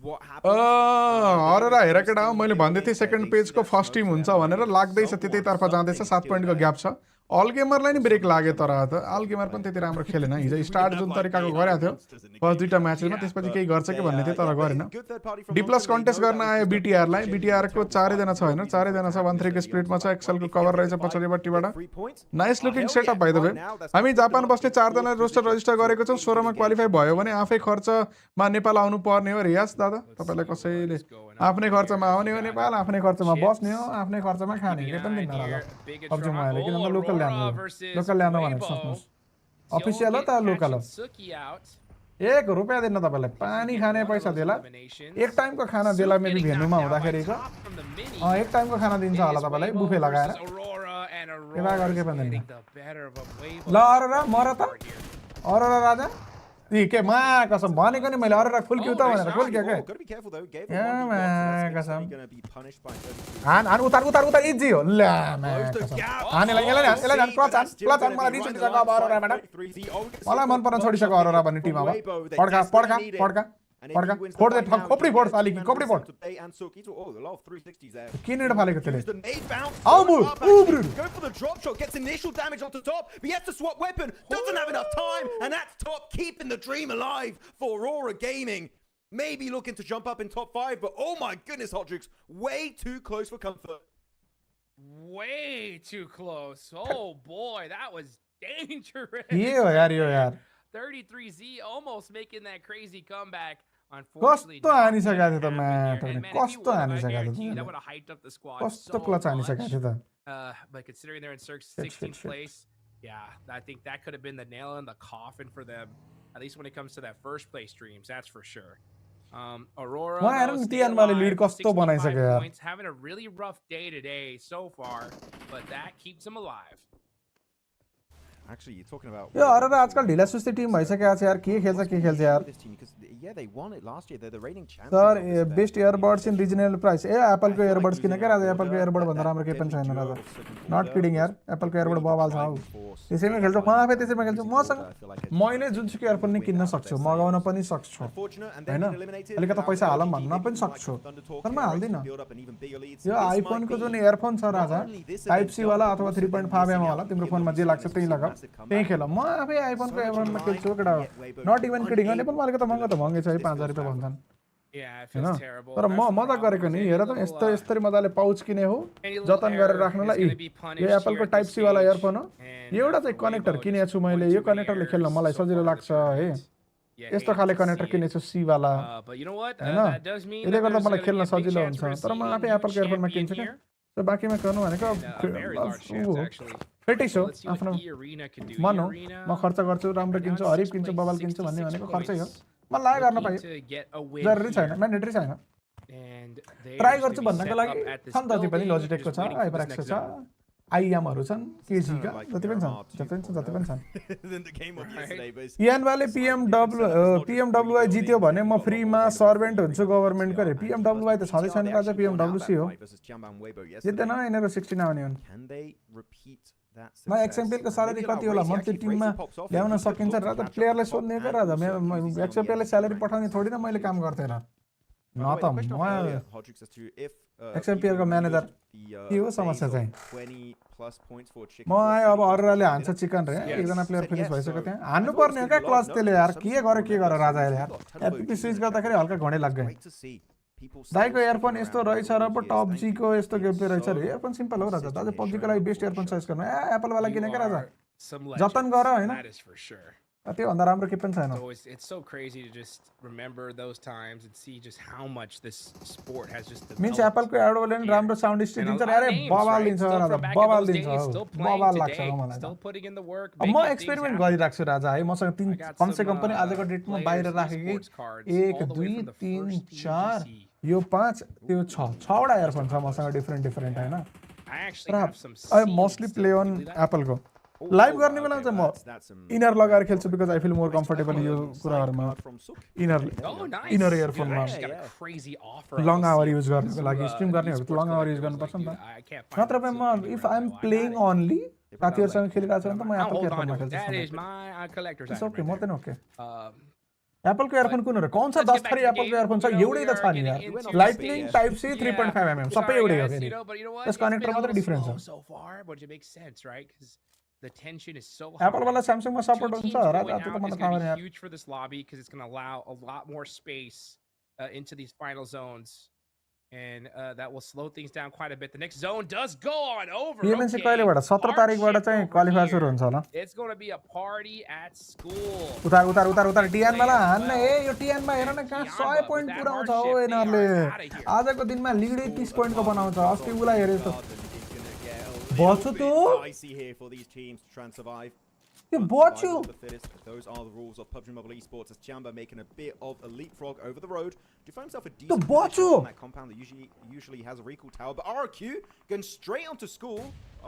what happened. Arora हेर केटा मैले भन्दै थिएँ सेकेन्ड पेजको फर्स्ट टिम हुन्छ भनेर. लाग्दैछ त्यतैतर्फ जाँदैछ. 7 पोइन्टको ग्याप छ. अल गेमरलाई नि ब्रेक लाग्यो तर त अल गेमर पनि त्यति राम्रो खेलेन. हिजो स्टार्ट जुन तरिकाको गरेको थियो फर्स्ट दुईटा म्याचमा त्यसपछि केही गर्छ कि भन्ने थियो तर गरेन. डिप्लस कन्टेस्ट गर्न आयो बीटीआरलाई. बीटीआरको 4 जना छ हैन 4 जना छ 1-3 को स्प्लिटमा छ. एक्सेलको कभर रहेछ पछाडिपट्टिबाट. Nice looking setup by the way. हामी जापान बस्ने 4 जना रोस्टर रजिस्टर गरेको छौं. 16 मा क्वालिफाई भयो भने आफै खर्चमा नेपाल आउनु पर्ने हो. रियाज दादा तपाईलाई कसैले आफ्नै खर्चमा आउने हो नेपाल, आफ्नै खर्चमा बस्ने हो, आफ्नै खर्चमा खाने के पनि दिन नराला. PUBG मोबाइल किन त लोकल ल्याउनु भनेर सोच्नुस्. अफिसियल हो त लोकल हो. 1 रुपैयाँ दिन तपाईँलाई पानी खाने पैसा देला. एक टाइमको खाना देला. मेबी भेन्यूमा हुँदाखेरिको एक टाइमको खाना दिन्छ होला तपाईँलाई बुफे लगाएर. केमा गरेको पनि दिन्न. ल अरोरा मर त अरोरा राजा के मा कसम भनेको नि मैले अरोरा फुल क्यु त भनेर फुल के हान उतार इजी हो. ल हानेलाई यसलाई क्लच मलाई रिस उठिसक्यो अब अरोराबाट. मलाई मन पर्न छोडिसक्यो अरोरा भन्ने टिम. अब पड्का फोड दे खोपडी फोड साली की खोपडी फोड. किनेर फालेको त्यसले आउ bro go for the drop shot, gets initial damage onto top, but he has to swap weapon, doesn't have enough time, and that's top keeping the dream alive for Aurora Gaming. Maybe looking to jump up in top 5, but oh my goodness, Hotdrix, way too close for comfort. Way too close. Oh boy, that was dangerous. यार 33Z almost making that crazy comeback. कस्तो हानिसकेको थियो त म्याटरले. कस्तो हानिसकेको थियो. That would have hyped up the squad. कस्तो clutch हानिसकेको थियो त. But considering they're in 16th place, yeah, I think that could have been the nail in the coffin for them. At least when it comes to that first place streams, that's for sure. Aurora having a really rough day today so far, but that keeps them alive. Actually, you're talking about यो अरोरा आजकल ढिला सुस्ती team भइसकेको छ यार. के खेल्छ यार. Yeah, they won it last year. They're the reigning champions. Sir best earbuds in regional price. Apple को इयरबड्स किन के राजा. एप्पल को इयरबड भन्दा राम्रो के पनि छैन राजा. नट किडिङ यार. एप्पल को इयरबड बबाल छ हौ. त्यसैमा खेल्छु म आफै त्यसैमा खेल्छु. मसँग मैले जुनसुकै इयरफोन नि किन्न सक्छु, मगाउन पनि सक्छु हैन. अलिकति पैसा हालम भन्न पनि सक्छु तर म हाल्दिन. यो आइफोन को जुन इयरफोन छ राजा टाइप सी वाला अथवा 3.5 एम वाला तिम्रो फोनमा जे लाग्छ त्यही लगा. त्यही खेल म आफै आइफोनको एभनमा खेल्छु केटा हो नट इभन किडिङ नेपालमा अलिकति महँगो छ है 5000 रुपैयाँ भन्छन् Yeah, it हैन feels terrible. तर म मजा गरेको नि हेर त यस्तो यस्तरी मजाले पाउच किने हो जतन गरेर राख्नलाई यो एप्पलको टाइप सी वाला इयरफोन हो एउटा चाहिँ कनेक्टर किनेको छु मैले यो कनेक्टरले खेल्न मलाई सजिलो लाग्छ है यस्तो खाले कनेक्टर किनेछु सी वाला हैन यसले गर्दा मलाई खेल्न सजिलो हुन्छ तर म आफै एप्पलको इयरफोनमा किन्छु के सो बाँकीमा गर्नु भनेको फेटिस हो आफ्नो मन हो म खर्च गर्छु राम्रो किन्छु हरिफ किन्छु बबल किन्छु भन्ने भनेको खर्चै हो मलाई गर्न पाइयो जरुरी छैन म्यान्डेटरी छैन ट्राई गर्छु भन्नको लागि छन् जति पनि लजिटेकको छ हाइपरएक्सको छ आइएमहरु छन् केजीका जति पनि छन् इएनवाले पीएमडब्ल्यूआई जित्यो भने म फ्रीमा सर्भेन्ट हुन्छु गभर्नमेन्टको रे पीएमडब्ल्यूआई त छँदै छैन अझ पीएमडब्ल्यूसी हो जित्दैन यिनीहरु 16 आउने हुन् म एक्सएमपीएल को स्यालेरी कति होला मन्थली टिममा ल्याउन सकिन्छ र त प्लेयरले सोध्ने के राजा म एक्सएमपीएल ले स्यालेरी पठाउने थोडी न मैले काम गर्थेन न त म एक्सएमपीएल को म्यानेजर के हो समस्या चाहिँ म आए अब अरोराले हान्छ चिकन रे एकजना प्लेयर फिनिश भइसक्यो त्यहाँ हान्नु पर्ने हो क्या क्लच त्यसले यार के गर राजाले यार एपीपी स्विच गर्दाखेरि हल्का घोडे लाग्छ दाइको इयरफोन यस्तो रहेछ र पो PUBG को यस्तो गेमप्ले रहेछ रे इयरफोन सिम्पल हो राजा दाजु PUBG को लागि बेस्ट इयरफोन चोइस गर्नु एप्पल वाला किने के राजा जतन गर हैन त्यो भन्दा राम्रो के पनि छैन It's so crazy to just remember those times and see just how much this sport has just means Apple को एडोले नि राम्रो साउन्ड सिस्टम दिन्छ अरे बवाल दिन्छ राजा बवाल दिन्छ बवाल लाग्छ मलाई म एक्सपेरिमेन्ट गरिराख्छु राजा है मसँग 3 कम से कम पनि आजको डेटमा बाहिर राखेकै 1 2 3 4 यो 5 त्यो 6 वटा इयरफोन छ मसँग डिफरेन्ट हैन I mostly play on Apple को लाइभ गर्ने बेला चाहिँ म इनर लगाएर खेल्छु because I feel more comfortable यो कुराहरुमा इनर इयरफोनमा लङ आवर युज गर्नको लागि स्ट्रिम गर्नेहरु त लङ आवर युज गर्नुपर्छ नि त नत्र म if I am playing only साथीहरुसँग खेलिरहेको छु भने त म एप्पल इयरफोनमा खेल्छु okay more than okay Apple को इयरफोन कुन हो र कौन सा 10 थरी एप्पल को इयरफोन छ एउटै त छ नि यार लाइटनिङ टाइप सी 3.5 mm सबै एउटै हो फेरि त्यस कनेक्टर मात्र डिफरेन्स छ The tension is so high. Apple वाला Samsung में support Teams होता है going राजा तो out मतलब is going to खाने be यार huge for this lobby because it's going to allow a lot more space into these final zones, and that will slow things down quite a bit. The next zone does go on over. ये में से कहिले बड़ा 17 तारीख बड़ा चाहिए qualifier शुरू होने वाला. It's going to be a party at school. उतार टीएन वाला हान्ने ए यो टीएन में हेरने कहाँ 100 पॉइंट पूरा होता हो इनरले आज को दिन में लीड 30 पॉइंट का बना होता अस्ति उला हेरे तो बच्चो तो ये बच्चो those are the rules of PUBG Mobile Esports as Tianba making a bit of a leapfrog over the road to find himself a decent position on that compound that usually has a recall tower, but RQ going straight onto school.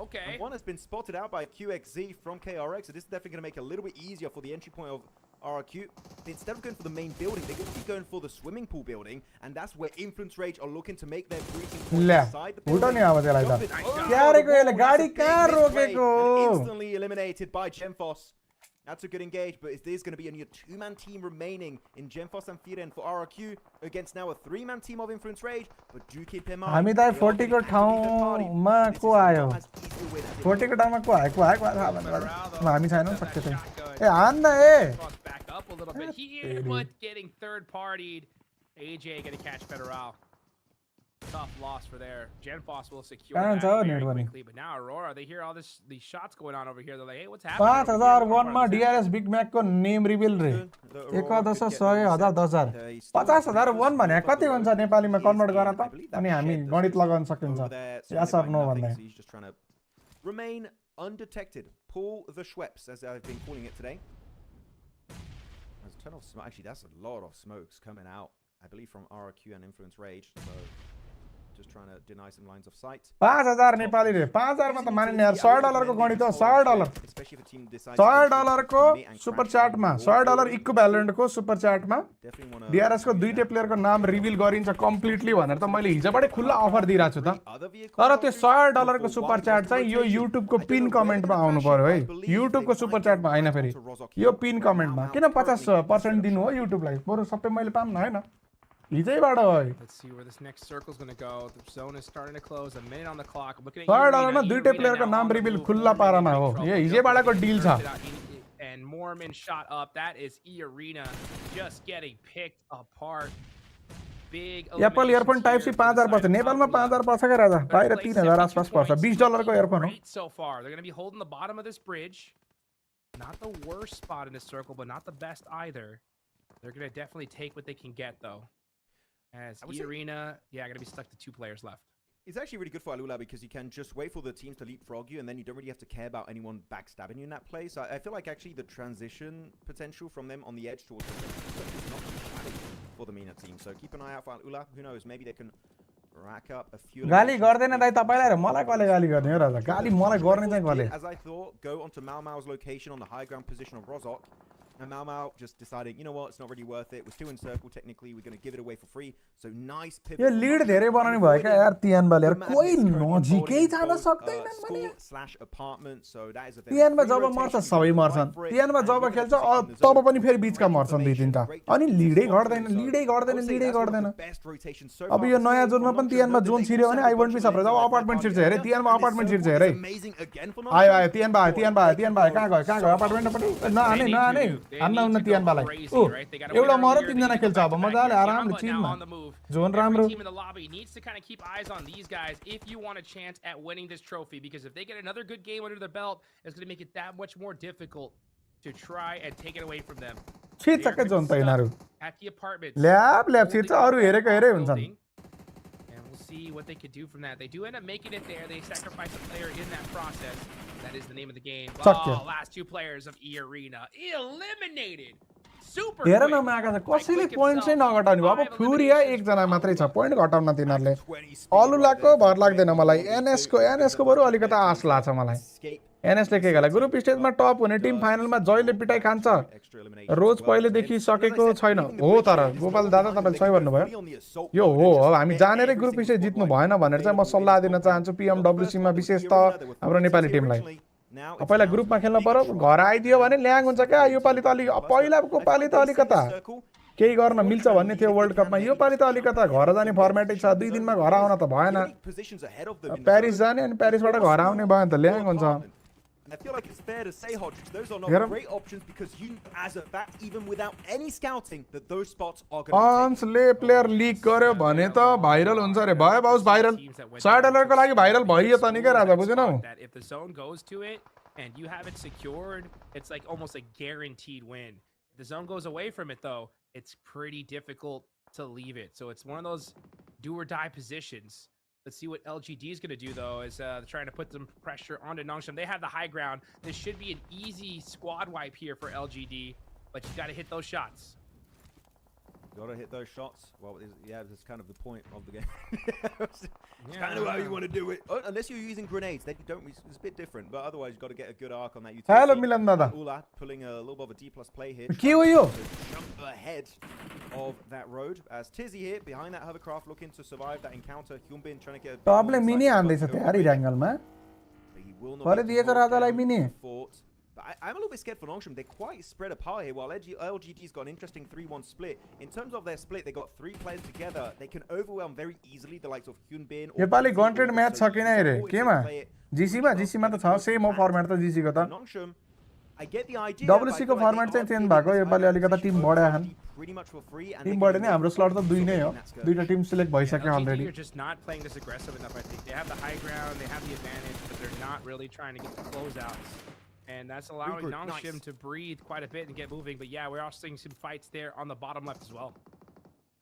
Okay. And one has been spotted out by QXZ from KRX, so this is definitely going to make it a little bit easier for the entry point of RQ. Instead of going for the main building, they're going to be going for the swimming pool building, and that's where Influence Rage are looking to make their breaching point inside the building. And instantly eliminated by Gemfos. That's a good engage, but there's going to be only a 2-man team remaining in Gemfos and Firen for RQ against now a 3-man team of Influence Rage, but do keep him on. हामी त 40 को ठाउँमा को आयो 40 को ठाउँमा को आयो हामी छैनौं सक्छ चाहिँ ए हान न ए back up a little bit here, but getting third partied. AJ going to catch Federal. Tough loss for there. Genfos will secure that very quickly, but now Aurora, they hear all these shots going on over here. They're like, hey, what's happening? 5001 मा DRS big MAC को name reveal रे 1100 50001 भने कति हुन्छ नेपालीमा convert गर्न त अनि हामी गणित लगाउन सकिन्छ यस अर नो भन्दै He's just trying to remain undetected. Pull the Schweppes, as I've been calling it today. There's a ton of smoke. Actually, that's a lot of smokes coming out, I believe, from RQ and Influence Rage. So just trying to deny some lines of sight. 5000 Nepali रे 5000 मा त मानिने यार $100 को गणित हो $100 $100 को super chat मा $100 इक्विभ्यालेन्ट को सुपर च्याट मा डीआरएस को दुईटै प्लेयर को नाम रिभिल गरिन्छ कम्प्लिटली भनेर त मैले हिजोबाटै खुल्ला अफर दिइराछु त तर त्यो $100 को सुपर च्याट चाहिँ यो युट्युब को पिन कमेन्ट मा आउनु पर्यो है युट्युब को सुपर च्याट मा हैन फेरि यो पिन कमेन्ट मा किन 50% दिनु हो युट्युबलाई बरु सबै मैले पाम न हैन हिजैबाट भयो Let's see where this next circle's going to go. The zone is starting to close. A minute on the clock. I'm looking at third eArena. अरमा दुईटै प्लेयरको नाम रिभिल खुल्ला पारामा हो यो हिजैबाटको डिल छ And Mormon shot up. That is eArena just getting picked apart. Big Apple earphone type C 5000 पर्छ नेपालमा 5000 पर्छ के राजा बाहिर 3000 आसपास पर्छ $20 को इयरफोन हो So far, they're going to be holding the bottom of this bridge. Not the worst spot in this circle, but not the best either. They're going to definitely take what they can get, though. As eArena, yeah, going to be stuck to 2 players left. It's actually really good for Alula because you can just wait for the teams to leapfrog you, and then you don't really have to care about anyone backstabbing you in that place. I feel like actually the transition potential from them on the edge towards the is not too shabby for the MENA team. So keep an eye out for Alula. Who knows? Maybe they can rack up a few. गाली गर्दैन दाइ तपाईलाई र मलाई कसले गाली गर्ने हो राजा गाली मलाई गर्ने चाहिँ कसले As I thought, go onto MACAO's location on the high ground position of Rozok. And MACAO just decided, you know what, it's not really worth it. We're still in circle technically. We're going to give it away for free. So nice pivot. यो lead धेरै बनाउने भयो क्या यार तियानबाले यार कोही नजिकै जान सक्दैनन् भने apartment. So that is a तियानमा जब मर्छ सबै मर्छन् तियानमा जब खेल्छ तब पनि फेरि बीचका मर्छन् दुई तीनटा अनि लीडै गर्दैन अब यो नयाँ जोनमा पनि तियानमा जोन छिर्यो भने आई वन्ट बी सरप्राइज अब अपार्टमेन्ट छिर्छ हेरे तियानमा अपार्टमेन्ट छिर्छ हेरे आयो तियानमा कहाँ गयो अपार्टमेन्टपट्टि नआने हान्न तियानबालाई ओ एउटा मर तीनजना खेल्छ अब मजाले आरामले चिलमा जोन राम्रो Team in the lobby needs to kind of keep eyes on these guys if you want a chance at winning this trophy, because if they get another good game under their belt, it's going to make it that much more difficult to try and take it away from them. छिर्छ John त यिनीहरू At the apartments. Lab छिर्छ अरू हेरेको हेरे हुन्छन् And we'll see what they could do from that. They do end up making it there. They sacrifice a player in that process. That is the name of the game. Oh, last 2 players of eArena eliminated. Super हेर न मागा छ कसैले point चाहिँ नघटाउने भयो अब फ्युरिया एकजना मात्रै छ पोइन्ट घटाउन तिनीहरूले अलुलाको भर लाग्दैन मलाई एनएसको बरु अलिकति आश लाग्छ मलाई एनएसले के गर्ला ग्रुप स्टेजमा टप हुने टिम फाइनलमा जहिले पिटाइ खान्छ रोज पहिलेदेखि सकेको छैन हो तर गोपाल दादा तपाईले सही भन्नुभयो यो हो हामी जानेरै ग्रुप स्टेज जित्नु भएन भनेर चाहिँ म सल्लाह दिन चाहन्छु पीएमडब्ल्यूसी मा विशेष त हाम्रो नेपाली टिमलाई पहिला ग्रुपमा खेल्न पर्यो घर आइदियो भने ल्याङ हुन्छ क्या यो पालि त अलि पहिलाको पालि त अलिकता केही गर्न मिल्छ भन्ने थियो वर्ल्ड कपमा यो पालि त अलिकता घर जाने फर्मेटै छ 2 दिनमा घर आउन त भएन प्यारिस जाने अनि प्यारिसबाट घर आउने भयो त ल्याङ हुन्छ I feel like it's fair to say, Hodge, those are not great options because you, as a bat, even without any scouting, that those spots are going to take. ले प्लेयर लीक गर्यो भने त viral हुन्छ रे भयो बाउस viral $100 को लागि viral भइयो त नि के राजा बुझेनौ If the zone goes to it and you have it secured, it's like almost a guaranteed win. If the zone goes away from it though, it's pretty difficult to leave it. So it's one of those do or die positions. Let's see what LGD is going to do, though, is trying to put some pressure onto Nongshim. They have the high ground. This should be an easy squad wipe here for LGD, but you got to hit those shots. Gotta hit those shots. Well, yeah, that's kind of the point of the game. It's kind of how you want to do it. Oh, unless you're using grenades, then you don't. It's a bit different. But otherwise, you've got to get a good arc on that utility. Hello, Milan Dada. Ula pulling a little bit of a Dplus play here. Jump ahead of that road. As Tizzy here behind that hovercraft, looking to survive that encounter. Hyunbin trying to get a टपले mini आन्दै छ त्यहाँ Erangel मा भरे दिएछ राजालाई mini But I'm a little bit scared for Nongshim. They're quite spread apart here, while LGD's got an interesting 3-1 split. In terms of their split, they got 3 players together. They can overwhelm very easily the likes of Hyunbin. यो पाली गन्टेड match छ किन हेरे केमा जीसीमा त छ same हो format त जीसी को त Nongshim, I get the idea. WC को फर्मेट चाहिँ चेन्ज भएको यो पाली अलिकति टिम बढ्या छन् टिम बढे नै हाम्रो स्लट त 2 नै हो दुईटा टिम सिलेक्ट भइसक्यो already They're just not playing this aggressive enough. I think they have the high ground, they have the advantage, but they're not really trying to get the closeouts. And that's allowing Nongshim to breathe quite a bit and get moving. But yeah, we're also seeing some fights there on the bottom left as well.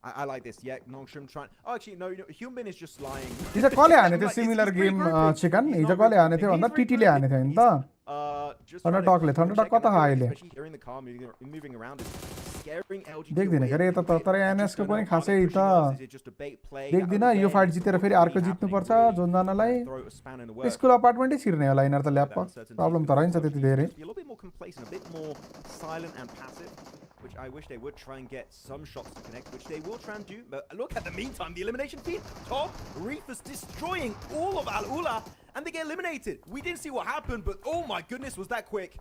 I like this. Yeah, Nongshim trying. Oh, actually, no. Hyunbin is just lying. हिजो कसले हाने थियो similar game chicken हिजो कसले हाने थियो भन्दा टीटीले हाने थियो नि त थन्डरटकले कता हो अहिले देख्दिन के रे त तर एनएस को पनि खासै त देख्दिन यो फाइट जितेर फेरि अर्को जित्नु पर्छ जोन जानलाई स्कुल अपार्टमेन्टै छिर्ने होला यिनीहरु त ल्याप प्रब्लम त रहन्छ त्यति धेरै which I wish they would try and get some shots to connect, which they will try and do. But look at the meantime, the elimination feed. Top Reefers destroying all of Al Ula, and they get eliminated. We didn't see what happened, but oh my goodness, was that quick.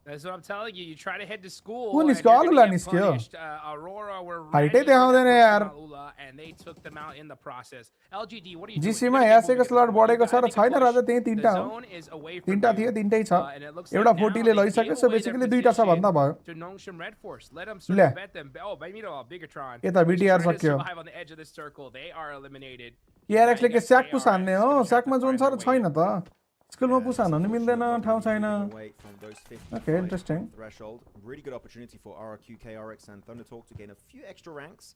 That's what I'm telling you. You try to head to school. Who and niskyo? you're gonna Alula get niskyo. punished. Aurora were Height ready for देखाउँदैन that यार. push from Alula, and they took them out in the process. LGD, what are you doing? GC You मा gotta get SA को moving at slot this point. बढेको You छ र gotta make a छैन push. राजा त्यही The तीनटा हो zone is away from तीनटा you. थियो तीनटै छ And it looks एउटा like now 40 ले they लइसक्यो gave so away their basically दुईटा छ भन्दा भयो position to Nongshim RedForce. Let them ले circumvent them. Oh, Baimito, Bigetron. यता Just BTR trying to सक्यो survive on the edge of the circle. They are eliminated. केआरएक्स ले Now के you got स्याक पुस हान्ने KRX हो gonna have स्याकमा to John find छ their र way. छैन त स्कुलमा पुस हान्न नि मिल्दैन Unfortunately, ठाउँ not छैन moving away from those 50 Okay, right interesting. on the threshold. Really good opportunity for RRQ, KRX, and ThunderTalk to gain a few extra ranks.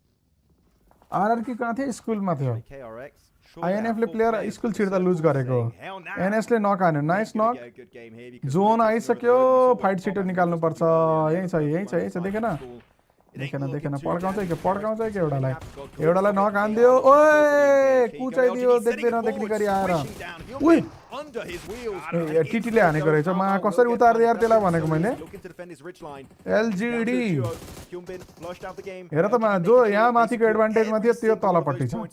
आरआरकी कहाँ थियो स्कुलमा थियो Actually, KRX. Sure, आइएनएफ ले full player players school for the छिर्दा circle लुज गरेको saying, "Hell nah." NS ले knock हान्यो nice He's gonna knock get a good game here because zone rotating over the आइसक्यो road, we saw fight what छिटो Bob निकाल्नु was पर्छ doing earlier. यही छ यही छ यही छ देखेन It ain't देखेन looking देखेन too पड्काउँछ good. कि पड्काउँछ कि एउटालाई Got good एउटालाई नक for हान्दियो KRX. ओए Keep कुचाइदियो going. देख्दै Setting it नदेख्ने forward, गरी आएर swishing down. He'll उइ get under his wheels. टिटीले हानेको रहेछ मा कसरी उतार्दै यार त्यसलाई भनेको मैले Looking to defend his ridge line. एलजिडी Kyunbin flushed out the game. हेर त मा जो यहाँ माथिको एडभान्टेजमा थियो त्यो तलपट्टि छ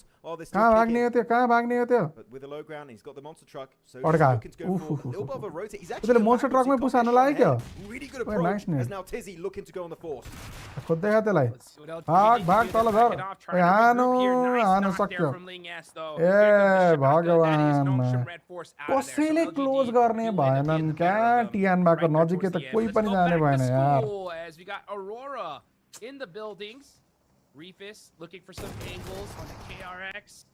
कहाँ भाग्ने हो त्यो कहाँ भाग्ने हो त्यो But with the low ground, he's got the monster truck, so he's पड्का looking to go for a little bit of a rotate. He's actually त्यसले got monster backwards, ट्रकमै he push got हान्न that लाग्यो shot क्या ahead. Really good Oy, approach. nice net. As now Tizzy looking to go on the force. खोज्दै खा त्यसलाई Let's see what LGD भाग can भाग do. तल They're झर backing off, ओए trying to हानु regroup here. Nice हानु knock there सक्यो from Ling S, though. A Here comes the shot, though. That is भगवान Nongshim RedForce out of there. So कसैले LGD close गर्ने do end up getting भएनन् the क्या better of them टियानबाको right there नजिकै towards त the end. कोही Let's पनि go जाने back to भएन यार school as we got Aurora in the buildings. Reefus looking for some angles on the KRX.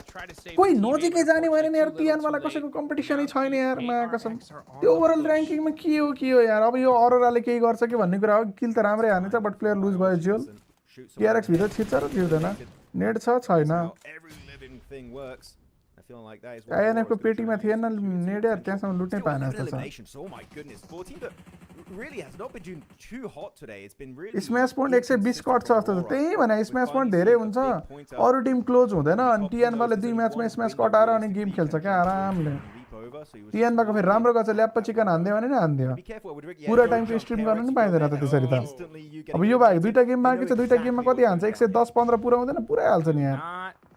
Try to save कोही the teammate, नजिकै but जाने भएन unfortunately यार too little टियानवाला too कसैको late. कम्पिटिसनै Now छैन यार the मा कसम KRX are on त्यो the ओभरअल push. ऱ्याङ्किङमा के हो यार अब यो अरोराले केही गर्छ कि भन्ने कुरा हो किल त राम्रै हानेछ बट प्लेयर लुज भयो जियोल केआरएक्स भित्र छिर्छ र छिर्दैन नेट छ छैन Every living thing works. I feel like that is INF को पेटीमा थिएन नेट यार त्यहाँसम्म लुट्नै Still पाएन 11 जस्तो छ eliminations. Oh my goodness. 14 that really has not been doing too hot today. It's been really smatch point 120 cut छ जस्तो छ त्यही भने स्म्याच पोइन्ट धेरै हुन्छ हुन्छ अरू टिम क्लोज हुँदैन अनि टिएनबाले 2 म्याचमा स्म्याच कट आएर अनि गेम खेल्छ क्या आरामले टिएनबाको फेरि राम्रो गर्छ ल्याप्प चिकन हान्दियो भने नि हान्दियो पुरा टाइमको स्ट्रिम गर्न नि पाइँदैन त त्यसरी त अब यो भाइ दुईटा गेम बाँकी छ दुईटा गेममा कति हान्छ 110-15 पुरा हुँदैन पुरै हाल्छ नि यार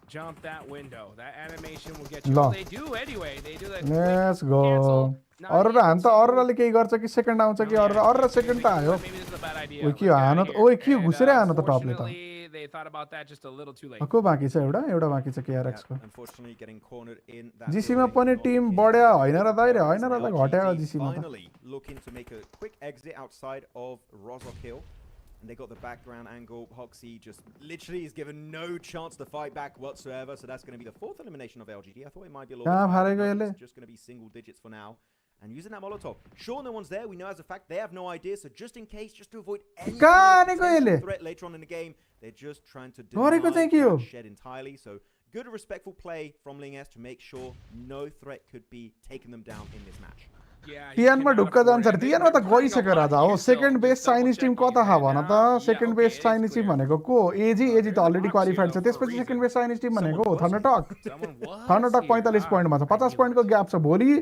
Not jump that window. That animation will get you. ल They do anyway. They do that. Let's go Cancel. Not अरू र हान्छ cancel. अरूले केही गर्छ कि सेकेन्ड आउँछ कि अरू र सेकेन्ड त आयो Maybe this is a bad idea. ओइ के Let's get हान out त of ओइ here. के घुसेरै हान त टपले त Unfortunately, they thought about that just a little too late. को बाँकी छ एउटा बाँकी छ केआरएक्स को Unfortunately, getting cornered in that जीसीमा building. पनि Not टिम looking बढ्या to होइन र दाइरे होइन र त LGD घट्या जीसीमा त finally looking to make a quick exit outside of Rozok Hill. And they got the background angle. Hoxie just literally is given no chance to fight back whatsoever. So that's going to be the 4th elimination of LGD. I thought it might be a little कहाँ bit higher, फालेको but यसले it's just going to be single digits for now. And using that Molotov. Sure, no one's there. We know as a fact they have no idea. So just in case, just to avoid any कहाँ kind of हानेको यसले? potential threat later on in the game, they're just trying to गरेको deny चाहिँ के हो? that shed entirely. So good respectful play from Ling S to make sure no threat could be taking them down in this match. Yeah, he टिएनमा cannot ढुक्क afford जान्छ it. रे टिएनमा त They're putting a गइसक्यो lot Raja here हो still. Second Just best Chinese team double कता checking खा it भन now. त Yeah, second okay, best it is Chinese team clear. भनेको को एजी They're त अलरेडी Moxie, क्वालिफाइड छ though, for a त्यसपछि reason. Second best Chinese team भनेको Someone was Thunder Talk Someone was Thunder Talk here. 45 Ah, पोइन्टमा छ 50 I पोइन्टको knew it. Gap छ भोलि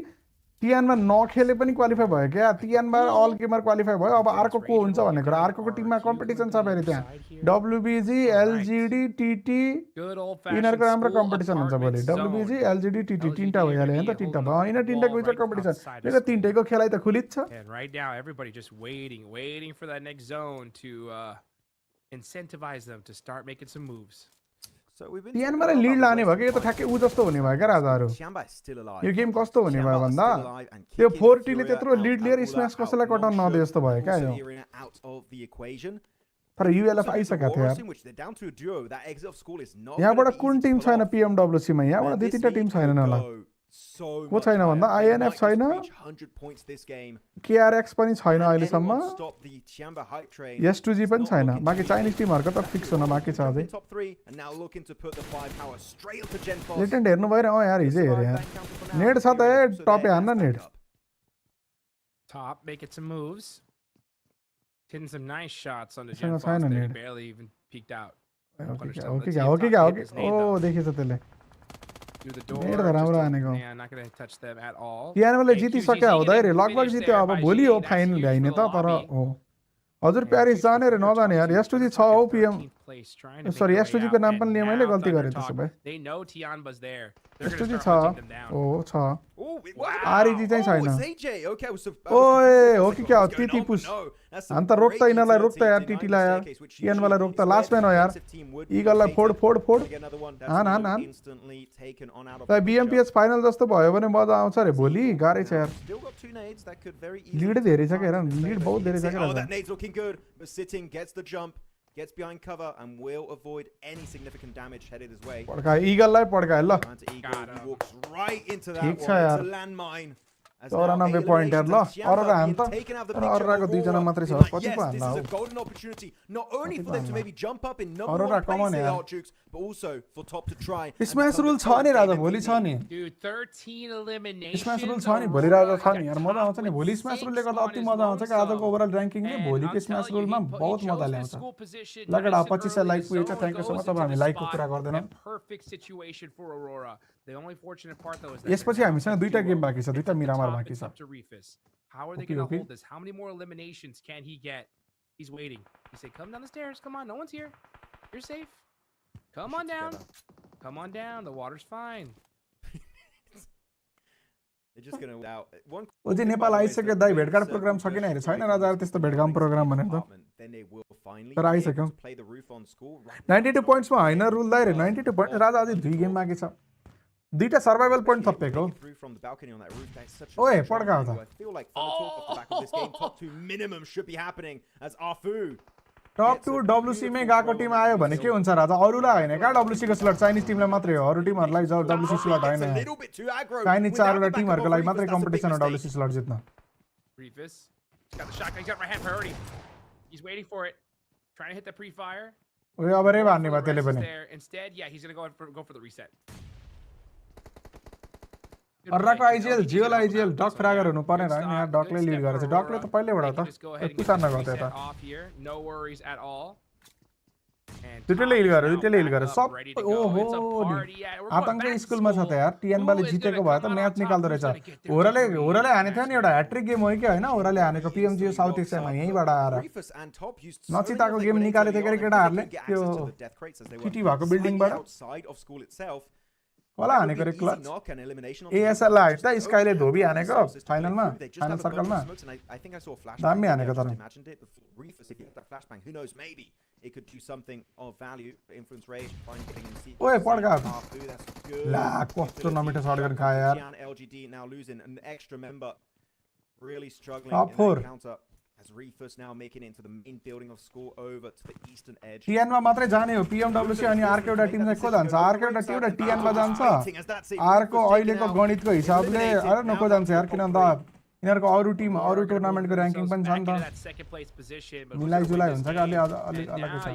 टिएनमा नखेले पनि क्वालिफाई भयो क्या टिएनमा अल गेमर क्वालिफाई भयो अब अर्को को हुन्छ भन्ने कुरा अर्कोको टिममा कम्पिटिसन छ फेरि त्यहाँ डब्लुबिजी एलजिडी टिटी Good old यिनीहरूको राम्रो fashioned कम्पिटिसन हुन्छ भोलि डब्लुबिजी एलजिडी टिटी तिनटा भइहाल्यो नि त तिनटा भयो होइन तिनटाको बिचमा कम्पिटिसन मेरो तिनटैको खेलाइ त खुलित छ And right now, everybody just waiting for that next zone to incentivize them to start making some moves. So we've been टिएनबाले लिड लाने भयो कि यो त ठ्याक्कै उ जस्तो हुने भयो क्या राजाहरू Tianba is still alive. यो गेम कस्तो हुने भयो Tianba is भन्दा still alive and त्यो kicking 4T ले Furia त्यत्रो out, लिड लिएर Aurora स्म्याच out, कसैलाई कटाउन नदियो जस्तो भयो क्या also यो eArena out of the equation. तर युएलएफ So there's आइसकेको थियो Aurora यार team, which they're down to a duo. That exit of school is not यहाँबाट gonna be कुन easy to टिम pull छैन off. पिएमडब्ल्युसीमा यहाँबाट And दुई this तिनवटा टिम lead छैनन् could होला go so को much छैन higher. भन्दा They INF might just छैन reach 100 points this game. केआरएक्स पनि छैन Can अहिलेसम्म anyone stop the Tianba hype train? S2G पनि It's not छैन looking बाँकी too चाइनिज easy. टिमहरूको त फिक्स हुन बाँकी छ अझै In top 3 and now looking to put the firepower straight up to Gen Foss. लेटेन्ड हेर्नु भएर अँ यार हिजै हेरेँ यार नेट छ त ए टपे हान्न net Top making some moves. Hitting some nice shots on the छैन, Gen Foss. छैन They need. barely even peeked out. Okay Punished क्या them. ओके Let's क्या see if ओके Top क्या can okay hit his nade, ओ though. देखेछ त्यसले Through the door. Net त राम्रो हानेको Yeah, not gonna touch them at all. टिएनएमले Hey, जितिसक्यो QZZ हुँदै रे getting लगभग finished जित्यो there अब by भोलि G. हो That's फाइनल huge ल्याइने for त the तर lobby. हो हजुर And प्यारिस huge for जाने रे ThunderTalk नजाने यार too. एसटुजी छ ThunderTalk हौ in PM 13th place, trying to make Sorry, their way S2G out, को नाम and पनि लिएँ मैले, now गल्ती गरेँ त्यसो ThunderTalk, भए। they know Tianba's there. They're going to S2G start छ hunting them down. हो छ Oh, Wow. REG चाहिँ छैन। it's AJ. Okay, I was ओए हो confused. कि I क्या हो was like, त्यति what's push going on? But no, that's some अन्त रोक त great यिनीहरूलाई रोक त utility यार denying टिटीलाई the यार staircase, which टिएनवालाई रोक usually त is लास्ट where म्यान हो the यार defensive team would be इगललाई फोड located. फोड फोड But again, another one that's हान हान हान instantly taken on out of त the picture. BMPS फाइनल जस्तो भयो भने मजा आउँछ रे भोलि गाह्रै छ यार Still got 2 nades that could very easily lead turn धेरै छ the के हेर tides in his lead favor. बहुत He धेरै hits छ it. के Oh, that हेर nade's looking good, but sitting gets the jump, gets behind cover, and will avoid any significant damage headed his way. पड्काए इगललाई पड्काए ल Trying to eagle, Got he him. walks right into that ठीक छ one. यार। It's a landmine. As 94 now, 8 point यार ल eliminations and Arora Tianba हान being त taken out of the तर picture. अरोराको दुईजना Aurora मात्रै छ being like, पछि yes, पो this हान्ला is हो a golden opportunity, not only पछि for पो them to हान्ला maybe jump up in number Aurora, 1 come on place in यार। Jukes, but also for top to try. and smash become rule the छ top नि राजा game भोलि छ MVP. नि Dude, 13 eliminations. Smash rule छ नि भोलि राजा छ Aurora नि यार got मजा आउँछ top नि with भोलि स्म्यास 6 रुलले गर्दा on अति his मजा आउँछ कि आजको lonesome. ओभरअल ऱ्याङ्किङले And भोलिको I'm smash telling you, रुलमा he बहुत मजा chose the ल्याउँछ school position ल nice केटा and 2500 early. Like The पुगेछ zone thank you so goes much अब into हामी the लाइकको spot. कुरा गर्दैनौँ A perfect situation for Aurora. The only fortunate part though is that यसपछि they're now हामीसँग a दुईटा duo. गेम बाँकी छ It's दुईटा at the मिरामार top, बाँकी it's छ up to Reefus. How are they Okay, going to okay. hold this? How many more eliminations can he get? He's waiting. He said, come down the stairs. Come on, no one's here. You're safe. Come on down. Come on down. The water's fine. They're just going to out one. ओ चाहिँ नेपाल आइसक्यो दाइ भेटघाट programme छ कि नै छैन राजा त्यस्तो भेटघाट प्रोग्राम भनेर त तर आइसक्यो 92 पोइन्ट्समा होइन रुल दाइ रे 92 पोइन्ट राजा अझै 2 गेम बाँकी छ दुईटा सर्भाइभल पोइन्ट थपेको ओए पड्का हो त Top 2 minimum should be happening as Arfu. Top 2 WC मै गएको टिम आयो भने के हुन्छ राजा अरूलाई हैन का WC को स्लट चाइनिज टिमलाई मात्रै हो अरू टिमहरुलाई WC स्लट हैन चाइनिज चारवटा टिमहरुको लागि मात्रै कम्पिटिसन हो WC स्लट जित्न Reefus. He's got the shotgun. He's got right hand priority. He's waiting for it. Trying to hit the pre-fire. ओए अब रे भन्ने भयो त्यसले पनि Instead, yeah, he's gonna go for the reset. अर्राको आइजिएल जियोल आइजिएल डक फ्रागर हुनु पर्ने हैन यहाँ डकले लिड गरेछ डकले त पहिलेबाट त पुसान नगर्थे त No worries at all. दुईटैले हिल गर्यो दुईटैले हिल गर्यो सब ओहो आतंक स्कुलमा छ त यार टिएनबाले जितेको भए त म्याच निकाल्दो रहेछ होराले हाने थियो नि एउटा ह्याट्रिक गेम हो कि हैन होराले हानेको पीएमजी साउथ एसियामा यहीबाट आएर नचिताको गेम निकाले थियो के केटाहरुले त्यो टिटी भएको बिल्डिङबाट होला हानेको रे क्लच एएसएल हाइट त स्काईले धोबी हानेको फाइनलमा फाइनल सर्कलमा दामी हानेको तर ओए पड्का ला कस्तो नमिठो सर्कल खायो यार Top 4 As Reefus now making it into the main building of score over to the eastern edge. टिएनमा मात्रै जाने हो पीएमडब्ल्यूसी अनि आरके एउटा टिम चाहिँ को जान्छ आरके एउटा टिम एउटा टिएनमा जान्छ आरको अहिलेको गणितको हिसाबले अरे नको जान्छ यार किन त यिनीहरुको अरु टिम अरु टुर्नामेन्टको र्याङ्किङ पनि छ नि त मिलाइ जुलाइ हुन्छ कि अलि अलग छ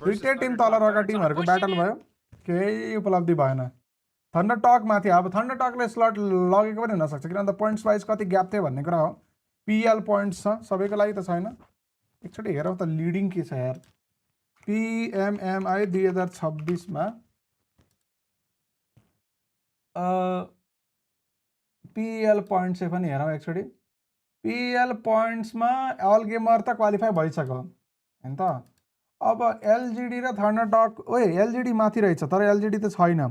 दुईटै टिम तल रहेका टिमहरुको ब्याटल भयो केही उपलब्धि भएन थन्डर टक माथि अब थन्डर टकले स्लट लगेको पनि हुन सक्छ किन त पोइन्ट्स वाइज कति ग्याप थियो भन्ने कुरा हो पीएल पोइन्ट्स छ सबैको लागि त छैन एकचोटि हेरौँ त लिडिङ के छ यार पीएमएमआई 2026 मा पीएल पोइन्ट्स पनि हेरौँ एकचोटि पीएल पोइन्ट्स मा अल गेमर त क्वालिफाई भइसक्यो हैन त अब एलजीडी र थन्डर टक ओए एलजीडी माथि रहेछ तर एलजीडी त छैन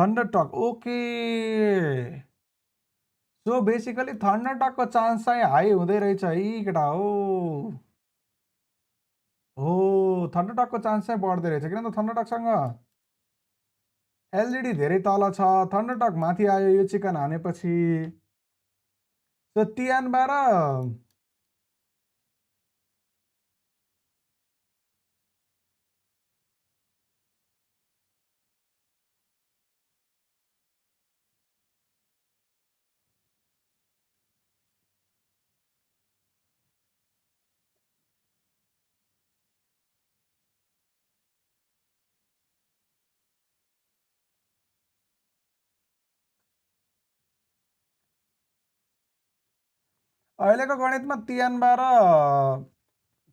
Thunder Talk okay so basically Thunder टकको चान्स चाहिँ हाई हुँदै रहेछ है केटा हो थन्डर टकको चान्स चाहिँ बढ्दै रहेछ किन त थन्डर टकसँग एलजीडी धेरै तल छ थन्डर टक माथि आयो यो चिकन हानेपछि सो तियानबा र अहिलेको गणितमा तियानबा र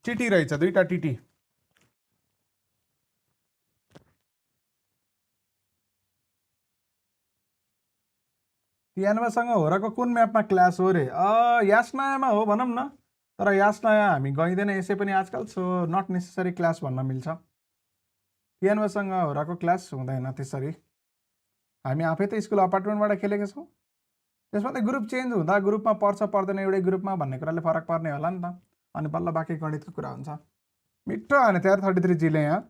टिटी रहेछ दुईटा टिटी तियानबासँग होराको कुन म्यापमा क्लास हो रे यास्नामा हो भनौँ न तर यासमा हामी गइँदैन यसै पनि आजकल, सो नट नेसेसरी क्लास भन्न मिल्छ। टिएनवासँग होराको क्लास हुँदैन त्यसरी। हामी आफै त स्कुल अपार्टमेन्टबाट खेलेका छौँ, त्यसमा त ग्रुप चेन्ज हुँदा ग्रुपमा पर्छ पर्दैन एउटै ग्रुपमा भन्ने कुराले फरक पर्ने होला नि त, अनि बल्ल बाँकी गणितको कुरा हुन्छ। मिठो हाने त्यहाँ 33Gले यहाँ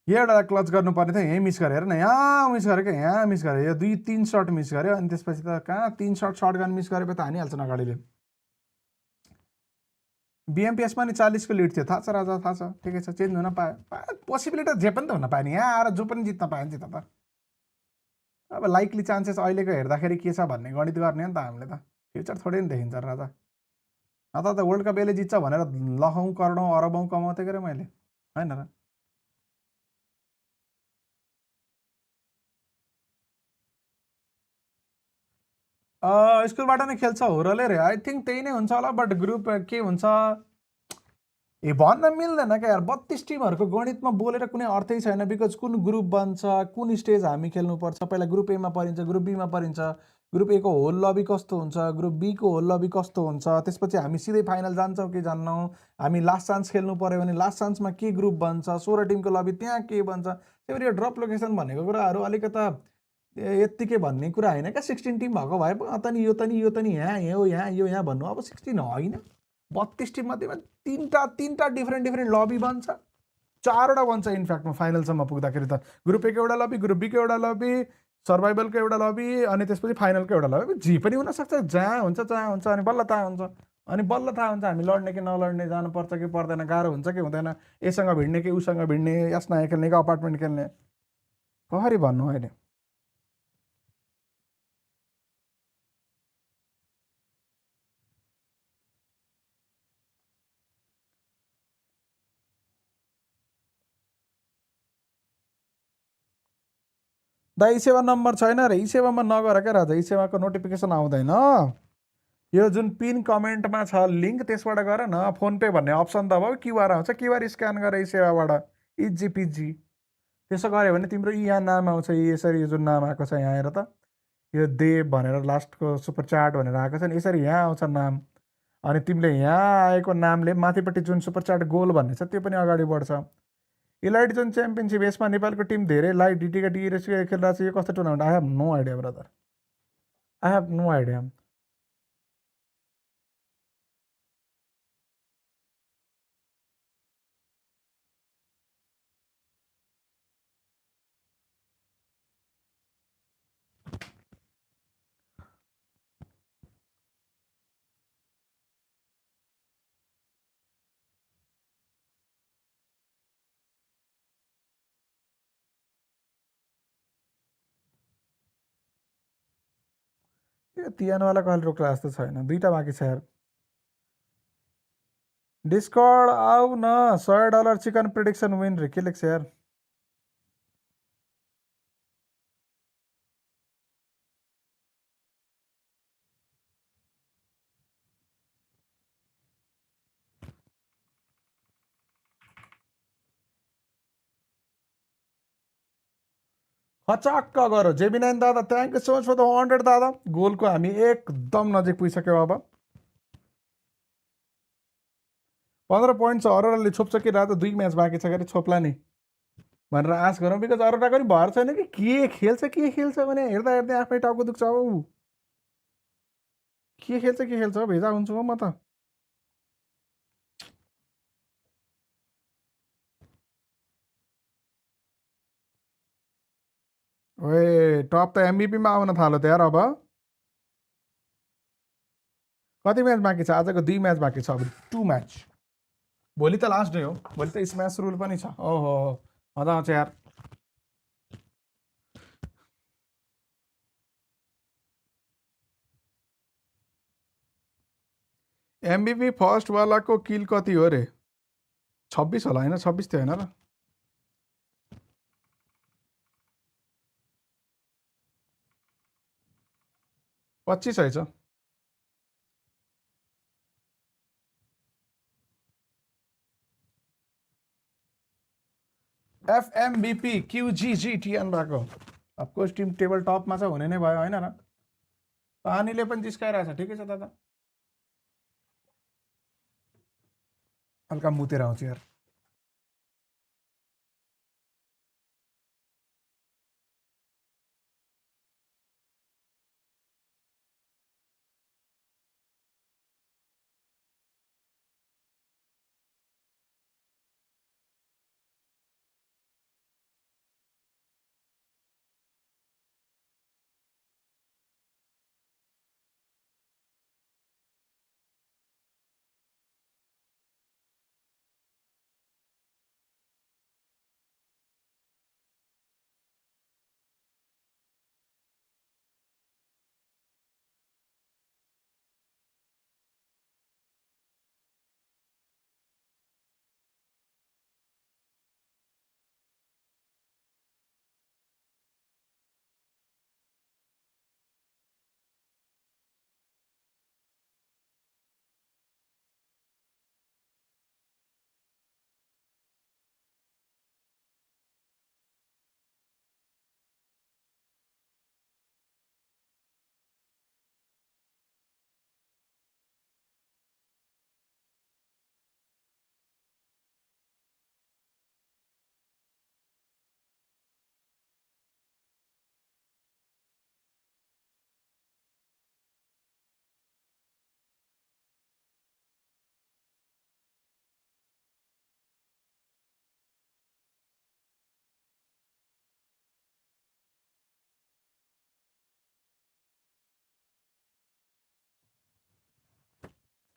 यो एउटा क्लच गर्नुपर्ने थियो, यहीँ मिस गऱ्यो हेर न, यहाँ मिस गरेको, यहाँ मिस गऱ्यो, यो 2-3 सर्ट मिस गऱ्यो, अनि त्यसपछि त कहाँ 3 सर्ट गन मिस गरेपछि त हानिहाल्छ अगाडिले। बिएमपिएसमा नि 40को लिड थियो, थाहा छ राजा, थाहा छ, ठिकै छ, चेन्ज हुन पायो, पोसिबिलिटी जे पनि त हुन पायो नि, यहाँ आएर जो पनि जित्न पायो नि त। अब लाइकली चान्सेस अहिलेको हेर्दाखेरि के छ भन्ने गणित गर्ने हो नि त हामीले त, फ्युचर थोरै नि देखिन्छ राजा। नत्र त वर्ल्ड कप यसले जित्छ भनेर लखौँ करोडौँ अरबौँ कमाउँथेँ गरेँ मैले, होइन र। स्कुलबाट नै खेल्छ होरले रे, आई थिङ्क त्यही नै हुन्छ होला, बट ग्रुप के हुन्छ भन्न मिल्दैन क्या यार। 32 टिमहरूको गणितमा बोलेर कुनै अर्थै छैन, बिकज कुन ग्रुप बन्छ, कुन स्टेज हामी खेल्नुपर्छ, पहिला ग्रुप एमा परिन्छ, ग्रुप बीमा परिन्छ, ग्रुप ए को होल लबी कस्तो हुन्छ, ग्रुप बी को होल लबी कस्तो हुन्छ, त्यसपछि हामी सिधै फाइनल जान्छौँ कि जान्नौँ, हामी लास्ट चान्स खेल्नु पऱ्यो भने लास्ट चान्समा के ग्रुप बन्छ, 16 टिमको लबी त्यहाँ के बन्छ। त्यही भएर यो ड्रप लोकेसन भनेको कुराहरू अलिकता यत्तिकै भन्ने कुरा होइन क्या। 16 टिम भएको भए त नि यो त नि यो त नि यहाँ यो यहाँ यो यहाँ भन्नु, अब 16 होइन, 32 टिम मध्येमा तिनवटा डिफ्रेन्ट लबी बन्छ, 4वटा बन्छ इनफ्याक्टमा फाइनलसम्म पुग्दाखेरि त। ग्रुप ए को एउटा लबी, ग्रुप बी को एउटा लबी, सर्भाइभलको एउटा लबी, अनि त्यसपछि फाइनलको एउटा लबी, जे पनि हुनसक्छ, जहाँ हुन्छ, अनि बल्ल थाहा हुन्छ, हामी लड्ने कि नलड्ने, जानुपर्छ कि पर्दैन, गाह्रो हुन्छ कि हुँदैन, एसँग भिड्ने कि उसँग भिड्ने, यासना खेल्ने कि अपार्टमेन्ट खेल्ने, कसरी भन्नु अहिले। दा ई सेवा नम्बर छैन र, ई सेवामा नगर क्या राजा, ई सेवाको नोटिफिकेसन आउँदैन। यो जुन पिन कमेन्टमा छ लिङ्क, त्यसबाट गर न, फोन पे भन्ने अप्सन दबाऊ, क्युआर आउँछ, क्युआर स्क्यान गर ई सेवाबाट, इजी पिजी। त्यसो गऱ्यो भने तिम्रो यहाँ नाम आउँछ, यसरी यो जुन नाम आएको छ यहाँ हेर त, यो देव भनेर लास्टको सुपर चाट भनेर आएको छ नि, यसरी यहाँ आउँछ नाम, अनि तिमीले यहाँ आएको नामले माथिपट्टि जुन सुपर चाट गोल भन्ने छ त्यो पनि अगाडि बढ्छ। इलाइट जुन च्याम्पियनसिप, यसमा नेपालको टिम धेरै लाइट डिटीका डिरेस खेलिरहेको छ, यो कस्तो tournament, I have no idea brother, I have no idea. यो तिहानवालाको अहिले रोक्ला जस्तो छैन, 2टा बाँकी छ यार। डिस्कर्ड आऊ न, $100 चिकन प्रेडिक्सन विन रे, के लेख्छ यार। खचाक्क गर जेबी9 दादा, thank you so much for the 100 दादा। गोलको हामी एकदम नजिक पुगिसक्यौँ, अब 15 पोइन्ट छ। अरोराले छोप्छ कि राजा, 2 म्याच बाँकी छ गरे छोप्ला नि भनेर आश गरौँ, बिकज अरोराको नि भर छैन कि के खेल्छ भने हेर्दा हेर्दै आफै टाउको दुख्छ। अब के खेल्छ भेजा हुन्छु म त। ओए टप त एमबिपीमा आउन थाल्यो त यार। अब कति म्याच बाँकी छ? आजको 2 म्याच बाँकी छ, अब 2 म्याच। भोलि त लास्ट डे हो, भोलि त स्म्यास रुल पनि छ। ओहो मजा आउँछ यार। एमबिपी फर्स्टवालाको किल कति हो रे? 26 होला होइन? 26 थियो होइन र? पच्चीस है छ। एफएमबिपी क्युजिजी टिएनबाको अफकोर्स टिम टेबल टपमा छ, हुने नै भयो होइन र? पानीले पनि जिस्काइरहेछ। ठिकै छ दादा। हल्का मुतेर आउँछु यार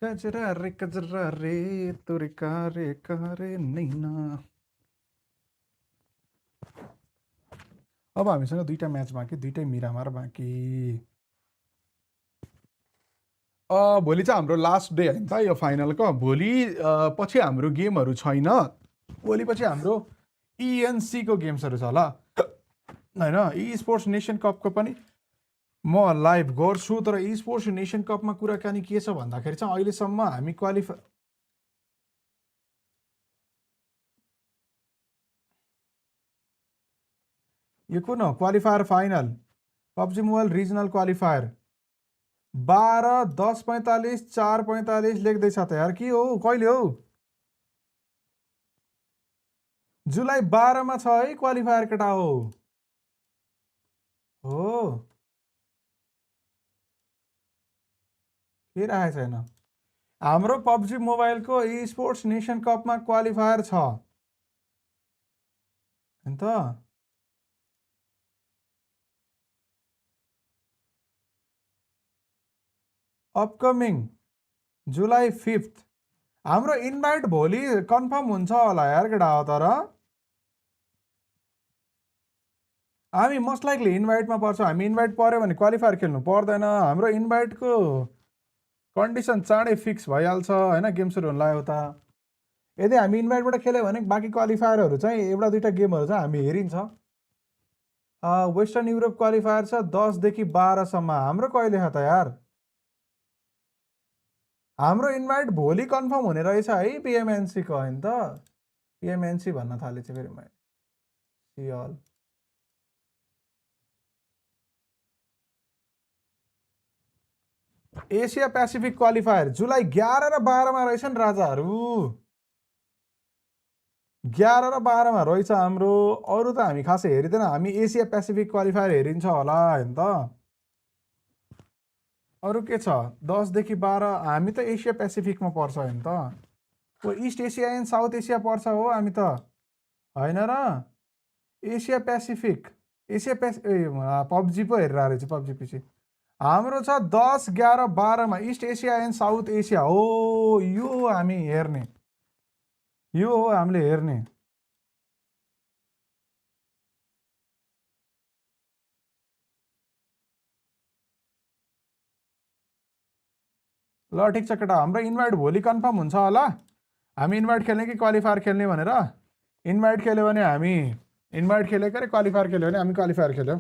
कजरा रे तोरे कारे नैना अब हामीसँग दुईटा म्याच बाँकी दुईटै मिरामार बाँकी भोलि चाहिँ हाम्रो लास्ट डे होइन त यो फाइनलको भोलि पछि हाम्रो गेमहरू छैन भोलि पछि हाम्रो इएनसीको गेम्सहरू छ ल होइन ई स्पोर्ट्स नेसन कपको पनि म लाइभ गर्छु तर ई स्पोर्ट्स नेसन कपमा कुराकानी के छ भन्दाखेरि चाहिँ अहिलेसम्म हामी यो कुन हो qualifier final PUBG mobile regional qualifier 12 10 45 4 45 लेख्दैछ त यार के हो कहिले हो जुलाई 12 मा छ है क्वालिफायर केटा हो के राखेको छैन हाम्रो पब्जी मोबाइलको ई स्पोर्ट्स नेसन कपमा क्वालिफायर छ हैन त अपकमिङ जुलाई 5th हाम्रो इन्भाइट भोलि कन्फर्म हुन्छ होला यार केटा हो तर हामी मोस्ट लाइकली इन्भाइटमा पर्छौँ हामी इन्भाइट पर्यो भने क्वालिफायर खेल्नु पर्दैन हाम्रो इन्भाइटको कन्डिसन चाँडै फिक्स भइहाल्छ हैन गेम सुरु हुन लाग्यो त यदि हामी इन्भाइटबाट खेल्यो भने बाँकी क्वालिफायरहरू चाहिँ एउटा दुईटा गेमहरू चाहिँ हामी हेरिन्छ वेस्टर्न युरोप क्वालिफायर छ 10 देखि 12 सम्म हाम्रो कहिले छ त यार हाम्रो इन्भाइट भोलि कन्फर्म हुने रहेछ है पिएमएनसी को हैन त पिएमएनसी भन्न थालेछ फेरि मैले सिअल एसिया पेसिफिक क्वालिफायर जुलाई 11 र 12 मा रहेछ नि राजाहरू 11 र 12 मा रहेछ हाम्रो अरु त हामी खासै हेरिदैन हामी एसिया पेसिफिक क्वालिफायर हेरिन्छ होला हैन त अरु के छ 10 देखि 12 हामी त एसिया पेसिफिकमा पर्छ हैन त oh East Asia and South Asia पर्छ हो हामी त हैन र एसिया पेसिफिक पब्जी पो हेरेर रहेछ पब्जी पछि हाम्रो छ 10 11 12 मा east Asia and South Asia हो यो हामी हेर्ने यो हो हामीले हेर्ने ल ठीक छ केटा हाम्रो इन्भाइट भोलि कन्फर्म हुन्छ होला हामी इन्भाइट खेल्ने कि क्वालिफायर खेल्ने भनेर इन्भाइट खेल्यो भने हामी इन्भाइट खेलेको रे क्वालिफायर खेल्यो भने हामी क्वालिफायर खेल्यो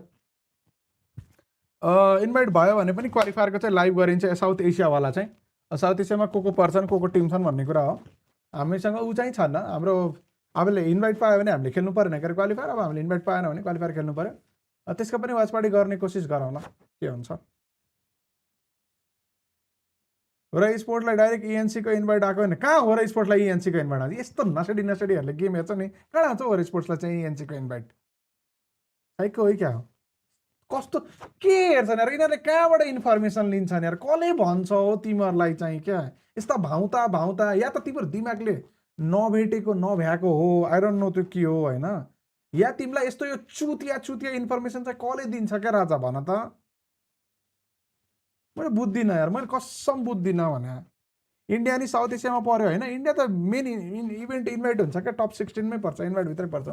इन्भाइट भयो भने पनि क्वालिफायरको चाहिँ लाइभ गरिन्छ साउथ एसियावाला चाहिँ साउथ एसियामा को पर्छन् को टिम छन् भन्ने कुरा हो हामीसँग उ चाहिँ छैन हाम्रो हामीले इन्भाइट पायो भने हामीले खेल्नु परेन के क्वालिफायर अब हामीले इन्भाइट पाएन भने क्वालिफायर खेल्नु पर्यो त्यसको पनि वाच पार्टी गर्ने कोसिस गरौँ ल के हुन्छ होरा स्पोर्ट्सलाई डाइरेक्ट ENC को इन्भाइट आएको होइन कहाँ होरा स्पोर्ट्सलाई ENC को इन्भाइट आउँछ यस्तो नसडीहरूले गेम हेर्छ नि कहाँ आउँछ होरा स्पोर्ट्सलाई चाहिँ ENC को इन्भाइट साइको हो क्या हो कस्तो के हेर्छन् यार यिनीहरूले कहाँबाट इन्फर्मेसन लिन्छन् यार कसले भन्छ हो तिमीहरूलाई चाहिँ क्या यस्ता भाउता या त तिम्रो दिमागले नभेटेको नभ्याएको हो आई डोन्ट नो त्यो के हो होइन या तिमीलाई यस्तो यो चुतिया इन्फर्मेसन चाहिँ कसले दिन्छ क्या राजा भन त मैले बुझ्दिनँ यार मैले कसम बुझ्दिनँ भने इन्डिया अनि साउथ एसियामा पर्यो होइन इन्डिया त मेन इभेन्ट इन्भाइट हुन्छ क्या टप 16 मै पर्छ इन्भाइटभित्रै पर्छ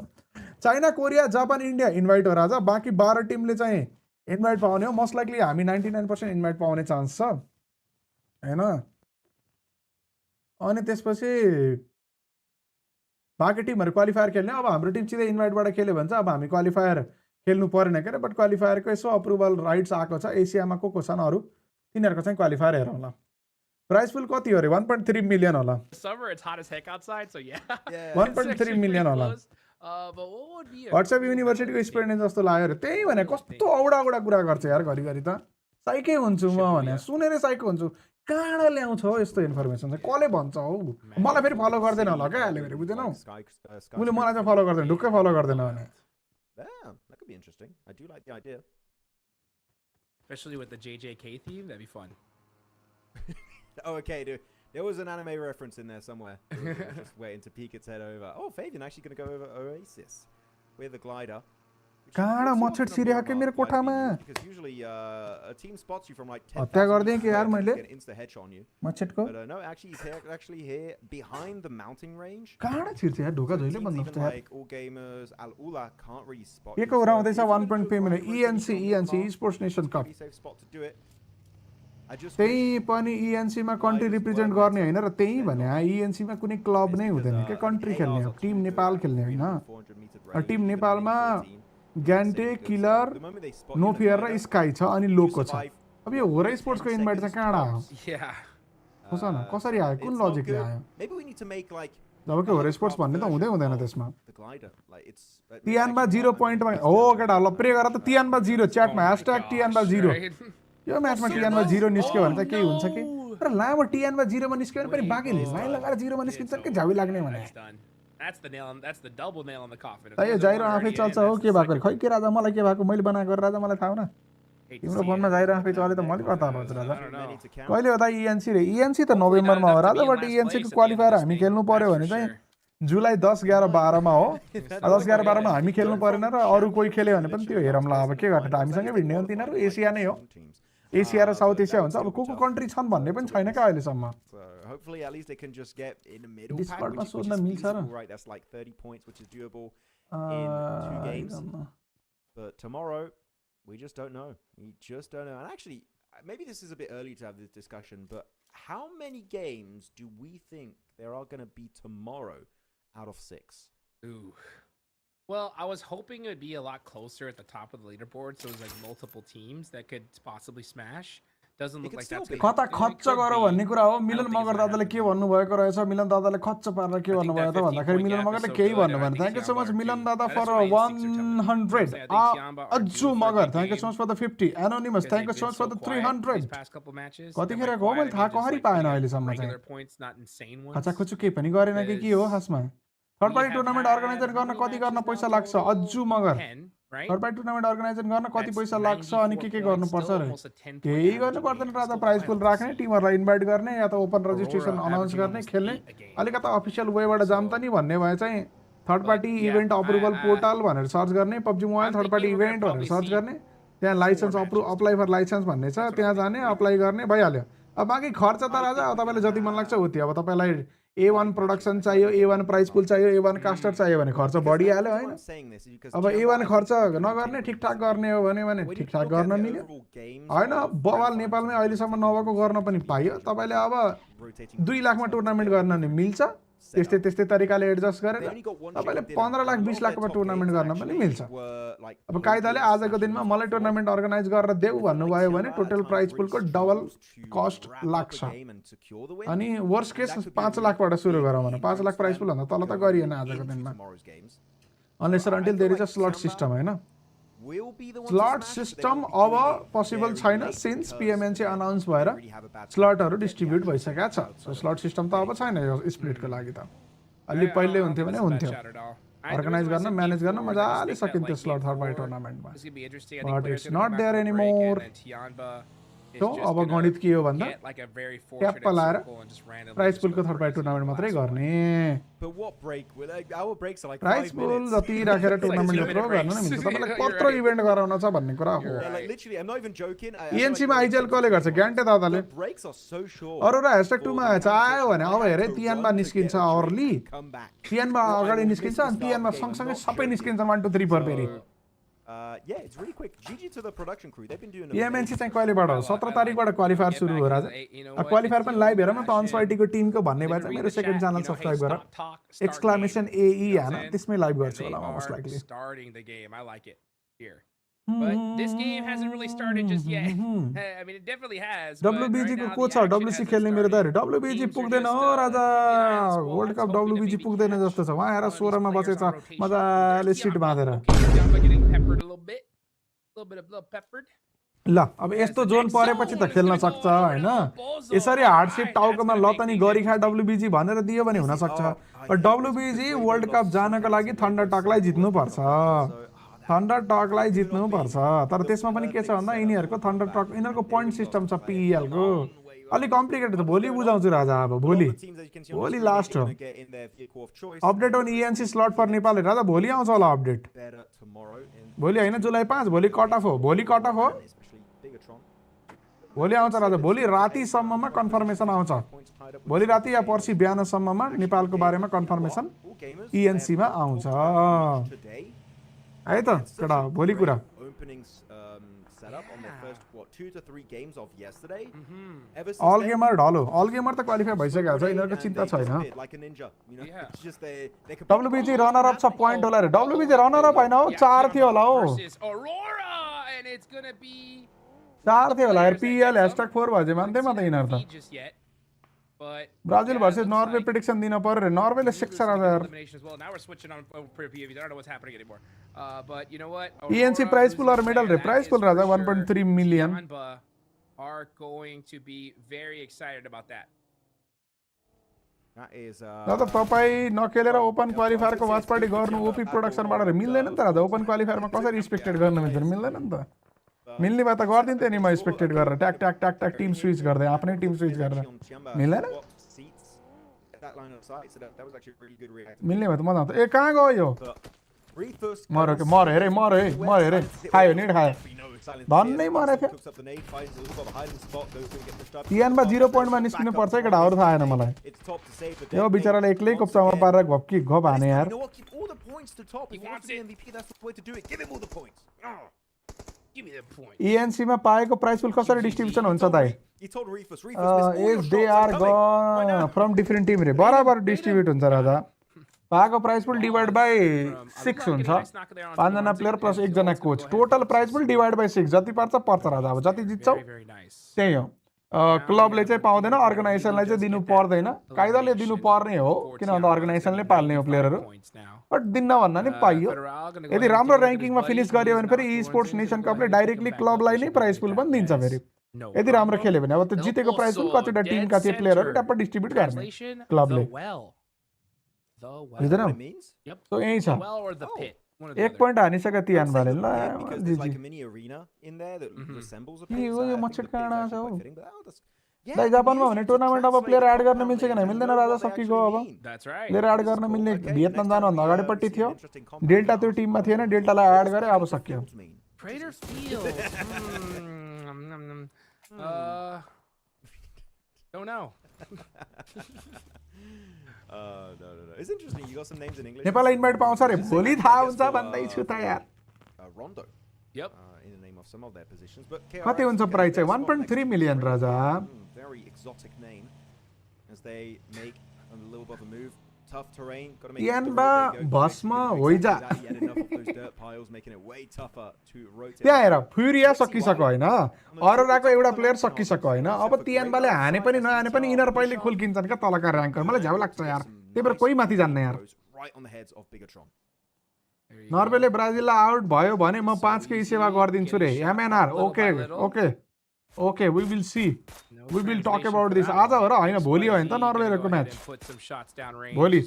China Korea Japan India invite हो राजा बाँकी 12 टिमले चाहिँ इन्भाइट पाउने हो मोस्ट लाइकली हामी 99% इन्भाइट पाउने चान्स छ होइन अनि त्यसपछि बाँकी टिमहरू क्वालिफायर खेल्ने अब हाम्रो टिम सिधै इन्भाइटबाट खेल्यो भने चाहिँ अब हामी क्वालिफायर खेल्नु परेन के अरे बट क्वालिफायरको यसो अप्रुभल राइट्स आएको छ एसियामा को छन् अरू तिनीहरूको चाहिँ क्वालिफायर हेरौँ ल प्राइस पुल कति हो अरे 1.3 मिलियन होला Summer, it's hot as heck outside, so yeah. 1.3 million होला But what would be a WhatsApp युनिभर्सिटीको एक्सपिरियन्स जस्तो लाग्यो अरे त्यही भने कस्तो औडा कुरा गर्छ यार घरिघरि त साइकै हुन्छु म भने सुनेरै साइको हुन्छु कहाँबाट ल्याउँछ हो यस्तो इन्फर्मेसन चाहिँ कसले भन्छ हौ मलाई फेरि फलो गर्दैन होला क्या अहिले फेरि बुझेनौ उसले मलाई चाहिँ फलो गर्दैन ढुक्कै फलो गर्दैन भने Yeah, that could be interesting. I do like the idea. especially with the JJK theme, that'd be fun. Oh, okay, dude. There was an anime reference in there somewhere. Just waiting to peek its head over. Oh, Fabian actually going to go over Oasis with a glider. कहाँ मच्छर छिरेको मेरो कोठामा Because usually a team spots you from like 10 हत्या गरिदिएँ कि यार मैले insta headshot on you. मच्छरको But no, actually he's actually here behind the mounting range. कहाँ छिर्छ यार ढोका जहिले बन्द Even हुन्छ यार like all gamers, Al-Ula can't really spot के you. को So उराउँदैछ it's a 1.5 good million ENC Esports Nation Cup pretty safe spot to do it. I just त्यही पनि ENC मा कन्ट्री रिप्रेजेन्ट गर्ने होइन र त्यही भने ENC मा कुनै क्लब नै हुँदैन के कन्ट्री खेल्ने हो टिम नेपाल खेल्ने होइन टिम नेपालमा ग्यान्टे किलर नोफियर र स्काई छ अनि लोको छ अब यो होरा स्पोर्ट्सको इन्भाइट चाहिँ कहाँबाट आयो Yeah. खोज न कसरी आयो कुन लजिकले आयो maybe we need to make like जब कि होरा स्पोर्ट्स भन्ने त हुँदै हुँदैन त्यसमा the glider like it's तियानमा 0 पोइन्टमा हो केटा ल प्रे गर त तियानमा 0 च्याटमा #तियानमा 0 Right? यो म्याचमा टिएनमा 0 निस्क्यो भने त केही हुन्छ कि तर लामो टिएनमा 0 मा निस्क्यो भने पनि बाँकी लाइन लगाएर 0 मा निस्किन्छ के झावी लाग्ने भने That's done. That's the nail. That's the double nail in the coffin. If यो there's a जाइरो one आफै already चल्छ in, हो that's के the भएको second खै के राजा मलाई के भएको मैले बनाएको राजा मलाई थाहा हुन hate to तिम्रो see फोनमा it. जाइरो आफै चले त मैले कता भन्छ राजा I don't know. कहिले हो त ENC रे ENC त नोभेम्बरमा हो राजा बट ENC को क्वालिफायर हामी खेल्नु पर्यो भने चाहिँ जुलाई 10 11 12 मा हो 10 11 12 मा हामी खेल्नु परेन र अरु कोही खेल्यो भने पनि त्यो हेरौँला अब के गर्ने त हामीसँगै भिड्ने हो तिनीहरू एसिया नै हो एसिया र साउथ एसिया हुन्छ अब को कन्ट्री छन् भन्ने पनि छैन क्या अहिलेसम्म so hopefully at least they can just get in the middle Discord pack मा which सोध्न is मिल्छ र feasible, right? That's like 30 points which is doable in 2 games. But tomorrow we just don't know. We just don't know. And actually maybe this is a bit early to have this discussion, but how many games do we think there are going to be tomorrow out of 6? Ooh. Well, I was hoping it would be a lot closer at the top of the leaderboard, so it was like multiple teams that could possibly smash. Doesn't look like that's gonna कता happen. It खच्च could गर be. भन्ने कुरा हो I Milan don't think Magar it's gonna दादाले happen के भन्नु भएको रहेछ मिलन दादाले खच्च पारेर के भन्नु भयो त भन्दाखेरि मिलन मगरले केही भन्नु भएन thank you so much Milan दादा for 100 Ajju Magar thank you so much for the 50 anonymous thank you so much for the 300 कतिखेर गयो मैले थाहा कसरी पाएन अहिलेसम्म चाहिँ खचाखुचु केही पनि गरेन कि के हो खासमा थर्ड पार्टी टुर्नामेन्ट अर्गनाइजर गर्न कति गर्न पैसा लाग्छ Ajju Magar third party tournament organizer गर्न कति पैसा लाग्छ अनि के गर्नुपर्छ रे केही गर्नु पर्दैन राजा प्राइज पुल राख्ने टिमहरुलाई इन्भाइट गर्ने या त ओपन रजिस्ट्रेसन अनाउन्स गर्ने खेल्ने अलिकता अफिसियल वेबाट जाम त नि भन्ने भए चाहिँ third party event approval portal भनेर सर्च गर्ने PUBG mobile third party event भनेर सर्च गर्ने त्यहाँ लाइसेन्स अप्लाई फर लाइसेन्स भन्ने छ त्यहाँ जाने अप्लाई गर्ने भइहाल्यो अब बाँकी खर्च त राजा अब तपाईले जति मन लाग्छ उति अब तपाईलाई A1 प्रोडक्सन चाहियो A1 प्राइस पुल चाहियो A1 कास्टर चाहियो भने खर्च बढिहाल्यो हैन अब A1 खर्च नगर्ने ठिकठाक गर्ने हो भने ठिकठाक गर्न मिल्यो हैन बवाल नेपालमै अहिलेसम्म नभएको गर्न पनि पाइयो तपाईले अब 2 लाखमा टुर्नामेन्ट गर्न नि मिल्छ त्यस्तै तरिकाले एडजस्ट गरेर तपाईले 15 लाख 20 लाखमा टुर्नामेन्ट गर्न पनि मिल्छ अब कायदाले आजको दिनमा मलाई टुर्नामेन्ट अर्गनाइज गरेर देऊ भन्नुभयो भने टोटल प्राइज पुलको डबल कस्ट लाग्छ अनि वर्स्ट केस 5 लाखबाट सुरु गरौँ भने 5 लाख प्राइज पुल भन्दा तल त गरिएन आजको दिनमा unless until there is a slot system हैन will be the one slot to smash, system but they will be अब doing it पोसिबल very छैन late since because PMNC they announce भएर already have a bad स्लटहरू start. Distribute भइसकेको छ so slot system त अब छैन यो स्प्लिटको लागि त अलि पहिले हुन्थ्यो भने हुन्थ्यो अर्गनाइज गर्न म्यानेज गर्न मजाले सकिन्थ्यो स्लट थर्ड पार्टी टुर्नामेन्टमा but it's not there anymore so अब गणित के हो भन्दा ट्याप्प लाएर प्राइस पुलको थर्ड पार्टी टुर्नामेन्ट मात्रै गर्ने But what break? Our breaks are like prize 5 pool minutes. जति राखेर टुर्नामेन्ट यत्रो गर्न नै मिल्छ तपाईँलाई कत्रो इभेन्ट गराउन छ भन्ने कुरा हो Yeah, like literally, I'm not even joking. I feel like इएनसीमा IGL कसले गर्छ ग्यान्टे दादाले the breaks are so short. Arora #2 मा आयो भने अब हेरे तियानमा निस्किन्छ अर्ली Come back. तियानमा अगाडि निस्किन्छ अनि तियानमा सँगसँगै सबै निस्किन्छ 1 2 3 4 फेरि Yeah, it's really quick. GG to the production crew. They've been doing पिएमएनसी चाहिँ कहिलेबाट हो 17 तारिकबाट क्वालिफायर सुरु हो राजा क्वालिफायर पनि लाइभ हेरौँ न त अनसाइटीको टिमको भन्ने भए चाहिँ मेरो सेकेन्ड च्यानल सब्स्क्राइब गर एक्सक्लामेसन एई हान त्यसमै लाइभ गर्छु होला most likely starting the game. I like it here. But this game hasn't really started just yet. I mean, it definitely has. डब्लुबिजी को छ डब्लुसी खेल्ने मेरो दाइ डब्लुबिजी पुग्दैन हो राजा वर्ल्ड कप डब्लुबिजी पुग्दैन जस्तो छ वहाँ हेर 16 मा बचेछ मजाले सिट बाँधेर ल अब यस्तो जोन परेपछि त खेल्न सक्छ हैन यसरी हार्ड सिट टाउकोमा लतनी गरी खा डब्लुबिजी भनेर दियो भने हुन सक्छ डब्लुबिजी वर्ल्ड कप जानको लागि थन्डर टकलाई जित्नु पर्छ थन्डर टकलाई जित्नु पर्छ तर त्यसमा पनि के छ भन्दा यिनीहरुको थन्डर टक यिनीहरुको पोइन्ट सिस्टम छ पीएल को अलि कम्प्लिकेटेड छ भोलि बुझाउँछु राजा अब भोलि लास्ट हो update on ENC slot for Nepal राजा भोलि आउँछ होला अपडेट भोलि हैन जुलाई 5 भोलि कट अफ हो भोलि आउँछ राजा भोलि राति सम्ममा कन्फर्मेसन आउँछ भोलि राति या पर्सि बिहान सम्ममा नेपालको बारेमा कन्फर्मेसन इएनसी मा आउँछ है त केटा भोलि कुरा अल गेमर ढलो अल गेमर त क्वालिफाई भइसकेको छ यिनीहरुको चिन्ता छैन डब्लुबिजी रनर अप छ पोइन्ट होला रे डब्लुबिजी रनर अप हैन हो 4 थियो होला हो Aurora, and it's gonna be 4 थियो होला पीएल #4 भजे मान्दै म त यिनीहरु त just yet. But Brazil versus Norway prediction दिन पर्यो रे नर्वेले शिक्ष राजा यार well, now we're switching on for PUBG. I don't know what's happening anymore. But you know what? ENC prize pool or medal रे prize pool Raja 1.3 million Tianba are going to be very excited about that. That is ल त तपाई नखेलेर open qualifier को watch party गर्नु OP प्रोडक्सनबाट रे मिल्दैन नि त राजा ओपन क्वालिफायरमा कसरी एक्सपेक्टेड गर्न मिल्दैन नि त मिल्ने भए त गर्दिन्थे नि म एक्सपेक्टेड गरेर ट्याक ट्याक ट्याक ट्याक टिम स्विच गर्दै आफ्नै टिम स्विच गरेर मिल्दैन मिल्ने भए त मजा आउँछ ए कहाँ गयो यो मर हेरे खायो नेट खायो धन्नै मरे थियो तियानमा 0 पोइन्टमा निस्किनु पर्छ केटा अरु थाहा छैन मलाई यो बिचराले एक्लै कोप्चामा पारेर घप्की घप हाने यार Give me the point. ENC मा पाएको प्राइस पुल कसरी डिस्ट्रिब्युसन हुन्छ दाइ if they are gone from different team रे बराबर डिस्ट्रिब्युट हुन्छ राजा पाएको प्राइस पुल डिवाइड बाइ 6 हुन्छ 5 जना प्लेयर प्लस 1 जना coach total prize pool divide by 6 जति पर्छ राजा अब जति जित्छौ त्यही हो क्लबले चाहिँ पाउँदैन अर्गनाइजेसनलाई चाहिँ दिनु पर्दैन कायदाले दिनु पर्ने हो किन भन्दा अर्गनाइजेसनले पाल्ने हो प्लेयरहरु बट दिन्न भन्दा नि पाइयो यदि राम्रो र्याङ्किङमा फिनिश गर्यो भने फेरि ई स्पोर्ट्स नेसन कपले डाइरेक्टली क्लबलाई नै प्राइस पुल पनि दिन्छ फेरि यदि राम्रो खेल्यो भने अब त्यो जितेको प्राइस पुल कतिवटा टिमका चाहिँ प्लेयरहरु ट्याप डिस्ट्रिब्युट गर्ने क्लबले बुझ्दैन सो यही छ एक पोइन्ट हानिसक्यो तियानबाले ल जिजी यो मच्छर काँडा छ हो दाइ जापानमा भने टुर्नामेन्ट अब प्लेयर एड गर्न मिल्छ कि मिल्दैन राजा सकिगयो अब प्लेयर एड गर्न मिल्ने भियतनाम जानुभन्दा अगाडिपट्टि थियो डेल्टा त्यो टिममा थिएन डेल्टालाई एड गरे अब सक्यो Don't know. No. It's interesting. You got some names in English. नेपाललाई इन्भाइट पाउँछ रे भोलि थाहा हुन्छ भन्दै छु त यार Rondo. Yep. In the name of some of their positions, but कति हुन्छ प्राइस चाहिँ 1.3 million Raja very exotic name as they make a little bit of a move. Tough terrain. Got to make तियानबा भस्म होइजा त्यहाँ हेर फ्युरिया सकिसक्यो हैन अरोराको एउटा player सकिसक्यो हैन अब तियानबाले हाने पनि नहाने पनि इनर पहिले खुल्किन्छन् के तलका र्याङ्कर मलाई झ्याउ लाग्छ यार त्यही भएर कोही माथि जान्न यार नर्वेले ब्राजिललाई आउट भयो भने म 5 केही सेवा गरिदिन्छु रे MNR okay okay okay we will see we will talk about this आज हो र हैन भोलि हो नि त नर्वेको म्याच भोलि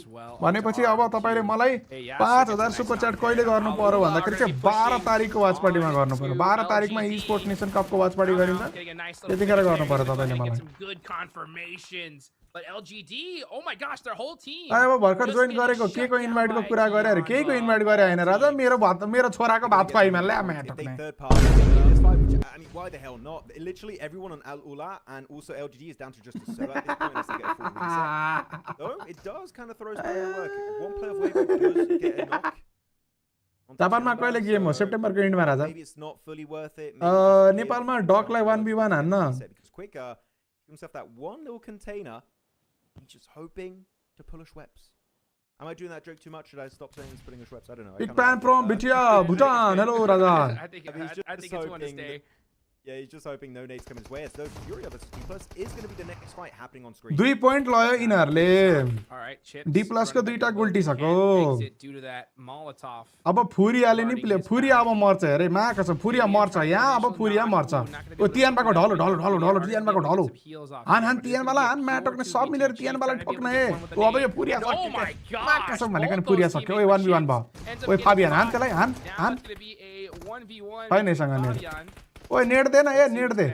भनेपछि अब तपाईले मलाई 5000 सुपर च्याट कहिले गर्नु पर्यो भन्दाखेरि चाहिँ 12 तारिखको वाच पार्टीमा गर्नु पर्यो 12 तारिखमा ई स्पोर्ट्स नेसन कपको वाच पार्टी गरिन्छ त्यतिखेर गर्नु पर्यो तपाईले मलाई But LGD, oh my gosh, their whole team. अब भर्खर जोइन गरेको के को इन्भाइटको कुरा गरे अरे केही को इन्भाइट गरे हैन राजा मेरो छोराको भात खुवाइमा ल्या mat I mean, why the hell not? Literally everyone on Al-Ula and also LGD is down to just a sub at this point unless they get a full reset. Though, it does kind of throw some work. One player of Weibo does get a knock. जापानमा कहिले game हो सेप्टेम्बरको एन्डमा राजा Maybe it's not fully worth it. नेपालमा डकलाई 1v1 हान्न Because quicker, give himself that one little container. He's just hoping to pull a Schweppes. Am I doing that joke too much? Should I stop saying he's pulling a Schweppes? I don't know. Big fan from Bitia, Bhutan. Hello, Raja. I think it's one to stay. Yeah, he's just hoping no nades come his way. So FURIA versus Dplus is going to be the next fight happening on screen. 2 point लयो इनहरुले All right, Chips. Dplus को दुईटा गुल्टी सको due to that Molotov. अब फुरियाले नि play फुरिया अब मर्छ अरे मा कसम फुरिया मर्छ यहाँ अब फुरिया मर्छ ओ तियानबाको ढलो ढलो ढलो ढलो तियानबाको ढलो हान तियानबाला हान माटकले सब मिलेर तियानबाला ठोक्न हे ओ अब यो फुरिया सक्यो मा कसम भनेको नि फुरिया सक्यो ओइ 1v1 भयो ओइ फाबियन हान त्यसलाई हान हान हैन सँग नि ओए नेड दे ना ए नेड दे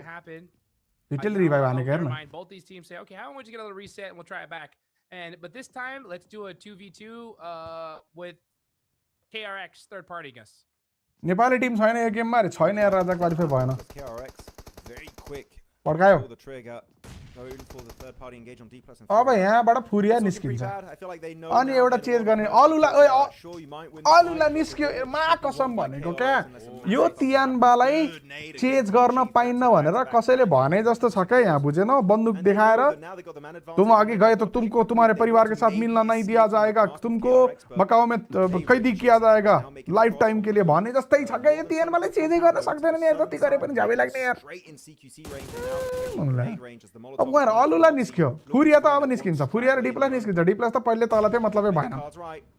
डिटेल रिवाइव आने का ना both these teams say okay how about you get a little reset and we'll try it back but this time let's do a 2v2 with KRX third party guys Nepali team छैन यो गेममा रे छैन यार Raja qualify भएन KRX very quick पड्कायो pull the trigger going for the third party engage on Dplus and अब यहाँबाट फुरिया निस्किन्छ अनि एउटा चेज गर्ने अलुला अलुला निस्क्यो मा कसम भनेको क्या यो तियानबालाई चेज गर्न पाइन्न भनेर कसैले भने जस्तो छ क्या यहाँ बुझेन बन्दुक देखाएर तुम अघि गए तो तुमको तुम्हारे परिवार के साथ मिलना नहीं दिया जाएगा तुमको मकाओ में कैदी किया जाएगा लाइफ टाइम के लिए भने जस्तै छ क्या यो तियानबालाई चेजै गर्न सक्दैन नि यार जति गरे पनि झ्याबै लाग्ने यार अब गएर अलुला निस्क्यो फुरिया त अब निस्किन्छ फुरिया र डिप्लस निस्किन्छ डिप्लस त पहिले तल थियो मतलबै भएन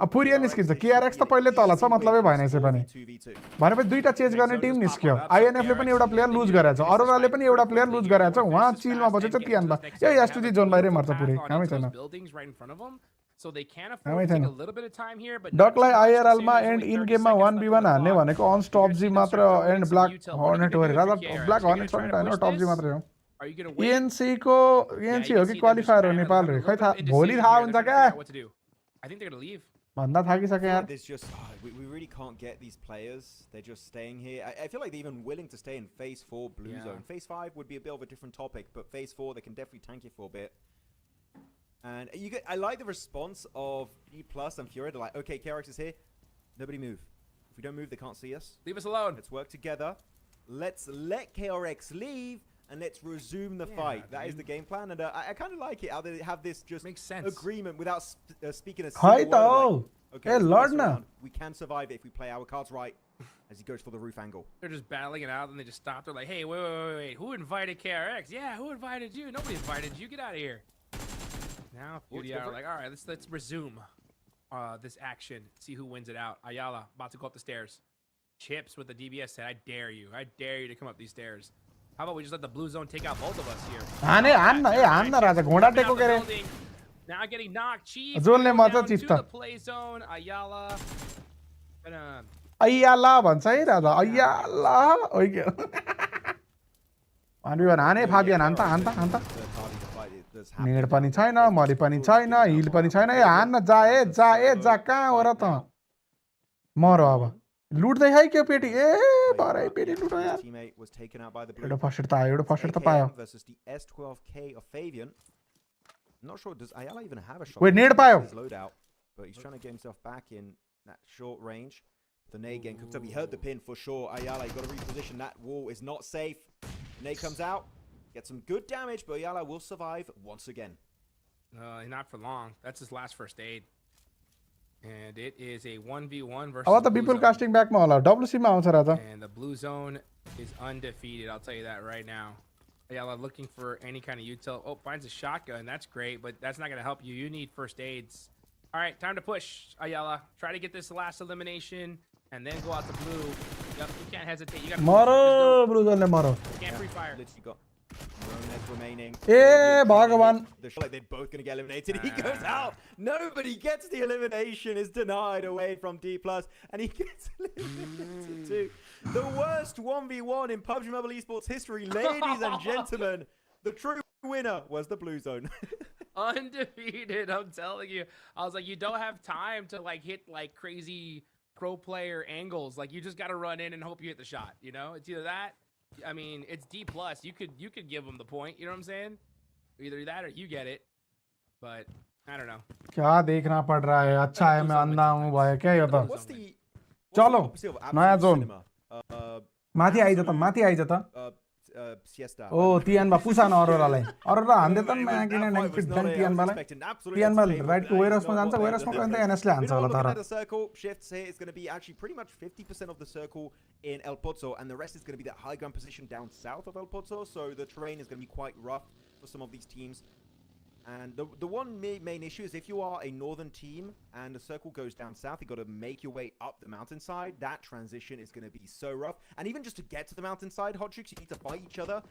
अब फुरिया निस्किन्छ केआरएक्स त पहिले तल छ मतलबै भएन यसै पनि भनेपछि दुईटा चेन्ज गर्ने टिम निस्क्यो आइएनएफ ले पनि एउटा प्लेयर लुज गरेछ अरोराले पनि एउटा प्लेयर लुज गरेछ उहाँ चिलमा बसेछ तियानमा ए एस2जी जोन बाहिरै मर्छ पुरै कामै छैन So they can afford to take a little bit of time here, but डकलाई आईआरएल मा एन्ड इन गेममा 1v1 हान्ने भनेको अन स्टप जी मात्र एन्ड ब्ल्याक हर्नेट हो रे राजा ब्ल्याक हर्नेट पनि हैन टप जी मात्र हो एएनसी को एएनसी हो कि क्वालिफायर हो नेपाल रे खै थाहा भोलि थाहा हुन्छ क्या I think they're going to leave. भन्दा थाकिसके यार There's just we really can't get these players. They're just staying here. I feel like they're even willing to stay in phase 4 blue zone. Phase 5 would be a bit of a different topic, but phase 4 they can definitely tank it for a bit. And I like the response of Dplus and FURIA. They're like, okay, KRX is here. Nobody move. If we don't move, they can't see us. Leave us alone. Let's work together. Let's let KRX leave. And let's resume the fight. That is the game plan, and I kind of like it how they have this just makes sense agreement without speaking a single word. Like, okay, Lord, no. We can survive it if we play our cards right. As he goes for the roof angle, they're just battling it out, and they just stop. They're like, "Hey, wait! Who invited KRX? Yeah, who invited you? Nobody invited you. Get out of here!" Now FURIA are like, "All right, let's resume this action. See who wins it out." Ayala about to go up the stairs. Chips with the DBS said, "I dare you! I dare you to come up these stairs." How about we just let the blue zone take out both of us here? हान्न राजा घोडा टेको के रे Now getting knocked. Chief जोनले मर्छ down cheap to त the play zone. Ayala. अय्याला भन्छ है राजा अय्याला ओइ के अनि हाने फाबियन हान्ता नेड पनि छैन मरि पनि छैन हिल पनि छैन ए हान्न जा कहाँ हो र त मर अब लुट्दै है के पेटी ए बारै पेटी लुट्यो यार एउटा फर्स्ट त आयो एउटा फर्स्ट त पायो versus the S2G of Fabian. Not sure does Ayala even have a shot. Wait, नेड पायो but he's trying to get himself back in that short range. The nade getting cooked up. He heard the pin for sure. Ayala, you got to reposition. That wall is not safe. Nade comes out, gets some good damage, but Ayala will survive once again. Not for long. That's his last first aid. And it is a 1v1 versus अब त people casting ब्याकमा होला डब्ल्युसी मा आउँछ राजा and the blue zone is undefeated. I'll tell you that right now. Ayala looking for any kind of util. Oh, finds a shotgun. That's great, but that's not going to help you. You need first aids. All right, time to push, Ayala. Try to get this last elimination and then go out to blue. Yep, you can't hesitate. You got to Maro, Bruzole Maro. Can't free fire. Literally got Rones remaining. Bhagavan. They feel like they're both going to get eliminated. He goes out. Nobody gets the elimination. Is denied away from Dplus. And he gets eliminated too. The worst 1v1 in PUBG Mobile Esports history. Ladies and gentlemen, the true winner was the blue zone. Undefeated, I'm telling you. I was like, you don't have time to like hit like crazy pro player angles. Like you just got to run in and hope you hit the shot. You know, it's either that. I mean, it's D+. You could give them the point. You know what I'm saying? Either that or you get it. But I don't know. क्या देखना पड़ रहा है अच्छा है मैं अंधा हूँ भाई क्या ये तो What's the चलो नया जोन माथि आइज त Siesta. ओ Tianba पुसान अरोरालाई अरोरा हान्दै त म्याकिने नेगेटिभ डन Tianbaलाई Tianba राइट टु वेयरहाउसमा जान्छ वेयरहाउसमा गयो भने त एनएसले हान्छ होला तर The circle shifts here is going to be actually pretty much 50% of the circle in El Pozo, and the rest is going to be that high ground position down south of El Pozo. So the terrain is going to be quite rough for some of these teams. And the one main issue is if you are a northern team and the circle goes down south, you got to make your way up the mountainside. That transition is going to be so rough. And even just to get to the mountainside, Hot Chicks, you need to fight each other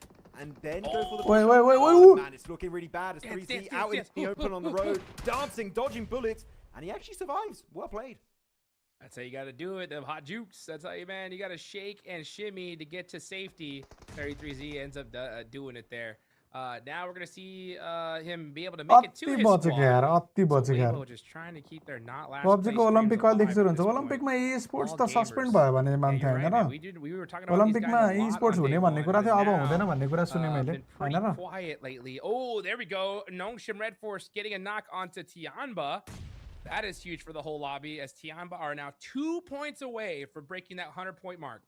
and then go for the push. Wait. Man, it's looking really bad. It's 3Z out in the open on the road, dancing, dodging bullets, and he actually survives. Well played. That's how you got to do it. The hot jukes. That's how you, man. You got to shake and shimmy to get to safety. 33Z ends up doing it there. Now we're gonna see him be able to make it to his squad. Weibo just trying to keep their not last place. PUBG को Olympic कहिले देखिसक्नु हुन्छ ओलम्पिकमा esports त suspend भयो भने मान्थे हैन र We were talking about ओलम्पिकमा esports हुने भन्ने कुरा थियो अब हुँदैन भन्ने कुरा सुने मैले हैन र quiet lately. Oh, there we go. Nongshim RedForce getting a knock onto Tianba. That is huge for the whole lobby, as Tianba are now 2 points away from breaking that 100-point mark.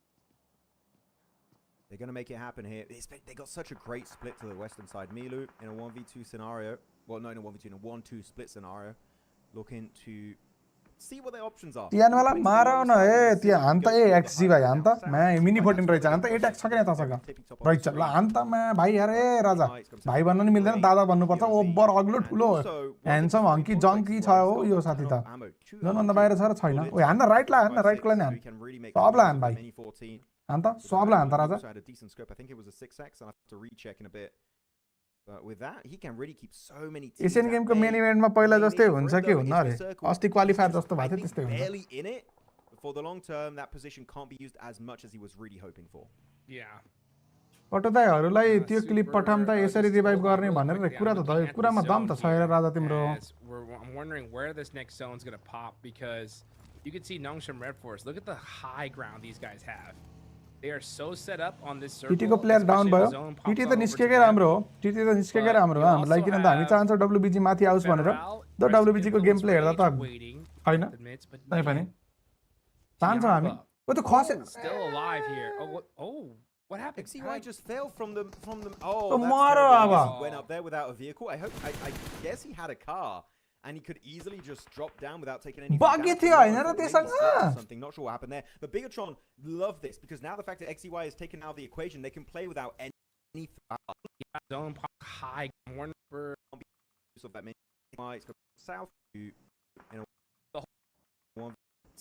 They're going to make it happen here. They got such a great split to the western side. Milu in a 1v2 scenario. Well, no, in a 1v2, in a 1-2 split scenario. Looking to see what their options are. Tian वाला मारो न ए Tian अन्त ए XD भाइ अन्त मैं mini 14 रहेछ अन्त 8 x छ के तसँग रहेछ ल अन्त मैं भाइ यार ए राजा भाइ भन्न नि मिल्दैन दादा भन्नु पर्छ ओभर अग्लो ठुलो ह्यान्डसम हंकी जंकी छ हो यो साथी त जोन भन्दा बाहिर छ र छैन ओ हान्न राइट ला हान सबला हान भाइ अन्त सबला हान त राजा I had a decent scope. I think it was a 6x. I'll have to recheck in a bit. But with that, he can really keep so many teams. Asian game को मेन इभेन्टमा पहिला जस्तै हुन्छ कि हुन्न रे अस्ति qualifier जस्तो भएको थियो त्यस्तै हुन्छ Barely in it. But for the long term, that position can't be used as much as he was really hoping for. Yeah. पटदाइहरुलाई त्यो क्लिप पठाम त यसरी रिभाइभ गर्ने भनेर कुरा त कुरामा दम त छ राजा तिम्रो I'm wondering where this next zone's going to pop, because you can see Nongshim RedForce. Look at the high ground these guys have. They are so set up on this circle. TT को player down भयो TT त निस्केकै राम्रो हो TT त निस्केकै राम्रो हो हामीलाई किन त हामी चाहन्छौ WBG माथि आओस् भनेर द WBG को गेम प्ले हेर्दा त हैन तै पनि चाहन्छौ हामी ओ त खसे Still alive here. Oh, what happened? XCY just fell from them. Oh, तो मारो अब went up there without a vehicle. I guess he had a car. And he could easily just drop down without taking any damage. Something, not sure what happened there. But Bigetron love this, because now the fact that XCY is taken out of the equation, they can play without any zone high one for of that many. It's got south to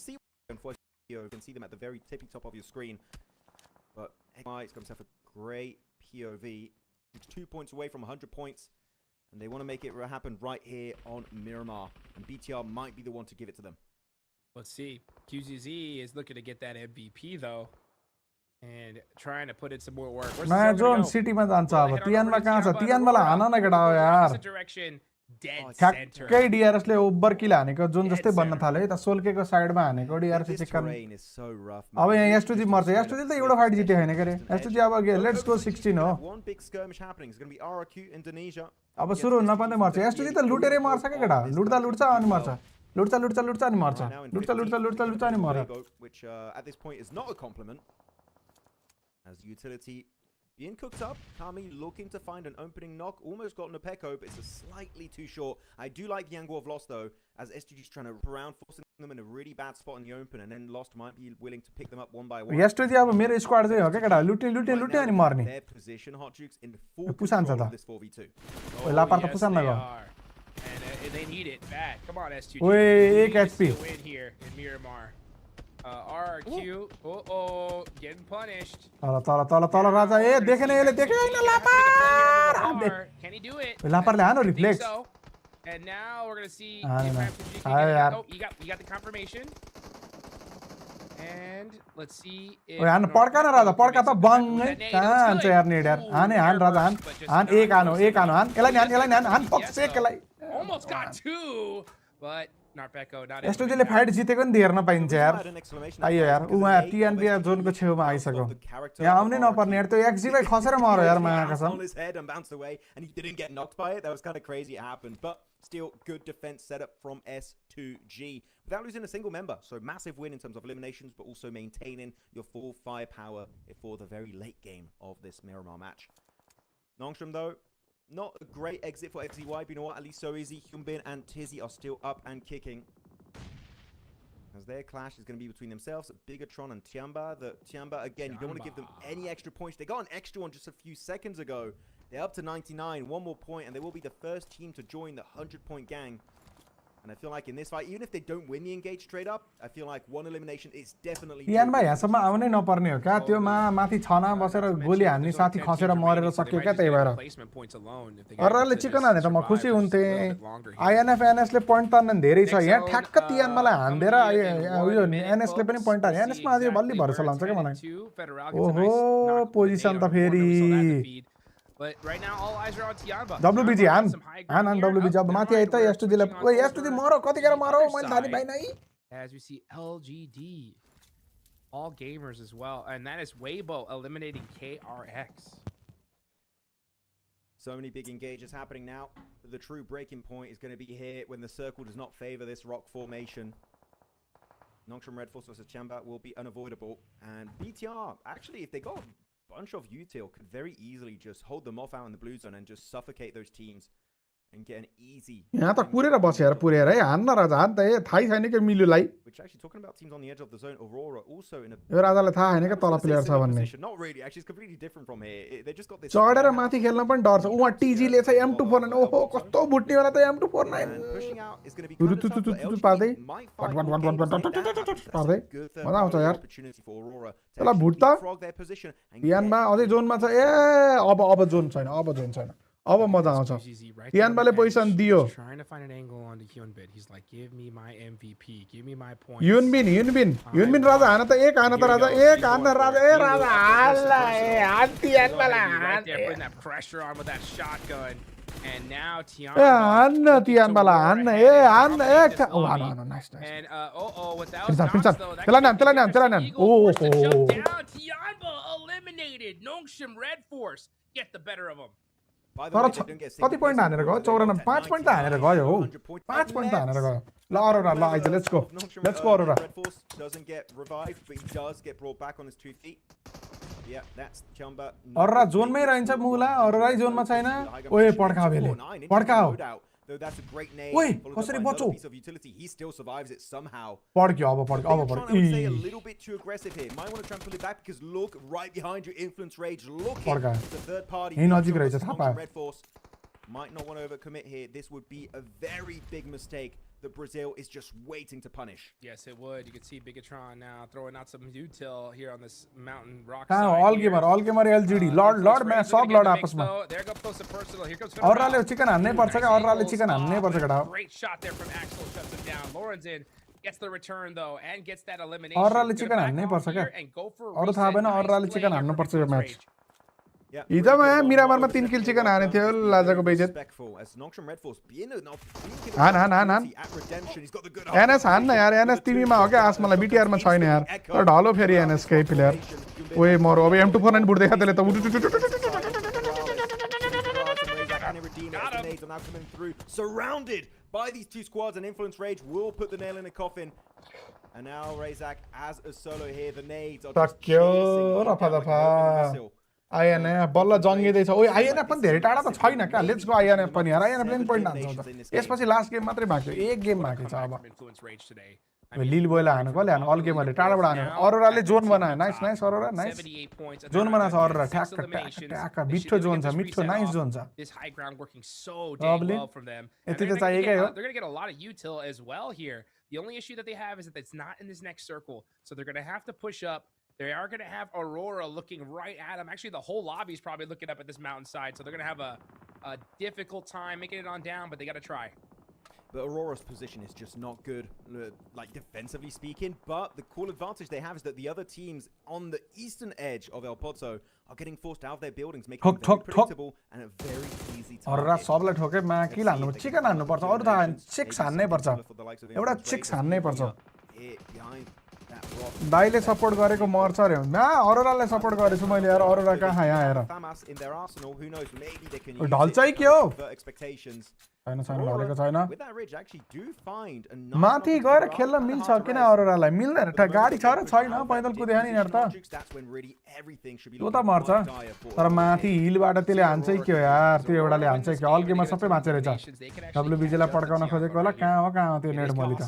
see you can see them at the very tippy top of your screen. But XCY has got himself a great POV. It's 2 points away from 100 points. And they want to make it happen right here on Miramar. And BTR might be the one to give it to them. Let's see. QZZ is looking to get that MVP, though. And trying to put in some more work. मैं John city में जान्छ अब Tianba कहाँ छ Tianbaलाई हान न केटा हो यार ठ्याक्कै DRS ले ओभर किल हानेको जोन जस्तै बन्न थाल्यो है त सोल्केको साइडमा हानेको DRS चिकन अब यहाँ S2G मर्छ S2G त एउटा फाइट जिते हैन के रे S2G अब लेट्स गो 16 हो One big skirmish happening is going to be RQ Indonesia. अब सुरु हुन पनि मर्छ S2G त लुटेरै मर्छ के केटा लुट्छ अनि मर्छ लुट्छ अनि मर्छ लुट्छ अनि मर्छ which at this point is not a compliment, as utility being cooked up. Kami looking to find an opening knock. Almost got Napeko, but it's slightly too short. I do like the angle of Lost, though, as STG's trying to around, forcing them in a really bad spot in the open, and then Lost might be willing to pick them up one by one. Yesterday, अब मेरो squad चाहिँ हो के केटा लुटे अनि मर्ने Their position, Hot Jukes in full पुसान छ control त of this 4v2. पहिला पार त पुसान नगयो They need it bad. Come on, S2G. Wait, We एक need to see HP. a win here in Miramar. RRQ. Oh, getting punished. तल राजा ए देखेन यसले देखेन लापार Can he do it? लापारले हानो I think reflex so. And now we're gonna see if I don't know. M2G Ah, can get it. yaar. Oh, you got the confirmation. And let's see if ओए हान पड्का न राजा पड्का त बङ है कहाँ हान्छ यार नेड यार हाने हान राजा हान एक हानो हान यसलाई हान हान पक्ष एकलाई almost got two, but MACAO not S2G ले फाइट जितेको नि धेर्न पाइन्छ यार आइयो यार उहाँ TNB जोनको छेउमा आइसक्यो यहाँ आउनै नपर्ने यार त्यो XG खसेर मर्यो यार मायाका on his head and bounced away, and he didn't get knocked by it. That was kind of crazy. It happened, but still good defense setup from S2G without losing a single member. So massive win in terms of eliminations, but also maintaining your full firepower for the very late game of this Miramar match. Nongshim though, not a great exit for FZY, but you know what? At least so easy. Hyunbin and Tizzy are still up and kicking. As their clash is going to be between themselves, Bigetron and Tianba. The Tianba, again, you don't want to give them any extra points. They got an extra one just a few seconds ago. They're up to 99, one more point, and they will be the first team to join the 100-point gang. And I feel like in this fight, even if they don't win the engage straight up, I feel like one elimination is definitely... TNB यहाँसम्म आउनै नपर्ने हो क्या त्यो माथि छना बसेर गोली हान्ने साथी खसेर मरेर सक्यो क्या त्यही भएर अरूले चिकन हाने त म खुसी हुन्थेँ INF NS ले पोइन्ट तान्न धेरै छ यहाँ ठ्याक्क TNBलाई हान्देर उयो NS ले पनि पोइन्ट हाने NS मा अझै बल्ली भरोसा लाग्छ क्या मलाई ओहो पोजिसन त फेरि But right now, all eyes are on Tianba. WBG हान WBG अब माथि आइ त S2G ले ओए S2G मरो कतिखेर मरो मैले थाहा पाइन है As we see LGD, all gamers as well, and that is Weibo eliminating KRX. So many big engages happening now. The true breaking point is going to be here when the circle does not favor this rock formation. Nongshim RedForce versus Tianba will be unavoidable, and BTR actually, if they got a bunch of util, could very easily just hold them off out in the blue zone and just suffocate those teams and get an easy. यहाँ त पुरेर बस्यो यार पुरेर है हान्न राजा हान त ए थाहै छैन के मिलुलाई Which actually talking about teams on the edge of the zone, Aurora also in a यो राजालाई थाहा हैन के तल प्लेयर छ भन्ने position. Not really, actually it's completely different from here. They just got this चढेर माथि खेल्न पनि डर छ उहाँ TG ले छ M249 ओहो कस्तो बुट्ने वाला त M249 and pushing out is going to be टुरु kind of टुटु tough, टुटु but पार्दै LGD might वाट find वाट वाट games वाट like that. That's पार्दै a good third मजा आउँछ party यार opportunity for Aurora to त्यसलाई actually भुट त leapfrog their position and तियानमा अझै जोनमा छ ए अब जोन छैन अब मजा आउँछ तियानबाले पोजिसन दियो Trying to find an angle on the Hyunbin. He's like, give me my MVP, give me my points. युनबिन राजा हान त एक हान त राजा एक हान राजा ए राजा हाल्ला ए हान तियानबाला हान Right there, putting that pressure on with that shotgun. And now A Tianba. हान तियानबाला हान ए हान एक ओ हान nice And with that Pinsan. though, that Telan could be yan. the Eagle forced to Oh. jump down. Tianba eliminated. Nongshim RedForce get the better of him. By the तर way, they didn't get a कति single point हानेर गयो 54 5 point हानेर गयो हो 5 point हानेर गयो ल अरोरा ल आइज let's go Arora RedForce doesn't get revived, but he does get brought back on his 2 feet. Yeah, that's Tianba. Aurora जोनमै रहन्छ मुला अरोरै जोनमा छैन ओए पड्काओ बेले पड्काओ Though that's a great name. Oye, followed up कसरी by another बच्चौ piece of utility. He still survives it somehow. पड्क्यो अब Bigetron, I would say a little bit too aggressive here. Might want to try and pull it back because look right behind you, Influence Rage looking पड्का the third party. यही नजिक रहेछ थाहा पायो RedForce might not want to overcommit here. This would be a very big mistake that Brazil is just waiting to punish. Yes, it would. You can see Bigetron now throwing out some util here on this mountain rock कहाँ side. All Gamer LGD lord match सब lord आपसमा There goes close to personal. Here comes अरोराले chicken हान्नै पर्छ के अरोराले chicken हान्नै पर्छ केटा Great shot there from Axel, shuts him down. Lauren's in, gets the return though, and gets that elimination. अरोराले Gonna chicken back हान्नै off पर्छ here के and go for a अरु थाहा reset. भएन Nice अरोराले play चिकन here हान्नु from पर्छ यो Influence match Rage. Yeah, हिजोमा Brazil मिरामारमा won 3 किल chicken हाने थियो respectful लाजाको बेइज्जत as Nongshim RedForce being given हान at redemption. He's got the good NS हान्न यार एनएस तिमीमा हो क्या आस मलाई BTR मा छैन यार तर ढलो फेरि एनएस कै प्लेयर ओए मरो अब M249 बुट्दै खा त्यसले त now coming through, surrounded by these two squads, and Influence Rage will put the nail in the coffin. And now Razak as a solo here, the nades are just सक्यो रफा दफा INF बल्ल जङ्गिँदैछ ओइ INF पनि धेरै टाढा त छैन क्या लेट्स गो आइएनएफ पनि यार आइएनएफ पनि पोइन्ट हान्छ यसपछि लास्ट गेम मात्रै बाँकी एक गेम बाँकी छ अब Influence Rage today. लील बोयला हानु कसले हानु अल गेमरले टाढाबाट हानु अरोराले जोन बनायो nice nice Aurora nice zone बनाछ अरोरा ठ्याक्क ठ्याक्क ठ्याक्क मिठो जोन छ मिठो नाइस जोन छ This high ground working so dang Lovely. well from them. यति And they're त gonna चाहिएकै हो they're gonna get a lot of util as well here. The only issue that they have is that it's not in this next circle. So they're gonna have to push up. They are gonna have Aurora looking right at them. Actually, the whole lobby is probably looking up at this mountainside. So they're gonna have a difficult time making it on down, but they gotta try. But Aurora's position is just not good, like defensively speaking. But the cool advantage they have is that the other teams on the eastern edge of El Pozo are getting forced out of their buildings, making them very predictable and a very easy Arora target. सबलाई ठोके मा किल हान्नु chicken हान्नु पर्छ अरु त chicks हान्नै पर्छ एउटा चिक्स हान्नै पर्छ दाइले सपोर्ट गरेको मर्छ रे मा अरोराले सपोर्ट गरेछु मैले यार अरोरा कहाँ यहाँ हेर ढल्छ है के हो छैन छैन ढलेको छैन माथि गएर खेल्न मिल्छ किन अरोरालाई मिल्दैन गाडी छ र छैन पैदल कुद्यो नि यार त त्यो त मर्छ तर माथि हिलबाट त्यसले हान्छ कि हो यार त्यो एउटाले हान्छ कि अल गेममा सबै बाँचे रहेछ डब्ल्युबिजी लाई पड्काउन खोजेको होला कहाँ हो त्यो नेट मोली त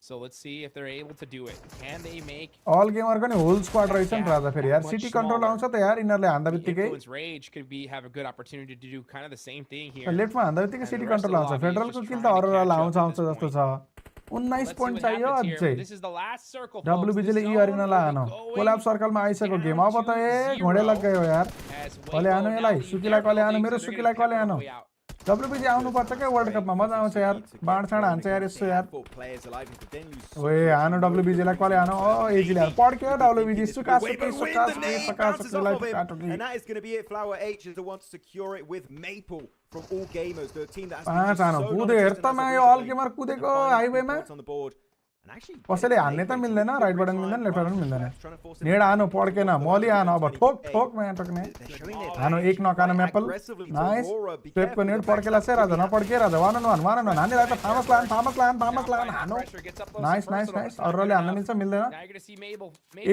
So let's see if they're able to do it. Can they make all gamer को नि होल स्क्वाड रहेछ नि राजा फेरि यार सिटी कन्ट्रोल आउँछ त यार इनरले हान्दा बित्तिकै Influence Rage could be have a good opportunity to do kind of the same thing here. लेफ्टमा हान्दा बित्तिकै सिटी कन्ट्रोल आउँछ फेडरलको किल त अरोरालाई आउँछ जस्तो छ 19 पोइन्ट चाहियो अझै This is the last circle. डब्ल्युबिजी ले eArena ला हानो कोल्याब सर्कलमा आइसक्यो गेम अब त ए घोडे लग गयो यार कले हानो यसलाई सुकीलाई कले हानो मेरो सुकीलाई कले हानो डब्ल्युबिजी आउनु पर्छ के वर्ल्ड कपमा मजा आउँछ यार बाणछाड हान्छ यार यसो यार ओए हानो डब्ल्युबिजी लाई कले हानो ओ एजीले यार पड्क्यो डब्ल्युबिजी सुका and that is going to be it. Flower H is the one to secure it with Maple from All Gamers, the team that has पाँच हानो कुदे हेर्तामा यो अल गेमर कुदेको हाइवेमा on the board. And actually कसैले हान्ने त मिल्दैन right button मिल्दैन लेफ्ट बटन मिल्दैन नेड हानो पड्केन मली हानो अब ठोक ठोक मा टक्ने हानो एक नकानो म्यापल nice स्टेपको Ned पड्केला say Raja नपड्के Raja 1 on 1 हान्नेलाई त थामस लान हानो नाइस नाइस नाइस अरूले हान्न मिल्छ मिल्दैन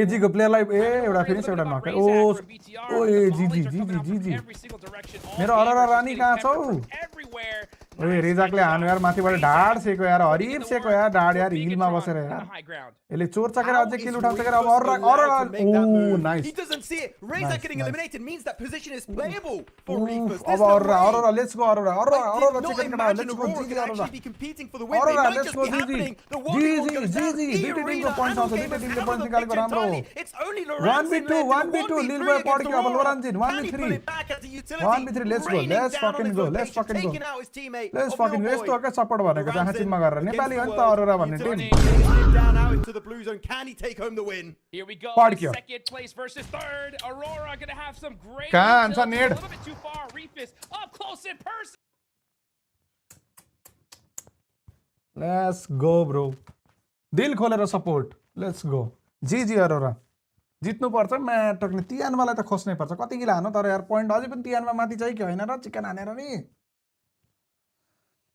एजी को प्लेयरलाई ए एउटा फिनिश एउटा नक ओ ए जी मेरो अरोरा रानी कहाँ छौ ओए रेजाकले हानो यार माथिबाट ढाड सेको यार हरिर सेको यार ढाड यार हिलमा बसेर यार यसले चोर चकेर अझै किल उठाउँछ के अब अरोरा ओ nice he doesn't see it. Reza getting eliminated means that position is playable for Reefers. अब Aurora let's go Aurora chicken कटा लेट्स गो जी Aurora be competing for the win. Aurora They might let's just go be happening. The one जी दुईटै टिमको point आउँछ दुईटै टिमले point निकालेको राम्रो It's only Lorenz 1v2 लिलवे पड्क्यो अब लोरान्जिन 1v3 let's go let's fucking go let's fucking go यस्तो के सपोर्ट भनेको जहाँ टिममा गरेर नेपाली हो नि त अरोरा भन्ने team down out into the blue zone. Can he take home the win? Here we go. Pardkyo. Second place versus third. Aurora gonna have some great. Can a need. little bit too far. Reefus up close in person. Let's go, bro. दिल खोलेर support let's go जी अरोरा जित्नु पर्छ match टक्ने तियानवालाई त खोज्नै पर्छ कति किला हानो तर यार पोइन्ट अझै पनि तियानमा माथि चाहिँ के होइन र चिकन हानेर नि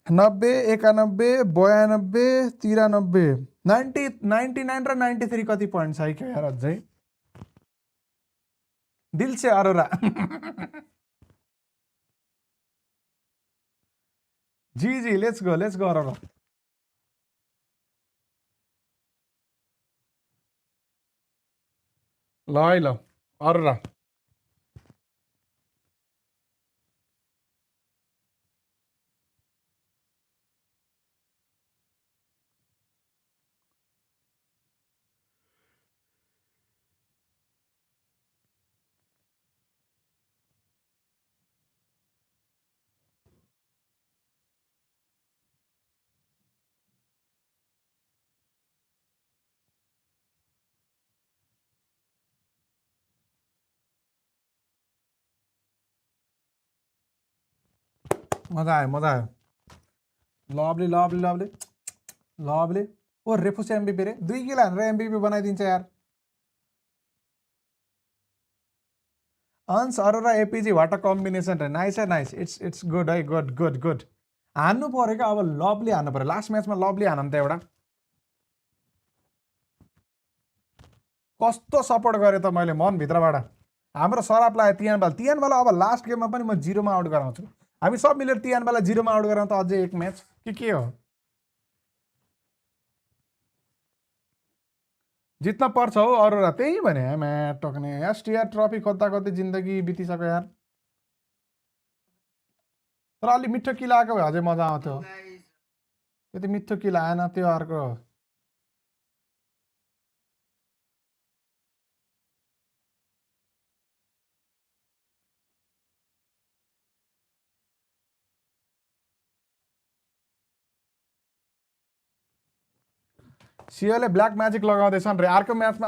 90 91 92 93 99 र 93 कति पोइन्ट छ के यार अझै दिल से अरोरा जी लेट्स गो अरोरा ल अरोरा मजा आयो लभली ओ रेफुस एमबीपी रे 2 किल हानेर एमबीपी बनाइदिन्छ यार Ann's Arora APG what a combination रे नाइस इट्स गुड है गुड हान्नु पर्यो क्या अब लभली हान्नु पर्यो लास्ट म्याचमा लभली हान्न त एउटा कस्तो सपोर्ट गरे त मैले मन भित्रबाट हाम्रो सराप लाग्यो तियानवाला अब लास्ट गेममा पनि म 0 मा आउट गराउँछु हामी सब मिलेर तियानवाला 0 मा आउट गराउँ त अझै एक म्याच के हो जित्न पर्छ हो अरोरा, त्यही भने म्याच टक्ने एसटिआर ट्रफी खोज्दा खोज्दै जिन्दगी बितिसक्यो यार। तर अलि मिठो किला आएको भए अझै मजा आउँथ्यो। त्यति मिठो किला आएन त्यो अर्को। सियोले ब्ल्याक म्याजिक लगाउँदैछन् रे अर्को म्याचमा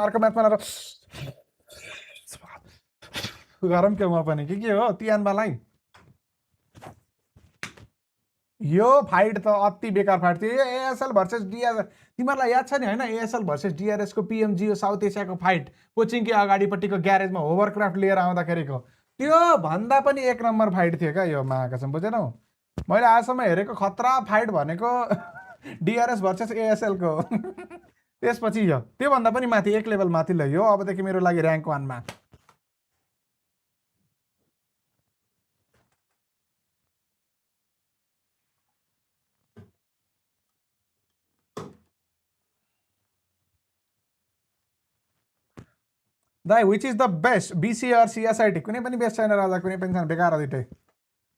गरम के म पनि के हो तियानबालाई। यो फाइट त अति बेकार फाइट थियो। एएसएल भर्सेस डिआर, तिमीहरूलाई याद छ नि होइन? एएसएल भर्सेस डिआरएस को पिएमजी साउथ एसियाको फाइट कोचिङकै अगाडिपट्टिको ग्यारेजमा होभरक्राफ्ट लिएर आउँदाखेरिको त्यो भन्दा पनि एक नम्बर फाइट थियो क्या यो। महाकसम बुझेनौ? मैले आजसम्म हेरेको खतरा फाइट भनेको डिआरएस भर्सेस एएसएल को। त्यसपछि यो त्योभन्दा पनि माथि एक लेभल माथि लग्यो अबदेखि मेरो लागि र्याङ्क 1 मा। दाइ which is the best BCR CSIT? कुनै पनि बेस्ट छैन राजा, कुनै पनि छैन, बेकार दुइटै।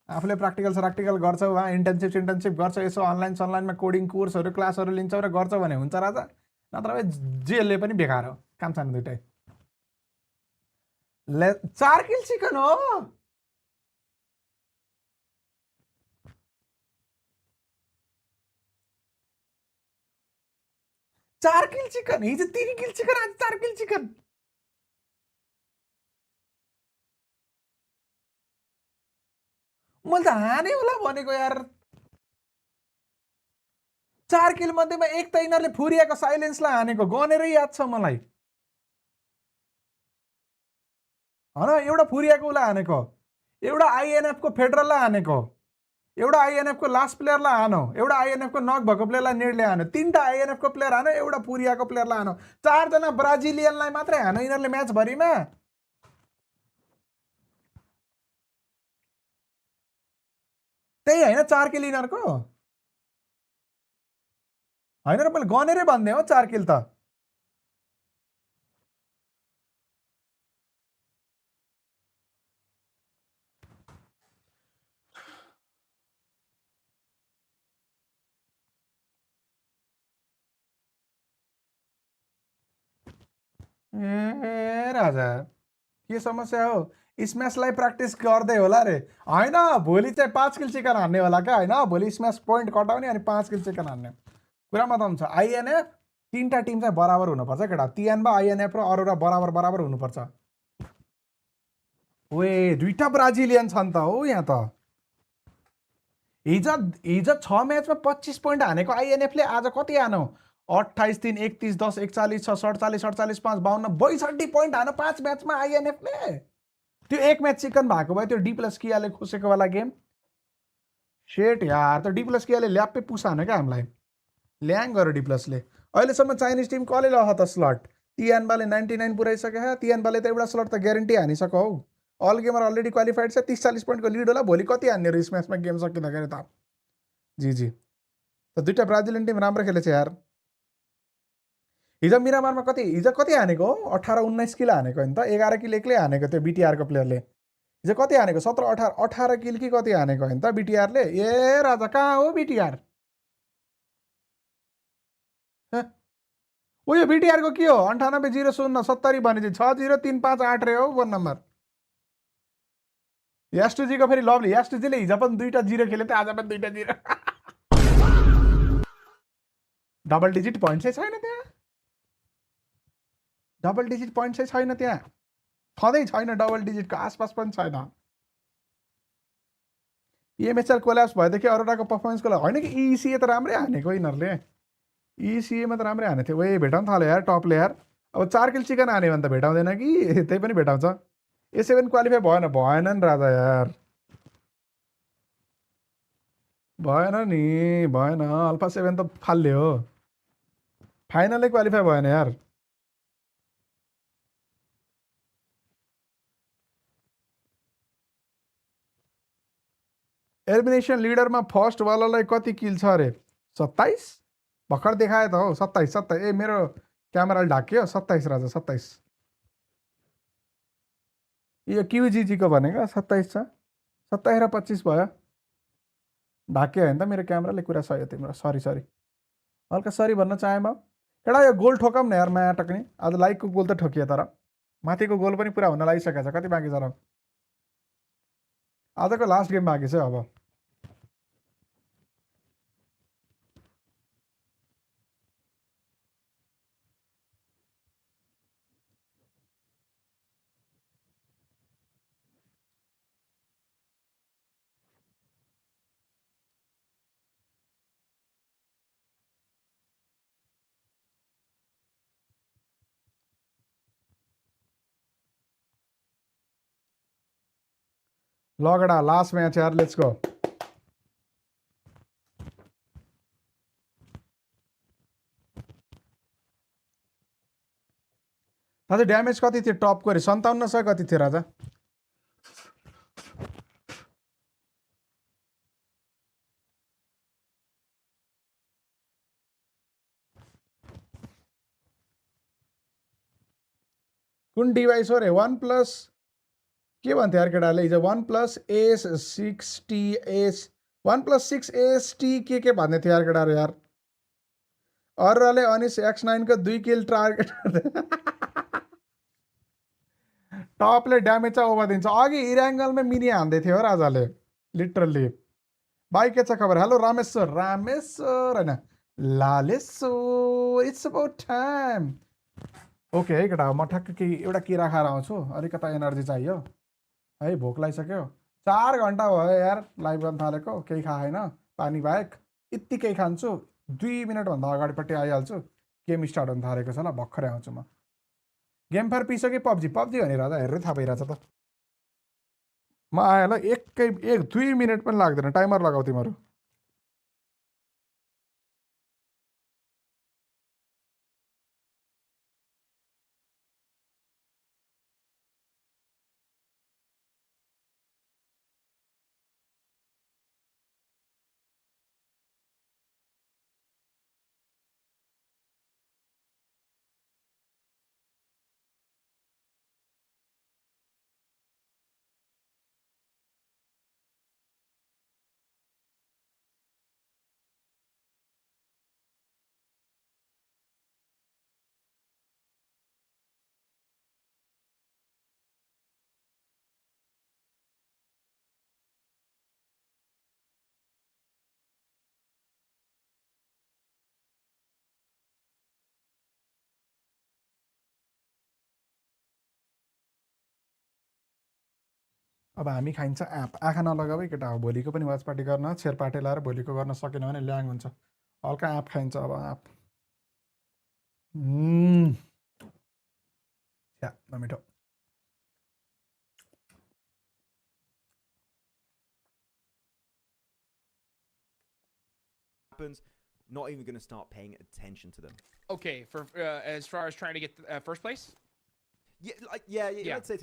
आफूले प्र्याक्टिकल गर्छौ वा इन्टर्नसिप गर्छौ, यसो अनलाइन सनलाइनमा कोडिङ कोर्सहरू क्लासहरू लिन्छौ र गर्छौ भने हुन्छ राजा, नत्र जेलले पनि बेकार हो, काम छैन दुइटै। 4 किल चिकन हो। चार किल चिकन, हिजो 3 किल चिकन, आज 4 किल चिकन। मैले त हाने होला भनेको यार। 4 किल मध्येमा एक त यिनीहरूले फुरियाको साइलेन्सलाई हानेको गनेरै याद छ मलाई होइन। एउटा फुरियाको उसलाई हानेको, एउटा आइएनएफ को फेडरललाई हानेको, एउटा आइएनएफ को लास्ट प्लेयरलाई हानो, एउटा आइएनएफ को नक भएको प्लेयरलाई नेडले हानो, 3टा आइएनएफ को प्लेयर हानो, एउटा फुरियाको प्लेयरलाई हानो, 4 जना ब्राजिलियनलाई मात्रै हानो यिनीहरूले म्याच भरिमा। त्यही होइन 4 किल यिनीहरूको होइन र, मैले गनेरै भन्ने हो 4 किल त। ए राजा के समस्या हो? स्म्यासलाई प्र्याक्टिस गर्दै होला रे होइन? भोलि चाहिँ 5 किल चिकन हान्ने होला क्या होइन? भोलि स्म्यास पोइन्ट कटाउने अनि 5 किल चिकन हान्ने कुरामा त हुन्छ। आइएनएफ 3टा टिम चाहिँ बराबर हुनुपर्छ केटा। तियानबा आइएनएफ र अरोरा बराबर हुनुपर्छ। ओए 2टा ब्राजिलियन छन् त हो यहाँ त। हिजो 6 म्याचमा 25 पोइन्ट हानेको आइएनएफले आज कति हानो? 28, 3, 31, 10, 41, 6, 47, 48, 5, 52, 62 पोइन्ट हानो 5 म्याचमा आइएनएफले। त्यो एक म्याच चिकन भएको भए त्यो Dplus KIAले खोसेको वाला गेम। सेट यार, त Dplus KIAले ल्यापै पुसानो क्या हामीलाई, ल्याङ गर्यो Dplusले। अहिलेसम्म चाइनिज टिम कसले लह त स्लट? तियानबाले 99 पुऱ्याइसक्यो। तियानबाले त एउटा स्लट त ग्यारेन्टी हानिसक्यो हौ। अल गेमर अलरेडी क्वालिफाइड छ, 30-40 पोइन्टको लिड होला। भोलि कति हान्ने र स्म्याचमा गेम सकिँदाखेरि त? जी त 2टा ब्राजिलियन टिम राम्रो खेलेछ यार। हिजो मिरामारमा कति हानेको हो? 18-19 किल हानेको होइन त? 11 किल एक्लै हानेको त्यो बिटिआरको प्लेयरले। हिजो कति हानेको? 17-18 किल कि कति हानेको होइन त बिटिआरले? ए राजा कहाँ हो बिटिआर? ओ यो बिटिआरको के हो? 98-0-0-70 भनेपछि 60-358 रे हो फोन नम्बर। S2G को फेरि लभली। S2G ले हिजो पनि 2टा 0 खेले त, आज पनि 2टा 0। डबल डिजिट पोइन्ट चाहिँ छैन त्यहाँ, डबल डिजिट पोइन्ट चाहिँ छैन त्यहाँ, छँदै छैन, डबल डिजिटको आसपास पनि छैन। पिएमएचआर कोल्याप्स भएदेखि अरोराको पर्फर्मेन्सको लागि होइन कि इसिए त राम्रै हानेको यिनीहरूले, इसिएमा त राम्रै हानेको थियो। ओए भेटाउनु थाल्यो यार टपले यार। अब 4 किल चिकन हान्यो भने त भेटाउँदैन कि? त्यही पनि भेटाउँछ। A7 क्वालिफाई भएन नि राजा यार, भएन नि, भएन। अल्फा 7 त फाल्यो हो, फाइनलै क्वालिफाई भएन यार। एलिमिनेसन लिडरमा फर्स्ट वालालाई कति किल छ अरे? 27 भर्खर देखायो त हौ। 27 ए मेरो क्यामेराले ढाक्यो 27 राजा 27 यो क्युजीजीको भनेको 27 छ 27 र 25 भयो ढाक्यो होइन त मेरो क्यामेराले कुरा सही हो तिम्रो सरी हल्का सरी भन्न चाहेँ म एउटा यो गोल ठोकौँ न यार माया टक्ने आज लाइकको गोल त ठोकियो तर माथिको गोल पनि पुरा हुन लागिसकेको छ कति बाँकी छ र आजको लास्ट गेम बाँकी छ अब लगडा लास्ट म्याच यार लेट्स गो दाजु ड्यामेज कति थियो टपको अरे 5700 कति थियो राजा कुन डिभाइस हो रे OnePlus के भन्थ्यो यार केटाले हिजो OnePlus S60s OnePlus 6ST के भन्दै थियो यार केटाहरू यार अरूले अनिस X9 को 2 किल टार्गेट टपले ड्यामेज चाहिँ ओभर दिन्छ अघि इराङ्गलमा मिनी हान्दै थियो राजाले लिटरली भाइ के छ खबर हेलो रामेश्वर हैन Laleshwar it's about time okay है केटा म ठ्याक्क के एउटा किरा खाएर आउँछु अलिकता एनर्जी चाहियो है भोक लागिसक्यो 4 घन्टा भयो यार लाइभ गर्न थालेको केही खाएन पानी बाहेक यत्तिकै खान्छु 2 मिनेटभन्दा अगाडिपट्टि आइहाल्छु गेम स्टार्ट हुन थालेको छ ल भर्खरै आउँछु म गेम फर पिसो कि पब्जी भनेर हेर्दै थाहा भइरहेछ त म आएँ ल 2 मिनेट पनि लाग्दैन टाइमर लगाऊ तिमीहरू अब हामी खाइन्छ एप आँखा नलगाऊ केटा हो भोलिको पनि वाच पार्टी गर्न छेरपाटे लाएर भोलिको गर्न सकेन भने ल्याङ हुन्छ हल्का एप खाइन्छ अब एप नमिठो not even going to start paying attention to them. Okay, for as far as trying to get first place? Yeah, let's say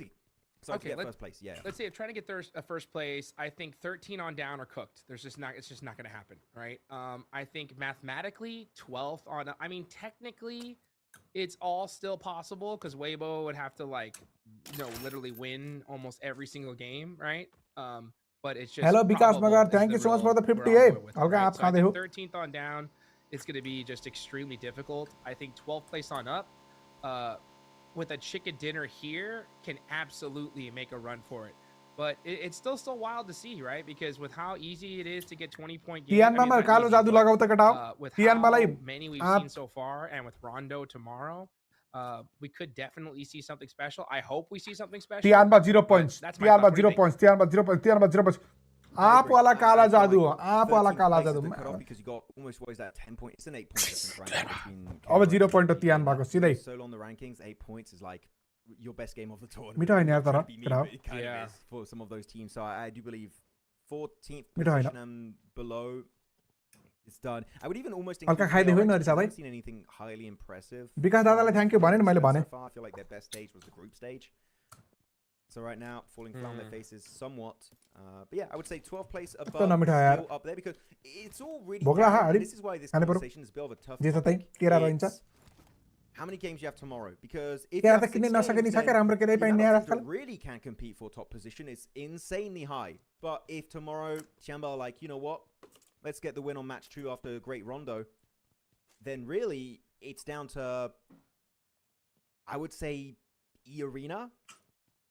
okay, first place. Yeah. Let's say if trying to get first place, I think 13 on down are cooked. It's just not going to happen, right? I think mathematically 12th on. I mean, technically, it's all still possible because Weibo would have to literally win almost every single game, right? But it's just hello Vikas Nagar, thank you so much for the 58. Right? So I think 13th on down, it's going to be just extremely difficult. I think 12th place on up, with a chicken dinner here, can absolutely make a run for it. But it's still so wild to see, right? Because with how easy it is to get 20-point games, with how many we've seen so far, and with Rondo tomorrow, we could definitely see something special. I hope we see something special. Tianba 0 points. Tianba 0 points. Tianba 0 points. Tianba 0 points. आप वाला काला जादू आप वाला काला जादू because you got almost what is that 10 points it's an 8 point difference right between अब 0 point to Tianba को सीधै so on the rankings 8 points is like your best game of the tournament. मिठो हैन यार तर yeah for some of those teams so I do believe 14th position and below it's done. I would even almost हल्का खाइदै हो न सबै seen anything highly impressive. विकास दादालाई थ्यांक यू भने नि मैले भने so far I feel like their best stage was the group stage. So right now, falling flat on their faces somewhat. But yeah, I would say 12th place above, still up there because it's all really down. This is why this conversation is a bit of a tough topic. how many games you have tomorrow? Because if Yeah, you have the 6 किन्ने games, नसक्ने छ क्या then राम्रो केही the पाइने amount यार of teams आजकल that really can compete for top position is insanely high. But if tomorrow Tianba are like, you know what, let's get the win on match 2 after a great Rondo, then really it's down to, I would say, eArena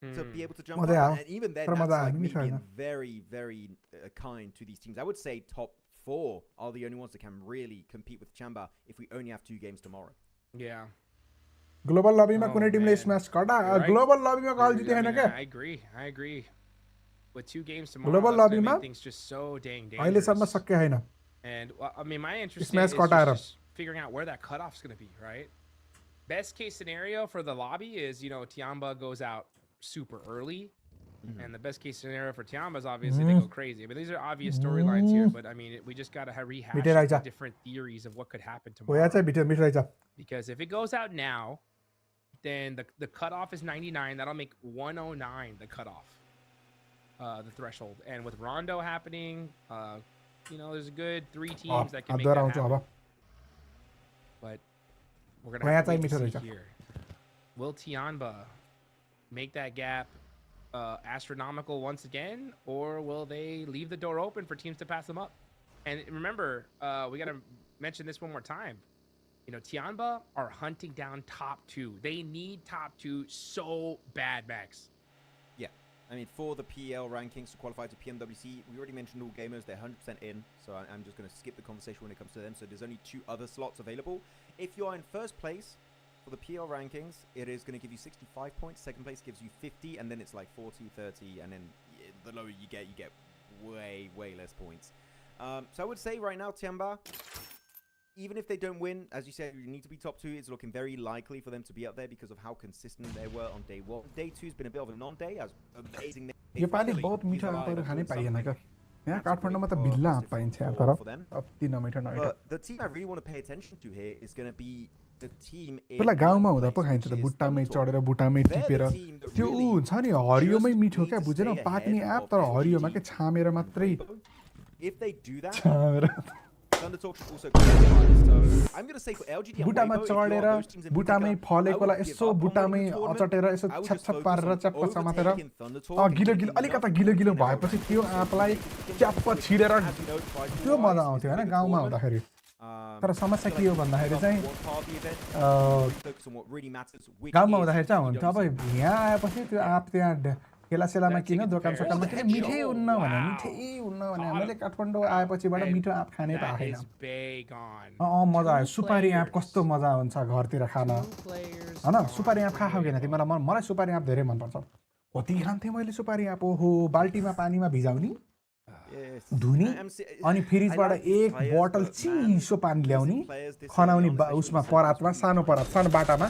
to be able to jump up. Mada And even then, तर that's मजा like आयो me मिठो being हैन very, very kind to these teams. I would say top 4 are the only ones that can really compete with Tianba if we only have 2 games tomorrow. Yeah. Global लबीमा Oh, कुनै टिमले man. Smash गर्दा You're right. Global लबीमा कल जिते I हैन mean, क्या I agree. With 2 games tomorrow, Global that's going to lobby make ma? things just so dang अहिलेसम्म dangerous. सक्के हैन And I mean, my interest Smash is कटाएर just figuring out where that cutoff's going to be, right? Best case scenario for the lobby is, you know, Tianba goes out super early. And the best case scenario for Tianba is obviously they go crazy. But these are obvious storylines here. But I mean, we just got to rehash मिठो रहेछ the different theories of what could happen होया tomorrow. चाहिँ मिठो मिठो रहेछ Because if it goes out now, then the cutoff is 99. That'll make 109 the cutoff, the threshold. And with Rondo happening, you know, there's a good 3 teams that can make other that आउँछु happen. अब But we're gonna होया have to चाहिँ wait to मिठो see रहेछ here. Will Tianba make that gap astronomical once again, or will they leave the door open for teams to pass them up? And remember, we got to mention this one more time. You know, Tianba are hunting down top 2. They need top 2 so bad, Max. Yeah. I mean, for the PL rankings to qualify to PMWC, we already mentioned all gamers. They're 100% in. So I'm just going to skip the conversation when it comes to them. So there's only 2 other slots available. If you're in first place for the PL rankings, it is going to give you 65 points. Second place gives you 50. And then it's like 40, 30. And then the lower you get way, way less points. So I would say right now, Tianba, even if they don't win, as you said, you need to be top 2. It's looking very likely for them to be up there because of how consistent they were on day 1. Day 2 has been a bit of a non-day, as amazing. यो पालि बहुत मिठो आँपहरू खानै पाइएन क्या यहाँ काठमाडौँमा त भिल्ला आँप पाइन्छ यार तर अति नमिठो नमिठो But the team I really want to pay attention to here is going to be the team in त्यसलाई गाउँमा हुँदा पो खाइन्छ त बुट्टामै चढेर बुट्टामै टिपेर त्यो ऊ हुन्छ नि हरियोमै मिठो क्या बुझेन पाक्ने आँप तर हरियोमा के छामेर मात्रै If they do that, छामेर ThunderTalk should also qualify. So I'm going to say for LGD and बुटामा Weibo, if you are चढेर those teams in बुटामै Bundesliga, I फलेकोलाई would give यसो up on बुटामै winning the tournament. अचटेर यसो I would छ्याप just छ्याप focus पारेर on च्याप्प समातेर overtaking ThunderTalk and गिलो giving गिलो them अलिकता enough गिलो गिलो points in their भएपछि own त्यो race. आँपलाई As च्याप्प you know, छिरेर prize त्यो pool-wise, मजा it's आउँथ्यो a होइन bigger गाउँमा tournament. हुँदाखेरि तर So समस्या I के feel हो like भन्दाखेरि it's चाहिँ one part of the event, focus on what really matters, which गाउँमा is हुँदाखेरि चाहिँ हुन्थ्यो अब PWC. यहाँ आएपछि त्यो आँप त्यहाँ ठेलासेलामा किन दोकान सोकानमा किन मिठै हुन्न भने मिठै हुन्न भने मैले काठमाडौँ आएपछिबाट मिठो आँप खानै That पाएन is big on. मजा आयो 2 सुपारी आँप players. कस्तो मजा हुन्छ घरतिर खान 2 players होइन on सुपारी आँप for खाऊ किन Weibo. तिमीलाई मलाई सुपारी आँप धेरै मनपर्छ कति खान्थेँ मैले सुपारी आँप ओहो बाल्टीमा पानीमा भिजाउने Yes. धुनी अनि I फ्रिजबाट like these एक players, बोतल but man, चिसो पानी ल्याउने losing players this खनाउने early on, उसमा especially परातमा सानो परात सानो बाटामा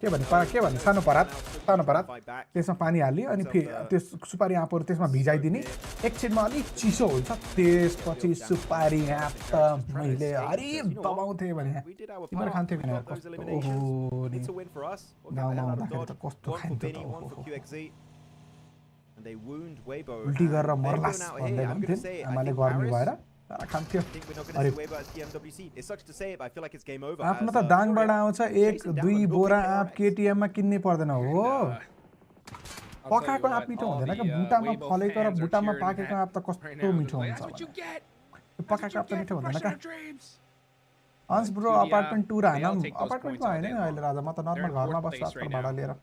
के भन्ने सानो परात fight back. त्यसमा पानी हाल्ने अनि त्यो सुपारी आँपहरू त्यसमा भिजाइदिने एकछिनमा अलिक चिसो हुन्छ त्यसपछि सुपारी आँप त मैले हरि दबाउँथेँ भने We did our तिमीहरू part. खान्थ्यौ We भने got those कस्तो eliminations. ओहो नि It's a win for us. We'll get the गाउँमा hell out of हुँदाखेरि त Dodge. कस्तो One for खाइन्छ त Vinny, one for ओहो QXZ. And they wound Weibo. उल्टी गरेर And मर्लास Weibo now भन्दै here, I'm gonna भन्थेन् say, I आमाले think गर्मी Paris, भएर तर खान्थ्यो I think we're not going to see Weibo as PMWC. It sucks to say it, but I feel like it's game over. आफ्नो as, त दाङबाट Furia आउँछ chasing एक down दुई and बोरा milking आँप ARX. केटिएममा किन्नै पर्दैन हो I'll tell you पकाएको आँप what, मिठो all हुँदैन the, क्या बुटामा Weibo फलेको र fans are बुटामा cheering पाकेको that आँप त right कस्तो now. मिठो Like, हुन्छ that's what you भने get. त्यो पकाएको आँप त मिठो हुँदैन क्या Dreams. Ann's bro QDR, apartment tour they हान all take those अपार्टमेन्टमा points all होइन day नि अहिले long. राजा म त They're नर्मल in घरमा 4th बस्छु place आजकल right भाडा now. लिएर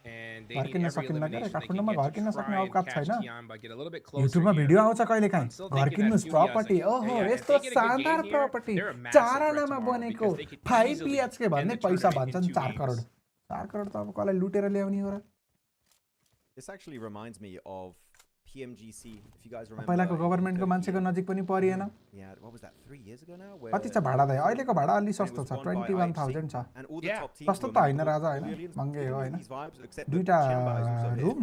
And they घर need किन्न every सकिन्न क्या elimination they can काठमाडौँमा get घर to किन्न try सक्ने and अवकात catch छैन Tianba, get a little bit closer युट्युबमा here. भिडियो आउँछ कहिले काहीँ I'm still घर thinking that किन्नुहोस् Furia is प्रपर्टी like, ओहो yeah, if यस्तो they get a good शानदार game here, property they're a massive 4 threat आनामा tomorrow बनेको because they could 5 easily PH के end भन्ने the पैसा tournament भन्छन् in 2 4 करोड games. 4 करोड त अब कसलाई लुटेर ल्याउने हो र This actually reminds me of PMGC, if you guys remember. पहिलाको गभर्नमेन्टको मान्छेको नजिक पनि परिएन Yeah, what was that, 3 years ago now? Where कति छ भाडा त अहिलेको भाडा अलि when it सस्तो was छ won by 21000 छ and all the Yeah. top teams सस्तो were त होइन Mongols, राजा होइन Mongolians, महँगै हो giving होइन these vibes, except that दुईटा Tianba is also here, room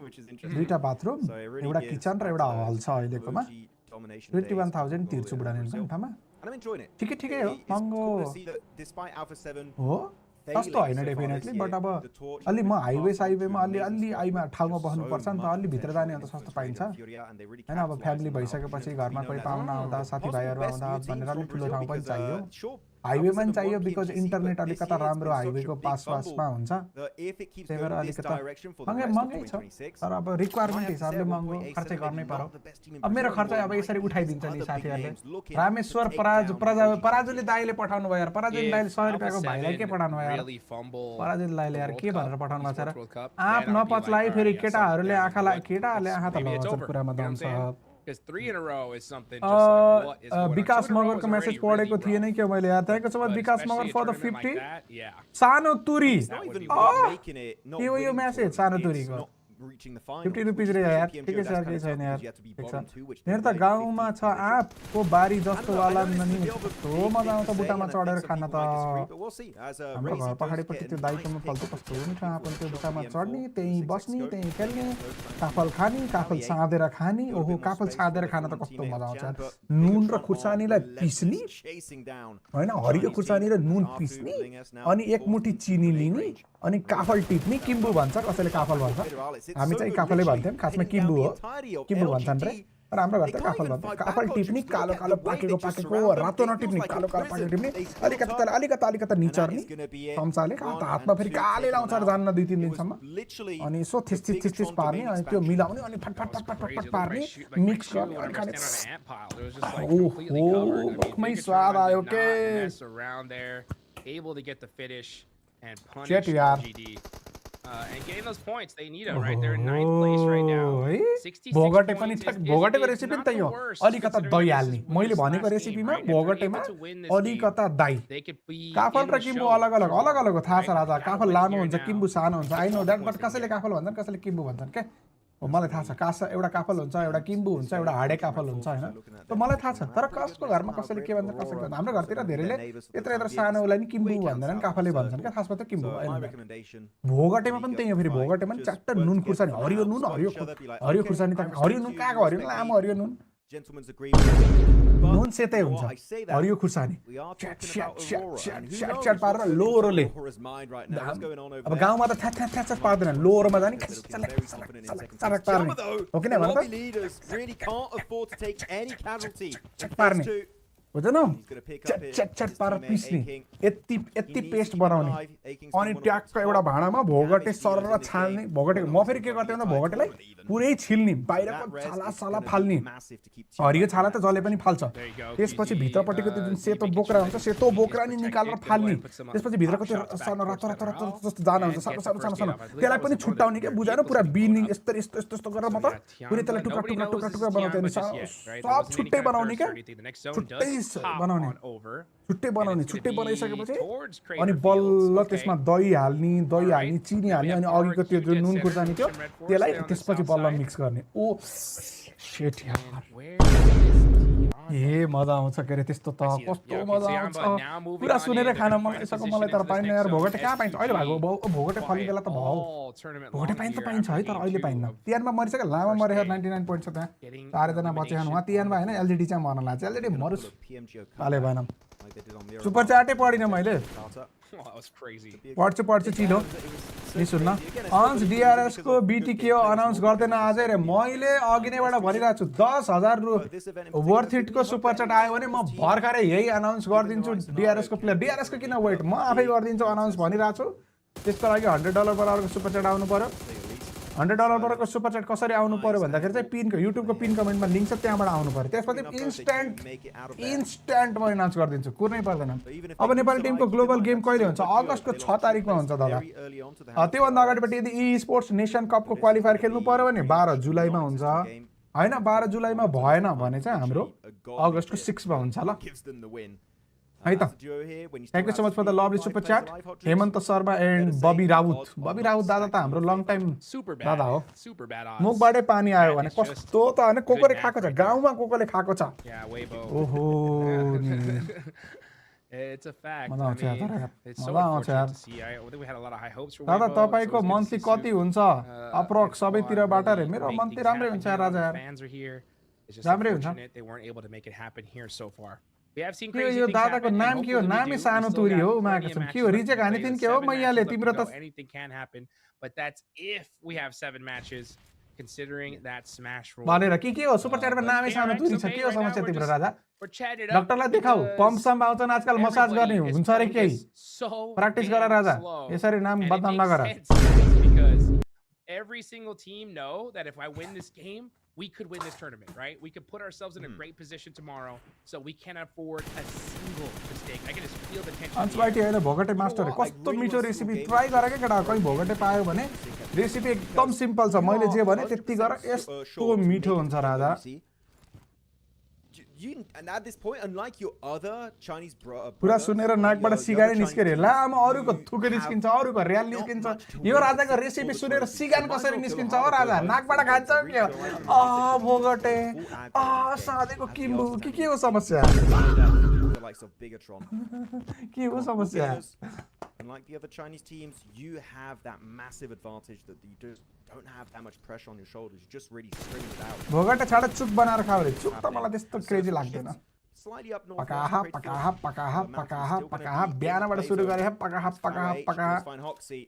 which is interesting. दुईटा बाथरुम So it really एउटा gives किचन र that, एउटा हल छ अहिलेकोमा OG domination days 21000 all तिर्छु in बुढानी Brazil. ठाउँमा And I'm enjoying it. ठिकै ठिकै हो It's महँगो cool to see that despite Alpha 7 हो सस्तो failing होइन so far definitely this but year, अब the torch अलि has म been highway passed on साइवेमा to अलि amazing अलि squads. आइमा ठाउँमा Just बस्नुपर्छ so नि त much अलि भित्र potential जाने in अन्त this सस्तो Australian पाइन्छ Furia, and they really होइन अब capitalized फ्यामिली on that भइसकेपछि opportunity to घरमा be कोही known as पाहुना आउँदा possibly साथीभाइहरू best आउँदा new teams भनेर from अलिक ठुलो Brazil ठाउँ पनि because, चाहियो sure, हाइवेमा पनि चाहियो बिकज इन्टरनेट अलिकता राम्रो हाइवेको पासमा हुन्छ त्यही भएर अलिकता महँगै छ तर अब रिक्वायरमेन्ट हिसाबले महँगो खर्च गर्नै पर्यो अब मेरो खर्च अब यसरी उठाइदिन्छ नि साथीहरूले रामेश्वर पराजुली दाइले पठाउनु भयो यार पराजुली दाइले 100 रुपियाँको भाइलाई के पठाउनु भयो यार पराजुली दाइले यार के भनेर पठाउनु भएको छ र आँप नपच्लाई फेरि केटाहरूले केटाहरूले आँखा त लगाउँछन् कुरामा दम छ Because 3 in a row is something just like, what is going on? विकास Tournament मगरको was मेसेज already पढेको थिएन के मैले यार thank you so much Bikash especially Magar a for the tournament 50 like that, yeah. सानो तुरी It's not even about making it, not के हो यो winning मेसेज tournament, सानो it's तुरीको not reaching the final, 50 which rupees is रे the यार PMGO, ठिकै छ that's यार kind केही of छैन tough यार because you have to be ठिक छ bottom two, which मेरो they त play गाउँमा 50 छ आँपको बारी जस्तो वाला ननि bit of a कस्तो big मजा thing आउँछ to say, बुट्टामा and I चढेर think some खान people त might disagree, but we'll see. As हाम्रो Razy घर does पछाडिपट्टि get त्यो a दाइकोमा nice फल्छ pick कस्तो position मिठो आँपन त्यो for बुट्टामा PM4, चढ्ने त्यहीँ 6 बस्ने go. त्यहीँ खेल्ने Those काफल खाने काफल साँधेर खाने ओहो काफल साँधेर खान त कस्तो मजा आउँछ नुन र खुर्सानीलाई पिस्ने होइन हरियो खुर्सानी र नुन पिस्ने अनि एक मुठी चिनी लिने अनि काफल टिप्ने किम्बु भन्छ कसैले काफल भन्छ हामी चाहिँ काफलै भन्थ्यौँ खासमा किम्बु हो किम्बु भन्छन् रे तर हाम्रो घर त काफल भन्छ काफल टिप्ने कालो कालो पाकेको रातो नटिप्ने कालो कालो पाकेको टिप्ने अलिकता निचर्ने चम्चाले हातमा फेरि काले लाउँछ र जान्न 2-3 दिनसम्म अनि यसो थिस पार्ने अनि त्यो मिलाउने अनि फट पार्ने मिक्स गर्ने अनि खाने ओहो मुखमै स्वाद आयो के able to get the finish and punish Shit, यार LGD. And getting those points, they need them, right? They're in 9th place right now. 66 भोगटे पनि points ठ्याक is भोगटेको not रेसिपी the त यो worst, अलिकता considering दही that हाल्ने this is मैले Winners' भनेको last game, रेसिपीमा right? If they're भोगटेमा able to win this game, अलिकता दही they could be काफल in र the किम्बु show अलग अलग हो थाहा छ राजा काफल लामो हुन्छ now. किम्बु सानो हुन्छ I know that but Points in कसैले here. काफल भन्छन् कसैले किम्बु भन्छन् के हो मलाई थाहा छ एउटा काफल हुन्छ एउटा किम्बु हुन्छ एउटा हाडे काफल हुन्छ हैन त मलाई थाहा छ तर कसको घरमा कसैले के भन्छ कसैले भन्छ हाम्रो घरतिर धेरैले यत्र सानोलाई नि किम्बु भन्दैनन् काफलै भन्छन् के खासमा त किम्बु हैन भोगटेमा पनि त्यही हो फेरि भोगटेमा पनि च्याट्ट नुन खुर्सानी हरियो खुर्सानी त हरियो नुन कहाँको हरियो नुन लामो हरियो नुन Gentlemen's agreement. नुन सेतै हुन्छ हरियो खुर्सानी च्याट पारेर लोरोले अब गाउँमा त थ्याच पार्दैन लोरोमा जाने चलक पार्ने हो कि नै पार्ने बुझ्दैन च्याट पारेर पिस्ने यति पेस्ट बनाउने अनि ट्याक्क एउटा भाँडामा भोगटे सरर छाल्ने भोगटे म फेरि के गर्थेँ भन्दा भोगटेलाई पुरै छिल्ने बाहिरको छाला फाल्ने हरियो छाला त जसले पनि फाल्छ त्यसपछि भित्रपट्टिको त्यो जुन सेतो बोक्रा हुन्छ सेतो बोक्रा नि निकालेर फाल्ने त्यसपछि भित्रको त्यो सानो रातो जस्तो जाना हुन्छ सानो त्यसलाई पनि छुट्टाउने के बुझाएन पुरा बिनिङ यस्तो गरेर म त पुरै त्यसलाई टुक्रा बनाउँथे सब छुट्टै बनाउने क्या छुट्टै बनाइसकेपछि अनि बल्ल त्यसमा दही हाल्ने चिनी हाल्ने अनि अघिको त्यो जुन नुन खुर्सानी थियो त्यसलाई त्यसपछि बल्ल मिक्स गर्ने ओ शिट यार ए मजा आउँछ के अरे त्यस्तो त कस्तो मजा आउँछ पुरा सुनेर खान मन लागिसक्यो मलाई तर पाइन्न यार भोगटे कहाँ पाइन्छ अहिले भएको भोगटे फल्ने बेला त भयो भोगटे पाइन्छ है तर अहिले पाइन्न तिहारमा मरिसक्यो लामा मरेर 99 पोइन्ट छ त्यहाँ 4 जना बचे उहाँ तिहारमा हैन एलजीडी चाहिँ मर्न लाग्छ एलजीडी मरुस पाले भएन सुपर च्याटै पढिन मैले पढ्छु चिनो नि सुन्न अन्स डिआरएस को बीटीकेओ अनाउन्स गर्दैन अझै रे मैले अघि नैबाट भनिरहेको छु 10,000 वर्थ इट को सुपर च्याट आयो भने म भर्खरै यही अनाउन्स गरिदिन्छु डिआरएस को प्लेयर डिआरएस को किन वेट म आफै गरिदिन्छु अनाउन्स भनिरहेको छु त्यसको लागि $100 बराबरको सुपर च्याट आउनु पर्यो $100 बराबरको सुपर च्याट कसरी आउनु पर्यो भन्दाखेरि चाहिँ पिन युट्युबको पिन कमेन्टमा लिङ्क छ त्यहाँबाट आउनु पर्यो त्यसपछि इन्स्ट्यान्ट म अनाउन्स गरिदिन्छु कुर्नै पर्दैन अब नेपाली टिमको ग्लोबल गेम कहिले हुन्छ अगस्तको 6 तारिकमा हुन्छ दादा त्योभन्दा अगाडिपट्टि यदि ई स्पोर्ट्स नेसन कपको क्वालिफायर खेल्नु पर्यो भने 12 जुलाईमा हुन्छ हैन 12 जुलाईमा भएन भने चाहिँ हाम्रो अगस्तको 6 मा हुन्छ ल है त thank you so much for the lovely super chat Hemant Sharma and Bobby Raut दादा त हाम्रो लङ टाइम दादा हो मुखबाटै पानी आयो भने कस्तो त हैन कोकोले खाएको छ गाउँमा कोकोले खाएको छ ओहो It's a fact. मजा आउँछ यार it's so मजा आउँछ यार unfortunate to see. I think we had a lot of high hopes for दादा Weibo, so तपाईको it's good to monthly see कति soon. हुन्छ अप्रोक्स सबैतिरबाट रे मेरो मन्थली राम्रै हुन्छ यार राजा यार Fans are here. It's just राम्रै हुन्छ unfortunate they weren't able to make it happen here so far. We have seen के crazy यो things दादाको happen, नाम and के हो hopefully we नामै do. सानो We still तुरी got हो plenty of माकेसम के matches हो left to रिजेक्ट हाने play. तिन There's के हो 7 मैयाले matches left तिम्रो to त go. Anything can happen, but that's if we have 7 matches. considering that smash roll. भनेर के हो सुपर च्याटमा नामै सानो तुरी छ के हो समस्या तिम्रो राजा डाक्टरलाई देखाऊ पम्प सम आउँछन् आजकल मसाज गर्ने हुन्छ अरे केही प्र्याक्टिस गर राजा यसरी नाम बदनाम नगर because every single team know that if I win this game, we could win this tournament, right? We could put ourselves in a great position tomorrow, so we can't afford a single mistake. I can just feel the tension. अन्सबाइटी हैन भोगटे master कस्तो मिठो recipe try गर के केटा कहीं भोगटे पायो भने recipe एकदम सिम्पल छ मैले जे भने त्यति गर यस्तो मिठो हुन्छ राजा And at this point, unlike your other Chinese पुरा सुनेर नाकबाट सिगानी निस्केर लामा अरूको थुके निस्किन्छ अरूको र्याल निस्किन्छ यो राजाको रेसिपी सुनेर सिगान कसरी निस्किन्छ हो राजा नाकबाट खान्छ के हो भोगटे सादेको किम्बु के हो समस्या the likes of Bigetron. के हो समस्या Unlike the other Chinese teams, you have that massive advantage that you just don't have that much pressure on your shoulders. You just really string it out. भोगटे छाडा चुक बनाएर खाऊ रे चुक त मलाई त्यस्तो क्रेजी लाग्दैन Slightly up north. पकाहा बिहानबाट सुरु गरे पकाहा Fine Hoxie.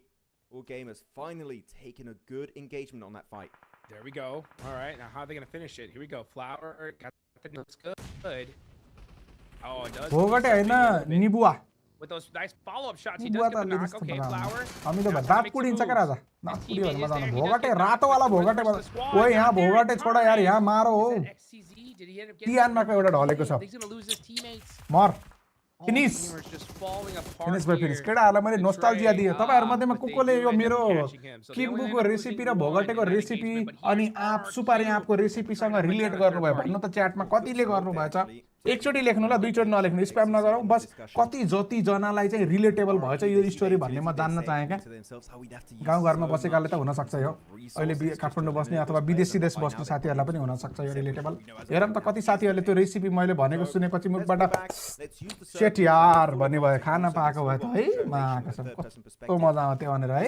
All gamers finally taking a good engagement on that fight. There we go. All right, now how are they going to finish it? Here we go. Flower got the looks good. Oh, it does. भोगटे हैन निबुवा With those nice follow-up shots, he does get the knock. Okay, Flower. हामी त दात पुडिन्छ के राजा दात पुडियो भने मजा आउँछ भोगटे रातो वाला भोगटे ओए यहाँ भोगटे छोडा यार यहाँ मारो हो तियानमा को एउटा ढलेको छ मर फिनिश फिनिश केटाहरुलाई मैले नोस्टाल्जिया दिए तपाईहरु मध्येमा कोले यो मेरो किम्बुको रेसिपी र भोगटेको रेसिपी अनि आप सुपारी आपको रेसिपीसँग रिलेट गर्नुभयो भन्नु त च्याटमा कतिले गर्नुभएछ एकचोटी लेख्नु ल दुईचोटी नलेख्नु स्प्याम नगरौ बस कति जति जनालाई चाहिँ रिलेटेबल भएछ यो स्टोरी भन्ने म जान्न चाहे के गाउँ घरमा बसेकाले त हुन सक्छ यो अहिले काठमाडौँ बस्ने अथवा विदेशी देश बस्ने साथीहरुलाई पनि हुन सक्छ यो रिलेटेबल हेरम त कति साथीहरुले त्यो रेसिपी मैले भनेको सुनेपछि मुखबाट सेट यार भन्ने भयो खाना पाएको भए त है मा कसम कस्तो मजा आउँथ्यो त्यो भनेर है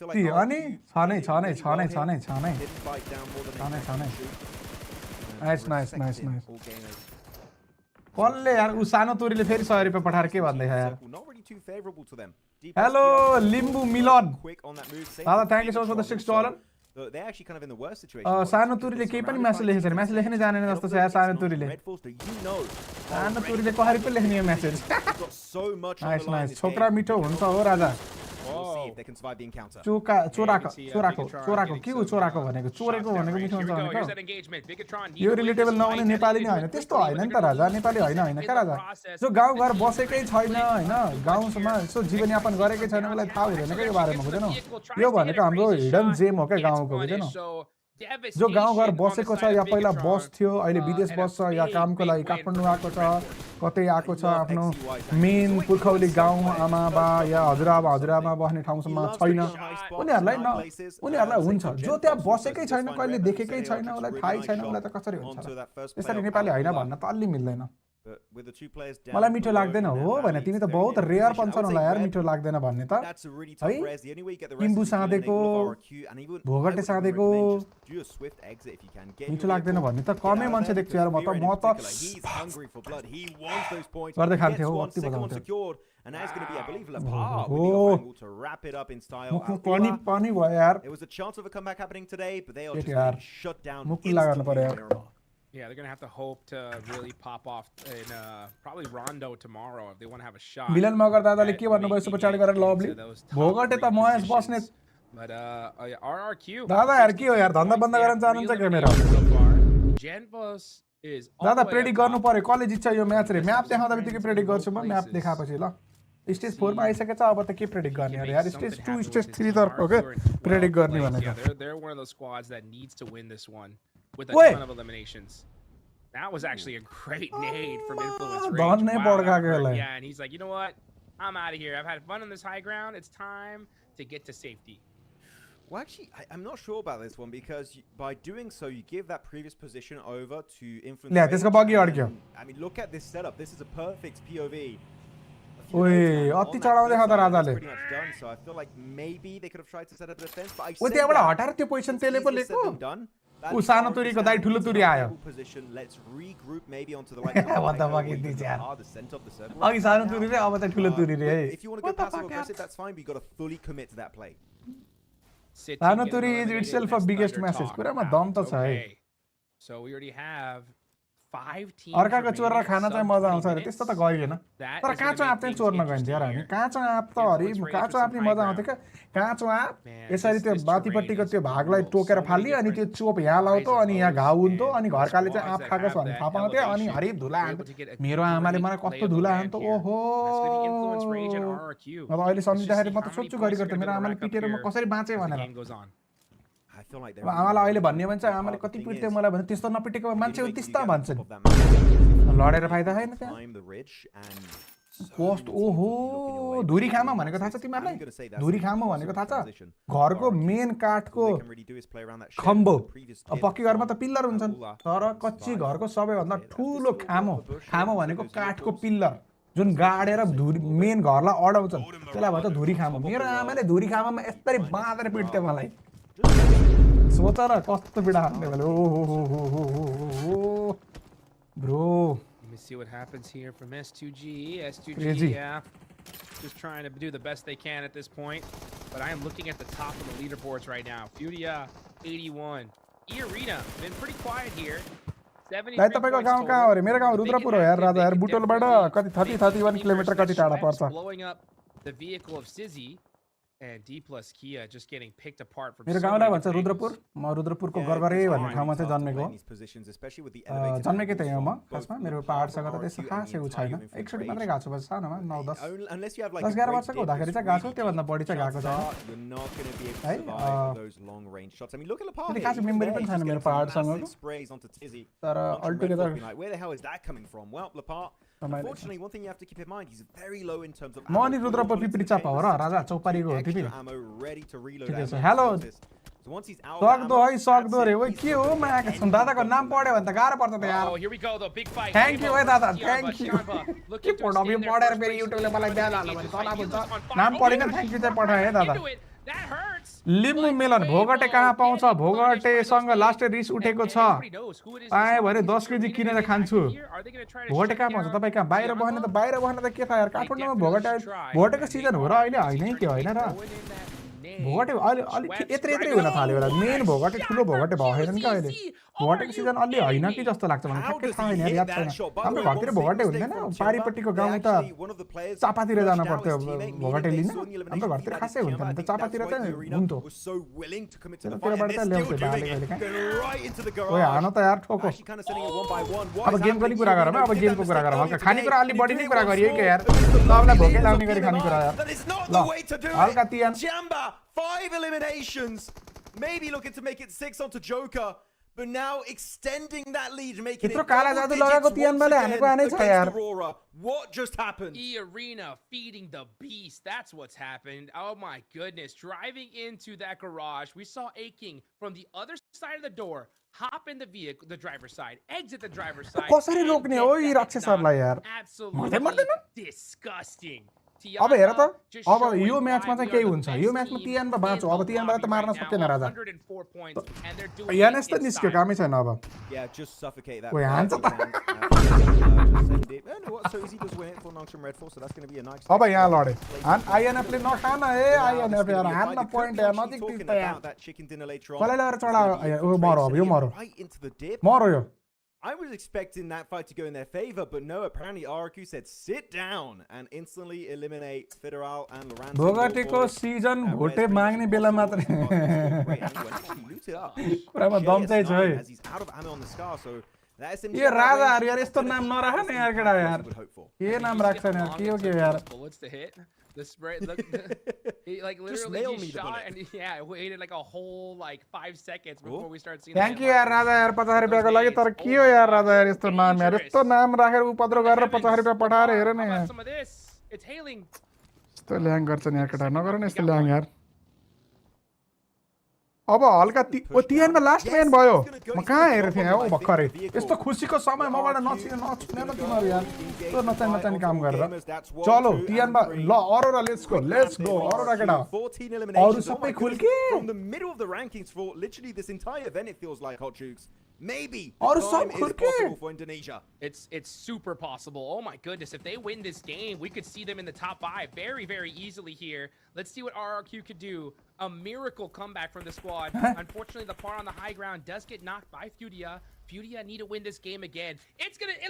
अति अनि छ नै नाइस कसले यार उ सानो तोरीले फेरि 100 रुपैयाँ पठाएर के भन्दै छ यार हेलो लिम्बु मिलन दादा thank you so much for the $6 They're actually kind of in the worst situation. सानो तुरीले केही पनि मेसेज लेखेछ मेसेज लेख्नै जानेन जस्तो छ यार सानो तुरीले सानो तुरीले कसरी पो लेख्ने यो मेसेज नाइस छोकरा मिठो हुन्छ हो राजा चोराको के हो चोराको भनेको चोरेको भनेको मिठो हुन्छ भनेको यो रिलेटेबल नहुने नेपाली नै हैन त्यस्तो हैन नि त राजा नेपाली हैन के राजा जो गाउँ घर बसेकै छैन हैन गाउँमा यसो जीवनयापन गरेकै छैन मलाई थाहा हुँदैन के यो बारेमा बुझ्नु यो भनेको हाम्रो हिडन जेम हो के गाउँको बुझ्नु जो गाउँ घर बसेको छ या पहिला बस्थ्यो अहिले विदेश बस्छ या कामको लागि काठमाडौँ आएको छ कतै आएको छ आफ्नो मेन पुर्खौली गाउँ आमा बा या हजुरआमा बस्ने ठाउँसम्म छैन उनीहरुलाई हुन्छ जो त्यहाँ बसेकै छैन कहिले देखेकै छैन उलाई थाहै छैन उलाई त कसरी हुन्छ यसरी नेपाली हैन भन्न त अलि मिल्दैन मलाई मिठो लाग्दैन हो भने तिमी त बहुत रेयर पन्छन् होला यार मिठो लाग्दैन भन्ने त है किम्बु साँदेको भोगटे साँदेको मिठो लाग्दैन भन्ने त कमै मान्छे देख्छु यार म त गर्दै खान्थ्यो हो अति बजाउँथ्यो And that's going to be, I believe, Lepar will be able to wrap it up in style. Pani bhayo yaar. There was a chance of a comeback happening today, but they are just getting shut down instantly. Yeah, they're going to have to hope to really pop off in probably Rondo tomorrow if they want to have a shot. Milan Magar दादाले के भन्नुभयो super chat गरेर lovely भोगटे त महेश बस्ने But RRQ दादा यार के हो यार धन्दा बन्द गर्न चाहनुहुन्छ के मेरो Genvos is दादा प्रेडिक्ट गर्नु पर्यो कले जित्छ यो म्याच रे म्याप देखाउँदा बित्तिकै प्रेडिक्ट गर्छु म म्याप देखापछि ल स्टेज 4 मा आइसकेछ अब त के प्रेडिक्ट गर्ने यार स्टेज 2 स्टेज 3 तर्फ ओके प्रेडिक्ट गर्ने भनेको they're one of those squads that needs to win this one with a ton of eliminations. That was actually a great nade from Influence Rage. Yeah, and he's like, you know what? I'm out of here. I've had fun on this high ground. It's time to get to safety. Well, actually, I'm not sure about this one because by doing so, you give that previous position over to Influence Rage. Yeah, this is buggy audio. I mean, look at this setup. This is a perfect POV. Oye, अति चढाउँदै छ त राजाले pretty much done, so I feel like maybe they could have tried to set up the defense, but I ओ त्यहाँबाट हटाएर त्यो position त्यसले पो लेको उ सानो तुरीको दाइ ठुलो तुरी आयो Let's regroup maybe onto the right what the fuck is this यार the center of the circle. अघि सानो तुरी रे अब त ठुलो तुरी रे If you want to go passive aggressive, that's fine, but you got to fully commit to that play. sitting Tanaturi getting is eliminated, itself and a biggest Thunder message. Talk कुरामा out. दम त छ है। Okay. So we already have 5 teams. अर्काको चोरेर खान चाहिँ sub मजा 20 आउँछ अरे minutes. त्यस्तो त गइएन That तर is gonna काँचो make आँप चाहिँ things चोर्न गइन्छ यार हामी interesting काँचो आँप त here. हरि Influence काँचो rates आँपले with some मजा high आउँथ्यो क्या काँचो आँप Man, यसरी त्यो this बातीपट्टिको terrain त्यो is भागलाई brutal. टोकेर So many फाल्यो अनि त्यो different चोप यहाँ लाउँथ्यो highs अनि and यहाँ घाउ lows, हुन्थ्यो and अनि the घरकाले चाहिँ squads आँप that खाएकोस् have भन्ने that थाहा पाउँथ्यो अनि elevation हरि धुला were हान्थ्यो able to get a मेरो आमाले मलाई great lay कस्तो of the धुला land हान्थ्यो here. ओहो That's gonna be influence Rage and RRQ. अब अहिले Let's just सम्झिँदाखेरि see म how त many सोध्छु points घरि they're मेरो gonna आमाले rack up पिटेर म here कसरी बाँचेँ as the भनेर game goes on. I feel like अब आमालाई अहिले भन्ने भन्छ आमाले कति पिट्थ्यो मलाई भने त्यस्तो नपिटेको भए मान्छे उतिस्ता भन्छन् लडेर फाइदा छैन त्यहाँ कस्तो ओहो धुरी खामा भनेको थाहा छ तिमीहरूलाई धुरी खामा भनेको थाहा छ घरको मेन काठको खम्बो अब पक्की घरमा त पिल्लर हुन्छन् तर कच्ची घरको सबैभन्दा ठुलो खामो खामो भनेको काठको पिल्लर जुन गाडेर धुरी मेन घरलाई अडाउँछन् त्यसलाई भन्छ धुरी खामो मेरो आमाले धुरी खामामा यसरी बाँधेर पिट्थ्यो मलाई सोच र कस्तो पीडा हान्थ्यो भने ओहो bro Let me see what happens here from S2G. S2G, Crazy. yeah, just trying to do the best they can at this point. But I am looking at the top of the leaderboards right now. FURIA 81, eArena been pretty quiet here. 73 दाइ तपाईको points गाउँ कहाँ हो total. रे मेरो गाउँ They can Rudrapur हो यार actually- राजा यार they can बुटोलबाट definitely कति 31 make किलोमिटर fingers कति टाढा that पर्छ Schweppes blowing up the vehicle of Sizzy. And Dplus KIA just getting picked apart from मेरो so गाउँलाई many भन्छ different रुद्रपुर angles. म रुद्रपुरको गरगरे भन्ने ठाउँमा चाहिँ जन्मेको हो जन्मेकै त्यही हो म खासमा मेरो पहाडसँग त त्यस्तो खासै उ छैन एकचोटि मात्रै गएको छु बस सानोमा 9-10 10-11 वर्षको हुँदाखेरि चाहिँ गएको छु त्योभन्दा बढी चाहिँ गएको छैन है अनि खास मेमोरी पनि छैन मेरो पहाडसँगको तर अल्टुगेदर Unfortunately, one thing you have to keep in mind, he's very low in terms of म अनि रुद्रपुर पिपरी चापा हो र राजा चौपारीको हो तिमी ठिकै छ हेलो सक्दो है सक्दो रे ओ के हो मायाको दादाको नाम पढ्यो भने त गाह्रो पर्छ त यार Oh, here we go, the big fight. Thank you है दादा थ्याङ्क यू Tianba, के पढाउँ पढेर फेरि युट्युबले मलाई बिहान हाल्नु भने तला हुन्छ नाम पढिन थ्याङ्क यू चाहिँ पठाएँ है दादा That hurts. लिम्बू मेलन भोगटे कहाँ पाउँछ भोगटेसँग लास्ट रिस उठेको छ पाएँ भने 10 केजी किनेर खान्छु भोगटे कहाँ पाउँछ तपाईँ कहाँ बाहिर बस्ने त के थाहा यार काठमाडौँमा भोगटेको सिजन हो र अहिले होइन त्यो होइन र भोगटे अलिक यत्रै हुन थाल्यो होला मेन भोगटे ठुलो भोगटे भएन क्या अहिले भोगटेको सिजन अलि होइन कि जस्तो लाग्छ मलाई ठ्याक्कै थाहा छैन याद छैन हाम्रो घरतिर भोगटे हुँदैन पारिपट्टिको गाउँ त चापातिर जानु पर्थ्यो भोगटे लिन हाम्रो घरतिर खासै हुन्थेन त चापातिर चाहिँ हुन्थ्यो त्यतातिरबाट चाहिँ ल्याउँथ्यो बाले कहिले काहीँ ओए हान त यार ठोको अब गेमको नि कुरा गरौँ अब गेमको कुरा गरौँ हल्का खानेकुरा अलि बढी नै कुरा गरियो क्या यार सबलाई भोकै लाउने गरी खानेकुरा यार ल हल्का तिहान Tianba, 5 eliminations. Maybe looking to make it 6 onto Joker. But now extending that lead, making it यत्रो काला जादु लगाएको तिहानबाले हानेको हानै छ यार Aurora. What just happened? eArena feeding the beast. That's what's happened. Oh my goodness. Driving into that garage. We saw A-King from the other side of the door. Hop in the vehicle, the driver's side. Exit the driver's side. कसरी and रोक्ने get हो यी that राक्षसहरूलाई knock. यार Absolutely मर्दैन? disgusting. अब हेर त Just अब showing यो म्याचमा why चाहिँ we केही are the हुन्छ best यो म्याचमा team तिहानबा in बाँच्यो the अब तिहानबाट त lobby मार्न right सक्दैन now, Raja 104 points, and they're doing यानेस it त in निस्क्यो style. कामै छैन अब Yeah, just suffocate that. Wait, hands up. So easy does win it for Nongshim RedForce, so that's going to be a nice. अब यहाँ लडे आइएनएफले नखान है INF यार हान्न पोइन्ट यार नजिक टिक्छ यार that chicken dinner later on. कसलाई लगेर चढायो ओ मरो अब यो मरो Right into the dip. मरो यो I was expecting that fight to go in their favor, but no, apparently RQ said sit down and instantly eliminate Federal and Lorenzo. भोगटेको season भोटे माग्ने बेला मात्रै कुरामा दम चाहिँ छ है As he's out of ammo on the scar, so that SMG यो राजाहरु यार यस्तो नाम नराख न यार केटा यार के नाम राख्छन् यार के हो के यार Bullets to hit. The spray, look, he like literally nail he me the shot bullet. and yeah, waited like a whole like 5 seconds before we started seeing. Thank you यार राजा यार 50 रुपैयाँको लागि तर के हो यार राजा यार यस्तो नाम यार यस्तो नाम राखेर उपद्रो गरेर 50 रुपैयाँ पठाएर हेर न यार Some of this, it's hailing. यस्तो ल्याङ गर्छन् यार केटा नगर न यस्तो ल्याङ यार अब हल्का तिहानमा लास्ट म्यान भयो म कहाँ हेरेको थिएँ हो भर्खरै यस्तो खुसीको समय मबाट नछुने न तिमीहरू यार त्यो नचाहिने काम गरेर चलो तिहानमा ल अरोरा लेट्स गो अरोरा केटा 14 अरु eliminations. सबै खुल्के From the middle of the rankings for literally this entire event, it feels like Hot Jukes. maybe और the सब time is खुल के। possible for Indonesia. It's super possible. Oh my goodness, if they win this game, we could see them in the top 5 very, very easily here. Let's see what RRQ could do. A miracle comeback from the squad. Unfortunately, the par on the high ground does get knocked by FURIA. FURIA need to win this game again.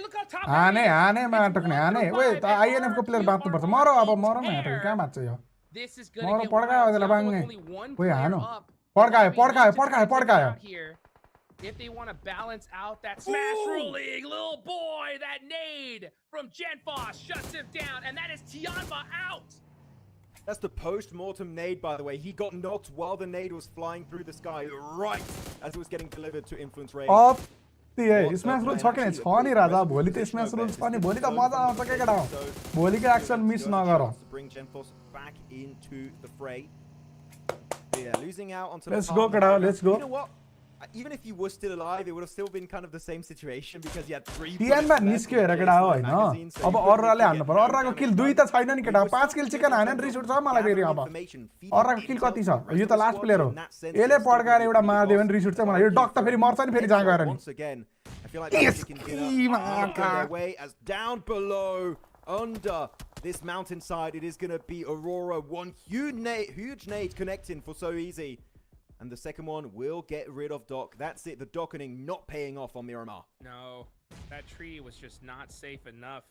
Look how top आने मैं अटकने आने वही तो INF को player बात तो पड़ता मारो अब मरो मैं अटक क्या बात चाहिए This is going मरो to get पड़ गया wild. वाला Tianba बांगे with only one वही player आनो up. पड़ गया They need to out here if they want to balance out that smash rolling little boy. That nade from Genfos shuts him down, and that is Tianba out. That's the post-mortem nade, by the way. He got knocked while the nade was flying through the sky, right as it was getting delivered to Influence Ray. अब ये smash rule छ के छ नि राजा भोलि त smash rule छ नि भोलि त मजा आउँछ के केटा भोलि को एक्सन मिस नगर Bring Genfos back into the fray. Yeah, losing out onto Let's the go, path. Kada, let's go. You know what? Even if he was still alive, it would have still been kind of the same situation because he had 3 Tianba निस्क्यो हेर केटा हो हैन अब अरोराले हान्नु पर्यो अरोराको किल 2 त छैन नि केटा 5 किल चिकन हानेन रिस उठ्छ मलाई फेरि अब अरोराको किल कति छ यो त लास्ट प्लेयर हो यसले पड्काएर एउटा मार्दियो भने रिस उठ्छ मलाई यो डक त फेरि मर्छ नि फेरि जहाँ गएर नि once again. I feel like that's their way as down below under this mountainside it is going to be Aurora. One huge nade connecting for So Easy. And the second one will get rid of Doc. That's it. The dockening not paying off on Miramar. No, that tree was just not safe enough.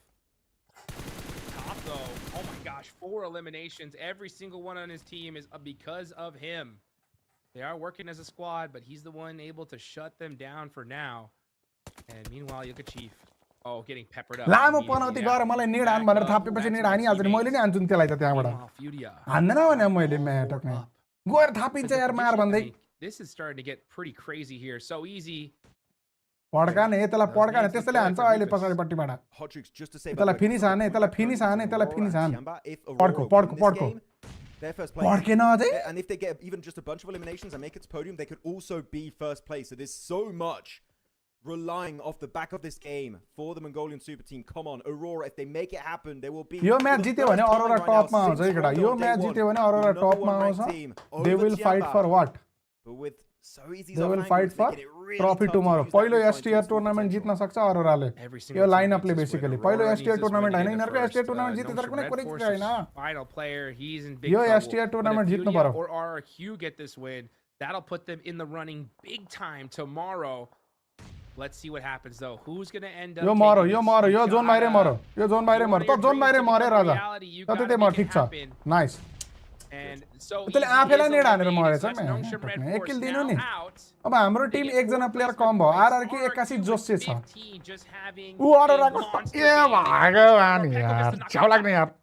Top though. Oh my gosh, 4 eliminations. Every single one on his team is because of him. They are working as a squad, but he's the one able to shut them down for now. And meanwhile, you look at Chief. Oh, getting peppered up. लामो पनौती गरे मलाई need हान भनेर थापेपछि need हानिहाल्छ नि मैले नि हान्छु नि त्यसलाई त त्यहाँबाट हान्दैन भने मैले म्याच टक्ने गएर थापिन्छ यार मार भन्दै This is starting to get pretty crazy here. So easy. पड्का नि त्यसलाई पड्का नि त्यसैले हान्छ अहिले पछाडिपट्टिबाट Hodrix just to say त्यसलाई फिनिश हाने त्यसलाई फिनिश हाने त्यसलाई फिनिश हान पड्को their first place. पड्केन अझै And if they get even just a bunch of eliminations and make it to podium, they could also be first place. So there's so much relying off the back of this game for the Mongolian super team. Come on, Aurora, if they make it happen, they will be यो match जित्यो भने अरोरा टपमा आउँछ है केटा यो match जित्यो भने अरोरा टपमा आउँछ they will fight for what but with So Easy they will fight for trophy tomorrow पहिलो STR टुर्नामेन्ट जित्न सक्छ अरोराले यो लाइनअपले बेसिकली पहिलो STR टुर्नामेन्ट हैन यिनीहरुको STR टुर्नामेन्ट जिते तर कुनै कुरा छैन Final player, he's in big यो trouble. STR tournament But if जित्नु FURIA पर्यो or RRQ get this win, that'll put them in the running big time tomorrow. Let's see what happens though. Who's going to end up यो मरो यो John बाहिरै मरो यो John बाहिरै मरो त जोन बाहिरै मरे राजा त्यतै म ठीक छ नाइस And so त्यसले आफैलाई नेड हानेर मरेछ म एक किल दिनु नि अब हाम्रो टिम एकजना प्लेयर कम भयो आरआरके 81 जोसे छ उ अरोराको ए भगवान यार छाउ लाग्ने यार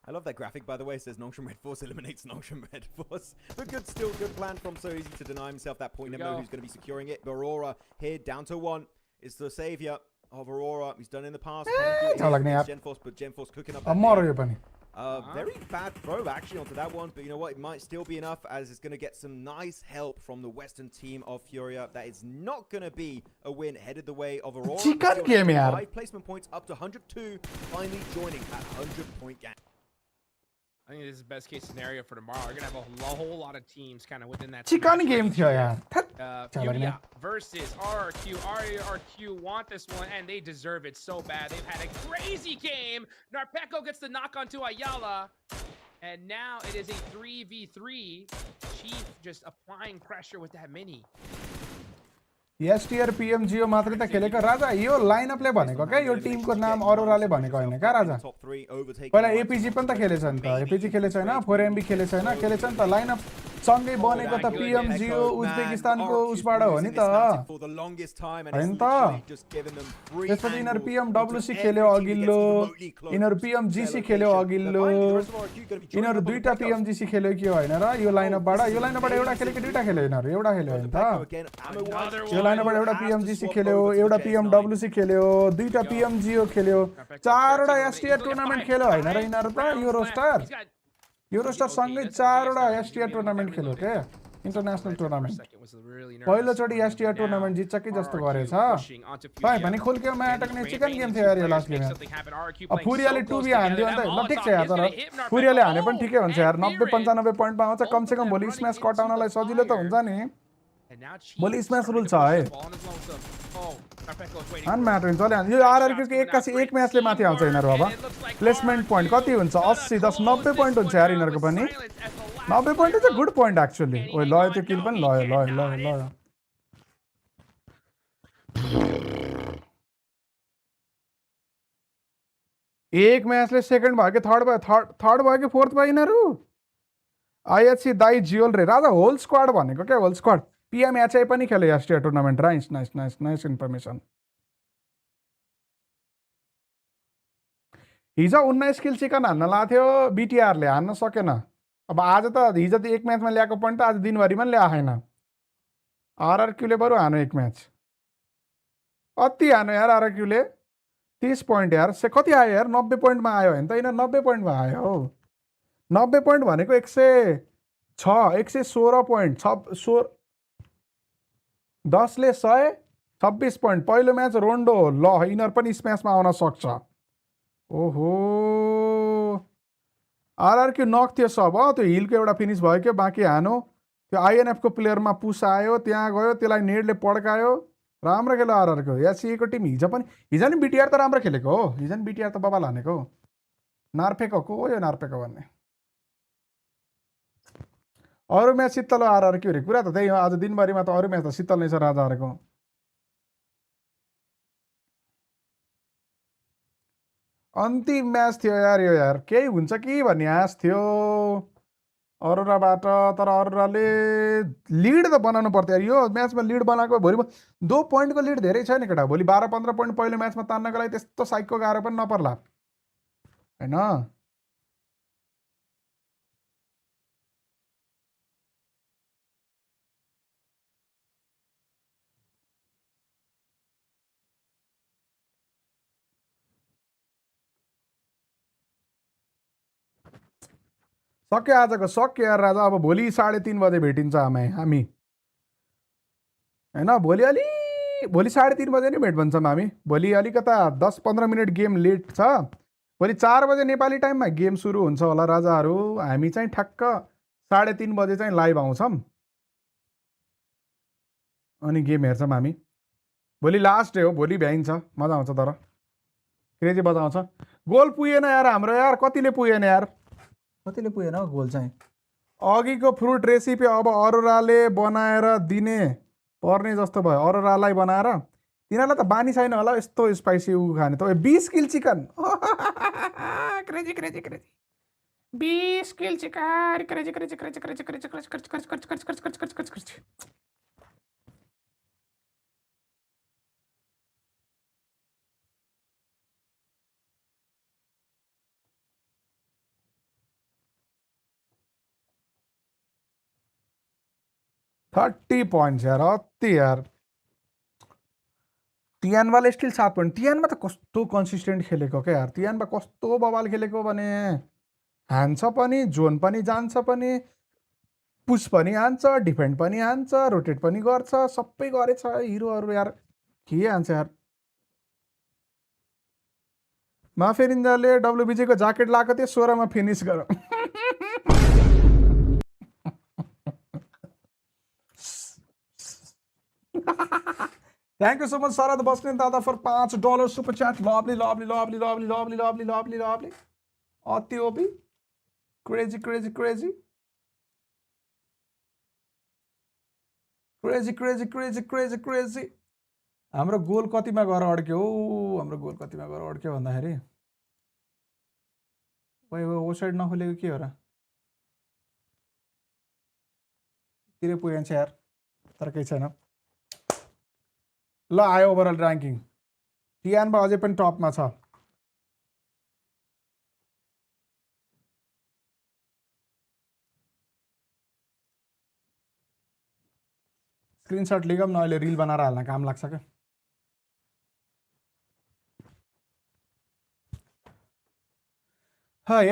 I love that graphic, by the way. It says Nongshim RedForce eliminates Nongshim RedForce. But still good plan from So Easy to deny himself that point. Never know who's going to be securing it. But Aurora here down to 1 is the savior of Aurora. He's done in the past. Genforce, but Genforce cooking up. Very bad throw actually onto that one. But you know what? It might still be enough as it's going to get some nice help from the Western team of FURIA. That is not going to be a win headed the way of Aurora. Chicken game, yaar. 5 placement points up to 102. Finally joining that 100-point gap. I think this is the best case scenario for tomorrow. We're gonna have a whole lot of teams kind of within that. Chicken game थियो यार FURIA versus RRQ. RRQ want this one and they deserve it so bad. They've had a crazy game. Narpeko gets the knock onto Ayala. And now it is a 3v3. Chief just applying pressure with that mini. STR PMGO मात्रै त खेलेको राजा यो लाइनअपले भनेको के यो टिमको नाम अरोराले भनेको हैन का राजा पहिला एपीजी पनि त खेलेछ नि त एपीजी खेलेछ हैन 4MB खेलेछ हैन खेलेछ नि त लाइनअप सँगै बनेको त PMGO उज्बेकिस्तानको उसबाट हो नि त हैन त त्यसपछि यिनीहरु PMWC खेल्यो अघिल्लो यिनीहरु PMGC खेल्यो अघिल्लो यिनीहरु दुईटा PMGC खेल्यो के हैन र यो लाइनअपबाट एउटा खेल्यो कि दुईटा खेल्यो यिनीहरु एउटा खेल्यो हैन त यो लाइनअपबाट एउटा PMGC खेल्यो एउटा PMWC खेल्यो दुईटा PMGO खेल्यो चारवटा STR टुर्नामेन्ट खेल्यो हैन र यिनीहरु त यो रोस्टर सँगै चारवटा STR टुर्नामेन्ट खेल्यो के इन्टरनेशनल टुर्नामेन्ट पहिलो चोटी STR टुर्नामेन्ट जित्छ कि जस्तो गरेछ भाइ भने खोल्क्यो मा अटक्ने चिकन गेम थियो यार यो लास्ट गेम अब फुरियाले 2v हान्दियो अनि त ल ठीक छ यार तर फुरियाले हाने पनि ठिकै हुन्छ यार 90 95 पॉइन्टमा आउँछ कम से कम भोलि स्म्याश कटाउनलाई सजिलो त हुन्छ नि And now Chief भोलि is smash starting rule to छ push है the ball on his lonesome. Oh, Narpeco is waiting अन for it. म्याटर चले यो आरआरक्यू को एक म्याचले माथि आउँछ यिनीहरू अब प्लेसमेन्ट पोइन्ट कति हुन्छ 80 10 90 पोइन्ट हुन्छ यार यिनीहरूको पनि 90 point is a good point actually ओइ लयो त्यो किल पनि लयो एक म्याचले सेकेन्ड भयो कि थर्ड भयो कि फोर्थ भयो यिनीहरू आइएचसी दाइ जियोल रे राजा होल स्क्वाड भनेको क्या होल स्क्वाड पिएमएचआई पनि खेल्यो यस्टियर टुर्नामेन्ट नाइस इन्फर्मेसन हिजो 19 किल चिकन हान्न लाग्थ्यो बिटिआरले हान्न सकेन अब आज त हिजो त एक म्याचमा ल्याएको पोइन्ट त आज दिनभरिमा ल्याएन आरआरक्यूले बरु हानो एक म्याच अति हानो यार आरआरक्यूले 30 पोइन्ट यार कति आयो यार 90 पोइन्टमा आयो भने त यिनीहरू 90 पोइन्टमा आयो हो 90 पोइन्ट भनेको 116 पोइन्ट 10 ले 126 पोइन्ट पहिलो म्याच रोन्डो ल यिनीहरू पनि स्म्याचमा आउन सक्छ ओहो आरआरक्यू नक थियो सब त्यो हिलको एउटा फिनिस भयो क्या बाँकी हानो त्यो आइएनएफको प्लेयरमा पुस आयो त्यहाँ गयो त्यसलाई नेडले पड्कायो राम्रो खेल्यो आरआरक्यू एससीको टिम हिजो नि बिटिआर त राम्रो खेलेको हो हिजो नि बिटिआर त बबाल हानेको नार्फेको को हो यो नार्फेको भन्ने अरू म्याच सित्तल आरआरक्यू रे कुरा त त्यही हो आज दिनभरिमा त अरू म्याच त सित्तल नै छ राजाहरूको अन्तिम म्याच थियो यार यो यार केही हुन्छ कि भन्ने आश थियो अरोराबाट तर अरोराले लिड त बनाउनु पर्थ्यो यार यो म्याचमा लिड बनाएको भोलि 2 पोइन्टको लिड धेरै छ नि केटा भोलि 12-15 पोइन्ट पहिलो म्याचमा तान्नको लागि त्यस्तो साइकको गाह्रो पनि नपर्ला हैन 3 आजको सक्यो यार राजा अब भोलि 3:30 बजे भेटिन्छ हामी हैन भोलि 3:30 बजे नै भेट भन्छौँ हामी भोलि अलिकता 10-15 मिनट गेम लेट छ भोलि 4 बजे नेपाली टाइममा गेम सुरु हुन्छ होला राजाहरू हामी चाहिँ ठ्याक्क 3:30 बजे चाहिँ लाइभ आउँछौँ अनि गेम हेर्छौँ हामी भोलि लास्ट डे हो भोलि भ्याइन्छ मजा आउँछ तर क्रेजी बजाउँछ गोल पुगेन यार हाम्रो यार कतिले पुगेन हौ गोल चाहिँ अघिको फ्रुट रेसिपी अब अरोराले बनाएर दिने पर्ने जस्तो भयो अरोरालाई बनाएर तिनीहरूलाई त बानी छैन होला यस्तो स्पाइसी उ खाने त 20 किल चिकन क्रेजी 20 किल चिकन क्रेजी 30 पोइन्ट्स यार अति यार तियानबाले स्टिल 7 पोइन्ट तियानमा त कस्तो कन्सिस्टेन्ट खेलेको क्या यार तियानमा कस्तो बवाल खेलेको भने हान्छ पनि जोन पनि जान्छ पनि पुस पनि हान्छ डिफेन्ड पनि हान्छ रोटेट पनि गर्छ सबै गरेछ हिरोहरू यार के हान्छ यार माफेरिन्जाले डब्लुबिजी को ज्याकेट लाएको थियो 16 मा फिनिस गर Thank you so much, Sarad Baskin Dada, for $5 super chat. Lovely. Ati Obi. Crazy. हाम्रो गोल कतिमा गएर अड्क्यो भन्दाखेरि ओ साइड नखोलेको के हो र तिरै पुगेछ यार तर केही छैन ल आयो ओभरअल र्याङ्किङ टियानमा अझै पनि टपमा छ स्क्रिनशट लिगम न अहिले रिल बनाएर हाल्न काम लाग्छ क्या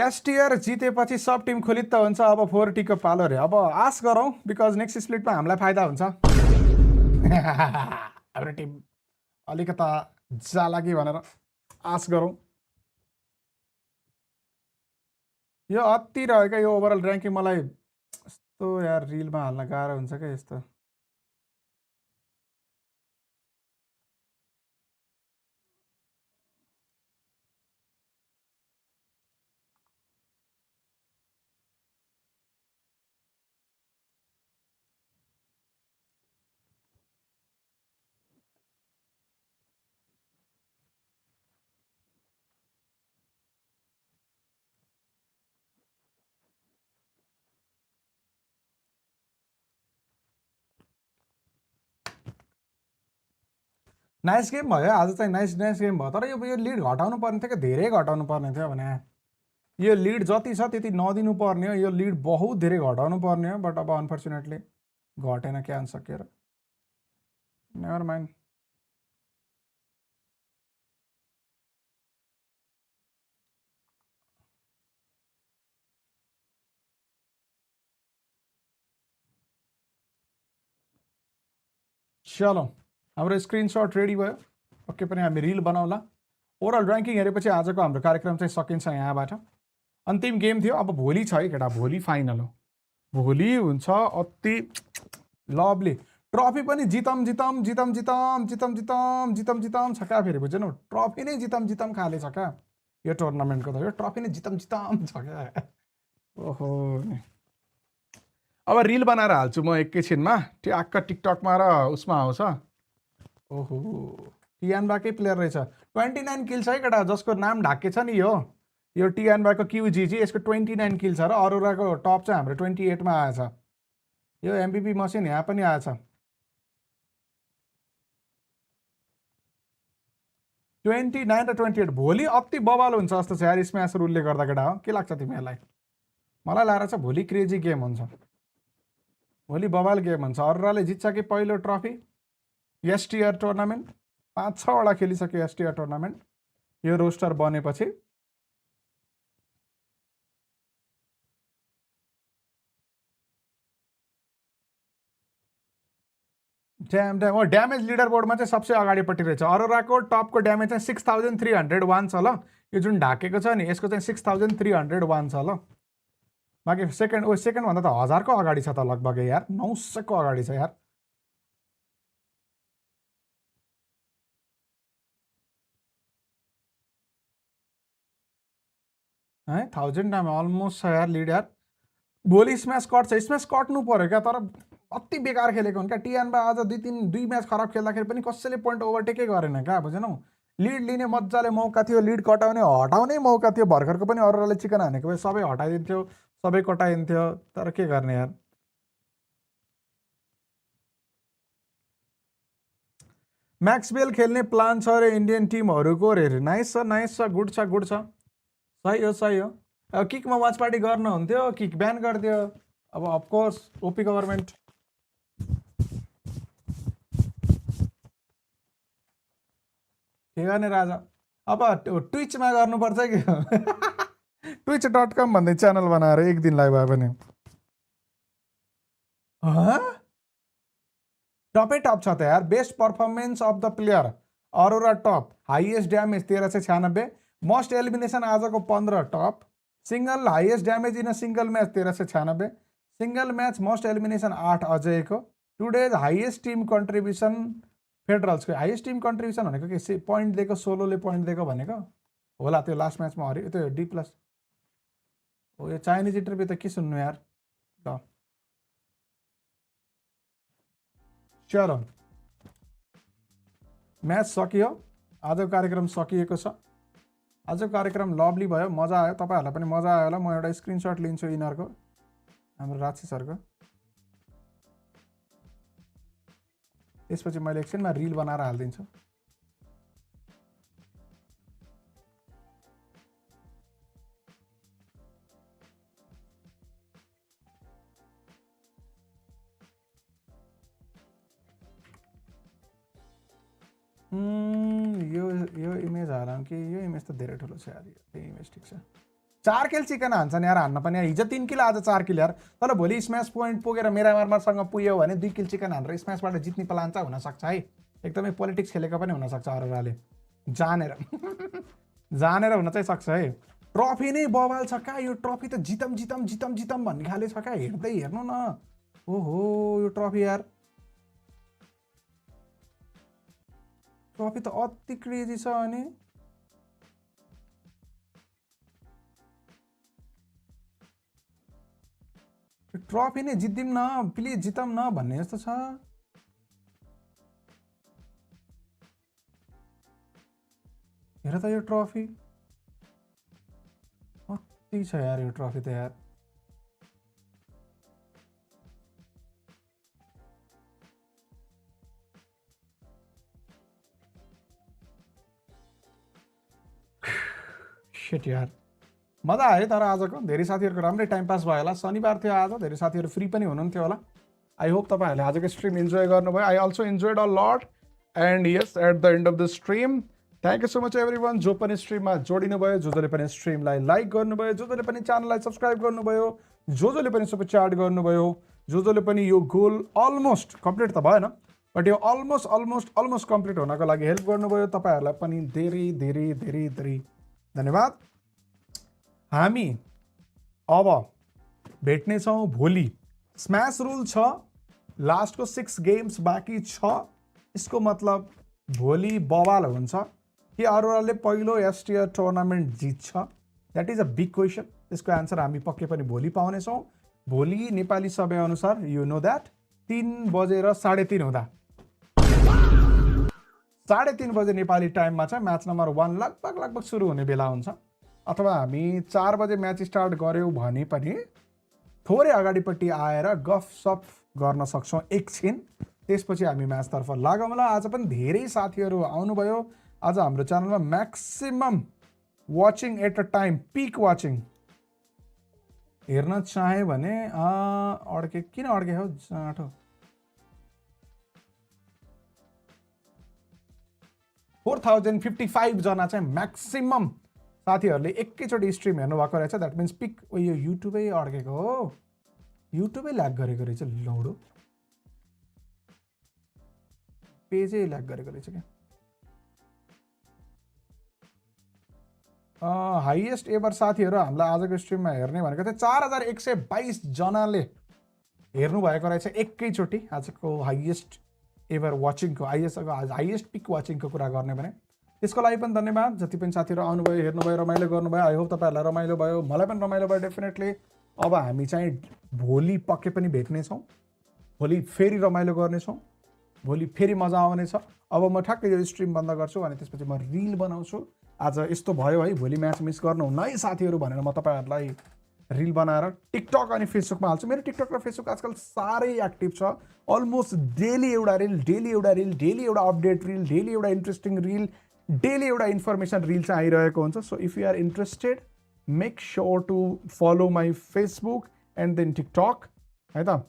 एसटिआर जितेपछि सब टिम खोलित हुन्छ अब 4T को पालो रे अब आश गरौँ बिकज नेक्स्ट स्प्लिटमा हामीलाई फाइदा हुन्छ हाम्रो टिम अलिकता जाला कि भनेर आश गरौँ यो अति रहेको यो ओभरअल र्याङ्किङ मलाई यस्तो यार रिलमा हाल्न गाह्रो हुन्छ क्या यस्तो नाइस गेम भयो आज चाहिँ नाइस गेम भयो तर यो लिड घटाउनु पर्ने थियो कि धेरै घटाउनु पर्ने थियो भने यो लिड जति छ त्यति नदिनु पर्ने हो यो लिड बहुत धेरै घटाउनु पर्ने हो बट अब अनफर्चुनेटली घटेन क्यान सकेर नेभर माइन्ड चलो हाम्रो स्क्रिनसट रेडी भयो ओके पनि हामी रिल बनाउला ओभरअल ऱ्याङ्किङ हेरेपछि आजको हाम्रो कार्यक्रम चाहिँ सकिन्छ यहाँबाट अन्तिम गेम थियो अब भोलि छ है केटा भोलि फाइनल हो भोलि हुन्छ अति लभली ट्रफी पनि जितम जितम जितम जितम जितम जितम जितम जितम छ क्या फेरि बुझ्नु ट्रफी नै जितम जितम खाले छ क्या यो टुर्नामेन्टको त यो ट्रफी नै जितम जितम छ क्या ओहो अब रिल बनाएर हाल्छु म एकैछिनमा ट्याक्क टिकटकमा र उसमा आउँछ ओहो टियानबाकै प्लेयर रहेछ 29 किल्स है केटा जसको नाम ढाके छ नि यो टियानबाको क्युजिजी यसको 29 किल छ र अरोराको टप चाहिँ हाम्रो 28 मा आएछ यो एमपीपी मसिन यहाँ पनि आएछ 29 र 28 भोलि अति बवाल हुन्छ जस्तो छ यार स्म्यास रुलले गर्दा केटा हो के लाग्छ तिमीहरूलाई मलाई लागेर चाहिँ भोलि क्रेजी गेम हुन्छ भोलि बवाल गेम हुन्छ अरोराले जित्छ कि पहिलो ट्रफी एसटिआर टुर्नामेन्ट 5-6 वटा खेलिसक्यो एसटिआर टुर्नामेन्ट यो रोस्टर बनेपछि ड्यामेज लिडर बोर्डमा चाहिँ सबसे अगाडिपट्टि रहेछ अरोराको टपको ड्यामेज चाहिँ 6301 छ ल यो जुन ढाकेको छ नि यसको चाहिँ 6301 छ ल बाँकी सेकेन्ड भन्दा त 1000 को अगाडि छ त लगभग यार 900 को अगाडि छ यार है 1000 टाइम अलमोस्ट छ यार लिड यार भोलि स्म्यास कट्नु पर्यो क्या तर अति बेकार खेलेको हुन् क्या टियानमा आज दुई म्याच खराब खेल्दाखेरि पनि कसैले पोइन्ट ओभरटेकै गरेन क्या बुझेनौ लिड लिने मजाले मौका थियो लिड कटाउने हटाउने मौका थियो भर्खरको पनि अरूले चिकन हानेको भए सबै हटाइदिन्थ्यो सबै कटाइन्थ्यो तर के गर्ने यार म्याक्सवेल खेल्ने प्लान छ रे इन्डियन टिमहरूको रे नाइस छ गुड छ सही हो अब किकमा वाच पार्टी गर्नुहुन्थ्यो किक ब्यान गरिदियो अब अफकोर्स ओपी गभर्मेन्ट के गर्ने राजा अब ट्विचमा गर्नुपर्छ कि twitch.com भन्ने च्यानल बनाएर एक दिन लाइभ भयो भने टपै टप छ त यार best performance of the player Aurora top highest damage 1396 most elimination आजको 15 top single highest damage in single match 1396 single match most elimination 8 अजयको टुडेज हाइएस्ट टीम कन्ट्रिब्युसन फेडरल्सको हाइएस्ट टीम कन्ट्रिब्युसन भनेको के पोइन्ट दिएको सोलोले point दिएको भनेको होला त्यो लास्ट म्याचमा हरे त्यो डी प्लस हो यो चाइनिज इन्टरभ्यू त के सुन्नु यार ल चलो म्याच सकियो आजको कार्यक्रम सकिएको छ आजको कार्यक्रम लभली भयो मजा आयो तपाईहरुलाई पनि मजा आयो होला म एउटा स्क्रिनशट लिन्छु यिनीहरुको हाम्रो राक्षी सरको त्यसपछि मैले एकछिनमा रिल बनाएर हाल्दिन्छु यो इमेज हालौँ कि यो इमेज त धेरै ठुलो छ यार यो इमेज ठीक छ 4 किल चिकन हान्छन् यार हान्न पनि हिजो 3 किल आज 4 किल यार तर भोलि स्म्याश पोइन्ट पुगेर मिरामारसँग पुग्यो भने 2 किल चिकन हानेर स्म्याशबाट जित्ने प्लान चाहिँ हुन सक्छ है एकदमै पोलिटिक्स खेलेको पनि हुन सक्छ अरोराले जानेर जानेर हुन चाहिँ सक्छ है ट्रफी नै बवाल छ का यो ट्रफी त जितम जितम जितम जितम भन्ने खाले छ का हेर्दै हेर्नु न ओहो यो ट्रफी यार ट्रफी त अति क्रेजी छ अनि ट्रफी नै जित्दिम न प्लिज जितम न भन्ने जस्तो छ हेर त यो ट्रफी कति छ यार यो ट्रफी त यार शिट यार मजा आयो तर आजको धेरै साथीहरुको राम्रै टाइम पास भयो होला शनिबार थियो आज धेरै साथीहरु फ्री पनि हुनुहुन्थ्यो होला आई होप तपाईहरुले आजको स्ट्रिम इन्जोय गर्नुभयो I also enjoyed a lot and yes at the end of the stream thank you so much everyone जो पनि स्ट्रिममा जोडिनु भयो जसले पनि स्ट्रिमलाई लाइक गर्नुभयो जसले पनि च्यानललाई सब्स्क्राइब गर्नुभयो जसले पनि सुपर च्याट गर्नुभयो जसले पनि यो गोल अलमोस्ट कम्प्लिट त भएन बट यो अलमोस्ट कम्प्लिट हुनको लागि हेल्प गर्नुभयो तपाईहरुलाई पनि धेरै धेरै धेरै धेरै धन्यवाद हामी अब भेट्ने छौं भोलि स्म्याश रुल छ लास्टको 6 गेम्स बाँकी छ यसको मतलब भोलि बवाल हुन्छ कि अरोराले पहिलो एस टियर टुर्नामेन्ट जित्छ that is a big question त्यसको आन्सर हामी पक्कै पनि भोलि पाउने छौं भोलि नेपाली समय अनुसार यु नो द्याट 3 बजेर 3:30 हुँदा 3:30 बजे नेपाली टाइममा चाहिँ म्याच नम्बर 1 लगभग सुरु हुने बेला हुन्छ अथवा हामी 4 बजे म्याच स्टार्ट गर्यौं भने पनि थोरै अगाडिपट्टि आएर गफसफ गर्न सक्छौं एकछिन त्यसपछि हामी म्याचतर्फ लागौँला आज पनि धेरै साथीहरु आउनुभयो आज हाम्रो च्यानलमा maximum watching at a time peak watching हेर्न चाहे भने किन अड्के हो जाँठो 4055 जना चाहिँ म्याक्सिमम साथीहरुले एकैचोटी स्ट्रिम हेर्नु भएको रहेछ द्याट मिन्स पिक यो युट्युबै अड्केको हो युट्युबै ल्याग गरेको रहेछ लौडो पेजै ल्याग गरेको रहेछ क्या हाईएस्ट एभर साथीहरु हामीलाई आजको स्ट्रिममा हेर्ने भनेको चाहिँ 4122 जनाले हेर्नु भएको रहेछ एकैचोटी आजको हाईएस्ट एभर वाचिङको हाईएस्ट पिक वाचिङको कुरा गर्ने भने त्यसको लागि पनि धन्यवाद जति पनि साथीहरु आउनुभयो हेर्नुभयो रमाइलो गर्नुभयो आई होप तपाईहरुलाई रमाइलो भयो मलाई पनि रमाइलो भयो डेफिनेटली अब हामी चाहिँ भोलि पक्कै पनि भेट्ने छौं भोलि फेरि रमाइलो गर्ने छौं भोलि फेरि मजा आउने छ अब म ठ्याक्कै यो स्ट्रिम बन्द गर्छु अनि त्यसपछि म रिल बनाउँछु आज यस्तो भयो है भोलि म्याच मिस गर्नुहुन्न है साथीहरु भनेर म तपाईहरुलाई रिल बनाएर टिकटक अनि फेसबुकमा हाल्छु मेरो टिकटक र फेसबुक आजकल सारै एक्टिभ छ अलमोस्ट डेली एउटा रिल डेली एउटा अपडेट रिल डेली एउटा इन्ट्रेस्टिङ रिल डेली एउटा इन्फर्मेसन रिल चाहिँ आइरहेको हुन्छ so if you are interested make sure to follow my Facebook and then TikTok है त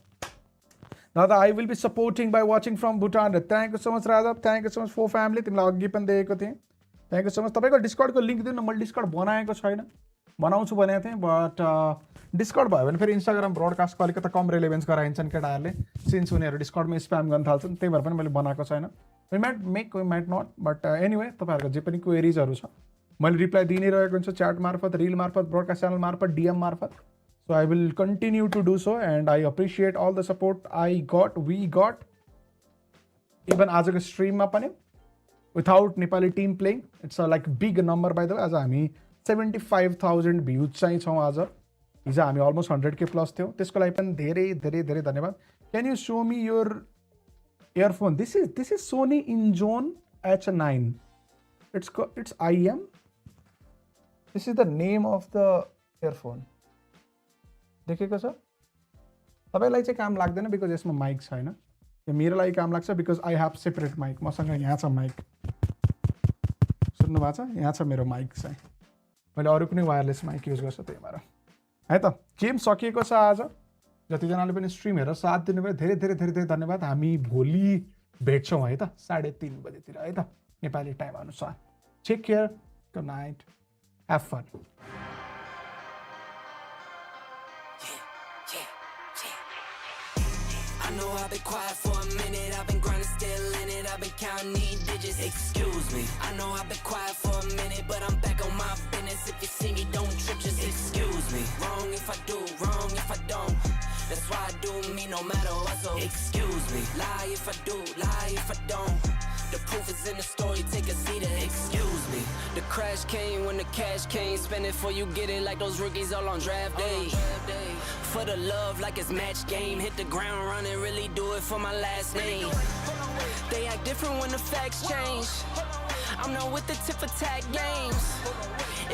दादा I will be supporting by watching from Bhutan thank you so much Raja thank you so much for family तिमीलाई अघि पनि दिएको थिएँ thank you so much तपाईँको डिस्कर्डको link दिनु न मैले डिस्कर्ड बनाएको छैन बनाउँछु भनेको थिएँ बट डिस्कर्ड भयो भने फेरि इन्स्टाग्राम ब्रोडकास्टको अलिकति कम रेलेभेन्स गराइन्छन् केटाहरूले सिन्स उनीहरू डिस्कर्डमा स्प्याम गर्न थाल्छन् त्यही भएर पनि मैले बनाएको छैन we might make we might not but anyway तपाईँहरूको जे पनि क्वेरिजहरू छ मैले रिप्लाई दिइ नै रहेको हुन्छु च्याट मार्फत रिल मार्फत ब्रोडकास्ट च्यानल मार्फत डिएम मार्फत so I will continue to do so and I appreciate all the support we got even आजको स्ट्रिममा पनि without Nepali team playing it's a like big number by the way आज हामी 75,000 views चाहिँ छौँ आज हिजो हामी अलमोस्ट 100K प्लस थियौँ त्यसको लागि पनि धेरै धेरै धेरै धन्यवाद can you show me your earphone this is Sony Inzone H9 it's IM this is the name of the earphone देखेको छ तपाईँलाई चाहिँ काम लाग्दैन बिकज यसमा माइक छैन मेरो लागि काम लाग्छ because I have separate mic मसँग यहाँ छ माइक सुन्नु भएको छ यहाँ छ मेरो माइक चाहिँ मैले अरू कुनै वायरलेस माइक युज गर्छु त्यही भएर है त गेम सकिएको छ आज जतिजनाले पनि स्ट्रिम हेरेर साथ दिनुभयो धेरै धेरै धेरै धेरै धन्यवाद हामी भोलि भेट्छौँ है त 3:30 बजेतिर है त नेपाली टाइम अनुसार take care good night have fun I know I've been quiet for a minute, I've been grinding, still in it, I've been counting these digits, excuse me. I know I've been quiet for a minute, but I'm back on my business. If you see me, don't trip, just excuse me. Wrong if I do, wrong if I don't. That's why I do me no matter what, so excuse me. Lie if I do, lie if I don't. The proof is in the story, take a seat and excuse me. The crash came when the cash came, spend it before you get it like those rookies all on draft day. For the love like it's match game, hit the ground running, really do it for my last name. They act different when the facts change. I'm not with the tit for tat games.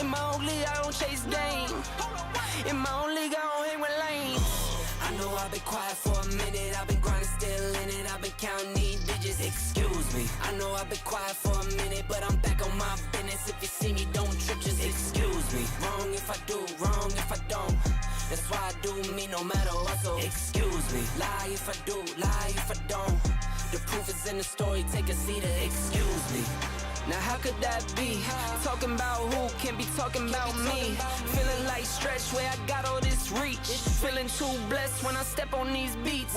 In my own league, I don't chase game. In my own league, I don't hang with lanes. I know I've been quiet for a minute, I've been grinding, still in it, I've been counting these digits, excuse me. me. I know I've been quiet for a minute, but I'm back on my business. If you see me, don't trip, just excuse me. Wrong if I do, wrong if I don't. That's why I do me no matter what, so excuse me. Lie if I do, lie if I don't. The proof is in the story, take a seat, excuse me. Now how could that be? Talking about who can be talking about me. Feeling like stretch where I got all this reach. Feeling too blessed when I step on these beats.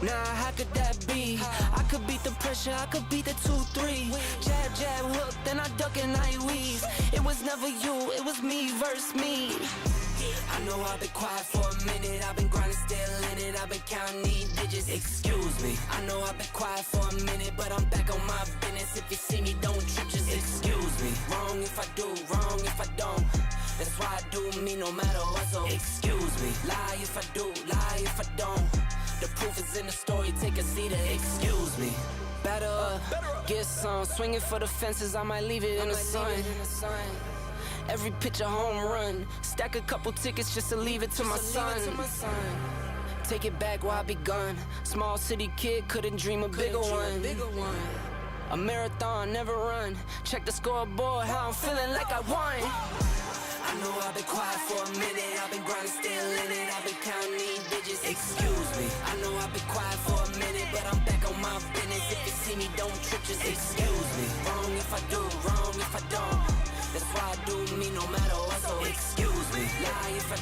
Now how could that be? I could beat the pressure, I could beat the 2-3. Jab, jab, hook, then I duck and I weave. It was never you, it was me versus me. I know I've been quiet for a minute. I've been grinding, still in it. I've been counting these digits. Excuse me. I know I've been quiet for a minute, but I'm back on my business. If you see me, don't trip, just excuse me. Wrong if I do, wrong if I don't. That's why I do me no matter what, so excuse me. Lie if I do, lie if I don't. The proof is in the story, take a seat, excuse me. Batter up, get some. Swinging for the fences, I might leave it in the sun. Every pitch a home run. Stack a couple tickets just to leave it to my son. Take it back while I be gone. Small city kid, couldn't dream a bigger one. A marathon, never run. Check the scoreboard, how I'm feeling like I won. I know I've been quiet for a minute. I've been grinding, still in it. I've been counting these digits. Excuse me. I know I've been quiet for a minute, but I'm back on my business. If you see me, don't trip, just excuse me. Wrong if I do, wrong if I don't. That's why I do me no matter what, so excuse me. Lie if I do,